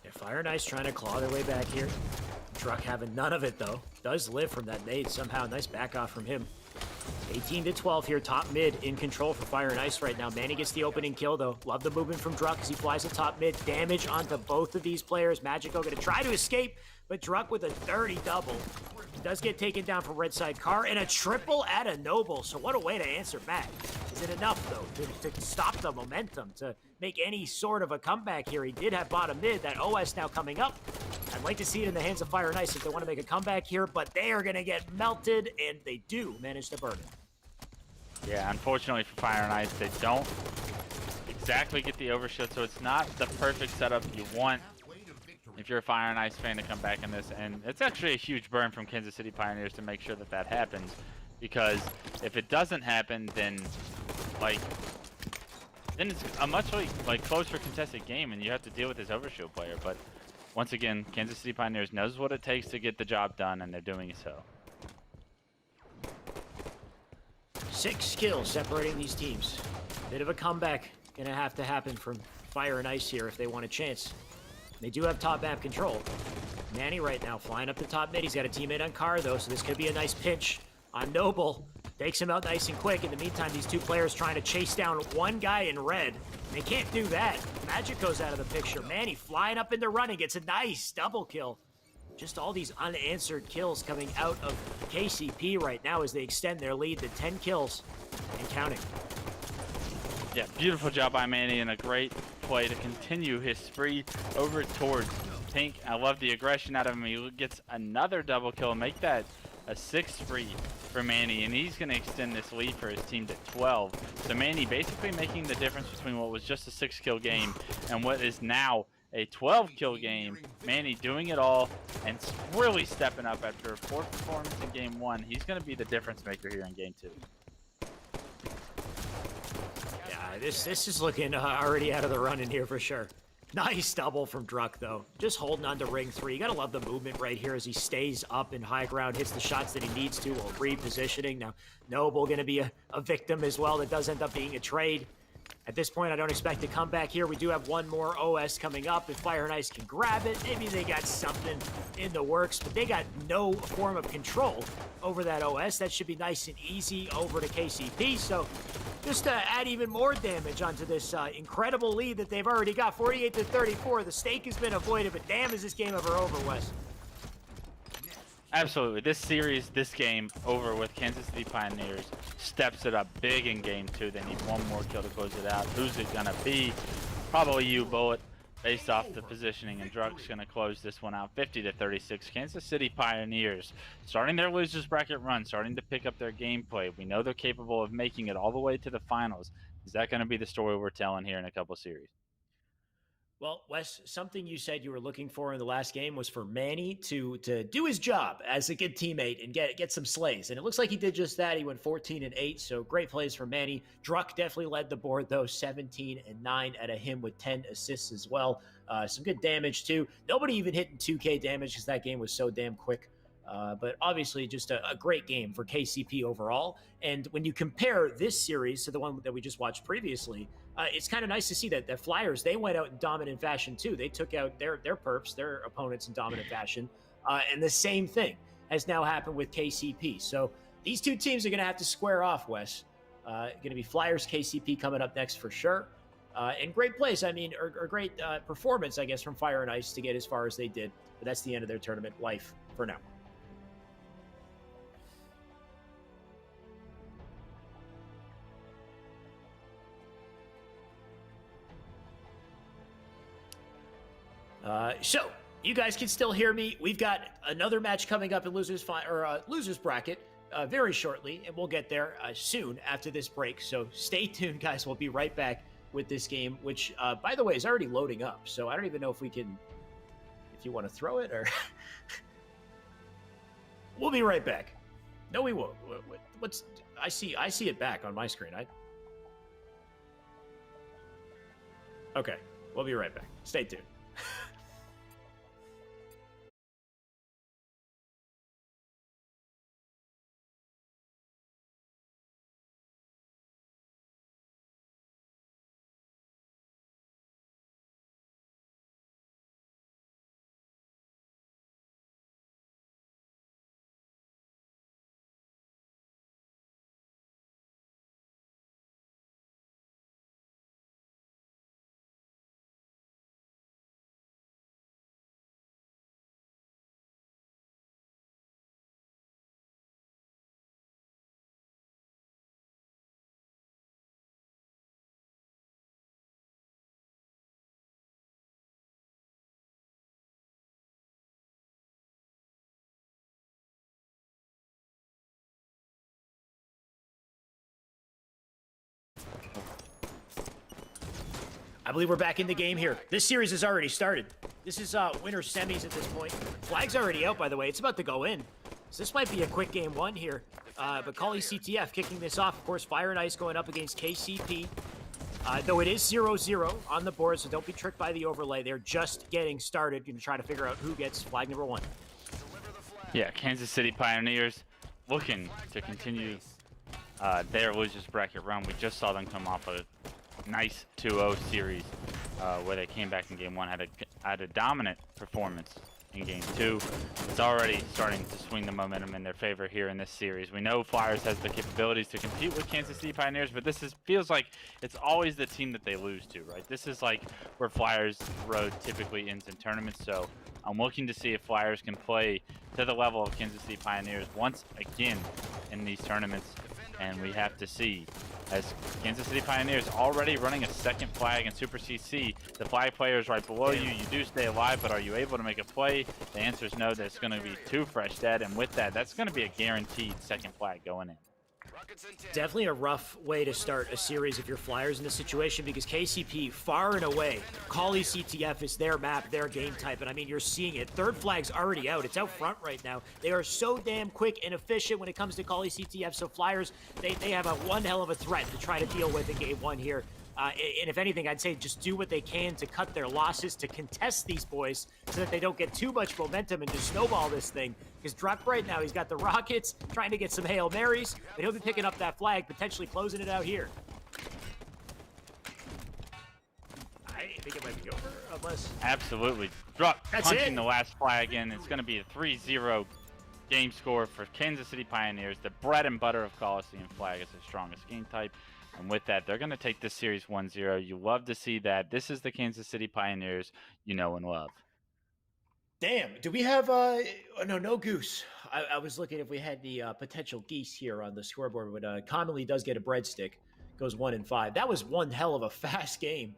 Yeah, Fire and Ice trying to claw their way back here. Truck having none of it, though. Does live from that nade somehow. Nice back off from him. 18-12 here, top mid in control for Fire and Ice right now. Manny gets the opening kill, though. Love the movement from Druck as he flies to top mid. Damage onto both of these players. Magico going to try to escape, but Druck with a 30 double. Does get taken down from Red Side Car, and a triple at a Noble. So what a way to answer back. Is it enough, though, to stop the momentum, to make any sort of a comeback here? He did have bottom mid. That OS now coming up. I'd like to see it in the hands of Fire and Ice if they want to make a comeback here, but they are going to get melted, and they do manage to burn it. Yeah, unfortunately for Fire and Ice, they don't exactly get the overshield, so it's not the perfect setup you want if you're a Fire and Ice fan to come back in this. And it's actually a huge burn from Kansas City Pioneers to make sure that that happens, because if it doesn't happen, then it's a much like closer contested game, and you have to deal with this overshield player. But once again, Kansas City Pioneers knows what it takes to get the job done, and they're doing so. 6 kills separating these teams. Bit of a comeback gonna have to happen from Fire and Ice here if they want a chance. They do have top map control. Manny right now flying up the top mid. He's got a teammate on car, though, so this could be a nice pinch on Noble. Takes him out nice and quick. In the meantime, these two players trying to chase down one guy in red. They can't do that. Magic goes out of the picture. Manny flying up into running. Gets a nice double kill. Just all these unanswered kills coming out of KCP right now as they extend their lead to 10 kills and counting. Yeah, beautiful job by Manny, and a great play to continue his spree over towards Pink. I love the aggression out of him. He gets another double kill and make that a 6-3 for Manny, and he's going to extend this lead for his team to 12. So Manny basically making the difference between what was just a 6-kill game and what is now a 12-kill game. Manny doing it all and really stepping up after a poor performance in game 1. He's going to be the difference maker here in game 2. Yeah, this is looking already out of the running here for sure. Nice double from Druck, though. Just holding on to ring 3. You gotta love the movement right here as he stays up in high ground, hits the shots that he needs to while repositioning. Now, Noble gonna be a victim as well. That does end up being a trade. At this point, I don't expect to come back here. We do have one more OS coming up. If Fire and Ice can grab it, maybe they got something in the works, but they got no form of control over that OS. That should be nice and easy over to KCP. So just to add even more damage onto this incredible lead that they've already got, 48-34. The stake has been avoided, but damn, is this game ever over, Wes? Absolutely. This series, this game over with. Kansas City Pioneers steps it up big in game 2. They need one more kill to close it out. Who's it gonna be? Probably you, Bullet, based off the positioning, and Druck's gonna close this one out 50-36. Kansas City Pioneers starting their losers bracket run, starting to pick up their gameplay. We know they're capable of making it all the way to the finals. Is that gonna be the story we're telling here in a couple series? Well, Wes, something you said you were looking for in the last game was for Manny to do his job as a good teammate and get some slays. And it looks like he did just that. He went 14-8, so great plays for Manny. Druck definitely led the board, though, 17-9 out of him with 10 assists as well. Some good damage, too. Nobody even hitting 2K damage because that game was so damn quick. But obviously just a great game for KCP overall. And when you compare this series to the one that we just watched previously, it's kind of nice to see that Flyers, they went out in dominant fashion too. They took out their perps, their opponents in dominant fashion. And the same thing has now happened with KCP. So these two teams are going to have to square off, Wes. Going to be Flyers, KCP coming up next for sure. And great plays, I mean, or great performance, I guess, from Fire and Ice to get as far as they did. But that's the end of their tournament life for now. So you guys can still hear me. We've got another match coming up in losers bracket very shortly, and we'll get there soon after this break. So stay tuned, guys. We'll be right back with this game, which, by the way, is already loading up. So I don't even know if we can, if you want to throw it or we'll be right back. No, we won't. I see it back on my screen. Okay, we'll be right back. Stay tuned. I believe we're back in the game here. This series has already started. This is winter semis at this point. Flag's already out, by the way. It's about to go in. So this might be a quick game 1 here. But Kali CTF kicking this off. Of course, Fire and Ice going up against KCP. Though it is 0-0 on the board, so don't be tricked by the overlay. They're just getting started. Going to try to figure out who gets flag number 1. Yeah, Kansas City Pioneers looking to continue their losers bracket run. We just saw them come off a nice 2-0 series where they came back in game 1, had a dominant performance in game 2. It's already starting to swing the momentum in their favor here in this series. We know Flyers has the capabilities to compete with Kansas City Pioneers, but this feels like it's always the team that they lose to, right? This is like where Flyers' road typically ends in tournaments, so I'm looking to see if Flyers can play to the level of Kansas City Pioneers once again in these tournaments, and we have to see as Kansas City Pioneers already running a second flag in Super CC. The flag player is right below you. You do stay alive, but are you able to make a play? The answer is no. There's going to be 2 fresh dead, and with that, that's going to be a guaranteed second flag going in. Definitely a rough way to start a series if you're Flyers in this situation, because KCP, far and away, Cali CTF is their map, their game type, and I mean, you're seeing it. Third flag's already out. It's out front right now. They are so damn quick and efficient when it comes to Cali CTF, so Flyers, they have a one hell of a threat to try to deal with in game 1 here. And if anything, I'd say just do what they can to cut their losses, to contest these boys so that they don't get too much momentum and just snowball this thing. Because Druck right now, he's got the Rockets trying to get some Hail Marys, but he'll be picking up that flag, potentially closing it out here. I think it might be over, unless... Absolutely. Druck punching the last flag in. It's going to be a 3-0 game score for Kansas City Pioneers. The bread and butter of Coliseum flag is the strongest game type. And with that, they're going to take this series 1-0. You love to see that. This is the Kansas City Pioneers you know and love. Damn, do we have no goose? I was looking if we had the potential geese here on the scoreboard, but commonly does get a breadstick, goes 1-5. That was one hell of a fast game.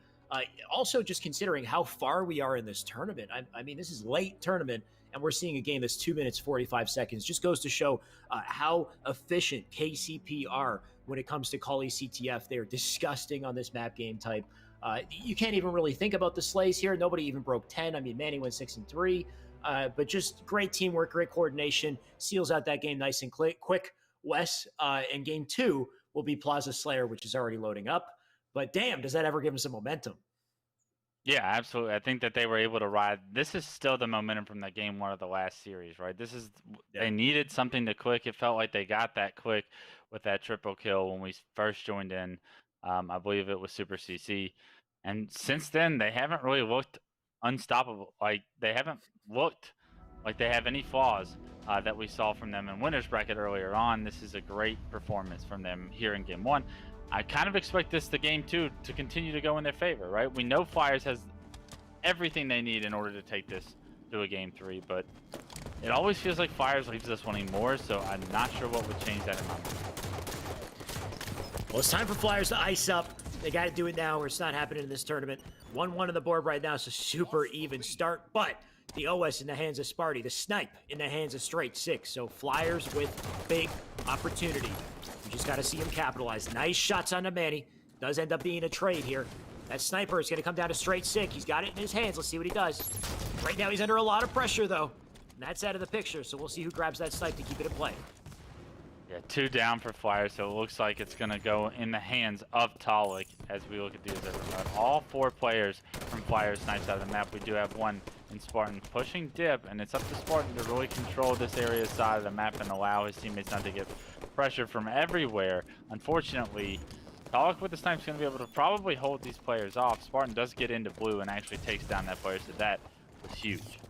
Also, just considering how far we are in this tournament, I mean, this is late tournament, and we're seeing a game that's 2 minutes 45 seconds. Just goes to show how efficient KCP are when it comes to Cali CTF. They're disgusting on this map game type. You can't even really think about the slays here. Nobody even broke 10. I mean, Manny went 6-3. But just great teamwork, great coordination. Seals out that game nice and quick. Wes, in game 2 will be Plaza Slayer, which is already loading up. But damn, does that ever give them some momentum? Yeah, absolutely. I think that they were able to ride. This is still the momentum from the game 1 of the last series, right? They needed something to click. It felt like they got that click with that triple kill when we first joined in. I believe it was Super CC. And since then, they haven't really looked unstoppable. Like, they haven't looked like they have any flaws that we saw from them in Winners Bracket earlier on. This is a great performance from them here in game 1. I kind of expect the game 2 to continue to go in their favor, right? We know Flyers has everything they need in order to take this to a game 3, but it always feels like Flyers leaves us wanting more, so I'm not sure what would change that in my mind. Well, it's time for Flyers to ice up. They got to do it now or it's not happening in this tournament. 1-1 on the board right now. It's a super even start, but the OS in the hands of Sparty, the snipe in the hands of Straight 6. So Flyers with big opportunity. You just got to see him capitalize. Nice shots on the Manny. Does end up being a trade here. That sniper is going to come down to Straight 6. He's got it in his hands. Let's see what he does. Right now he's under a lot of pressure, though. And that's out of the picture, so we'll see who grabs that snipe to keep it in play. Yeah, 2 down for Flyers, so it looks like it's going to go in the hands of Talik as we look at these. All 4 players from Flyers snipes out of the map. We do have one in Spartan pushing dip, and it's up to Spartan to really control this area side of the map and allow his teammates not to get pressure from everywhere. Unfortunately, Talik with the snipe is going to be able to probably hold these players off. Spartan does get into blue and actually takes down that player, so that was huge.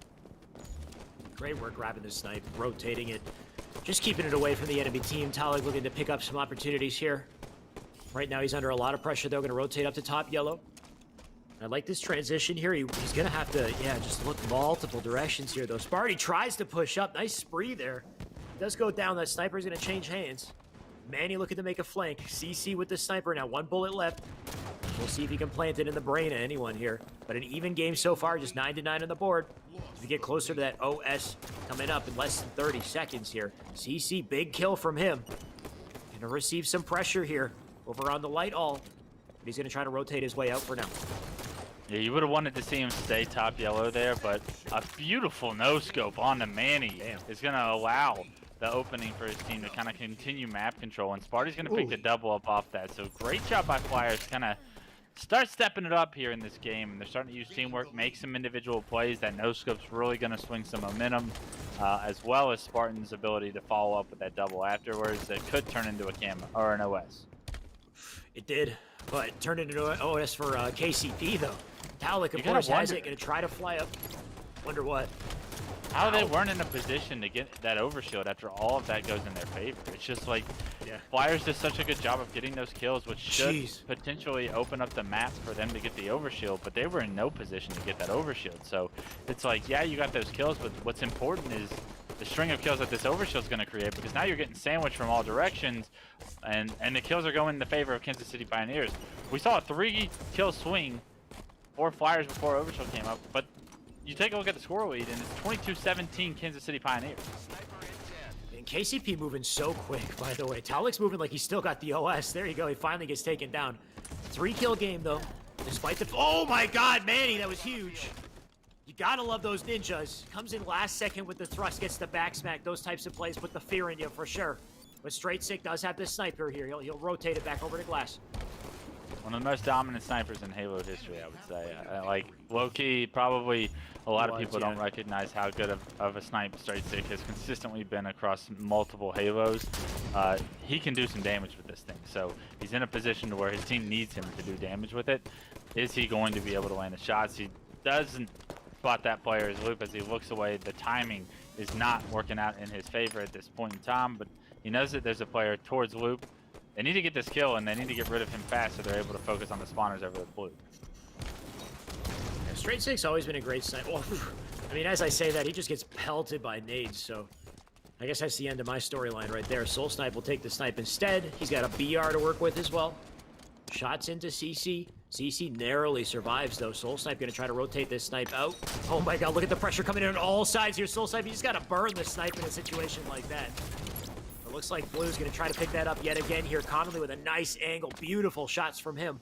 Great work grabbing the snipe, rotating it. Just keeping it away from the enemy team. Talik looking to pick up some opportunities here. Right now he's under a lot of pressure. They're going to rotate up to top yellow. I like this transition here. He's going to have to, just look multiple directions here, though. Sparty tries to push up. Nice spree there. Does go down. That sniper's going to change hands. Manny looking to make a flank. CC with the sniper now. 1 bullet left. We'll see if he can plant it in the brain of anyone here. But an even game so far, just 9-9 on the board. As we get closer to that OS coming up in less than 30 seconds here. CC, big kill from him. Gonna receive some pressure here over on the light all. But he's gonna try to rotate his way out for now. Yeah, you would have wanted to see him stay top yellow there, but a beautiful no-scope on the Manny is gonna allow the opening for his team to kind of continue map control, and Sparty's gonna pick the double up off that. So great job by Flyers, kind of start stepping it up here in this game. They're starting to use teamwork, make some individual plays. That no-scope's really going to swing some momentum, as well as Spartan's ability to follow up with that double afterwards. That could turn into a cam or an OS. It did, but it turned into an OS for KCP, though. Talik, of course, has it. Going to try to fly up. Wonder what. How they weren't in a position to get that overshield after all of that goes in their favor. It's just like Flyers did such a good job of getting those kills, which should potentially open up the map for them to get the overshield, but they were in no position to get that overshield. So it's like, yeah, you got those kills, but what's important is the string of kills that this overshield is going to create, because now you're getting sandwiched from all directions. and the kills are going in the favor of Kansas City Pioneers. We saw a 3-kill swing for Flyers before Overshield came up, but you take a look at the score lead, and it's 22-17 Kansas City Pioneers. And KCP moving so quick, by the way. Talik's moving like he's still got the OS. There you go. He finally gets taken down. 3-kill game, though, despite the... Oh, my God, Manny, that was huge. You gotta love those ninjas. Comes in last second with the thrust, gets the back smack. Those types of plays put the fear in you for sure. But Straight Sick does have this sniper here. He'll rotate it back over to Glass. One of the most dominant snipers in Halo history, I would say. Like, low-key, probably a lot of people don't recognize how good of a snipe Straight Sick has consistently been across multiple Halos. He can do some damage with this thing, so he's in a position to where his team needs him to do damage with it. Is he going to be able to land the shots? He doesn't spot that player's loop as he looks away. The timing is not working out in his favor at this point in time, but he knows that there's a player towards loop. They need to get this kill, and they need to get rid of him fast so they're able to focus on the spawners over the blue. Yeah, Straight Sick's always been a great sniper. Well, I mean, as I say that, he just gets pelted by nades, so I guess that's the end of my storyline right there. Soul Snipe will take the snipe instead. He's got a BR to work with as well. Shots into CC. CC narrowly survives, though. Soul Snipe going to try to rotate this snipe out. Oh, my God, look at the pressure coming in on all sides here. Soul Snipe, you just got to burn the snipe in a situation like that. It looks like Blue's going to try to pick that up yet again here, Connolly with a nice angle. Beautiful shots from him.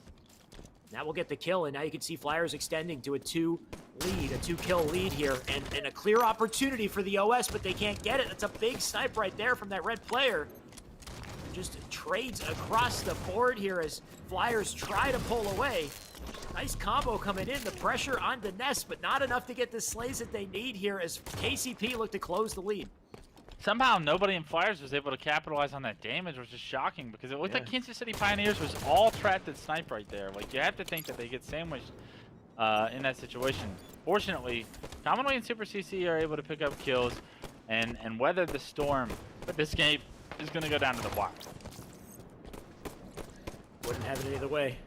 That will get the kill, and now you can see Flyers extending to a 2-kill lead here, and a clear opportunity for the OS, but they can't get it. That's a big snipe right there from that red player. Just trades across the board here as Flyers try to pull away. Nice combo coming in, the pressure on the Nest, but not enough to get the slays that they need here as KCP look to close the lead. Somehow nobody in Flyers was able to capitalize on that damage, which is shocking because it looked like Kansas City Pioneers was all trapped at snipe right there. Like, you have to think that they get sandwiched in that situation. Fortunately, Commonwealth and Super CC are able to pick up kills and weather the storm, but this game is going to go down to the wire. Wouldn't have it any other way.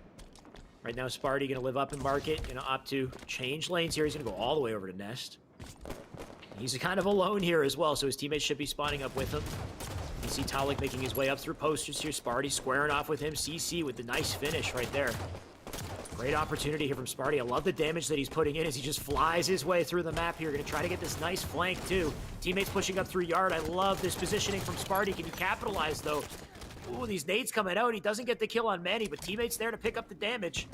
Right now, Sparty going to live up in market, going to opt to change lanes here. He's going to go all the way over to Nest. He's kind of alone here as well, so his teammates should be spawning up with him. You see Talik making his way up through posters here. Sparty squaring off with him. CC with the nice finish right there. Great opportunity here from Sparty. I love the damage that he's putting in as he just flies his way through the map here. Going to try to get this nice flank, too. Teammates pushing up through yard. I love this positioning from Sparty. Can he capitalize, though? Ooh, these nades coming out. He doesn't get the kill on Manny, but teammates there to pick up the damage.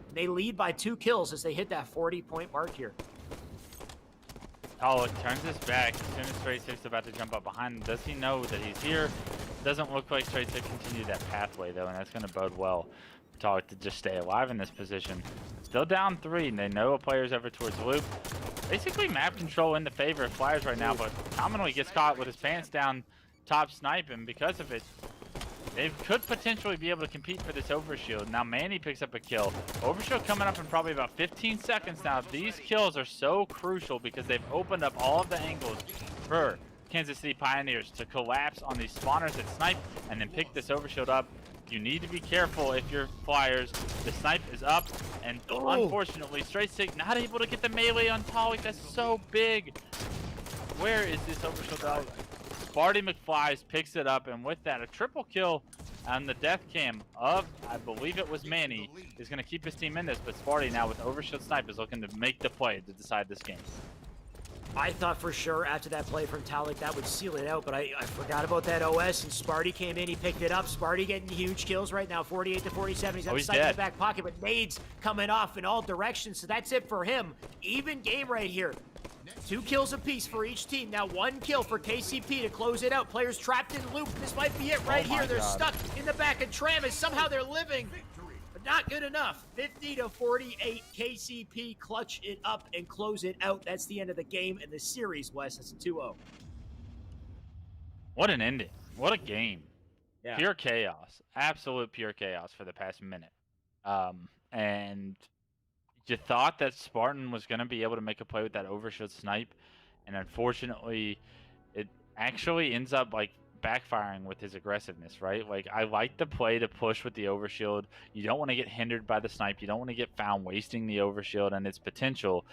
And they lead by 2 kills as they hit that 40-point mark here. Oh, it turns his back as soon as Straight Sick's about to jump up behind him. Does he know that he's here? Doesn't look like Straight Sick continued that pathway, though, and that's going to bode well for Talik to just stay alive in this position. Still down 3, and they know a player's over towards loop. Basically, map control in the favor of Flyers right now, but Commonwealth gets caught with his pants down top snipe, and because of it, they could potentially be able to compete for this overshield. Now Manny picks up a kill. Overshield coming up in probably about 15 seconds now. These kills are so crucial because they've opened up all of the angles for Kansas City Pioneers to collapse on these spawners that snipe and then pick this overshield up. You need to be careful if you're Flyers. The snipe is up, and unfortunately, Straight Sick not able to get the melee on Talik. That's so big. Where is this overshield out? Sparty McFlies picks it up, and with that, a triple kill on the death cam of, I believe it was Manny, is going to keep his team in this, but Sparty now with overshield snipe is looking to make the play to decide this game. I thought for sure after that play from Talik that would seal it out, but I forgot about that OS, and Sparty came in, he picked it up. Sparty getting huge kills right now, 48 to 47. He's got the snipe in the back pocket, but nades coming off in all directions, so that's it for him. Even game right here. 2 kills apiece for each team. Now 1 kill for KCP to close it out. Players trapped in loop. This might be it right here. They're stuck in the back of Travis. Somehow they're living, but not good enough. 50 to 48. KCP clutch it up and close it out. That's the end of the game and the series, Wes. That's a 2-0. What an ending. What a game. Yeah. Pure chaos. Absolute pure chaos for the past minute. And you thought that Spartan was going to be able to make a play with that overshield snipe, and unfortunately, it actually ends up like backfiring with his aggressiveness, right? Like, I like the play to push with the overshield. You don't want to get hindered by the snipe. You don't want to get found wasting the overshield and its potential.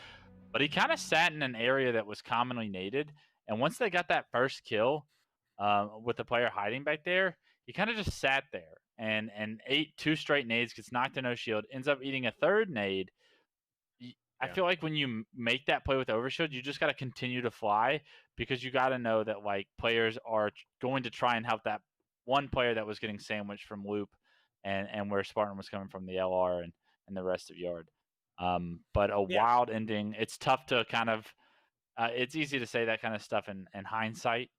But he kind of sat in an area that was commonly naded, and once they got that first kill with the player hiding back there, he kind of just sat there and ate 2 straight nades, gets knocked to no shield, ends up eating a third nade. I feel like when you make that play with overshield, you just got to continue to fly, because you got to know that like players are going to try and help that one player that was getting sandwiched from loop, and where Spartan was coming from the LR and the rest of yard. But a wild ending. It's tough to kind of. It's easy to say that kind of stuff in hindsight.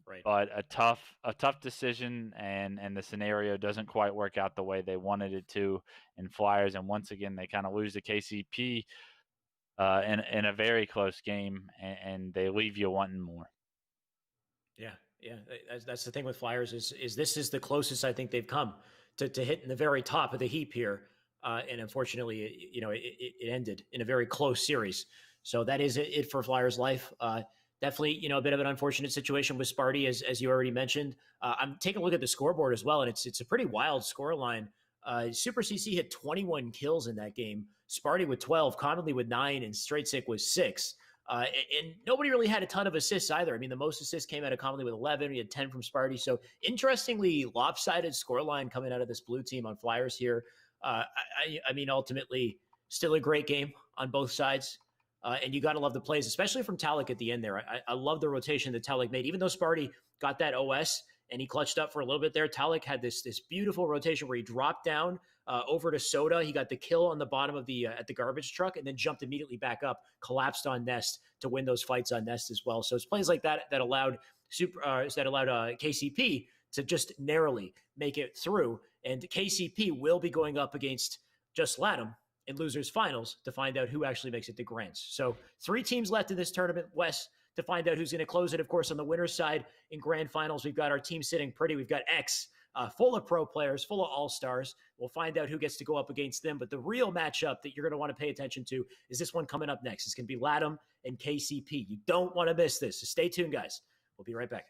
Right. But a tough decision, and the scenario doesn't quite work out the way they wanted it to in Flyers, and once again they kind of lose to KCP in a very close game, and they leave you wanting more. Yeah, that's the thing with Flyers is this is the closest I think they've come to hitting the very top of the heap here, and unfortunately, it ended in a very close series. So that is it for Flyers life. Definitely, a bit of an unfortunate situation with Sparty, as you already mentioned. I'm taking a look at the scoreboard as well, and it's a pretty wild score line. Super CC had 21 kills in that game. Sparty with 12, Commonly with 9, and Straight Sick with 6. And nobody really had a ton of assists either. I mean, the most assists came out of Commonly with 11. We had 10 from Sparty. So interestingly, lopsided scoreline coming out of this blue team on Flyers here. I mean, ultimately, still a great game on both sides. And you got to love the plays, especially from Talik at the end there. I love the rotation that Talik made. Even though Sparty got that OS and he clutched up for a little bit there, Talik had this beautiful rotation where he dropped down over to Soda. He got the kill on the bottom of the at the garbage truck, and then jumped immediately back up, collapsed on Nest to win those fights on Nest as well. So it's plays like that that allowed KCP to just narrowly make it through. And KCP will be going up against Just Latham in losers finals to find out who actually makes it to Grants. So 3 teams left in this tournament, Wes, to find out who's going to close it. Of course, on the winner's side in grand finals, we've got our team sitting pretty. We've got X, full of pro players, full of all-stars. We'll find out who gets to go up against them. But the real matchup that you're going to want to pay attention to is this one coming up next. It's going to be Latham and KCP. You don't want to miss this. So stay tuned, guys. We'll be right back.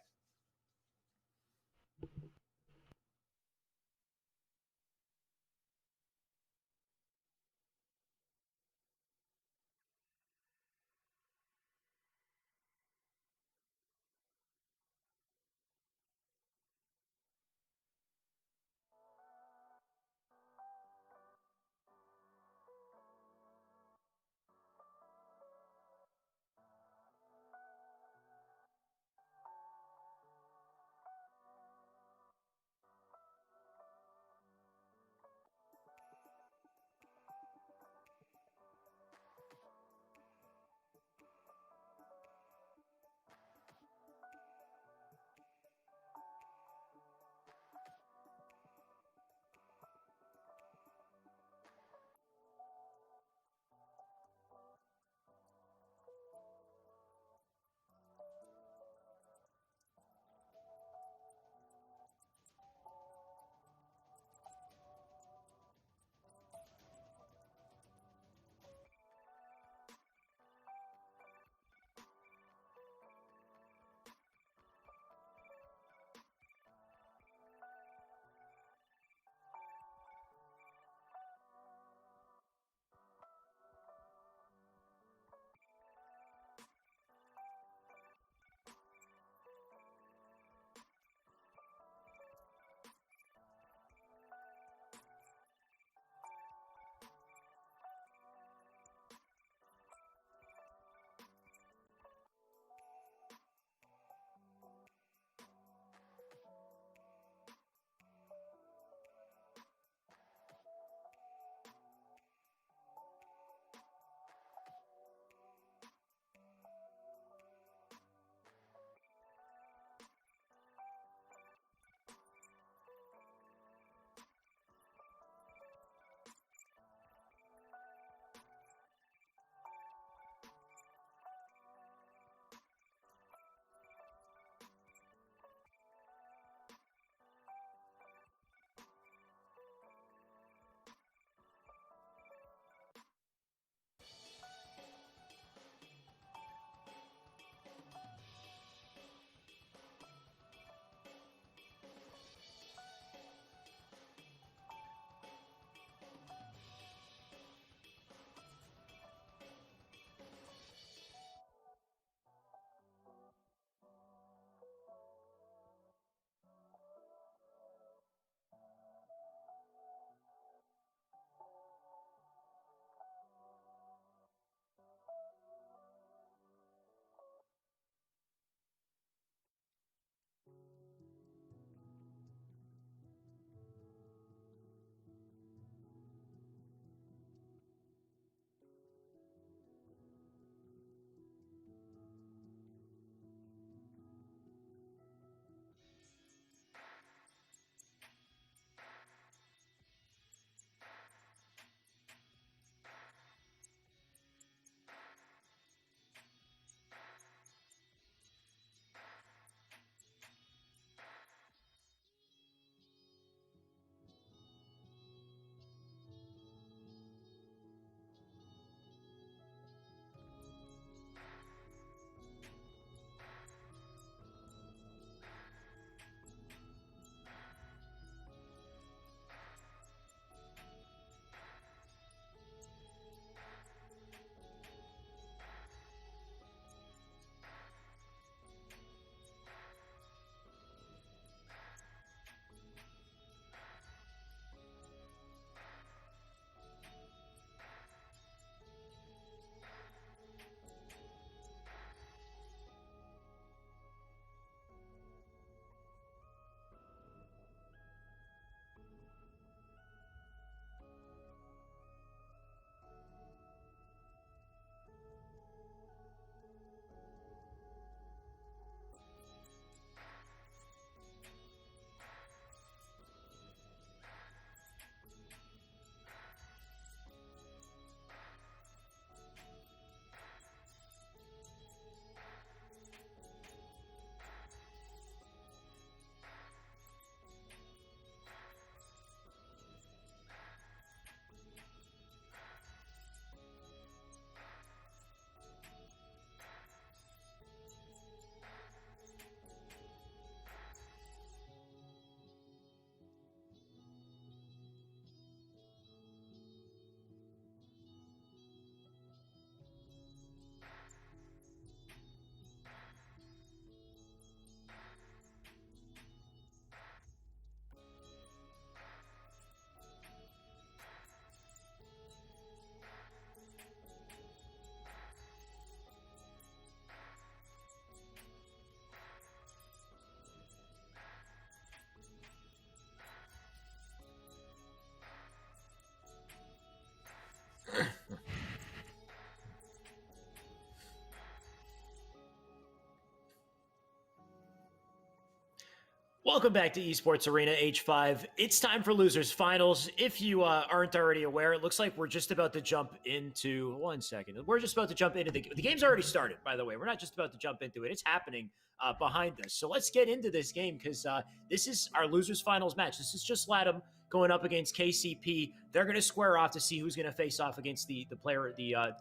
Welcome back to Esports Arena H5. It's time for Losers Finals. If you aren't already aware, it looks like we're just about to jump into... One second. We're just about to jump into the game's already started, by the way. We're not just about to jump into it. It's happening behind us. So let's get into this game because this is our Losers Finals match. This is just LATAM going up against KCP. They're going to square off to see who's going to face off against the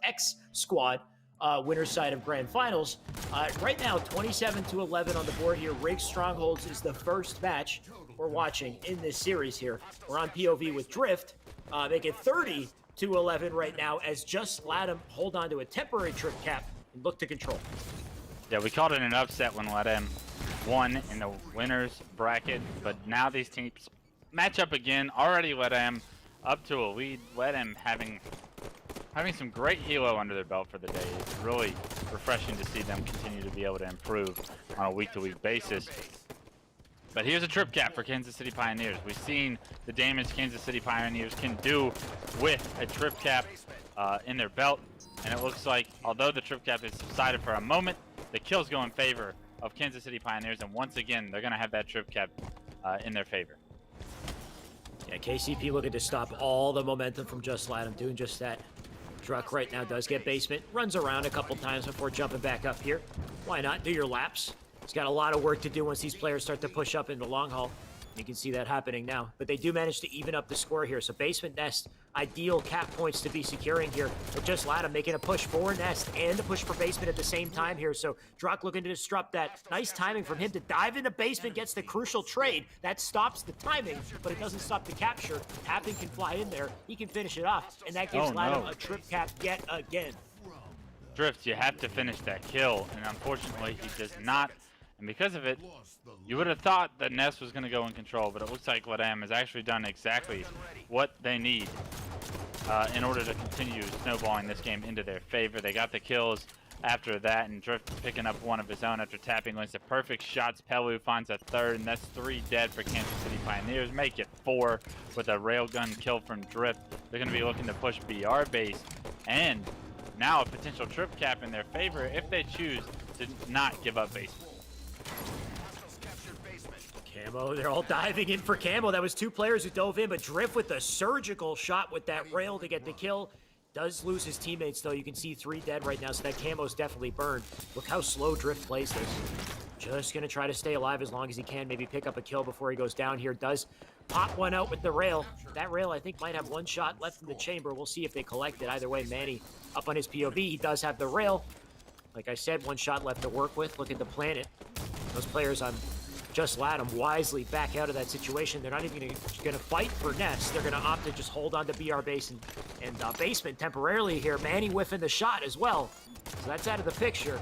X squad. Winner's side of Grand Finals. Right now, 27-11 on the board here. Rig Strongholds is the first match we're watching in this series here. We're on POV with Drift. Make it 30-11 right now as just LATAM hold on to a temporary trip cap and look to control. Yeah, we called it an upset when LATAM won in the winners bracket, but now these teams match up again. Already LATAM up to a lead. LATAM having some great elo under their belt for the day. It's really refreshing to see them continue to be able to improve on a week-to-week basis. But here's a trip cap for Kansas City Pioneers. We've seen the damage Kansas City Pioneers can do with a trip cap in their belt. And it looks like, although the trip cap is subsided for a moment, the kills go in favor of Kansas City Pioneers. And once again, they're going to have that trip cap in their favor. Yeah, KCP looking to stop all the momentum from just LATAM, doing just that. Druck right now does get basement, runs around a couple times before jumping back up here. Why not? Do your laps. He's got a lot of work to do once these players start to push up into long haul. You can see that happening now. But they do manage to even up the score here. So basement Nest, ideal cap points to be securing here. But just LATAM making a push for Nest and a push for basement at the same time here. So Druck looking to disrupt that. Nice timing from him to dive into basement, gets the crucial trade. That stops the timing, but it doesn't stop the capture. Tapping can fly in there. He can finish it off. And that gives LATAM a trip cap yet again. Drift, you have to finish that kill. And unfortunately, he does not. And because of it, you would have thought that Nest was going to go in control, but it looks like LATAM has actually done exactly what they need in order to continue snowballing this game into their favor. They got the kills after that, and Drift picking up one of his own after tapping links to perfect shots. Pelu finds a third, and that's 3 dead for Kansas City Pioneers. Make it 4 with a railgun kill from Drift. They're going to be looking to push BR base, and now a potential trip cap in their favor if they choose to not give up base. Camo, they're all diving in for Camo. That was 2 players who dove in, but Drift with a surgical shot with that rail to get the kill. Does lose his teammates, though. You can see 3 dead right now, so that Camo's definitely burned. Look how slow Drift plays this. Just going to try to stay alive as long as he can. Maybe pick up a kill before he goes down here. Does pop one out with the rail. That rail, I think, might have 1 shot left in the chamber. We'll see if they collect it. Either way, Manny up on his POV. He does have the rail. Like I said, 1 shot left to work with. Look at the planet. Those players on just LATAM wisely back out of that situation. They're not even going to fight for Nest. They're going to opt to just hold on to BR base and basement temporarily here. Manny whiffing the shot as well. So that's out of the picture.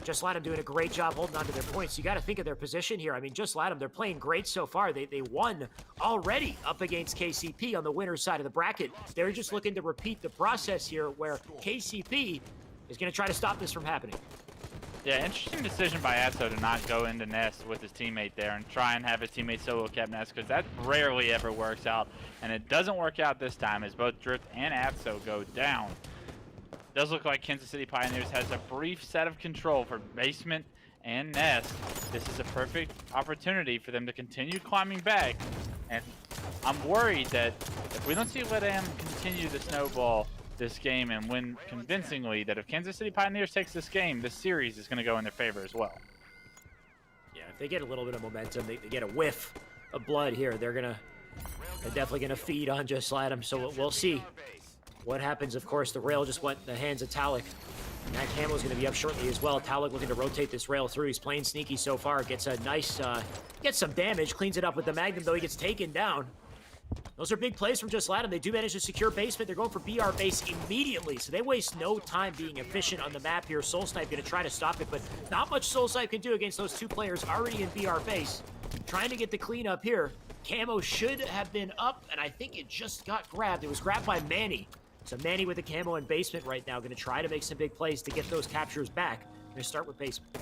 Just LATAM doing a great job holding on to their points. You got to think of their position here. I mean, just LATAM, they're playing great so far. They won already up against KCP on the winner's side of the bracket. They're just looking to repeat the process here where KCP is going to try to stop this from happening. Yeah, interesting decision by Atso to not go into Nest with his teammate there and try and have his teammate solo cap Nest, because that rarely ever works out. And it doesn't work out this time as both Drift and Atso go down. It does look like Kansas City Pioneers has a brief set of control for basement and Nest. This is a perfect opportunity for them to continue climbing back. And I'm worried that if we don't see LATAM continue the snowball this game and win convincingly, that if Kansas City Pioneers takes this game, this series is going to go in their favor as well. Yeah, if they get a little bit of momentum, they get a whiff of blood here, they're definitely going to feed on just LATAM, so we'll see what happens. Of course, the rail just went in the hands of Talik, and that Camo's going to be up shortly as well. Talik looking to rotate this rail through. He's playing sneaky so far. Gets a nice, gets some damage, cleans it up with the Magnum, though he gets taken down. Those are big plays from just LATAM. They do manage to secure basement. They're going for BR base immediately, so they waste no time being efficient on the map here. Soul Snipe going to try to stop it, but not much Soul Snipe can do against those 2 players already in BR base. Trying to get the cleanup here. Camo should have been up, and I think it just got grabbed. It was grabbed by Manny. So Manny with the Camo in basement right now, going to try to make some big plays to get those captures back. Going to start with basement.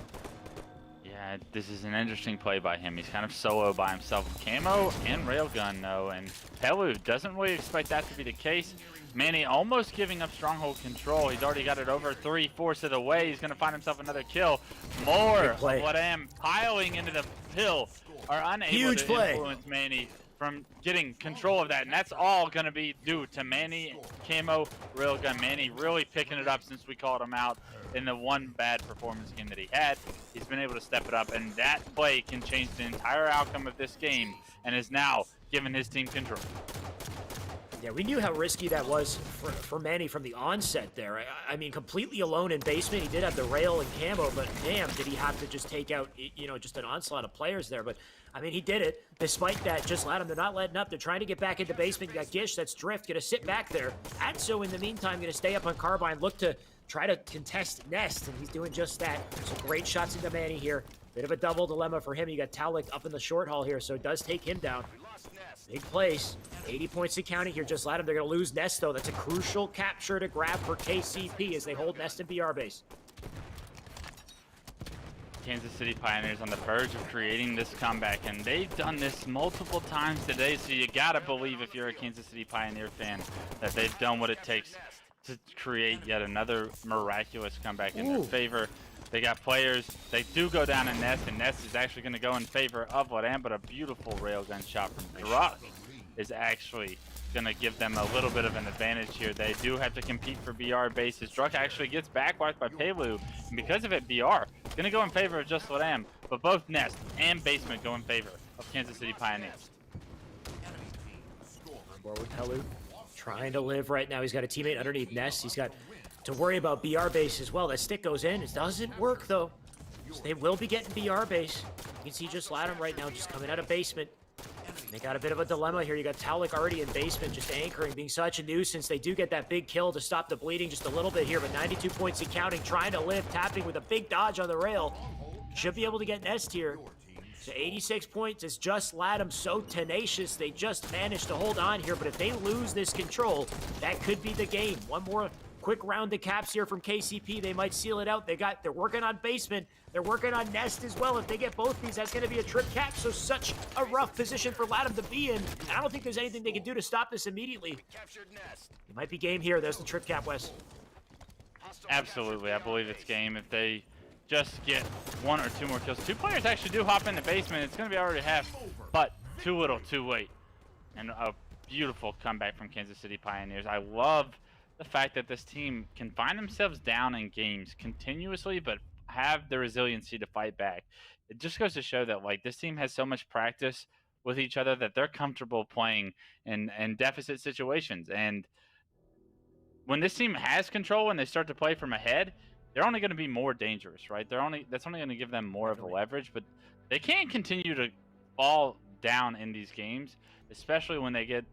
Yeah, this is an interesting play by him. He's kind of solo by himself with Camo and Railgun, though, and Pelu doesn't really expect that to be the case. Manny almost giving up stronghold control. He's already got it over 3/4 of the way. He's going to find himself another kill. More of LATAM piling into the hill are unable to influence Manny from getting control of that, and that's all going to be due to Manny Camo Railgun. Manny really picking it up since we called him out in the one bad performance game that he had. He's been able to step it up, and that play can change the entire outcome of this game and is now giving his team control. Yeah, we knew how risky that was for Manny from the onset there. I mean, completely alone in basement. He did have the rail and camo, but damn, did he have to just take out, you know, just an onslaught of players there. But, I mean, he did it. Despite that, just let him. They're not letting up. They're trying to get back into basement. You got Gish, that's Drift, going to sit back there. Atso, in the meantime, going to stay up on Carbine, look to try to contest Nest, and he's doing just that. So great shots into Manny here. Bit of a double dilemma for him. You got Talik up in the short haul here, so it does take him down. Big place. 80 points to counting here. Just let him. They're going to lose Nest, though. That's a crucial capture to grab for KCP as they hold Nest and BR base. Kansas City Pioneers on the verge of creating this comeback, and they've done this multiple times today, so you got to believe, if you're a Kansas City Pioneer fan, that they've done what it takes to create yet another miraculous comeback in their favor. They got players. They do go down in Nest, and Nest is actually going to go in favor of Ladam, but a beautiful railgun shot from Druck is actually going to give them a little bit of an advantage here. They do have to compete for BR bases. Druck actually gets backwiped by Pelu, and because of it, BR is going to go in favor of just Ladam, but both Nest and Basement go in favor of Kansas City Pioneers. More with Pelu, trying to live right now. He's got a teammate underneath Nest. He's got to worry about BR base as well. That stick goes in. It doesn't work, though. So they will be getting BR base. You can see just Latham right now just coming out of basement. They got a bit of a dilemma here. You got Talik already in basement, just anchoring, being such a nuisance. They do get that big kill to stop the bleeding just a little bit here, but 92 points and counting, trying to live, tapping with a big dodge on the rail. Should be able to get Nest here. So 86 points is just Latham, so tenacious. They just managed to hold on here, but if they lose this control, that could be the game. One more quick round of caps here from KCP. They might seal it out. They're working on basement. They're working on Nest as well. If they get both these, that's going to be a trip cap. So such a rough position for Latham to be in. And I don't think there's anything they can do to stop this immediately. It might be game here. There's the trip cap, Wes. Absolutely. I believe it's game. If they just get one or two more kills. Two players actually do hop in the basement. It's going to be already half, but too little, too late. And a beautiful comeback from Kansas City Pioneers. I love the fact that this team can find themselves down in games continuously, but have the resiliency to fight back. It just goes to show that, like, this team has so much practice with each other that they're comfortable playing in deficit situations. And when this team has control and they start to play from ahead, they're only going to be more dangerous, right? That's only going to give them more of a leverage, but they can't continue to fall down in these games, especially when they get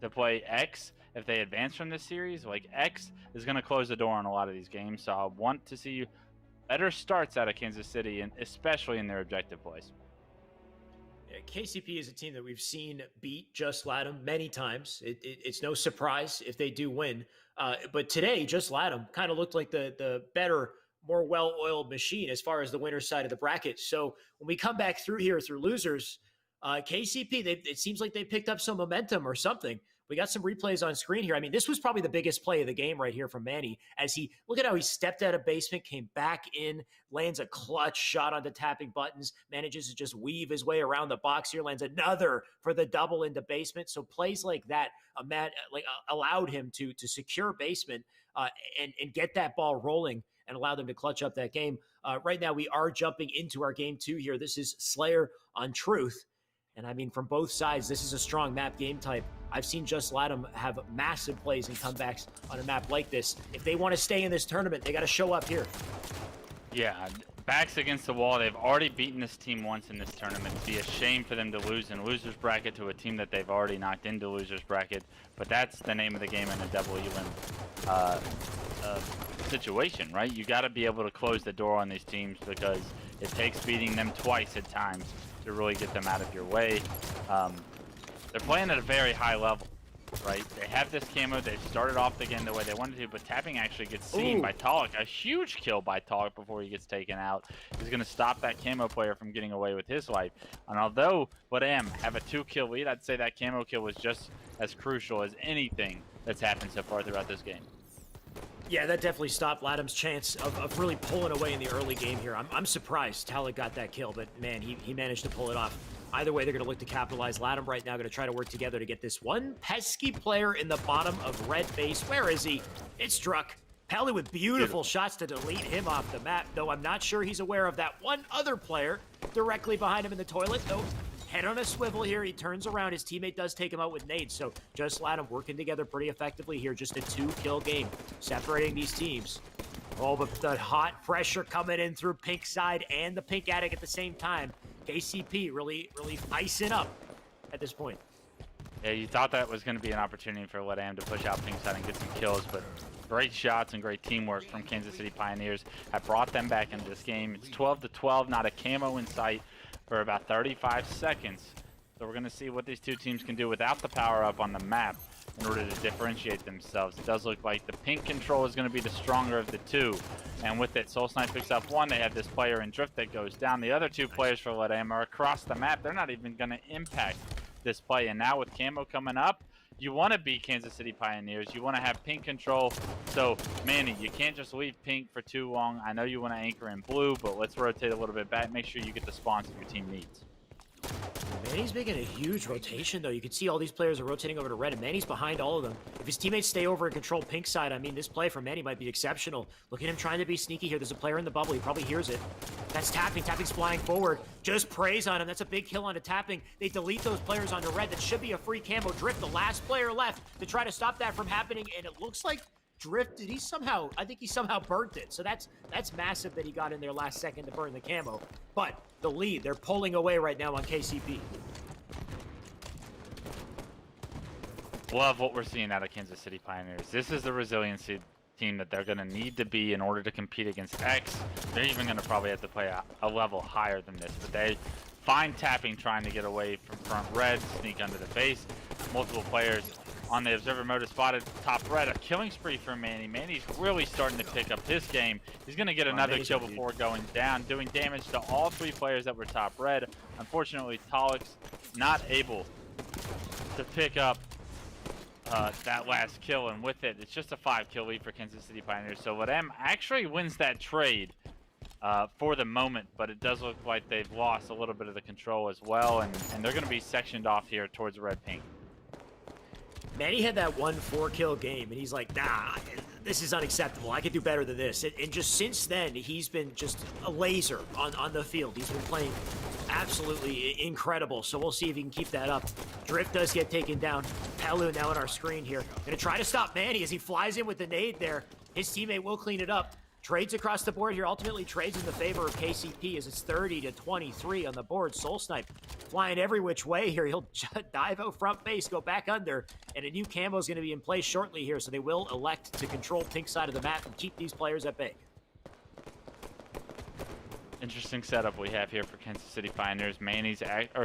to play X. If they advance from this series, like, X is going to close the door on a lot of these games. So I want to see better starts out of Kansas City, and especially in their objective plays. Yeah, KCP is a team that we've seen beat Just Latham many times. It's no surprise if they do win. But today, Just Latham kind of looked like the better, more well-oiled machine as far as the winner's side of the bracket. So when we come back through here through losers, KCP, it seems like they picked up some momentum or something. We got some replays on screen here. I mean, this was probably the biggest play of the game right here from Manny, as look at how he stepped out of basement, came back in, lands a clutch shot onto tapping buttons, manages to just weave his way around the box here, lands another for the double into basement. So plays like that allowed him to secure basement and get that ball rolling and allow them to clutch up that game. Right now, we are jumping into our game 2 here. This is Slayer on Truth. And I mean, from both sides, this is a strong map game type. I've seen Just Latham have massive plays and comebacks on a map like this. If they want to stay in this tournament, they got to show up here. Yeah, backs against the wall. They've already beaten this team once in this tournament. It'd be a shame for them to lose in loser's bracket to a team that they've already knocked into loser's bracket. But that's the name of the game in a double elim situation, right? You got to be able to close the door on these teams, because it takes beating them twice at times to really get them out of your way. They're playing at a very high level, right? They have this camo. They've started off again the way they wanted to, but tapping actually gets seen by Talik. A huge kill by Talik before he gets taken out. He's going to stop that camo player from getting away with his life. And although Ladam have a 2-kill lead, I'd say that camo kill was just as crucial as anything that's happened so far throughout this game. Yeah, that definitely stopped Ladam's chance of really pulling away in the early game here. I'm surprised Talik got that kill, but man, he managed to pull it off. Either way, they're going to look to capitalize. Latham right now going to try to work together to get this one pesky player in the bottom of red base. Where is he? It's Struck. Pelly with beautiful shots to delete him off the map, though I'm not sure he's aware of that one other player directly behind him in the toilet, though. Head on a swivel here. He turns around. His teammate does take him out with nades, so Just Latham working together pretty effectively here. Just a 2-kill game, separating these teams. Oh, but the hot pressure coming in through pink side and the pink attic at the same time. KCP really icing up at this point. Yeah, you thought that was going to be an opportunity for LATAM to push out pink side and get some kills, but great shots and great teamwork from Kansas City Pioneers have brought them back into this game. It's 12-12, not a camo in sight for about 35 seconds. So we're going to see what these two teams can do without the power-up on the map in order to differentiate themselves. It does look like the pink control is going to be the stronger of the two. And with it, Soul Snipe picks up one. They have this player in drift that goes down. The other two players for LATAM are across the map. They're not even going to impact this play. And now with camo coming up, you want to be Kansas City Pioneers. You want to have pink control. So, Manny, you can't just leave pink for too long. I know you want to anchor in blue, but let's rotate a little bit back. Make sure you get the spawns that your team needs. Manny's making a huge rotation, though. You can see all these players are rotating over to red, and Manny's behind all of them. If his teammates stay over and control pink side, I mean, this play from Manny might be exceptional. Look at him trying to be sneaky here. There's a player in the bubble. He probably hears it. That's tapping. Tapping's flying forward. Just prays on him. That's a big kill onto tapping. They delete those players onto red. That should be a free camo. Drift, the last player left to try to stop that from happening, and it looks like Drift, did he somehow, I think he somehow burnt it. So that's massive that he got in there last second to burn the camo. But the lead, they're pulling away right now on KCP. Love what we're seeing out of Kansas City Pioneers. This is the resiliency team that they're going to need to be in order to compete against X. They're even going to probably have to play a level higher than this. But they find tapping trying to get away from front red, sneak under the base. Multiple players on the observer mode is spotted top red. A killing spree for Manny. Manny's really starting to pick up his game. He's going to get another kill before going down, doing damage to all three players that were top red. Unfortunately, Tolik's not able to pick up that last kill, and with it, it's just a 5-kill lead for Kansas City Pioneers. So LATAM actually wins that trade for the moment, but it does look like they've lost a little bit of the control as well, and they're going to be sectioned off here towards red-pink. Manny had that 4-kill game, and he's like, nah, this is unacceptable. I could do better than this. And just since then, he's been just a laser on the field. He's been playing absolutely incredible, so we'll see if he can keep that up. Drift does get taken down. Pelu now on our screen here. Gonna try to stop Manny as he flies in with the nade there. His teammate will clean it up. Trades across the board here, ultimately trades in the favor of KCP as it's 30-23 on the board. Soul Snipe flying every which way here. He'll dive out front base, go back under, and a new camo is going to be in place shortly here, so they will elect to control pink side of the map and keep these players at bay. Interesting setup we have here for Kansas City Pioneers.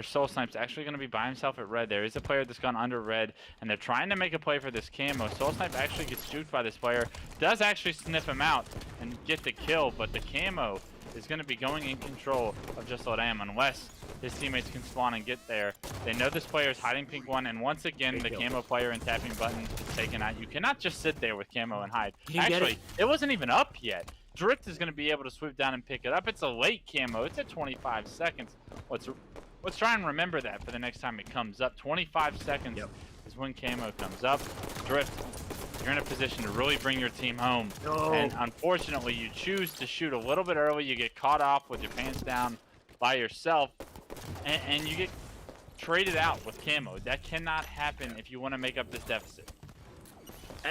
Soul Snipe's actually going to be by himself at red. There is a player that's gone under red, and they're trying to make a play for this camo. Soul Snipe actually gets juked by this player, does actually sniff him out and get the kill, but the camo is going to be going in control of Just LATAM unless his teammates can spawn and get there. They know this player is hiding pink one, and once again, the camo player and tapping button is taken out. You cannot just sit there with camo and hide. Actually, it wasn't even up yet. Drift is going to be able to swoop down and pick it up. It's a late camo. It's at 25 seconds. Let's try and remember that for the next time it comes up. 25 seconds is when camo comes up. Drift, you're in a position to really bring your team home. No. And unfortunately, you choose to shoot a little bit early. You get caught off with your pants down by yourself, and you get traded out with camo. That cannot happen if you want to make up this deficit.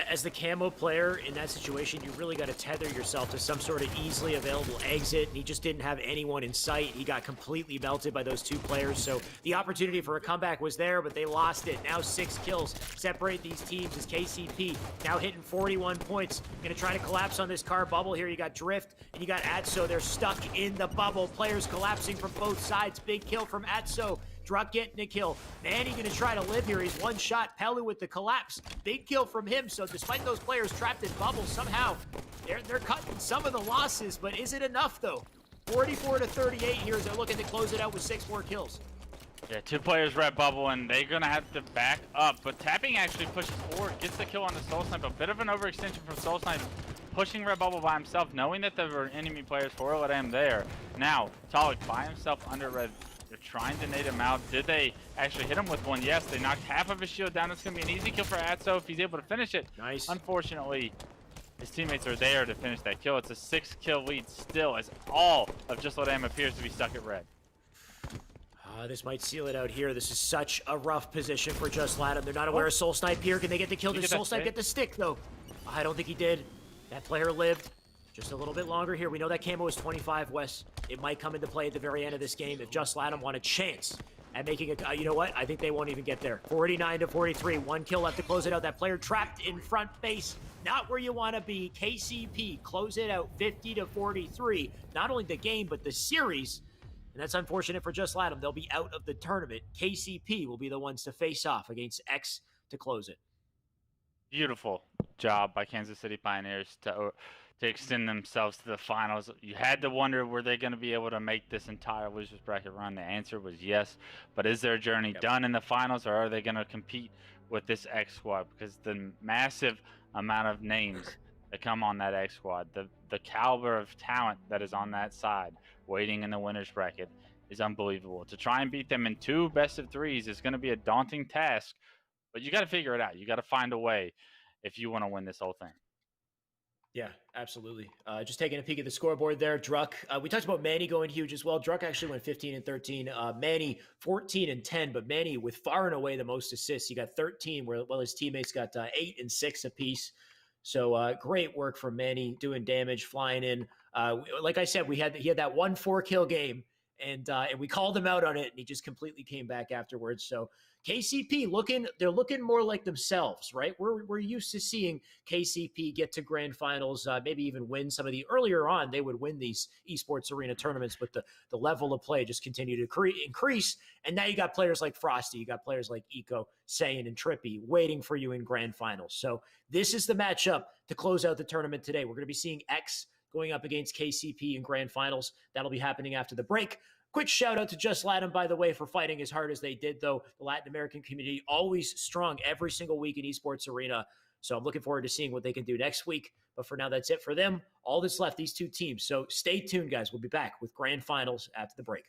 As the camo player in that situation, you really got to tether yourself to some sort of easily available exit. And he just didn't have anyone in sight. He got completely melted by those two players. So the opportunity for a comeback was there, but they lost it. Now 6 kills separate these teams as KCP now hitting 41 points. Going to try to collapse on this car bubble here. You got Drift and you got Atso. They're stuck in the bubble. Players collapsing from both sides. Big kill from Atso. Druck getting a kill. Manny gonna try to live here. He's one shot. Pelu with the collapse. Big kill from him. So despite those players trapped in bubbles, somehow they're cutting some of the losses. But is it enough though? 44-38 here as they're looking to close it out with 6 more kills. Yeah, 2 players red bubble, and they're gonna have to back up. But tapping actually pushes forward, gets the kill on the Soul Snipe. A bit of an overextension from Soul Snipe, pushing red bubble by himself, knowing that there were enemy players for LATAM there. Now Tolik by himself under red They're trying to nade him out. Did they actually hit him with one? Yes, they knocked half of his shield down. It's going to be an easy kill for Atso if he's able to finish it. Nice. Unfortunately, his teammates are there to finish that kill. It's a 6-kill lead still, as all of Just Let Am appears to be stuck at red. This might seal it out here. This is such a rough position for Just Latham. They're not aware of Soul Snipe here. Can they get the kill? Did Soul Snipe get the stick, though? I don't think he did. That player lived. Just a little bit longer here. We know that camo is 25, Wes. It might come into play at the very end of this game if Just Latham want a chance at making a... you know what? I think they won't even get there. 49-43. 1 kill left to close it out. That player trapped in front base. Not where you want to be. KCP close it out 50-43. Not only the game, but the series. And that's unfortunate for Just Latham. They'll be out of the tournament. KCP will be the ones to face off against X to close it. Beautiful job by Kansas City Pioneers to extend themselves to the finals. You had to wonder, were they going to be able to make this entire losers bracket run? The answer was yes. But is their journey done in the finals, or are they going to compete with this X squad? Because the massive amount of names that come on that X squad, the caliber of talent that is on that side waiting in the winners bracket is unbelievable. To try and beat them in 2 best-of-3s is going to be a daunting task, but you got to figure it out. You got to find a way if you want to win this whole thing. Yeah, absolutely. Just taking a peek at the scoreboard there, Druck. We talked about Manny going huge as well. Druck actually went 15-13. Manny 14-10, but Manny with far and away the most assists. He got 13, while his teammates got 8 and 6 apiece. So great work from Manny, doing damage, flying in. Like I said, he had that 1 4-kill game, and we called him out on it, and he just completely came back afterwards. So KCP they're looking more like themselves, right? We're used to seeing KCP get to grand finals, maybe even win some of the earlier on. They would win these esports arena tournaments, but the level of play just continued to increase. And now you got players like Frosty, you got players like Eco, Saiyan, and Trippy waiting for you in grand finals. So this is the matchup to close out the tournament today. We're going to be seeing X going up against KCP in grand finals. That'll be happening after the break. Quick shout out to Just Latham, by the way, for fighting as hard as they did, though. The Latin American community always strong every single week in esports arena. So I'm looking forward to seeing what they can do next week. But for now, that's it for them. All that's left, these 2 teams. So stay tuned, guys. We'll be back with grand finals after the break.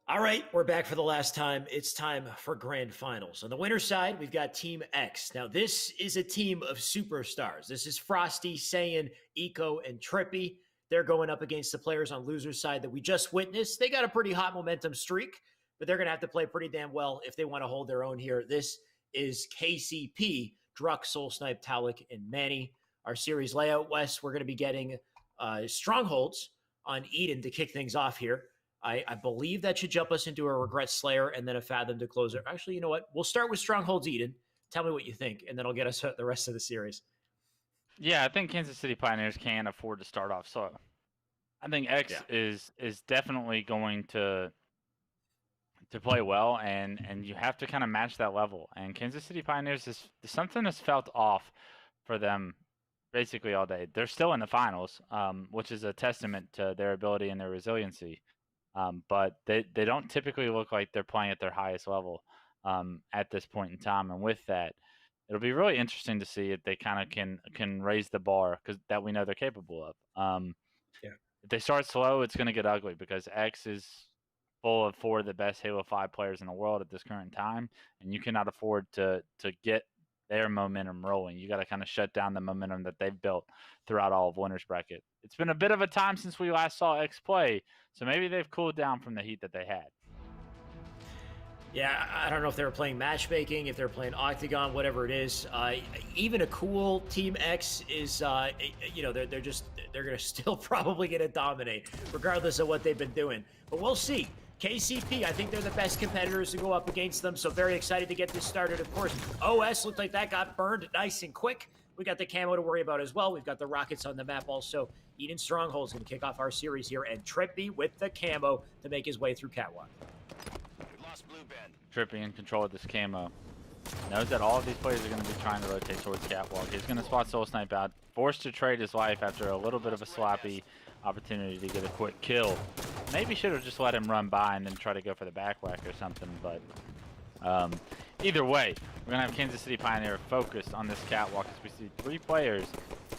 All right, we're back for the last time. It's time for grand finals. On the winner's side, we've got Team X. Now, this is a team of superstars. This is Frosty, Saiyan, Eco, and Trippy. They're going up against the players on loser's side that we just witnessed. They got a pretty hot momentum streak, but they're going to have to play pretty damn well if they want to hold their own here. This is KCP, Druck, Soul Snipe, Talik, and Manny. Our series layout, Wes, we're going to be getting strongholds on Eden to kick things off here. I believe that should jump us into a Regret Slayer and then a Fathom to close it. Actually, you know what? We'll start with Strongholds Eden. Tell me what you think, and then I'll get us the rest of the series. Yeah, I think Kansas City Pioneers can afford to start off slow. I think X is definitely going to play well, and you have to kind of match that level. And Kansas City Pioneers is something that's felt off for them basically all day. They're still in the finals, which is a testament to their ability and their resiliency. But they don't typically look like they're playing at their highest level at this point in time. And with that, it'll be really interesting to see if they kind of can raise the bar because that we know they're capable of. If they start slow, it's going to get ugly because X is full of 4 of the best Halo 5 players in the world at this current time, and you cannot afford to get their momentum rolling. You got to kind of shut down the momentum that they've built throughout all of winner's bracket. It's been a bit of a time since we last saw X play, so maybe they've cooled down from the heat that they had. Yeah, I don't know if they were playing matchmaking, if they're playing Octagon, whatever it is. Even a cool Team X is, they're going to still probably going to dominate, regardless of what they've been doing. But we'll see. KCP, I think they're the best competitors to go up against them, so very excited to get this started. Of course, OS looked like that got burned nice and quick. We got the camo to worry about as well. We've got the rockets on the map also. Eden Stronghold's going to kick off our series here, and Trippy with the camo to make his way through Catwalk. Trippy in control of this camo. Knows that all of these players are going to be trying to rotate towards Catwalk. He's going to spot Soul Snipe out, forced to trade his life after a little bit of a sloppy opportunity to get a quick kill. Maybe should have just let him run by and then try to go for the back whack or something, but either way, we're going to have Kansas City Pioneer focused on this Catwalk as we see 3 players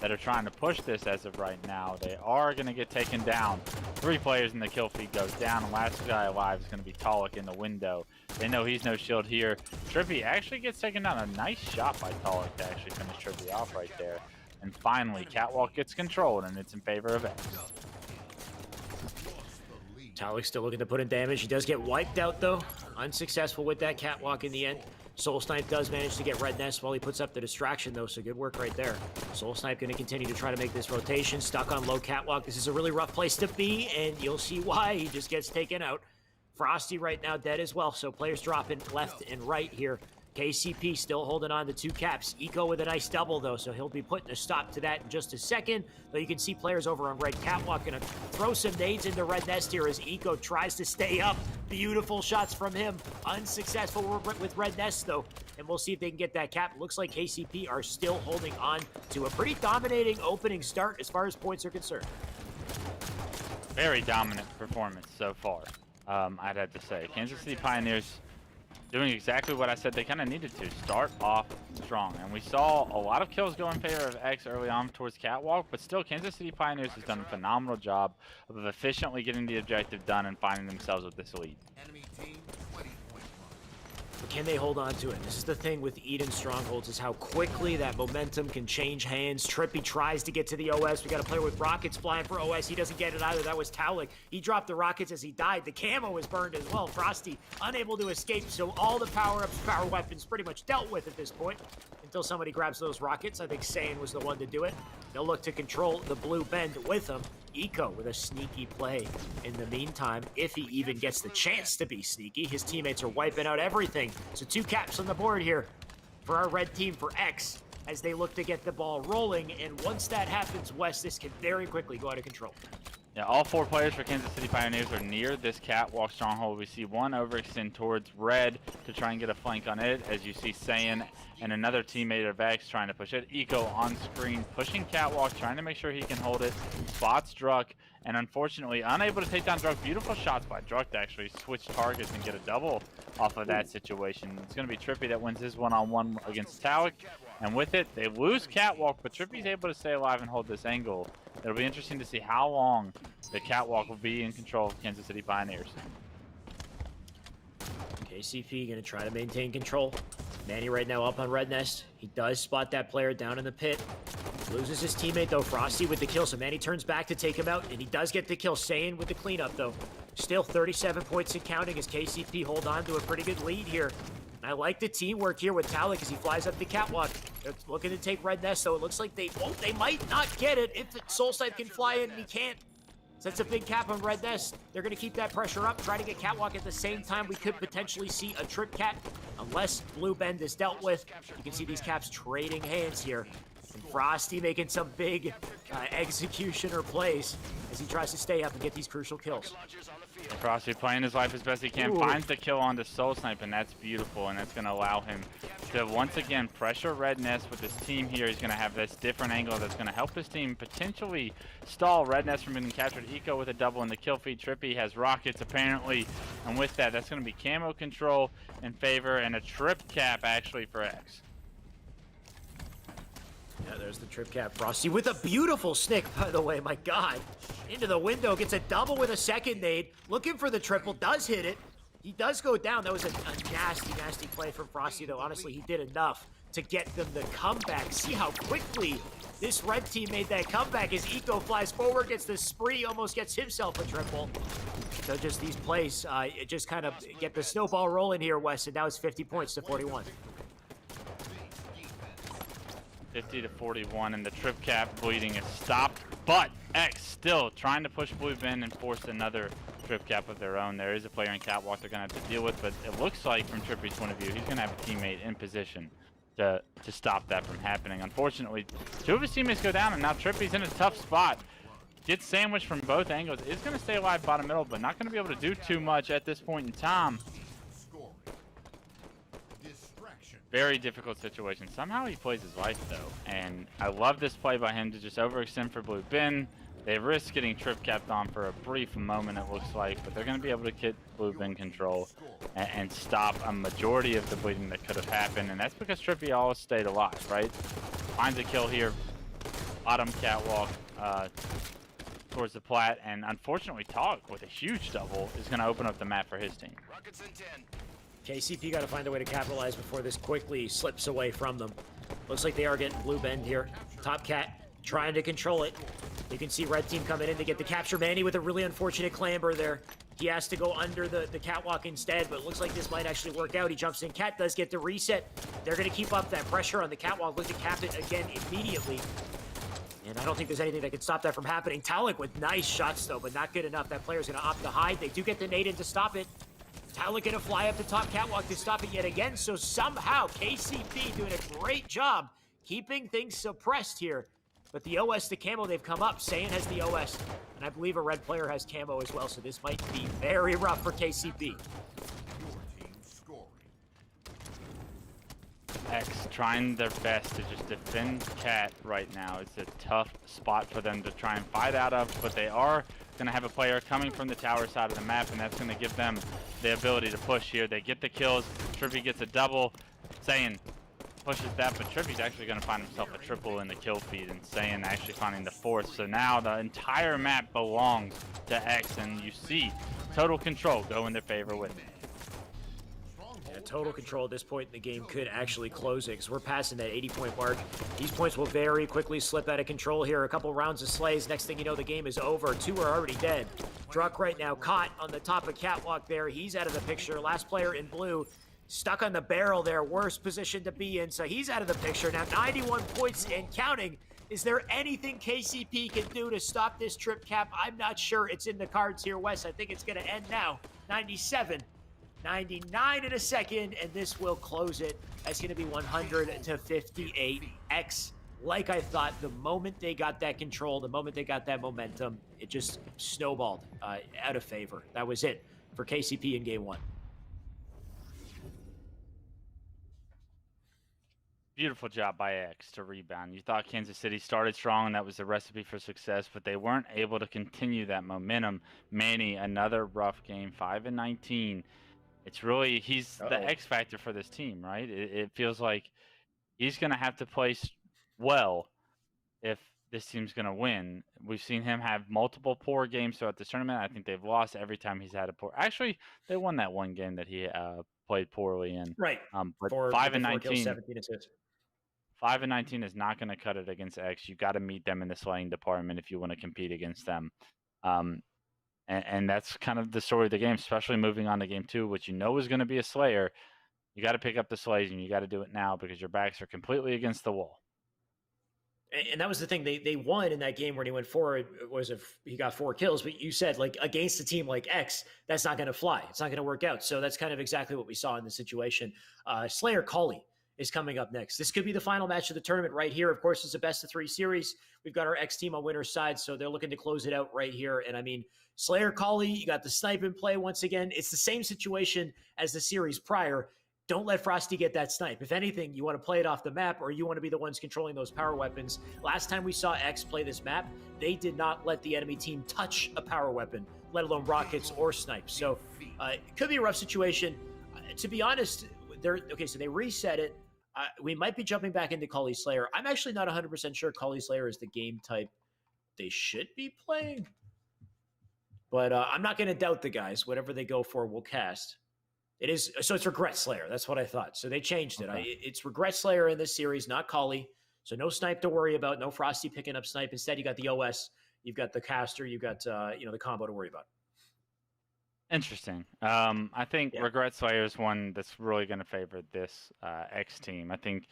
that are trying to push this as of right now. They are going to get taken down. 3 players in the kill feed goes down, and last guy alive is going to be Talik in the window. They know he's no shield here. Trippy actually gets taken down. A nice shot by Talik to actually finish Trippy off right there. And finally, Catwalk gets controlled, and it's in favor of X. Talik's still looking to put in damage. He does get wiped out, though. Unsuccessful with that Catwalk in the end. Soul Snipe does manage to get Red Nest while he puts up the distraction, though, so good work right there. Soul Snipe going to continue to try to make this rotation. Stuck on low Catwalk. This is a really rough place to be, and you'll see why. He just gets taken out. Frosty right now dead as well, so players dropping left and right here. KCP still holding on to 2 caps. Eco with a nice double, though, so he'll be putting a stop to that in just a second. Though you can see players over on Red Catwalk going to throw some nades into Red Nest here as Eco tries to stay up. Beautiful shots from him. Unsuccessful with Red Nest, though. And we'll see if they can get that cap. Looks like KCP are still holding on to a pretty dominating opening start as far as points are concerned. Very dominant performance so far, I'd have to say. Kansas City Pioneers doing exactly what I said they kind of needed to. Start off strong. And we saw a lot of kills go in favor of X early on towards Catwalk, but still Kansas City Pioneers has done a phenomenal job of efficiently getting the objective done and finding themselves with this lead. Enemy team, 20 points. But can they hold on to it? This is the thing with Eden Strongholds, is how quickly that momentum can change hands. Trippy tries to get to the OS. We got a player with rockets flying for OS. He doesn't get it either. That was Talik. He dropped the rockets as he died. The camo was burned as well. Frosty unable to escape, so all the power-ups, power weapons pretty much dealt with at this point until somebody grabs those rockets. I think Saiyan was the one to do it. They'll look to control the blue bend with him. Eco with a sneaky play in the meantime, if he even gets the chance to be sneaky. His teammates are wiping out everything. So 2 caps on the board here for our red team for X as they look to get the ball rolling. And once that happens, Wes, this can very quickly go out of control. Yeah, all 4 players for Kansas City Pioneers are near this Catwalk stronghold. We see one overextend towards red to try and get a flank on it, as you see Saiyan and another teammate of X trying to push it. Eco on screen, pushing Catwalk, trying to make sure he can hold it. Spots Druck, and unfortunately unable to take down Druck. Beautiful shots by Druck to actually switch targets and get a double off of that situation. It's going to be Trippy that wins his one-on-one against Talik. And with it, they lose Catwalk, but Trippy's able to stay alive and hold this angle. It'll be interesting to see how long the Catwalk will be in control of Kansas City Pioneers. KCP going to try to maintain control. Manny right now up on Red Nest. He does spot that player down in the pit. Loses his teammate, though. Frosty with the kill, so Manny turns back to take him out, and he does get the kill. Saiyan with the cleanup, though. Still 37 points and counting as KCP hold on to a pretty good lead here. And I like the teamwork here with Talik as he flies up the catwalk. They're looking to take Red Nest, though. It looks like they might not get it if Soulside can fly in, and he can't. So that's a big cap on Red Nest. They're going to keep that pressure up, try to get catwalk at the same time. We could potentially see a trip cap unless Blue Bend is dealt with. You can see these caps trading hands here. And Frosty making some big executioner plays as he tries to stay up and get these crucial kills. Frosty playing his life as best he can, finds the kill on the Soul Snipe, and that's beautiful, and that's going to allow him to once again pressure Red Nest with his team here. He's going to have this different angle that's going to help his team potentially stall Red Nest from being captured. Eco with a double in the kill feed. Trippy has rockets apparently, and with that, that's going to be camo control in favor and a trip cap actually for X. Yeah, there's the trip cap. Frosty with a beautiful snick, by the way. My God. Into the window, gets a double with a second nade. Looking for the triple, does hit it. He does go down. That was a nasty, nasty play from Frosty, though. Honestly, he did enough to get them the comeback. See how quickly this red team made that comeback as Eco flies forward, gets the spree, almost gets himself a triple. So just these plays, it just kind of get the snowball rolling here, Wes, and now it's 50 points to 41. 50 to 41, and the trip cap bleeding is stopped, but X still trying to push Blue Bend and force another trip cap of their own. There is a player in catwalk they're going to have to deal with, but it looks like from Trippy's point of view, he's going to have a teammate in position to stop that from happening. Unfortunately, two of his teammates go down, and now Trippy's in a tough spot. Gets sandwiched from both angles, is going to stay alive bottom middle, but not going to be able to do too much at this point in time. Very difficult situation. Somehow he plays his life, though. And I love this play by him to just overextend for Blue Bend. They risk getting trip capped on for a brief moment, it looks like. But they're going to be able to get Blue Bend control and stop a majority of the bleeding that could have happened. And that's because Trippy always stayed alive, right? Finds a kill here. Bottom catwalk towards the plat. And unfortunately, Talk with a huge double is going to open up the map for his team. Rockets in 10. KCP got to find a way to capitalize before this quickly slips away from them. Looks like they are getting Blue Bend here. Top Cat trying to control it. You can see red team coming in to get the capture. Manny with a really unfortunate clamber there. He has to go under the catwalk instead, but it looks like this might actually work out. He jumps in. Cat does get the reset. They're going to keep up that pressure on the catwalk. Look to cap it again immediately. And I don't think there's anything that can stop that from happening. Talik with nice shots, though, but not good enough. That player's going to opt to hide. They do get the nade in to stop it. Talik gonna fly up the top catwalk to stop it yet again. So somehow KCP doing a great job keeping things suppressed here. But the OS, the camo, they've come up. Saiyan has the OS, and I believe a red player has camo as well. So this might be very rough for KCP. X trying their best to just defend Cat right now. It's a tough spot for them to try and fight out of, but they are going to have a player coming from the tower side of the map, and that's going to give them the ability to push here. They get the kills. Trippy gets a double. Saiyan pushes that, but Trippy's actually going to find himself a triple in the kill feed, and Saiyan actually finding the fourth. So now the entire map belongs to X, and you see total control go in their favor with it. Yeah, total control at this point in the game could actually close it because we're passing that 80-point mark. These points will very quickly slip out of control here. A couple rounds of slays. Next thing you know, the game is over. Two are already dead. Druck right now caught on the top of catwalk there. He's out of the picture. Last player in blue stuck on the barrel there. Worst position to be in, so he's out of the picture. Now 91 points and counting. Is there anything KCP can do to stop this trip cap? I'm not sure. It's in the cards here, Wes. I think it's going to end now. 97. 99 in a second, and this will close it. That's going to be 100 to 58. X, like I thought, the moment they got that control, the moment they got that momentum, it just snowballed out of favor. That was it for KCP in game one. Beautiful job by X to rebound. You thought Kansas City started strong, and that was the recipe for success, but they weren't able to continue that momentum. Manny, another rough game, 5 and 19. It's really, he's the X factor for this team, right? It feels like he's going to have to play well if this team's going to win. We've seen him have multiple poor games throughout this tournament. I think they've lost every time he's had a poor. Actually, they won that one game that he played poorly in. Right. But 5 and 19, 17 assists. 5 and 19 is not going to cut it against X. You got to meet them in the slaying department if you want to compete against them. And that's kind of the story of the game, especially moving on to game 2, which you know is going to be a slayer. You got to pick up the slays, and you got to do it now because your backs are completely against the wall. And that was the thing. They won in that game when he went forward. He got 4 kills, but you said, like, against a team like X, that's not going to fly. It's not going to work out. So that's kind of exactly what we saw in the situation. Slayer Colley is coming up next. This could be the final match of the tournament right here. Of course, it's a best-of-3 series. We've got our X team on winner's side, so they're looking to close it out right here. And I mean, Slayer Colley, you got the snipe in play once again. It's the same situation as the series prior. Don't let Frosty get that snipe. If anything, you want to play it off the map, or you want to be the ones controlling those power weapons. Last time we saw X play this map, they did not let the enemy team touch a power weapon, let alone rockets or snipes. So it could be a rough situation. To be honest, so they reset it. We might be jumping back into Colley Slayer. I'm actually not 100% sure Colley Slayer is the game type they should be playing. But I'm not going to doubt the guys. Whatever they go for, we'll cast. It's Regret Slayer. That's what I thought. So they changed it. Okay. It's Regret Slayer in this series, not Colley. So no snipe to worry about. No Frosty picking up snipe. Instead, you got the OS. You've got the caster. You've got the combo to worry about. Interesting. I think Regret Slayer is one that's really going to favor this X team. I think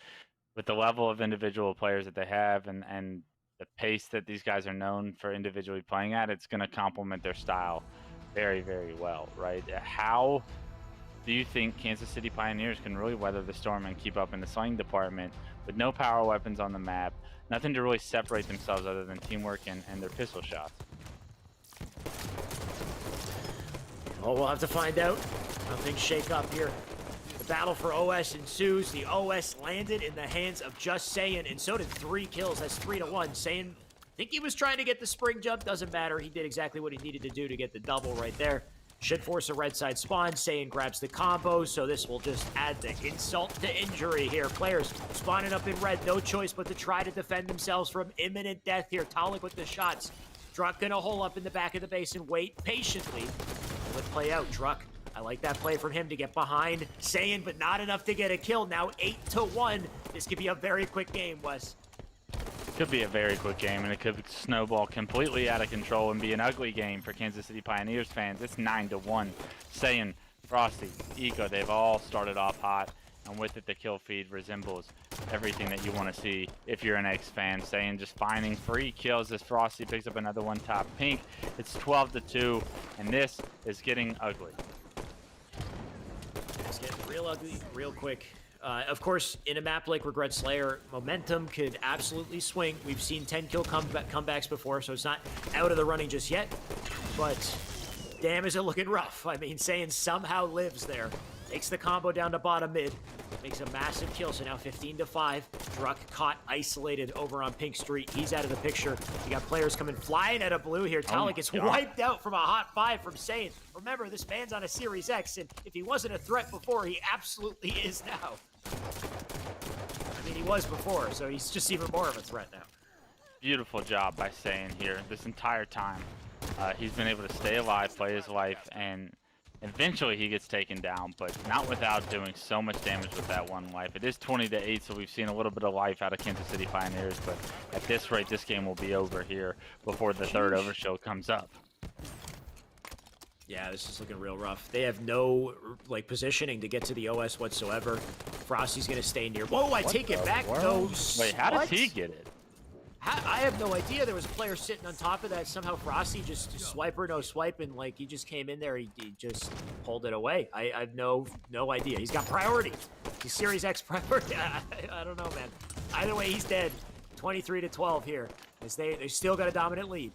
with the level of individual players that they have and the pace that these guys are known for individually playing at, it's going to complement their style very, very well, right? How do you think Kansas City Pioneers can really weather the storm and keep up in the slaying department with no power weapons on the map, nothing to really separate themselves other than teamwork and their pistol shots? Well, we'll have to find out how things shake up here. The battle for OS ensues. The OS landed in the hands of Just Saiyan, and so did 3 kills. That's 3-1. Saiyan, I think he was trying to get the spring jump. Doesn't matter. He did exactly what he needed to do to get the double right there. Should force a red side spawn. Saiyan grabs the combo, so this will just add the insult to injury here. Players spawning up in red. No choice but to try to defend themselves from imminent death here. Talik with the shots. Druck gonna hole up in the back of the base and wait patiently. Let it play out. Druck, I like that play from him to get behind Saiyan, but not enough to get a kill. Now 8-1. This could be a very quick game, Wes. Could be a very quick game, and it could snowball completely out of control and be an ugly game for Kansas City Pioneers fans. It's 9-1. Saiyan, Frosty, Eco, they've all started off hot, and with it, the kill feed resembles everything that you want to see if you're an X fan. Saiyan just finding free kills as Frosty picks up another one top pink. It's 12-2, and this is getting ugly. It's getting real ugly, real quick. Of course, in a map like Regret Slayer, momentum could absolutely swing. We've seen 10-kill comebacks before, so it's not out of the running just yet. But damn, is it looking rough. I mean, Saiyan somehow lives there. Takes the combo down to bottom mid. Makes a massive kill, so now 15-5. Druck caught isolated over on Pink Street. He's out of the picture. You got players coming flying out of blue here. Talik gets wiped out from a hot 5 from Saiyan. Remember, this man's on a Series X, and if he wasn't a threat before, he absolutely is now. I mean, he was before, so he's just even more of a threat now. Beautiful job by Saiyan here this entire time. He's been able to stay alive, play his life, and eventually he gets taken down, but not without doing so much damage with that one life. It is 20-8, so we've seen a little bit of life out of Kansas City Pioneers, but at this rate, this game will be over here before the third overshow comes up. Yeah, this is looking real rough. They have no, positioning to get to the OS whatsoever. Frosty's going to stay near. Whoa, I take it back. No. Wait, how did he get it? I have no idea. There was a player sitting on top of that. Somehow Frosty just swiper, no swipe, and he just came in there. He just pulled it away. I have no idea. He's got priority. He's Series X priority. I don't know, man. Either way, he's dead. 23-12 here, as they still got a dominant lead.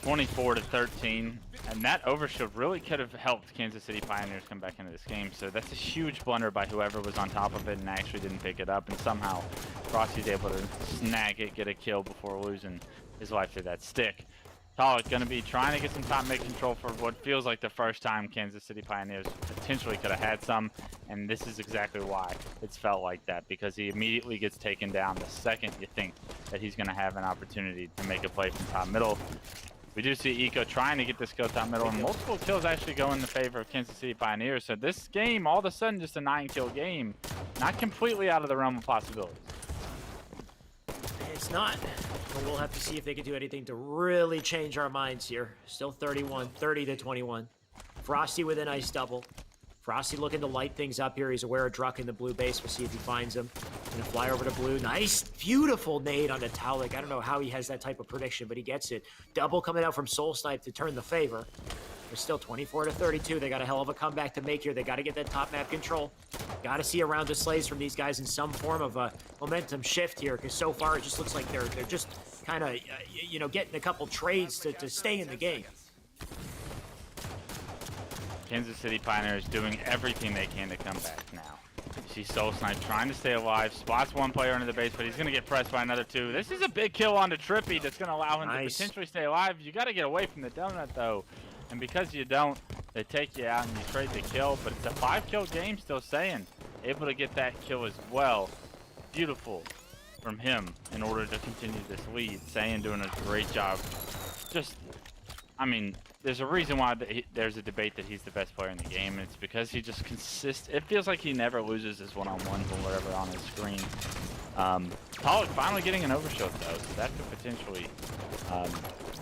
24-13, and that overshoot really could have helped Kansas City Pioneers come back into this game. So that's a huge blunder by whoever was on top of it and actually didn't pick it up. And somehow Frosty's able to snag it, get a kill before losing his life to that stick. Talik going to be trying to get some top mid control for what feels like the first time Kansas City Pioneers potentially could have had some. And this is exactly why it's felt like that, because he immediately gets taken down the second you think that he's going to have an opportunity to make a play from top middle. We do see Eco trying to get this kill top middle, and multiple kills actually go in the favor of Kansas City Pioneers. So this game, all of a sudden, just a 9-kill game, not completely out of the realm of possibilities. It's not. But we'll have to see if they can do anything to really change our minds here. Still 30-21. Frosty with a nice double. Frosty looking to light things up here. He's aware of Druck in the blue base. We'll see if he finds him. Gonna fly over to blue. Nice, beautiful nade on Taulik. I don't know how he has that type of prediction, but he gets it. Double coming out from Soul Snipe to turn the favor. They're still 24-32. They got a hell of a comeback to make here. They got to get that top map control. Got to see a round of slays from these guys in some form of a momentum shift here, because so far it just looks like they're just kind of, getting a couple trades to stay in the game. Kansas City Pioneers doing everything they can to come back now. You see Soul Snipe trying to stay alive. Spots one player under the base, but he's going to get pressed by another two. This is a big kill onto Trippy that's going to allow him to potentially stay alive. You got to get away from the donut, though. And because you don't, they take you out and you trade the kill. But it's a 5-kill game still saying. Able to get that kill as well. Beautiful from him in order to continue this lead. Saiyan doing a great job. There's a reason why there's a debate that he's the best player in the game, and it's because he just it feels like he never loses his one-on-ones or whatever on his screen. Pollock finally getting an overshield though, so that could potentially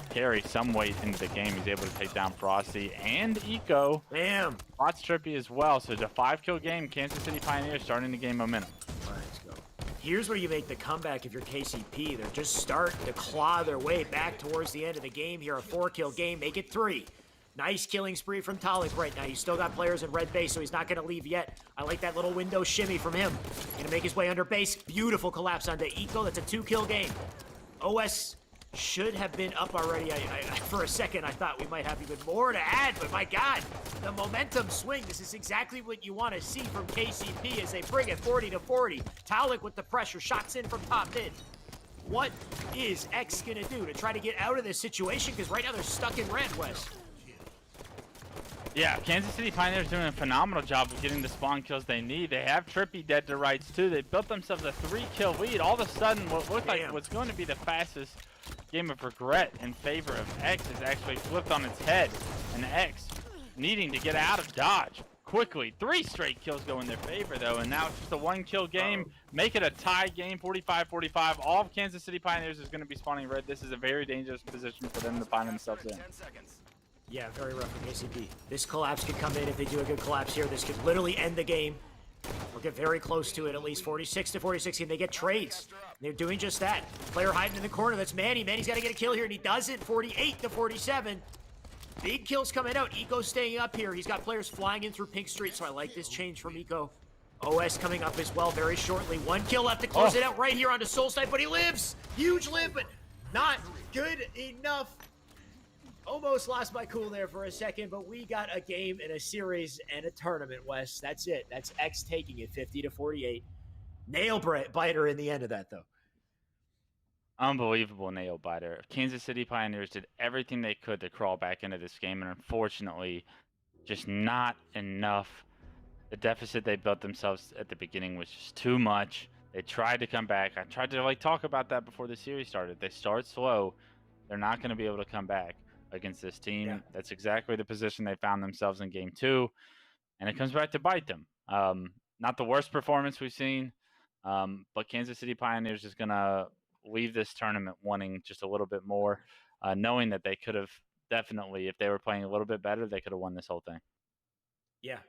carry some weight into the game. He's able to take down Frosty and Eco. Bam! Spots Trippy as well, so it's a 5-kill game. Kansas City Pioneers starting to gain momentum. All right, let's go. Here's where you make the comeback if you're KCP. They're just starting to claw their way back towards the end of the game here. A 4-kill game, make it 3. Nice killing spree from Taulik right now. He's still got players in red base, so he's not going to leave yet. I like that little window shimmy from him. Going to make his way under base. Beautiful collapse onto Eco. That's a 2-kill game. OS should have been up already. For a second, I thought we might have even more to add, but my God, the momentum swing. This is exactly what you want to see from KCP as they bring it 40-40. Taulik with the pressure, shots in from top mid. What is X gonna do to try to get out of this situation? Because right now they're stuck in red, West. Yeah, Kansas City Pioneers doing a phenomenal job of getting the spawn kills they need. They have Trippy dead to rights too. They built themselves a 3-kill lead. All of a sudden, what looked like was going to be the fastest game of regret in favor of X is actually flipped on its head. And X needing to get out of dodge quickly. 3 straight kills go in their favor though, and now it's just a 1-kill game. Make it a tie game, 45-45. All of Kansas City Pioneers is going to be spawning red. This is a very dangerous position for them to find themselves in. Yeah, very rough for KCP. This collapse could come in if they do a good collapse here. This could literally end the game. Or get very close to it, at least 46-46, and they get trades. They're doing just that. Player hiding in the corner, that's Manny. Manny's got to get a kill here, and he does it, 48-47. Big kills coming out. Eco staying up here. He's got players flying in through Pink Street, so I like this change from Eco. OS coming up as well very shortly. 1 kill left to close it out right here onto Soul Snipe, but he lives. Huge live, but not good enough. Almost lost my cool there for a second, but we got a game and a series and a tournament, Wes. That's it. That's X taking it 50-48. Nail biter in the end of that, though. Unbelievable nail biter. Kansas City Pioneers did everything they could to crawl back into this game, and unfortunately, just not enough. The deficit they built themselves at the beginning was just too much. They tried to come back. I tried to talk about that before the series started. They start slow. They're not going to be able to come back against this team. Yeah. That's exactly the position they found themselves in game 2, and it comes back to bite them. Not the worst performance we've seen, but Kansas City Pioneers is going to leave this tournament wanting just a little bit more, knowing that they could have definitely, if they were playing a little bit better, they could have won this whole thing. Yeah,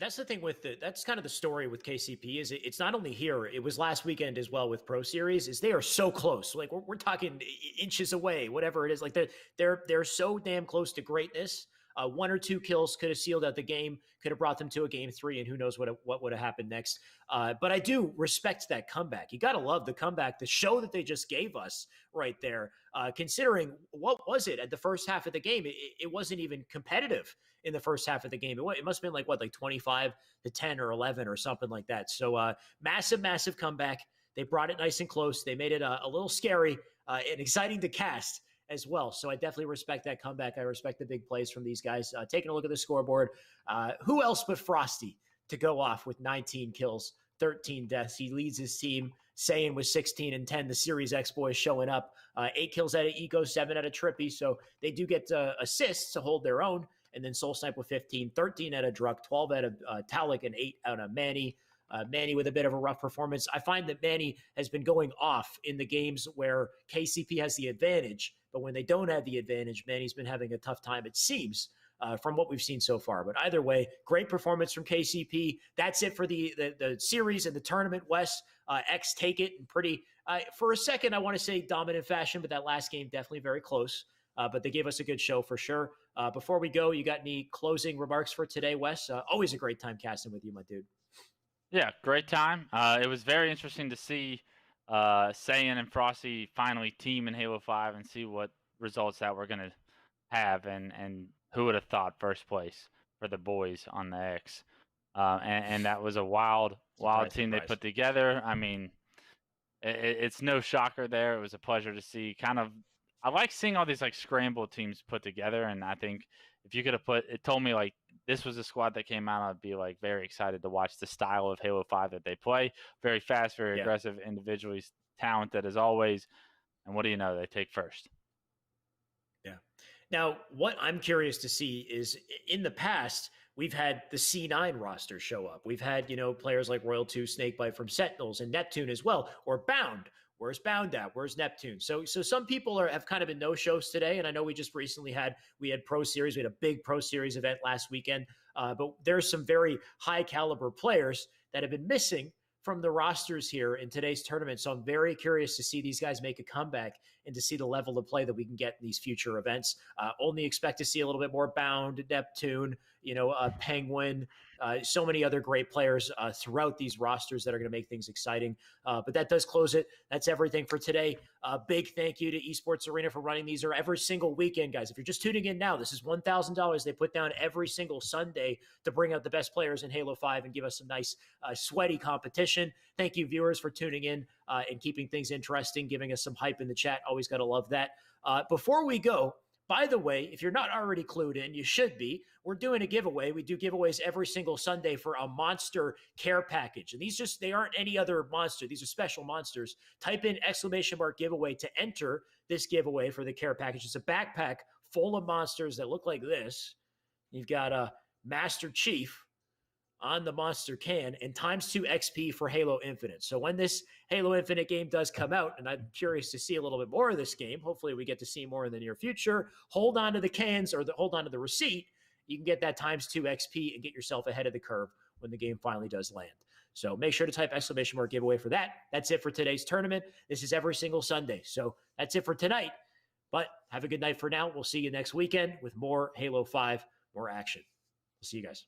that's the thing that's kind of the story with KCP is it's not only here, it was last weekend as well with Pro Series, is they are so close. Like we're talking inches away, whatever it is. Like they're so damn close to greatness. 1 or 2 kills could have sealed out the game, could have brought them to a game 3, and who knows what would have happened next. But I do respect that comeback. You got to love the comeback, the show that they just gave us right there, considering what was it at the first half of the game? It wasn't even competitive in the first half of the game. It must have been like 25-10 or 11 or something like that. So massive comeback. They brought it nice and close. They made it a little scary and exciting to cast as well. So I definitely respect that comeback. I respect the big plays from these guys. Taking a look at the scoreboard, who else but Frosty to go off with 19 kills, 13 deaths. He leads his team Sayin was 16 and 10. The Series X boys showing up. 8 kills out of Eco, 7 out of Trippy. So they do get assists to hold their own. And then Soul Snipe with 15, 13 out of Druck, 12 out of Talik, and 8 out of Manny. Manny with a bit of a rough performance. I find that Manny has been going off in the games where KCP has the advantage, but when they don't have the advantage, Manny's been having a tough time, it seems, from what we've seen so far. But either way, great performance from KCP. That's it for the series and the tournament, Wes. X take it and pretty, for a second, I want to say dominant fashion, but that last game definitely very close. But they gave us a good show for sure. Before we go, you got any closing remarks for today, Wes? Always a great time casting with you, my dude. Yeah, great time. It was very interesting to see Sayin and Frosty finally team in Halo 5 and see what results that we're going to have. And who would have thought first place for the boys on the X. And that was a wild team they put together. I mean, it's no shocker there. It was a pleasure to see. I like seeing all these like scramble teams put together. And I think if you could have it told me like, this was a squad that came out, I'd be like very excited to watch the style of Halo 5 that they play. Very fast, very aggressive, individually talented as always. And what do you know? They take first. Yeah. Now, what I'm curious to see is in the past, we've had the C9 roster show up. We've had, players like Royal 2, Snakebite from Sentinels, and Neptune as well, or Bound. Where's Bound at? Where's Neptune? So some people have kind of been no-shows today, and I know we just recently had Pro Series. We had a big Pro Series event last weekend, but there's some very high-caliber players that have been missing from the rosters here in today's tournament. So I'm very curious to see these guys make a comeback and to see the level of play that we can get in these future events. Only expect to see a little bit more Bound, Neptune, Penguin, so many other great players throughout these rosters that are going to make things exciting. But that does close it. That's everything for today. Big thank you to Esports Arena for running these every single weekend, guys. If you're just tuning in now, this is $1,000 they put down every single Sunday to bring out the best players in Halo 5 and give us some nice, sweaty competition. Thank you, viewers, for tuning in and keeping things interesting, giving us some hype in the chat. Always got to love that. Before we go, by the way, if you're not already clued in, you should be. We're doing a giveaway. We do giveaways every single Sunday for a monster care package. And they aren't any other monster. These are special monsters. Type in !giveaway to enter this giveaway for the care package. It's a backpack full of monsters that look like this. You've got a Master Chief on the monster can and ×2 XP for Halo Infinite. So when this Halo Infinite game does come out, and I'm curious to see a little bit more of this game, hopefully we get to see more in the near future, hold on to the cans or hold on to the receipt. You can get that ×2 XP and get yourself ahead of the curve when the game finally does land. So make sure to type !giveaway for that. That's it for today's tournament. This is every single Sunday. So that's it for tonight. But have a good night for now. We'll see you next weekend with more Halo 5, more action. We'll see you guys.